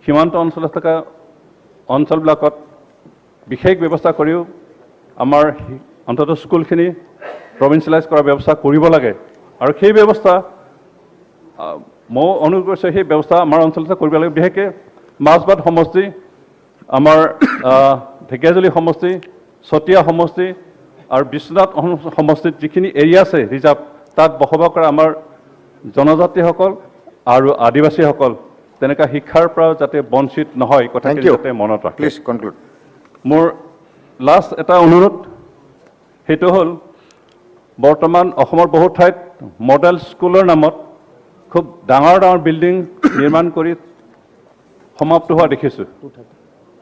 সীমান্ত অঞ্চলত থকা অঞ্চলবিলাকত বিশেষ ব্যৱস্থা কৰিও আমাৰ অন্ততঃ স্কুলখিনি প্ৰভিঞ্চিয়েলাইজ কৰাৰ ব্যৱস্থা কৰিব লাগে আৰু সেই ব্যৱস্থা মই অনুৰোধ কৰিছোঁ সেই ব্যৱস্থা আমাৰ অঞ্চলতে কৰিব লাগে বিশেষকৈ মাজবাট সমষ্টি আমাৰ ঢেকীয়াজুলি সমষ্টি চতিয়া সমষ্টি আৰু বিশ্বনাথ সমষ্টিত যিখিনি এৰিয়া আছে ৰিজাৰ্ভ তাত বসবাস কৰা আমাৰ জনজাতিসকল আৰু আদিবাসীসকল তেনেকুৱা শিক্ষাৰ পৰা যাতে বঞ্চিত নহয় কথাখিনি যাতে মনত ৰাখে প্লিজ কনক্লুড মোৰ লাষ্ট এটা অনুৰোধ সেইটো হ'ল বৰ্তমান অসমৰ বহু ঠাইত মডেল স্কুলৰ নামত খুব ডাঙৰ ডাঙৰ বিল্ডিং নিৰ্মাণ কৰি সমাপ্ত হোৱা দেখিছোঁ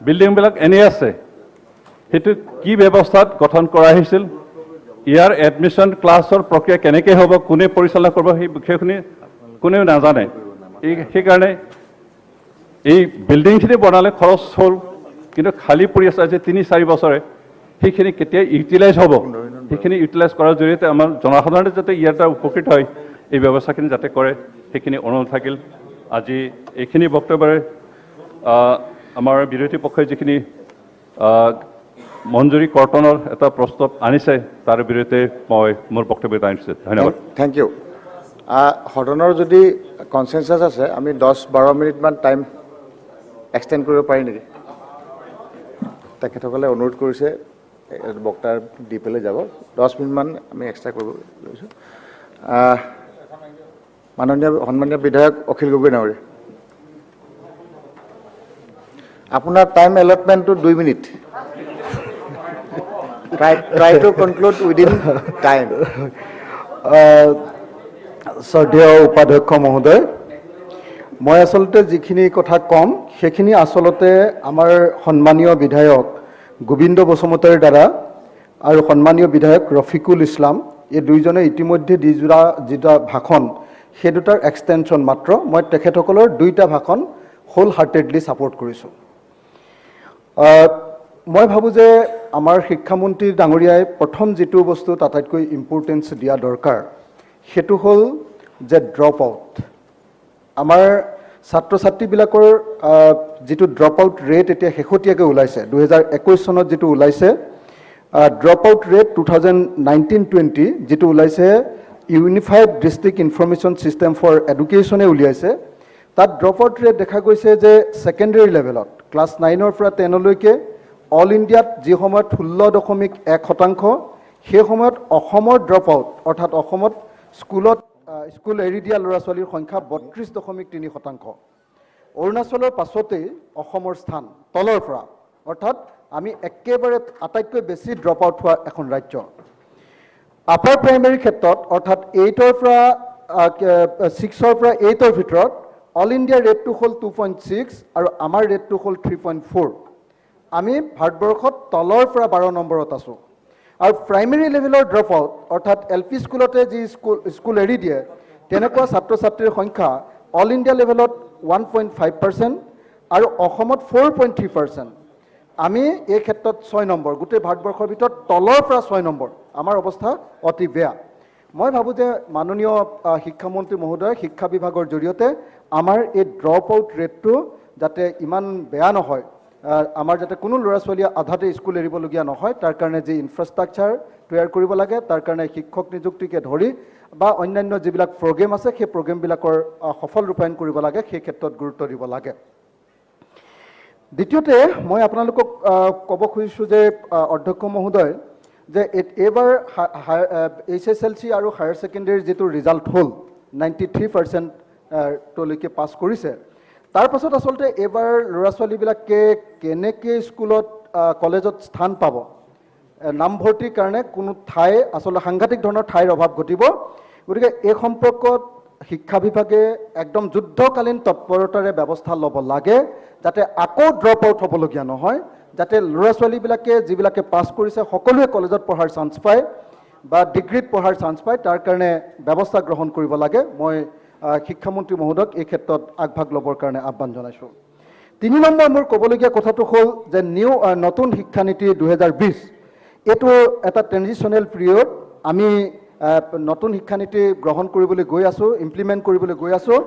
বিল্ডিংবিলাক এনেই আছে সেইটো কি ব্যৱস্থাত গঠন কৰা হৈছিল ইয়াৰ এডমিশ্যন ক্লাছৰ প্ৰক্ৰিয়া কেনেকৈ হ'ব কোনে পৰিচালনা কৰিব সেই বিষয়খিনি কোনেও নাজানে সেইকাৰণে এই বিল্ডিংখিনি বনালে খৰচ হ'ল কিন্তু খালী পৰি আছে আজি 3-4 বছৰে সেইখিনি কেতিয়া ইউটিলাইজ হ'ব সেইখিনি ইউটিলাইজ কৰাৰ জৰিয়তে আমাৰ জনসাধাৰণে যাতে ইয়াৰ দ্বাৰা উপকৃত হয় এই ব্যৱস্থাখিনি যাতে কৰে সেইখিনি অনুৰোধ থাকিল আজি এইখিনি বক্তব্যৰে আমাৰ বিৰোধী পক্ষই যিখিনি মঞ্জুৰী কৰ্তনৰ এটা প্ৰস্তাৱ আনিছে তাৰ বিৰুদ্ধে মই মোৰ বক্তব্য আনিছোঁ ধন্যবাদ থেংক ইউ সদনৰ যদি কনচেনচাছ আছে আমি 10-12 মিনিটমান টাইম এক্সটেণ্ড কৰিব পাৰি নেকি তেখেতসকলে অনুৰোধ কৰিছে বক্তাৰ দি পেলাই যাব 10 মিনিটমান আমি এক্সট্ৰা কৰিব লৈছোঁ মাননীয় সন্মানীয় বিধায়ক অখিল গগৈ ডাঙৰীয়া আপোনাৰ টাইম এলটমেণ্টটো 2 minute try to conclude within time শ্ৰদ্ধেয় উপাধ্যক্ষ মহোদয় মই আচলতে যিখিনি কথা কম সেইখিনি আচলতে আমাৰ সন্মানীয় বিধায়ক গোবিন্দ বসুমতাৰীৰ দ্বাৰা আৰু সন্মানীয় বিধায়ক ৰফিকুল ইছলাম এই দুইজনে ইতিমধ্যে দি যোৱা যিটা ভাষণ সেই দুটাৰ এক্সটেনশ্যন মাত্ৰ মই তেখেতসকলৰ দুইটা ভাষণ হোল হাৰ্টেডলি ছাপোৰ্ট কৰিছোঁ মই ভাবোঁ যে আমাৰ শিক্ষামন্ত্ৰী ডাঙৰীয়াই প্ৰথম যিটো বস্তু আটাইতকৈ ইম্পৰ্টেঞ্চ দিয়া দৰকাৰ সেইটো হ'ল যে ড্ৰপ আউট আমাৰ ছাত্ৰ ছাত্ৰীবিলাকৰ যিটো ড্ৰপ আউট ৰেট এতিয়া শেহতীয়াকৈ ওলাইছে 2021 চনত যিটো ওলাইছে ড্ৰপ আউট ৰেট 2019-20 যিটো ওলাইছে unified district information system for এডুকেশ্যনে উলিয়াইছে। তাত ড্ৰপ আউট ৰেট দেখা গৈছে যে ছেকেণ্ডেৰী লেভেলত ক্লাছ 9ৰ পৰা 10লৈকে অল ইণ্ডিয়াত যি সময়ত 16.1%, সেই সময়ত অসমৰ ড্ৰপ আউট অৰ্থাৎ অসমত স্কুল এৰি দিয়া ল'ৰা ছোৱালীৰ সংখ্যা 32.3%। অৰুণাচলৰ পাছতেই অসমৰ স্থান তলৰ পৰা, অৰ্থাৎ আমি একেবাৰে আটাইতকৈ বেছি ড্ৰপ আউট হোৱা এখন ৰাজ্য। আপাৰ প্ৰাইমেৰীৰ ক্ষেত্ৰত অৰ্থাৎ 8ৰ পৰা 6ৰ পৰা 8ৰ ভিতৰত অল ইণ্ডিয়াৰ ৰেটটো হ'ল 2.6 আৰু আমাৰ ৰেটটো হ'ল 3.4। আমি ভাৰতবৰ্ষত তলৰ পৰা 12 নম্বৰত আছোঁ। আৰু প্ৰাইমেৰী লেভেলৰ ড্ৰপ আউট অৰ্থাৎ LP স্কুলতে যি স্কুল এৰি দিয়ে তেনেকুৱা ছাত্ৰ ছাত্ৰীৰ সংখ্যা অল ইণ্ডিয়া লেভেলত 1.5% আৰু অসমত 4.3%। আমি এই ক্ষেত্ৰত 6 নম্বৰ, গোটেই ভাৰতবৰ্ষৰ ভিতৰত তলৰ পৰা 6 নম্বৰ। আমাৰ অৱস্থা অতি বেয়া। মই ভাবোঁ যে মাননীয় শিক্ষামন্ত্ৰী মহোদয় শিক্ষা বিভাগৰ জৰিয়তে আমাৰ এই ড্ৰপ আউট ৰেটটো যাতে ইমান বেয়া নহয়, আমাৰ যাতে কোনো ল'ৰা ছোৱালীয়ে আধাতে স্কুল এৰিবলগীয়া নহয়, তাৰ কাৰণে যি ইনফ্ৰাষ্ট্ৰাকচাৰ তৈয়াৰ কৰিব লাগে, তাৰ কাৰণে শিক্ষক নিযুক্তিকে ধৰি বা অন্যান্য যিবিলাক প্ৰগ্ৰেম আছে সেই প্ৰগ্ৰেমবিলাকৰ সফল ৰূপায়ণ কৰিব লাগে, সেই ক্ষেত্ৰত গুৰুত্ব দিব লাগে। দ্বিতীয়তে মই আপোনালোকক ক'ব খুজিছোঁ যে অধ্যক্ষ মহোদয় যে এইবাৰ HSLC আৰু হায়াৰ ছেকেণ্ডেৰীৰ যিটো ৰিজাল্ট হ'ল 93%লৈকে পাছ কৰিছে, তাৰ পাছত আচলতে এইবাৰ ল'ৰা ছোৱালীবিলাকে কেনেকৈ স্কুলত কলেজত স্থান পাব, নামভৰ্তিৰ কাৰণে কোনো ঠাই আচলতে সাংঘাতিক ধৰণৰ ঠাইৰ অভাৱ ঘটিব। গতিকে এই সম্পৰ্কত শিক্ষা বিভাগে একদম যুদ্ধকালীন তৎপৰতাৰে ব্যৱস্থা ল'ব লাগে, যাতে আকৌ ড্ৰপ আউট হ'বলগীয়া নহয়, যাতে ল'ৰা ছোৱালীবিলাকে যিবিলাকে পাছ কৰিছে সকলোৱে কলেজত পঢ়াৰ চান্স পায় বা ডিগ্ৰীত পঢ়াৰ চান্স পায়, তাৰ কাৰণে ব্যৱস্থা গ্ৰহণ কৰিব লাগে। মই শিক্ষামন্ত্ৰী মহোদয়ক এই ক্ষেত্ৰত আগভাগ ল'বৰ কাৰণে আহ্বান জনাইছোঁ। 3 নম্বৰ মোৰ ক'বলগীয়া কথাটো হ'ল যে নতুন শিক্ষানীতি 2020 এইটো এটা ট্ৰেনজিশ্যনেল পিৰিয়ড। আমি নতুন শিক্ষানীতি গ্ৰহণ কৰিবলৈ গৈ আছোঁ, ইমপ্লিমেণ্ট কৰিবলৈ গৈ আছোঁ।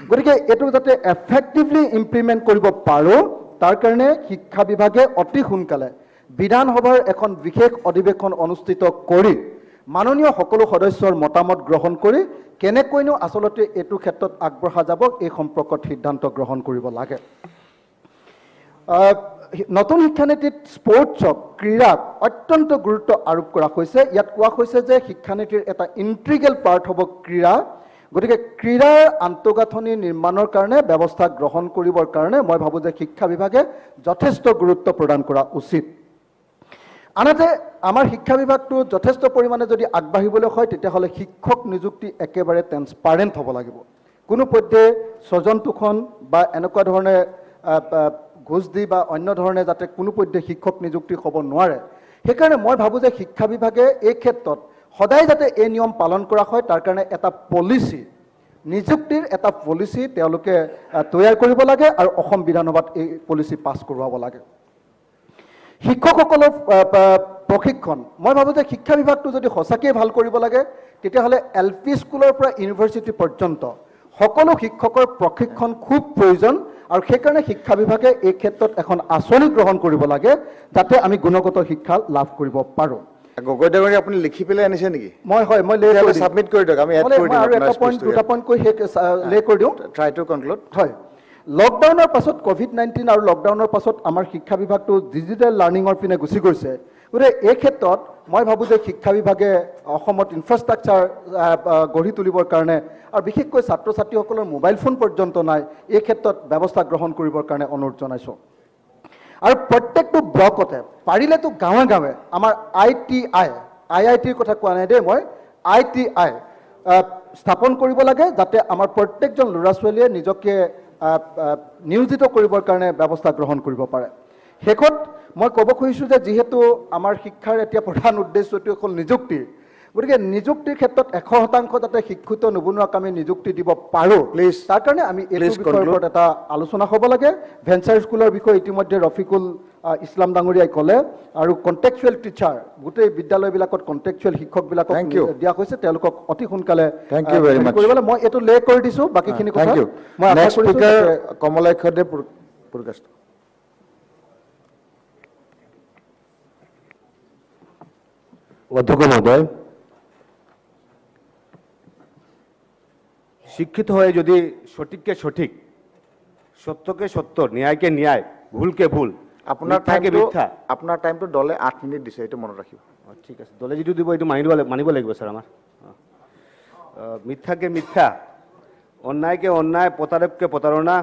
গতিকে এইটো যাতে এফেক্টিভলি ইমপ্লিমেণ্ট কৰিব পাৰোঁ, তাৰ কাৰণে শিক্ষা বিভাগে অতি সোনকালে বিধানসভাৰ এখন বিশেষ অধিৱেশন অনুষ্ঠিত কৰি মাননীয় সকলো সদস্যৰ মতামত গ্ৰহণ কৰি কেনেকৈনো আচলতে এইটো ক্ষেত্ৰত আগবঢ়া যাব এই সম্পৰ্কত সিদ্ধান্ত গ্ৰহণ কৰিব লাগে। নতুন শিক্ষানীতিত স্পৰ্টছক ক্ৰীড়াক অত্যন্ত গুৰুত্ব আৰোপ কৰা হৈছে। ইয়াত কোৱা হৈছে যে শিক্ষানীতিৰ এটা ইণ্টিগ্ৰেল পাৰ্ট হ'ব ক্ৰীড়া। গতিকে ক্ৰীড়াৰ আন্তঃগাঁথনি নিৰ্মাণৰ কাৰণে ব্যৱস্থা গ্ৰহণ কৰিবৰ কাৰণে মই ভাবোঁ যে শিক্ষা বিভাগে যথেষ্ট গুৰুত্ব প্ৰদান কৰা উচিত। আনহাতে আমাৰ শিক্ষা বিভাগটো যথেষ্ট পৰিমাণে যদি আগবাঢ়িবলৈ হয় তেতিয়াহ'লে শিক্ষক নিযুক্তি একেবাৰে ট্ৰেন্সপাৰেণ্ট হ'ব লাগিব। কোনো পধ্যে স্বজন তোষণ বা এনেকুৱা ধৰণে ঘোষ দি বা অন্য ধৰণে যাতে কোনো পধ্যে শিক্ষক নিযুক্তি হ'ব নোৱাৰে। সেইকাৰণে মই ভাবোঁ যে শিক্ষা বিভাগে এই ক্ষেত্ৰত সদায় যাতে এই নিয়ম পালন কৰা হয়, তাৰ কাৰণে এটা পলিচি, নিযুক্তিৰ এটা পলিচি তেওঁলোকে তৈয়াৰ কৰিব লাগে আৰু অসম বিধানসভাত এই পলিচি পাছ কৰোৱাব লাগে। শিক্ষকসকলৰ প্ৰশিক্ষণ, মই ভাবোঁ যে শিক্ষা বিভাগটো যদি সঁচাকৈয়ে ভাল কৰিব লাগে তেতিয়াহ'লে LP স্কুলৰ পৰা ইউনিভাৰ্চিটি পৰ্যন্ত সকলো শিক্ষকৰ প্ৰশিক্ষণ খুব প্ৰয়োজন। আৰু সেইকাৰণে শিক্ষা বিভাগে এই ক্ষেত্ৰত এখন আঁচনি গ্ৰহণ কৰিব লাগে যাতে আমি গুণগত শিক্ষা লাভ কৰিব পাৰোঁ। গগৈদেৱৰী আপুনি লিখি পেলাই আনিছে নেকি? মই ছাবমিট কৰি দিয়ক, আমি এড কৰি দিম। আৰু এটা পইণ্ট দুটা পইণ্ট কৈ লে কৰি দিওঁ। Try to conclude. হয়, লকডাউনৰ পাছত COVID-19 আৰু লকডাউনৰ পাছত আমাৰ শিক্ষা বিভাগটো ডিজিটেল লাৰ্ণিঙৰ পিনে গুচি গৈছে। গতিকে এই ক্ষেত্ৰত মই ভাবোঁ যে শিক্ষা বিভাগে অসমত ইনফ্ৰাষ্ট্ৰাকচাৰ গঢ়ি তুলিবৰ কাৰণে আৰু বিশেষকৈ ছাত্ৰ ছাত্ৰীসকলৰ মোবাইল ফোন পৰ্যন্ত নাই, এই ক্ষেত্ৰত ব্যৱস্থা গ্ৰহণ কৰিবৰ কাৰণে অনুৰোধ জনাইছোঁ। আৰু প্ৰত্যেকটো ব্লকতে পাৰিলেতো গাঁৱে গাঁৱে আমাৰ IITৰ কথা কোৱা নাই দেই, মই ITI স্থাপন কৰিব লাগে যাতে আমাৰ প্ৰত্যেকজন ল'ৰা ছোৱালীয়ে নিজকে নিয়োজিত কৰিবৰ কাৰণে ব্যৱস্থা গ্ৰহণ কৰিব পাৰে। শেষত মই ক'ব খুজিছোঁ যে যিহেতু আমাৰ শিক্ষাৰ এতিয়া প্ৰধান উদ্দেশ্যটো হ'ল নিযুক্তি, গতিকে নিযুক্তিৰ ক্ষেত্ৰত 100% যাতে শিক্ষিত নিবনুৱাক আমি নিযুক্তি দিব পাৰোঁ, তাৰ কাৰণে আমি এই বিষয়ৰ ওপৰত এটা আলোচনা হ'ব লাগে। ভেঞ্চাৰ স্কুলৰ বিষয়ে ইতিমধ্যে ৰফিকুল ইছলাম ডাঙৰীয়াই ক'লে, আৰু কণ্টেক্সুৱেল টিচাৰ গোটেই বিদ্যালয়বিলাকত কণ্টেক্সুৱেল শিক্ষকবিলাকক দিয়া হৈছে, তেওঁলোকক অতি সোনকালে কৰিবলৈ মই এইটো লে কৰি দিছোঁ। বাকীখিনি কথা মই আশা কৰিছোঁ। কমলাক্ষ দেৱ পুৰকাষ্ট। অধ্যক্ষ মহোদয়, শিক্ষিত হয়ে যদি সঠিককে সঠিক, সত্যকে সত্য, ন্যায়কে ন্যায়, ভুলকে ভুল, আপোনাৰ মিথ্যাকে টাইমটো মিথ্যা। আপোনাৰ টাইমটো দলে 8 মিনিট দিছে, এইটো মনত ৰাখিব। ঠিক আছে, দলে যিটো দিব এইটো মানিব লাগিব স্যার আমার। মিথ্যাকে মিথ্যা, অন্যায়কে অন্যায়, প্রতারককে প্রতারণা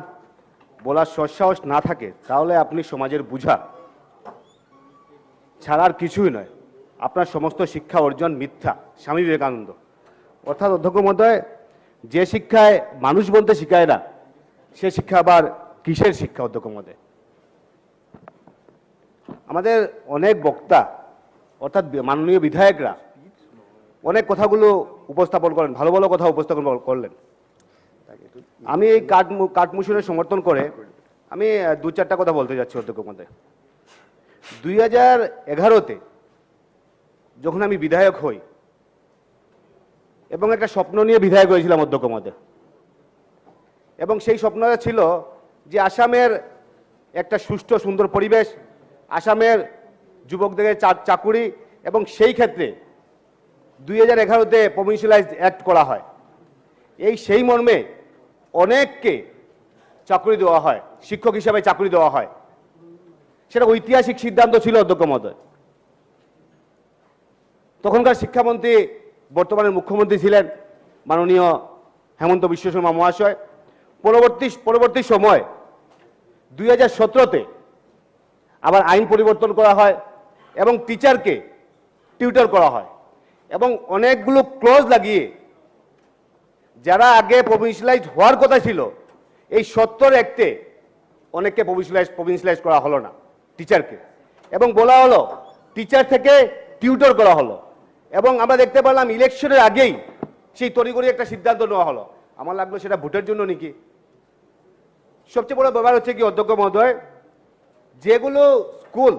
বলার সৎসাহস না থাকে, তাহলে আপনি সমাজের বুঝা ছাড়ার কিছুই নয়। আপনার সমস্ত শিক্ষা অর্জন মিথ্যা। স্বামী বিবেকানন্দ। অর্থাৎ অধ্যক্ষ মহোদয়, যে শিক্ষায় মানুষ বলতে শিখায় না, সে শিক্ষা আবার কিসের শিক্ষা অধ্যক্ষ মহোদয়? আমাদের অনেক বক্তা অর্থাৎ মাননীয় বিধায়করা অনেক কথাগুলো উপস্থাপন করেন, ভালো ভালো কথা উপস্থাপন করলেন। আমি এই কাঠমুশনের সমর্থন করে আমি 2-4টা কথা বলতে যাচ্ছি অধ্যক্ষ মহোদয়। 2011-তে যখন আমি বিধায়ক হই এবং একটা স্বপ্ন নিয়ে বিধায়ক হয়েছিলাম অধ্যক্ষ মহোদয়, এবং সেই স্বপ্নটা ছিল যে আসামের একটা সুষ্ঠু সুন্দর পরিবেশ, আসামের যুবকদের চাকুরি, এবং সেই ক্ষেত্রে 2011-তে প্রভিন্সিয়ালাইজড অ্যাক্ট করা হয়। সেই মর্মে অনেককে চাকরি দেওয়া হয়, শিক্ষক হিসাবে চাকরি দেওয়া হয়। সেটা ঐতিহাসিক সিদ্ধান্ত ছিল অধ্যক্ষ মহোদয়। তখনকার শিক্ষামন্ত্রী বর্তমানের মুখ্যমন্ত্রী ছিলেন মাননীয় হেমন্ত বিশ্ব শর্মা মহাশয়। পরবর্তী সময় 2017-তে আবার আইন পরিবর্তন করা হয় এবং টিচারকে টিউটর করা হয়, এবং অনেকগুলো ক্লজ লাগিয়ে যারা আগে প্রভিন্সিয়ালাইজ হওয়ার কথা ছিল, এই 70 অ্যাক্টে অনেককে প্রভিন্সিয়ালাইজ করা হলো না টিচারকে, এবং বলা হলো টিচার থেকে টিউটর করা হলো। এবং আমরা দেখতে পেলাম ইলেকশনের আগেই সেই তড়িঘড়ি একটা সিদ্ধান্ত নেওয়া হলো। আমার লাগলো সেটা ভোটের জন্য নাকি। সবচেয়ে বড় ব্যাপার হচ্ছে কি অধ্যক্ষ মহোদয়, যেগুলো স্কুল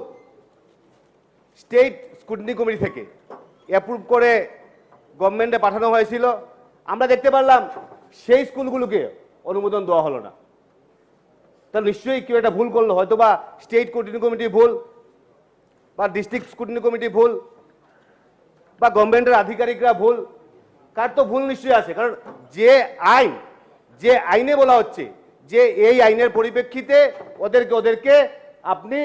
স্টেট স্কুটনি কমিটি থেকে অ্যাপ্রুভ করে গভর্নমেন্টে পাঠানো হয়েছিল, আমরা দেখতে পারলাম সেই স্কুলগুলোকে অনুমোদন দেওয়া হলো না। তাহলে নিশ্চয়ই কেউ একটা ভুল করলো, হয়তো বা স্টেট স্কুটনি কমিটি ভুল, বা ডিস্ট্রিক্ট স্কুটনি কমিটি ভুল, বা গভর্নমেন্টের আধিকারিকরা ভুল। কার তো ভুল নিশ্চয়ই আছে, কারণ যে আইনে বলা হচ্ছে যে এই আইনের পরিপ্রেক্ষিতে ওদেরকে আপনি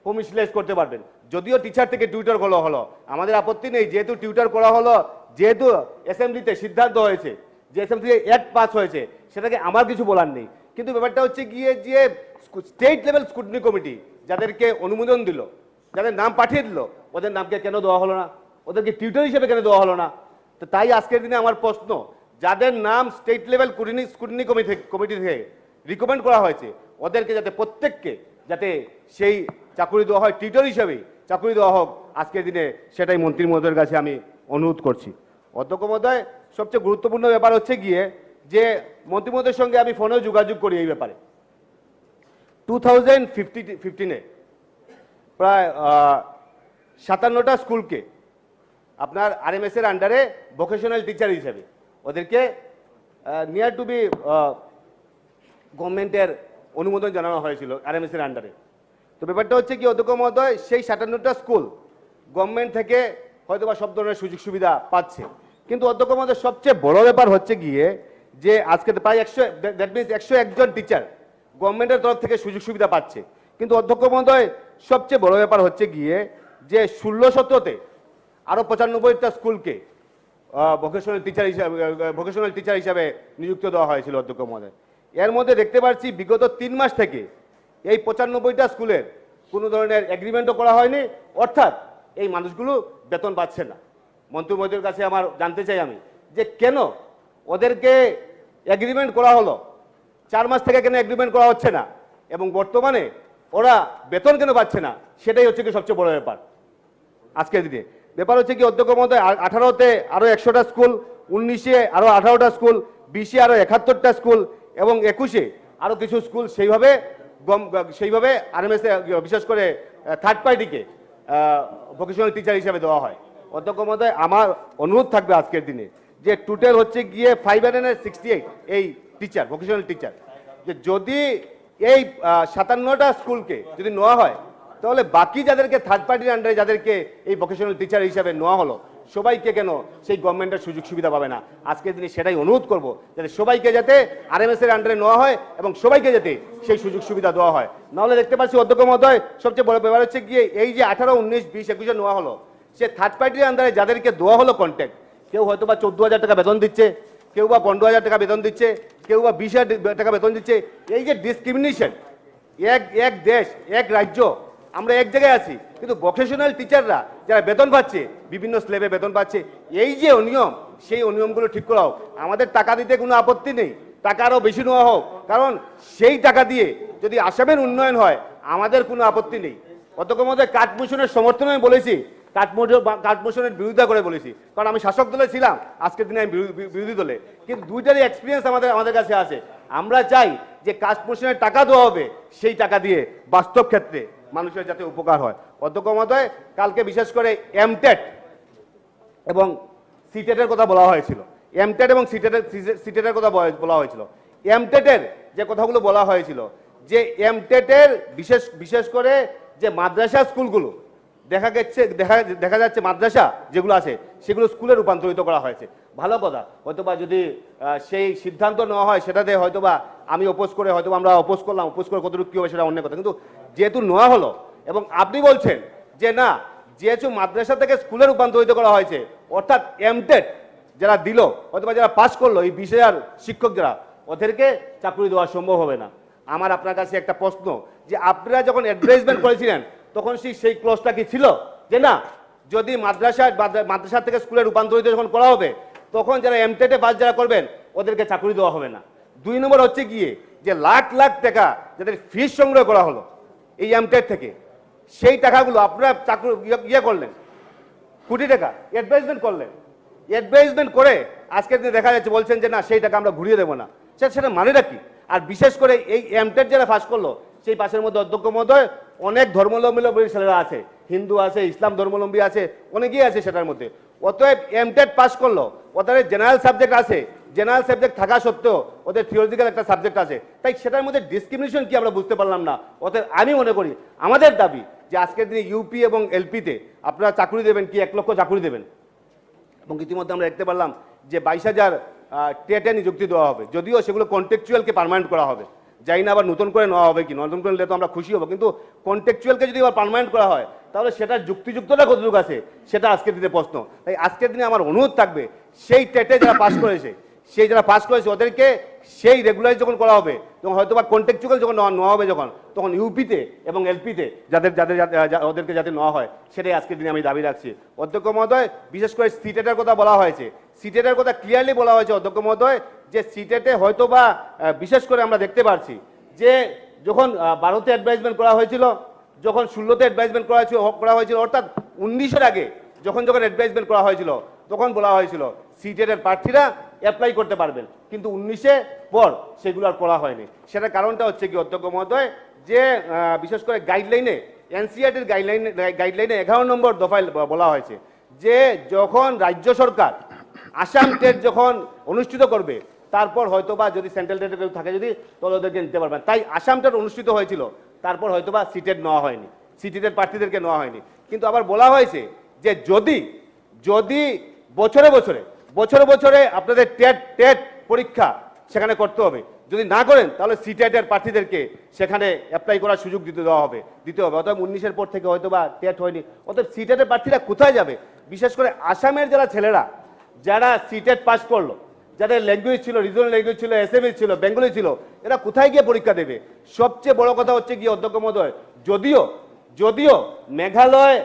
প্রভিন্সিয়ালাইজ করতে পারবেন। যদিও টিচার থেকে টিউটর করা হলো, আমাদের আপত্তি নেই, যেহেতু টিউটর করা হলো, যেহেতু অ্যাসেম্বলিতে সিদ্ধান্ত হয়েছে, যে অ্যাসেম্বলিতে অ্যাক্ট পাস হয়েছে, সেটাকে আমার কিছু বলার নেই। কিন্তু ব্যাপারটা হচ্ছে গিয়ে যে স্টেট লেভেল স্কুটনি কমিটি যাদেরকে অনুমোদন দিল, যাদের নাম পাঠিয়ে দিল, ওদের নামকে কেন দেওয়া হলো না? ওদেরকে টিউটর হিসেবে কেন দেওয়া হলো না? তো তাই আজকের দিনে আমার প্রশ্ন, যাদের নাম স্টেট লেভেল স্কুটনি কমিটি থেকে রিকমেন্ড করা হয়েছে, ওদেরকে যাতে প্রত্যেককে যাতে সেই চাকরি দেওয়া হয়, টিউটর হিসেবে চাকরি দেওয়া হোক আজকের দিনে, সেটাই মন্ত্রী মহোদয়ের কাছে আমি অনুরোধ করছি। অধ্যক্ষ মহোদয়, সবচেয়ে গুরুত্বপূর্ণ ব্যাপার হচ্ছে গিয়ে যে মন্ত্রী মহোদয়ের সঙ্গে আমি ফোনেও যোগাযোগ করি এই ব্যাপারে। 2015-এ প্রায় 57টা স্কুলকে আপনার RMS এর আন্ডারে ভোকেশনাল টিচার হিসেবে ওদেরকে নিয়ার টু বি গভর্নমেন্টের অনুমোদন জানানো হয়েছিল RMS এর আন্ডারে। তো ব্যাপারটা হচ্ছে কি অধ্যক্ষ মহোদয়, সেই 57টা স্কুল গভর্নমেন্ট থেকে হয়তো বা সব ধরনের সুযোগ সুবিধা পাচ্ছে, কিন্তু অধ্যক্ষ মহোদয় সবচেয়ে বড় ব্যাপার হচ্ছে গিয়ে যে আজকে প্রায় 101 জন টিচার গভর্নমেন্টের তরফ থেকে সুযোগ সুবিধা পাচ্ছে, কিন্তু অধ্যক্ষ মহোদয় সবচেয়ে বড় ব্যাপার হচ্ছে গিয়ে যে 16-17-তে আরো 95টা স্কুলকে ভোকেশনাল টিচার হিসাবে নিযুক্ত দেওয়া হয়েছিল অধ্যক্ষ মহোদয়। এর মধ্যে দেখতে পাচ্ছি বিগত 3 মাস থেকে এই 95টা স্কুলের কোনো ধরনের এগ্রিমেন্টও করা হয়নি, অর্থাৎ এই মানুষগুলো বেতন পাচ্ছে না। মন্ত্রী মহোদয়ের কাছে আমার জানতে চাই আমি যে কেন ওদেরকে এগ্রিমেন্ট করা হলো, 4 মাস থেকে কেন এগ্রিমেন্ট করা হচ্ছে না, এবং বর্তমানে ওরা বেতন কেন পাচ্ছে না, সেটাই হচ্ছে কি সবচেয়ে বড় ব্যাপার আজকের দিনে। ব্যাপার হচ্ছে কি অধ্যক্ষ মহোদয়, 18-তে আরো 100টা স্কুল, 19-এ আরো 18টা স্কুল, 20-এ আরো 71টা স্কুল, এবং 21-এ আরো কিছু স্কুল সেইভাবে RMS বিশেষ করে থার্ড পার্টিকে ভোকেশনাল টিচার হিসাবে দেওয়া হয়। অধ্যক্ষ মহোদয়, আমার অনুরোধ থাকবে আজকের দিনে যে টোটাল হচ্ছে গিয়ে 568 এই টিচার, ভোকেশনাল টিচার, যে যদি এই 57টা স্কুলকে যদি নেওয়া হয়, তাহলে বাকি যাদেরকে থার্ড পার্টির আন্ডারে যাদেরকে এই ভোকেশনাল টিচার হিসাবে নেওয়া হলো সবাইকে কেন সেই গভর্নমেন্টের সুযোগ সুবিধা পাবে না? আজকের দিনে সেটাই অনুরোধ করব, যাতে সবাইকে যাতে আরএমএস এর আন্ডারে নেওয়া হয় এবং সবাইকে যাতে সেই সুযোগ সুবিধা দেওয়া হয়। নাহলে দেখতে পাচ্ছি অধ্যক্ষ মহোদয় সবচেয়ে বড় ব্যাপার হচ্ছে গিয়ে এই যে 18, 19, 20, 21 নেওয়া হলো, সে থার্ড পার্টির আন্ডারে যাদেরকে দেওয়া হলো কন্ট্যাক্ট, কেউ হয়তো বা 14,000 টাকা বেতন দিচ্ছে, কেউ বা 15,000 টাকা বেতন দিচ্ছে, কেউ বা 20,000 টাকা বেতন দিচ্ছে। এই যে ডিসক্রিমিনেশন, এক দেশ এক রাজ্য আমরা এক জায়গায় আছি, কিন্তু ভোকেশনাল টিচাররা যারা বেতন পাচ্ছে বিভিন্ন স্লেবে বেতন পাচ্ছে, এই যে অনিয়ম, সেই অনিয়মগুলো ঠিক করা হোক। আমাদের টাকা দিতে কোনো আপত্তি নেই, টাকা আরও বেশি নেওয়া হোক, কারণ সেই টাকা দিয়ে যদি আসামের উন্নয়ন হয় আমাদের কোনো আপত্তি নেই। অধ্যক্ষ মহোদয়, কাঠমোশনের সমর্থনে আমি বলেছি, কাঠমোশনের বিরোধিতা করে বলেছি, কারণ আমি শাসক দলে ছিলাম, আজকের দিনে আমি বিরোধী দলে, কিন্তু দুইটারই এক্সপিরিয়েন্স আমাদের কাছে আছে। আমরা চাই যে কাঠমোশনের টাকা দেওয়া হবে, সেই টাকা দিয়ে বাস্তব ক্ষেত্রে মানুষের যাতে উপকার হয়। অধ্যক্ষ মহোদয়, কালকে বিশেষ করে এমটেট এবং সিটেটের কথা বলা হয়েছিল, এমটেট এবং সিটেটের কথা বলা হয়েছিল। এমটেটের যে কথাগুলো বলা হয়েছিল, যে এমটেটের বিশেষ করে যে মাদ্রাসা স্কুলগুলো দেখা যাচ্ছে মাদ্রাসা যেগুলো আছে সেগুলো স্কুলে রূপান্তরিত করা হয়েছে। ভালো কথা, হয়তোবা যদি সেই সিদ্ধান্ত নেওয়া হয় সেটাতে হয়তোবা আমি অপোজ করে হয়তো আমরা অপোজ করলাম, অপোজ করে কতটুকু কী হবে সেটা অন্য কথা, কিন্তু যেহেতু নেওয়া হলো এবং আপনি বলছেন যে না, যেহেতু মাদ্রাসা থেকে স্কুলে রূপান্তরিত করা হয়েছে, অর্থাৎ এমটেট যারা দিল হয়তোবা যারা পাস করলো, এই 20,000 শিক্ষক যারা, ওদেরকে চাকরি দেওয়া সম্ভব হবে না। আমার আপনার কাছে একটা প্রশ্ন, যে আপনারা যখন অ্যাডভার্টাইজমেন্ট করেছিলেন তখন সেই ক্লজটা কি ছিল যে না, যদি মাদ্রাসা থেকে স্কুলে রূপান্তরিত যখন করা হবে তখন যারা এমটেটে পাস যারা করবেন ওদেরকে চাকরি দেওয়া হবে না। 2 নম্বর হচ্ছে গিয়ে যে লাখ লাখ টাকা যাদের ফিস সংগ্রহ করা হলো এই এমটেট থেকে, সেই টাকাগুলো আপনারা চাকরি করলেন, কোটি টাকা অ্যাডভার্টাইজমেন্ট করলেন, অ্যাডভার্টাইজমেন্ট করে আজকের দিনে দেখা যাচ্ছে বলছেন যে না, সেই টাকা আমরা ঘুরিয়ে দেবো না। সেটা মানেটা কি? আর বিশেষ করে এই এমটেট যারা পাস করলো সেই পাশের মধ্যে অধ্যক্ষ মহোদয় অনেক ধর্মাবলম্বী ছেলেরা আছে, হিন্দু আছে, ইসলাম ধর্মাবলম্বী আছে, অনেকেই আছে সেটার মধ্যে। অতএব এমটেট পাস করলো, ওদের জেনারেল সাবজেক্ট আছে, জেনারেল সাবজেক্ট থাকা সত্ত্বেও ওদের থিওরিটিক্যাল একটা সাবজেক্ট আছে, তাই সেটার মধ্যে ডিসক্রিমিনেশন কি আমরা বুঝতে পারলাম না। অতএব আমি মনে করি আমাদের দাবি যে আজকের দিনে ইউপি এবং এলপিতে আপনারা চাকরি দেবেন কি 1 লক্ষ চাকরি দেবেন, এবং ইতিমধ্যে আমরা দেখতে পারলাম যে 22,000 টেটে নিযুক্তি দেওয়া হবে, যদিও সেগুলো কন্টেকচুয়ালকে পার্মানেন্ট করা হবে, যাই না আবার নতুন করে নেওয়া হবে কি, নতুন করে নিলে তো আমরা খুশি হবো, কিন্তু কন্টেকচুয়ালকে যদি আবার পার্মানেন্ট করা হয় তাহলে সেটার যুক্তিযুক্ততা কতটুকু আছে সেটা আজকের দিনে প্রশ্ন। তাই আজকের দিনে আমার অনুরোধ থাকবে, সেই টেটে যারা পাস করেছে ওদেরকে সেই রেগুলারাইজ যখন করা হবে, তখন হয়তো বা কন্টেকচুয়াল যখন নেওয়া হবে তখন ইউপিতে এবং এলপিতে ওদেরকে যাতে নেওয়া হয়, সেটাই আজকের দিনে আমি দাবি রাখছি। অধ্যক্ষ মহোদয়, বিশেষ করে সিটেটের কথা বলা হয়েছে, সিটেটের কথা ক্লিয়ারলি বলা হয়েছে অধ্যক্ষ মহোদয়, যে সিটেটে হয়তো বা বিশেষ করে আমরা দেখতে পাচ্ছি যে যখন 12তে অ্যাডভার্টাইজমেন্ট করা হয়েছিল, যখন 16তে অ্যাডভার্টাইজমেন্ট করা হয়েছিল, অর্থাৎ 19-এর আগে যখন অ্যাডভার্টাইজমেন্ট করা হয়েছিল তখন বলা হয়েছিল সিটেটের প্রার্থীরা অ্যাপ্লাই করতে পারবেন, কিন্তু 19-এ পর সেগুলো আর করা হয়নি। সেটার কারণটা হচ্ছে কি অধ্যক্ষ মহোদয়, যে বিশেষ করে গাইডলাইনে, এনসিআরটির গাইডলাইনে 11 নম্বর দফায় বলা হয়েছে যে যখন রাজ্য সরকার আসাম টেট যখন অনুষ্ঠিত করবে তারপর হয়তোবা যদি সেন্ট্রাল টেটে কেউ থাকে যদি তাহলে ওদেরকে নিতে পারবেন। তাই আসাম টেট অনুষ্ঠিত হয়েছিল, তারপর হয়তোবা সিটেট নেওয়া হয়নি, সিটেটের প্রার্থীদেরকে নেওয়া হয়নি। কিন্তু আবার বলা হয়েছে যে যদি বছরে আপনাদের টেট পরীক্ষা সেখানে করতে হবে, যদি না করেন তাহলে সিটেটের প্রার্থীদেরকে সেখানে অ্যাপ্লাই করার সুযোগ দিতে হবে। অতএব 19-এর পর থেকে হয়তোবা টেট হয়নি, অতএব সিটেটের প্রার্থীরা কোথায় যাবে? বিশেষ করে আসামের যারা ছেলেরা যারা সিটেট পাস করলো, যাদের ল্যাঙ্গুয়েজ ছিল, রিজনাল ল্যাঙ্গুয়েজ ছিল, এসএমএস ছিল, বেঙ্গলি ছিল, এরা কোথায় গিয়ে পরীক্ষা দেবে? সবচেয়ে বড় কথা হচ্ছে গিয়ে অধ্যক্ষ মহোদয়, যদিও মেঘালয়,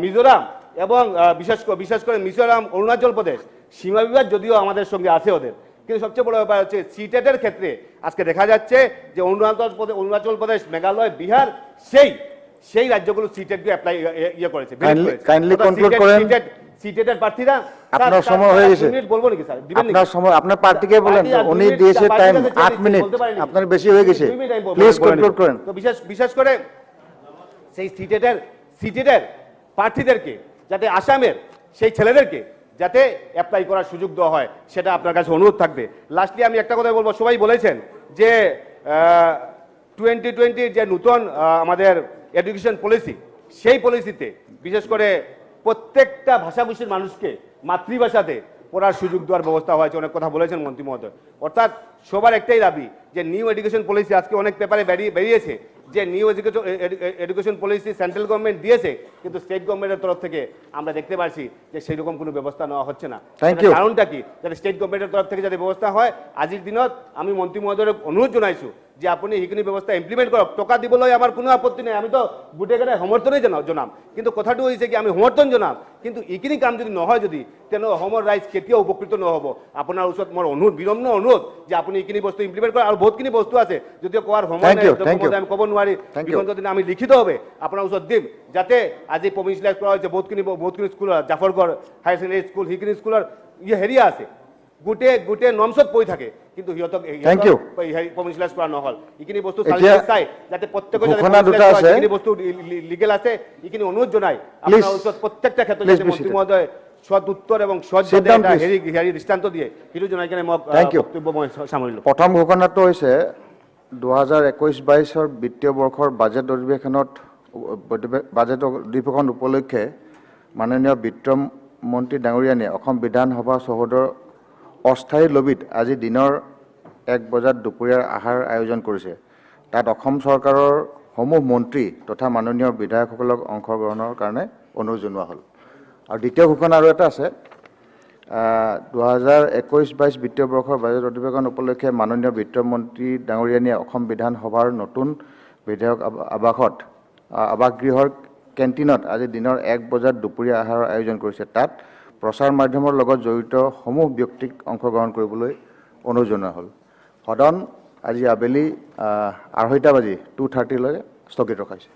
মিজোরাম এবং বিশেষ করে মিজোরাম, অরুণাচল প্রদেশ সীমা বিবাদ যদিও আমাদের সঙ্গে আছে ওদের, কিন্তু সবচেয়ে বড় ব্যাপার হচ্ছে সিটেটের ক্ষেত্রে আজকে দেখা যাচ্ছে যে অরুণাচল প্রদেশ, মেঘালয়, বিহার সেই রাজ্যগুলো সিটেটকে অ্যাপ্লাই করেছে। কাইন্ডলি কনক্লুড করেন। সিটেটের প্রার্থীরা, আপনার সময় হয়ে গেছে, মিনিট বলবো নাকি স্যার? আপনার সময়, আপনার পার্টিকে বলেন, উনি দিয়েছে টাইম 8 মিনিট, আপনার বেশি হয়ে গেছে, প্লিজ কনক্লুড করেন। তো বিশেষ করে সেই সিটেটের প্রার্থীদেরকে যাতে আসামের সেই ছেলেদেরকে যাতে অ্যাপ্লাই করার সুযোগ দেওয়া হয়, সেটা আপনার কাছে অনুরোধ থাকবে। লাস্টলি আমি একটা কথা বলবো, সবাই বলেছেন যে 2020 যে নতুন আমাদের এডুকেশন পলিসি, সেই পলিসিতে বিশেষ করে প্রত্যেকটা ভাষাভাষীর মানুষকে মাতৃভাষাতে পড়ার সুযোগ দেওয়ার ব্যবস্থা হয়েছে। অনেক কথা বলেছেন মন্ত্রী মহোদয়। অর্থাৎ সবার একটাই দাবি যে নিউ এডুকেশন পলিসি, আজকে অনেক পেপারে বেরিয়েছে যে new education policy central government দিয়েছে, কিন্তু স্টেট গভর্নমেন্টের তরফ থেকে আমরা দেখতে পাচ্ছি যে সেই রকম কোনো ব্যবস্থা নেওয়া হচ্ছে না। কারণটা কি? যাতে স্টেট গভর্নমেন্টের তরফ থেকে যাতে ব্যবস্থা হয়। আজিৰ দিনত আমি মন্ত্রী মহোদয়ক অনুরোধ জানাইছো যে আপনি সেইখিনি ব্যবস্থা ইমপ্লিমেন্ট করক। টকা দিবলৈ আমার কোনো আপত্তি নাই, আমি তো গোটেইকেইটাই সমৰ্থনেই জনাম, কিন্তু কথাটো হৈছে কি আমি সমৰ্থন জনাম, কিন্তু এইখিনি কাম যদি নহয় যদি তেনে অসমৰ ৰাইজ কেতিয়াও উপকৃত নহ'ব। আপোনাৰ ওচৰত মোৰ অনুৰোধ, বিনম্ৰ অনুৰোধ যে আপুনি এইখিনি বস্তু ইমপ্লিমেন্ট কৰক। আৰু বহুতখিনি বস্তু আছে যদিও কোৱাৰ সময় নাই, আমি ক'ব নোৱাৰি, বিগত দিন আমি লিখিতভাৱে আপোনাৰ ওচৰত দিম, যাতে আজি প্ৰভিঞ্চিয়েলাইজ কৰা হৈছে বহুতখিনি স্কুল, জাফৰগড় হায়াৰ ছেকেণ্ডেৰী স্কুল, সেইখিনি স্কুলৰ হেৰিয়া আছে গোটেই নমছত পৰি থাকে, কিন্তু সিহঁতক প্ৰভিঞ্চিয়েলাইজ কৰা নহ'ল। এইখিনি বস্তু চাই যাতে প্ৰত্যেকৰ যিখিনি বস্তু লিগেল আছে এইখিনি অনুৰোধ জনাই আপোনাৰ ওচৰত প্ৰত্যেকটা ক্ষেত্ৰত যাতে মন্ত্ৰী মহোদয় সৎ উত্তৰ এবং সৎ হেৰি দৃষ্টান্ত দিয়ে সেইটো জনাই কিনে মই বক্তব্য মই সামৰিলোঁ। প্ৰথম ঘোষণাটো হৈছে 2021-22 বিত্তীয় বৰ্ষৰ বাজেট অধিৱেশন উপলক্ষে মাননীয় বিত্তমন্ত্ৰী ডাঙৰীয়ানীয়ে অসম বিধানসভা চৌহদৰ অস্থায়ী লবিত আজি দিনৰ 1 বজাত দুপৰীয়াৰ আহাৰ আয়োজন কৰিছে। তাত অসম চৰকাৰৰ সমূহ মন্ত্ৰী তথা মাননীয় বিধায়কসকলক অংশগ্ৰহণৰ কাৰণে অনুৰোধ জনোৱা হ'ল। আৰু দ্বিতীয় ঘোষণা আৰু এটা আছে, 2021-22 বিত্তীয় বৰ্ষৰ বাজেট অধিৱেশন উপলক্ষে মাননীয় বিত্তমন্ত্ৰী ডাঙৰীয়ানীয়ে অসম বিধানসভাৰ নতুন বিধায়ক আৱাসগৃহৰ কেণ্টিনত আজি দিনৰ 1 বজাত দুপৰীয়া আহাৰৰ আয়োজন কৰিছে। তাত প্ৰচাৰ মাধ্যমৰ লগত জড়িত সমূহ ব্যক্তিক অংশগ্ৰহণ কৰিবলৈ অনুৰোধ জনোৱা হ'ল। সদন আজি আবেলি 2:30 বাজি 2:30 লৈকে স্থগিত ৰখাইছে।